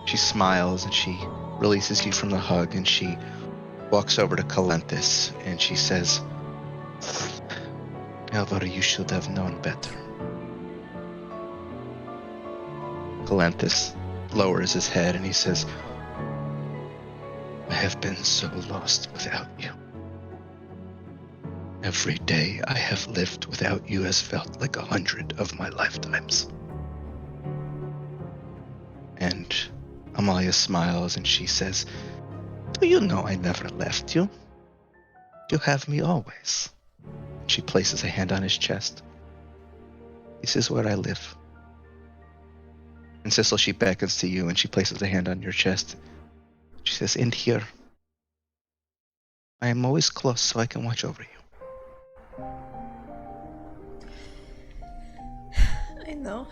[SPEAKER 1] She smiles and she releases you from the hug and she walks over to Calenthus and she says, Alvaro, you should have known better. Calenthus lowers his head and he says, I have been so lost without you. Every day I have lived without you has felt like 100 of my lifetimes. And Amalia smiles and she says, do you know I never left you? You have me always. She places a hand on his chest. This is where I live. And Sissel, she beckons to you and she places a hand on your chest. She says, in here. I am always close so I can watch over you.
[SPEAKER 9] I know.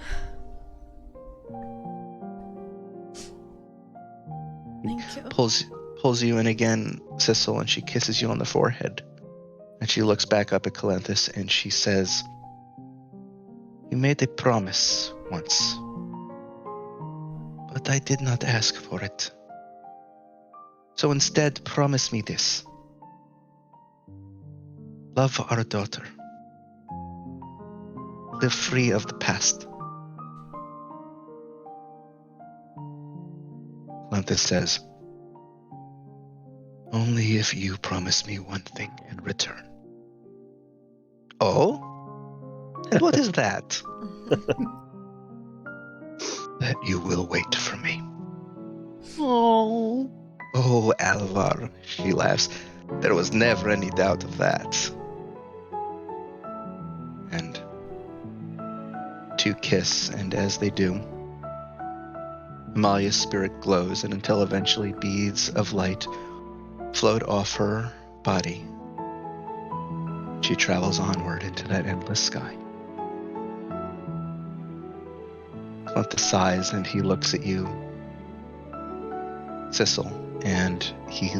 [SPEAKER 9] Thank you.
[SPEAKER 1] Pulls you in again, Sissel, and she kisses you on the forehead. And she looks back up at Calenthus and she says, you made a promise once, but I did not ask for it. So instead, promise me this. Love our daughter. Live free of the past. Calenthus says, only if you promise me one thing in return. Oh? And what is that? That you will wait for me.
[SPEAKER 4] Oh.
[SPEAKER 1] Oh, Alvar, she laughs. There was never any doubt of that. And two kiss, and as they do, Amalia's spirit glows, and until eventually beads of light float off her body, she travels onward into that endless sky. Calenthus sighs and he looks at you, Sissel, and he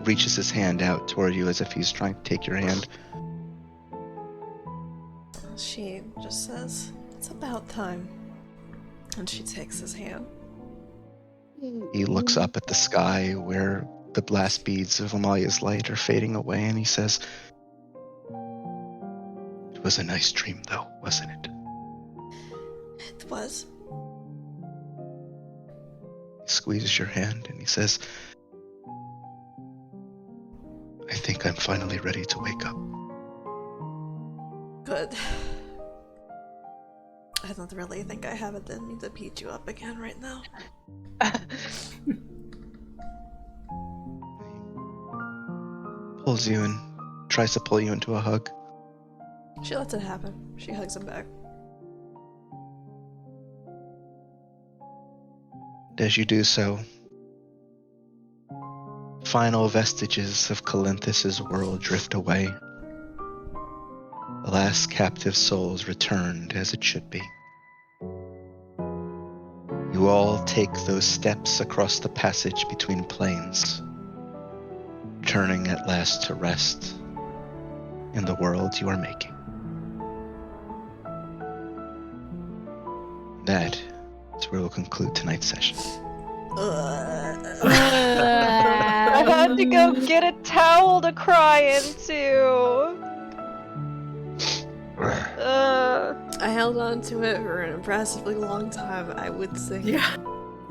[SPEAKER 1] reaches his hand out toward you as if he's trying to take your hand.
[SPEAKER 9] She just says, it's about time. And she takes his hand.
[SPEAKER 1] He looks up at the sky where the last beads of Amalia's light are fading away, and he says, it was a nice dream, though, wasn't it?
[SPEAKER 9] It was.
[SPEAKER 1] He squeezes your hand, and he says, I think I'm finally ready to wake up.
[SPEAKER 9] Good. I don't really think I have it in me to beat you up again right now.
[SPEAKER 1] Pulls you and tries to pull you into a hug.
[SPEAKER 9] She lets it happen. She hugs him back.
[SPEAKER 1] As you do so, final vestiges of Calenthus's world drift away. The last captive souls returned as it should be. You all take those steps across the passage between planes, returning at last to rest in the world you are making. That is where we'll conclude tonight's session.
[SPEAKER 10] I had to go get a towel to cry into.
[SPEAKER 9] I held on to it for an impressively long time, I would say.
[SPEAKER 11] Yeah.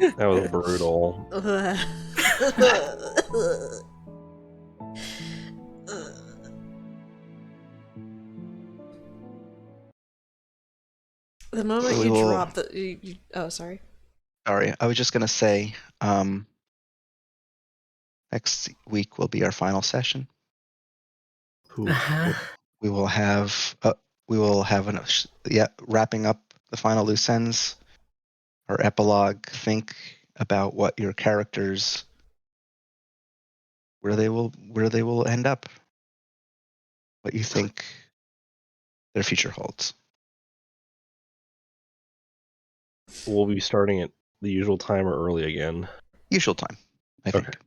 [SPEAKER 2] That was brutal.
[SPEAKER 9] The moment
[SPEAKER 1] We
[SPEAKER 9] you
[SPEAKER 1] will-
[SPEAKER 9] drop the, oh, sorry.
[SPEAKER 1] Sorry, I was just gonna say, next week will be our final session.
[SPEAKER 6] Uh-huh.
[SPEAKER 1] We will have wrapping up the final loose ends, our epilogue. Think about what your characters, where they will end up, what you think their future holds.
[SPEAKER 2] We'll be starting at the usual time or early again.
[SPEAKER 1] Usual time, I think.
[SPEAKER 2] Okay.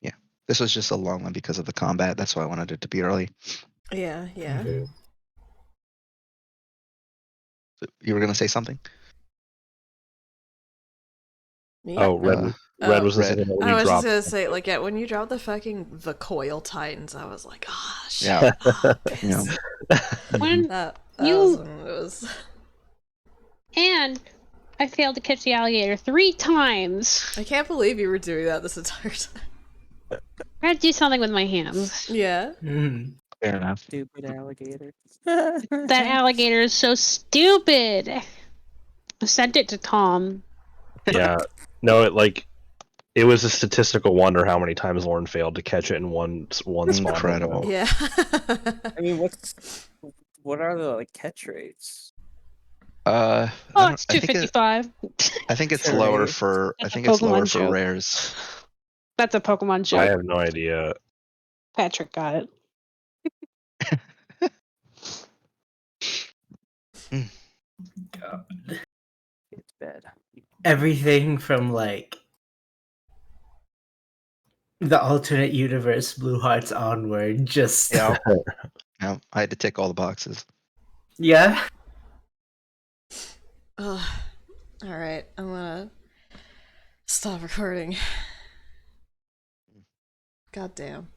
[SPEAKER 1] Yeah, this was just a long one because of the combat. That's why I wanted it to be early.
[SPEAKER 9] Yeah, yeah.
[SPEAKER 1] So you were gonna say something?
[SPEAKER 9] Me?
[SPEAKER 2] Oh, Red. Red was
[SPEAKER 1] Red.
[SPEAKER 2] saying that when
[SPEAKER 9] I
[SPEAKER 2] you
[SPEAKER 9] was just
[SPEAKER 2] dropped.
[SPEAKER 9] gonna say, like, yeah, when you dropped the Coil Titans, I was like, ah, shit.
[SPEAKER 1] Yeah.
[SPEAKER 9] Ah,
[SPEAKER 1] You know,
[SPEAKER 4] When
[SPEAKER 9] that
[SPEAKER 4] you-
[SPEAKER 9] was when it was.
[SPEAKER 4] and I failed to catch the alligator 3 times.
[SPEAKER 9] I can't believe you were doing that this entire time.
[SPEAKER 4] I had to do something with my hands.
[SPEAKER 9] Yeah.
[SPEAKER 1] fair enough.
[SPEAKER 7] Stupid alligator.
[SPEAKER 4] That alligator is so stupid. I sent it to Tom.
[SPEAKER 2] Yeah. No, it was a statistical wonder how many times Lauren failed to catch it in one spawn.
[SPEAKER 1] Incredible.
[SPEAKER 2] window.
[SPEAKER 9] Yeah.
[SPEAKER 7] I mean, what are the like catch rates?
[SPEAKER 4] Oh, it's
[SPEAKER 1] I think
[SPEAKER 4] 255.
[SPEAKER 1] I think it's
[SPEAKER 7] Sure.
[SPEAKER 1] lower for
[SPEAKER 4] That's
[SPEAKER 1] I
[SPEAKER 4] a
[SPEAKER 1] think it's lower
[SPEAKER 4] Pokemon
[SPEAKER 1] for
[SPEAKER 4] joke.
[SPEAKER 1] rares.
[SPEAKER 4] That's a Pokemon
[SPEAKER 2] I
[SPEAKER 4] joke.
[SPEAKER 2] have no idea.
[SPEAKER 4] Patrick got it.
[SPEAKER 6] God.
[SPEAKER 7] It's bad.
[SPEAKER 6] Everything from like the alternate universe Blue Hearts onward, just
[SPEAKER 1] Yeah. No, I had to tick all the boxes.
[SPEAKER 6] yeah.
[SPEAKER 9] Alright, I'm gonna stop recording. God damn.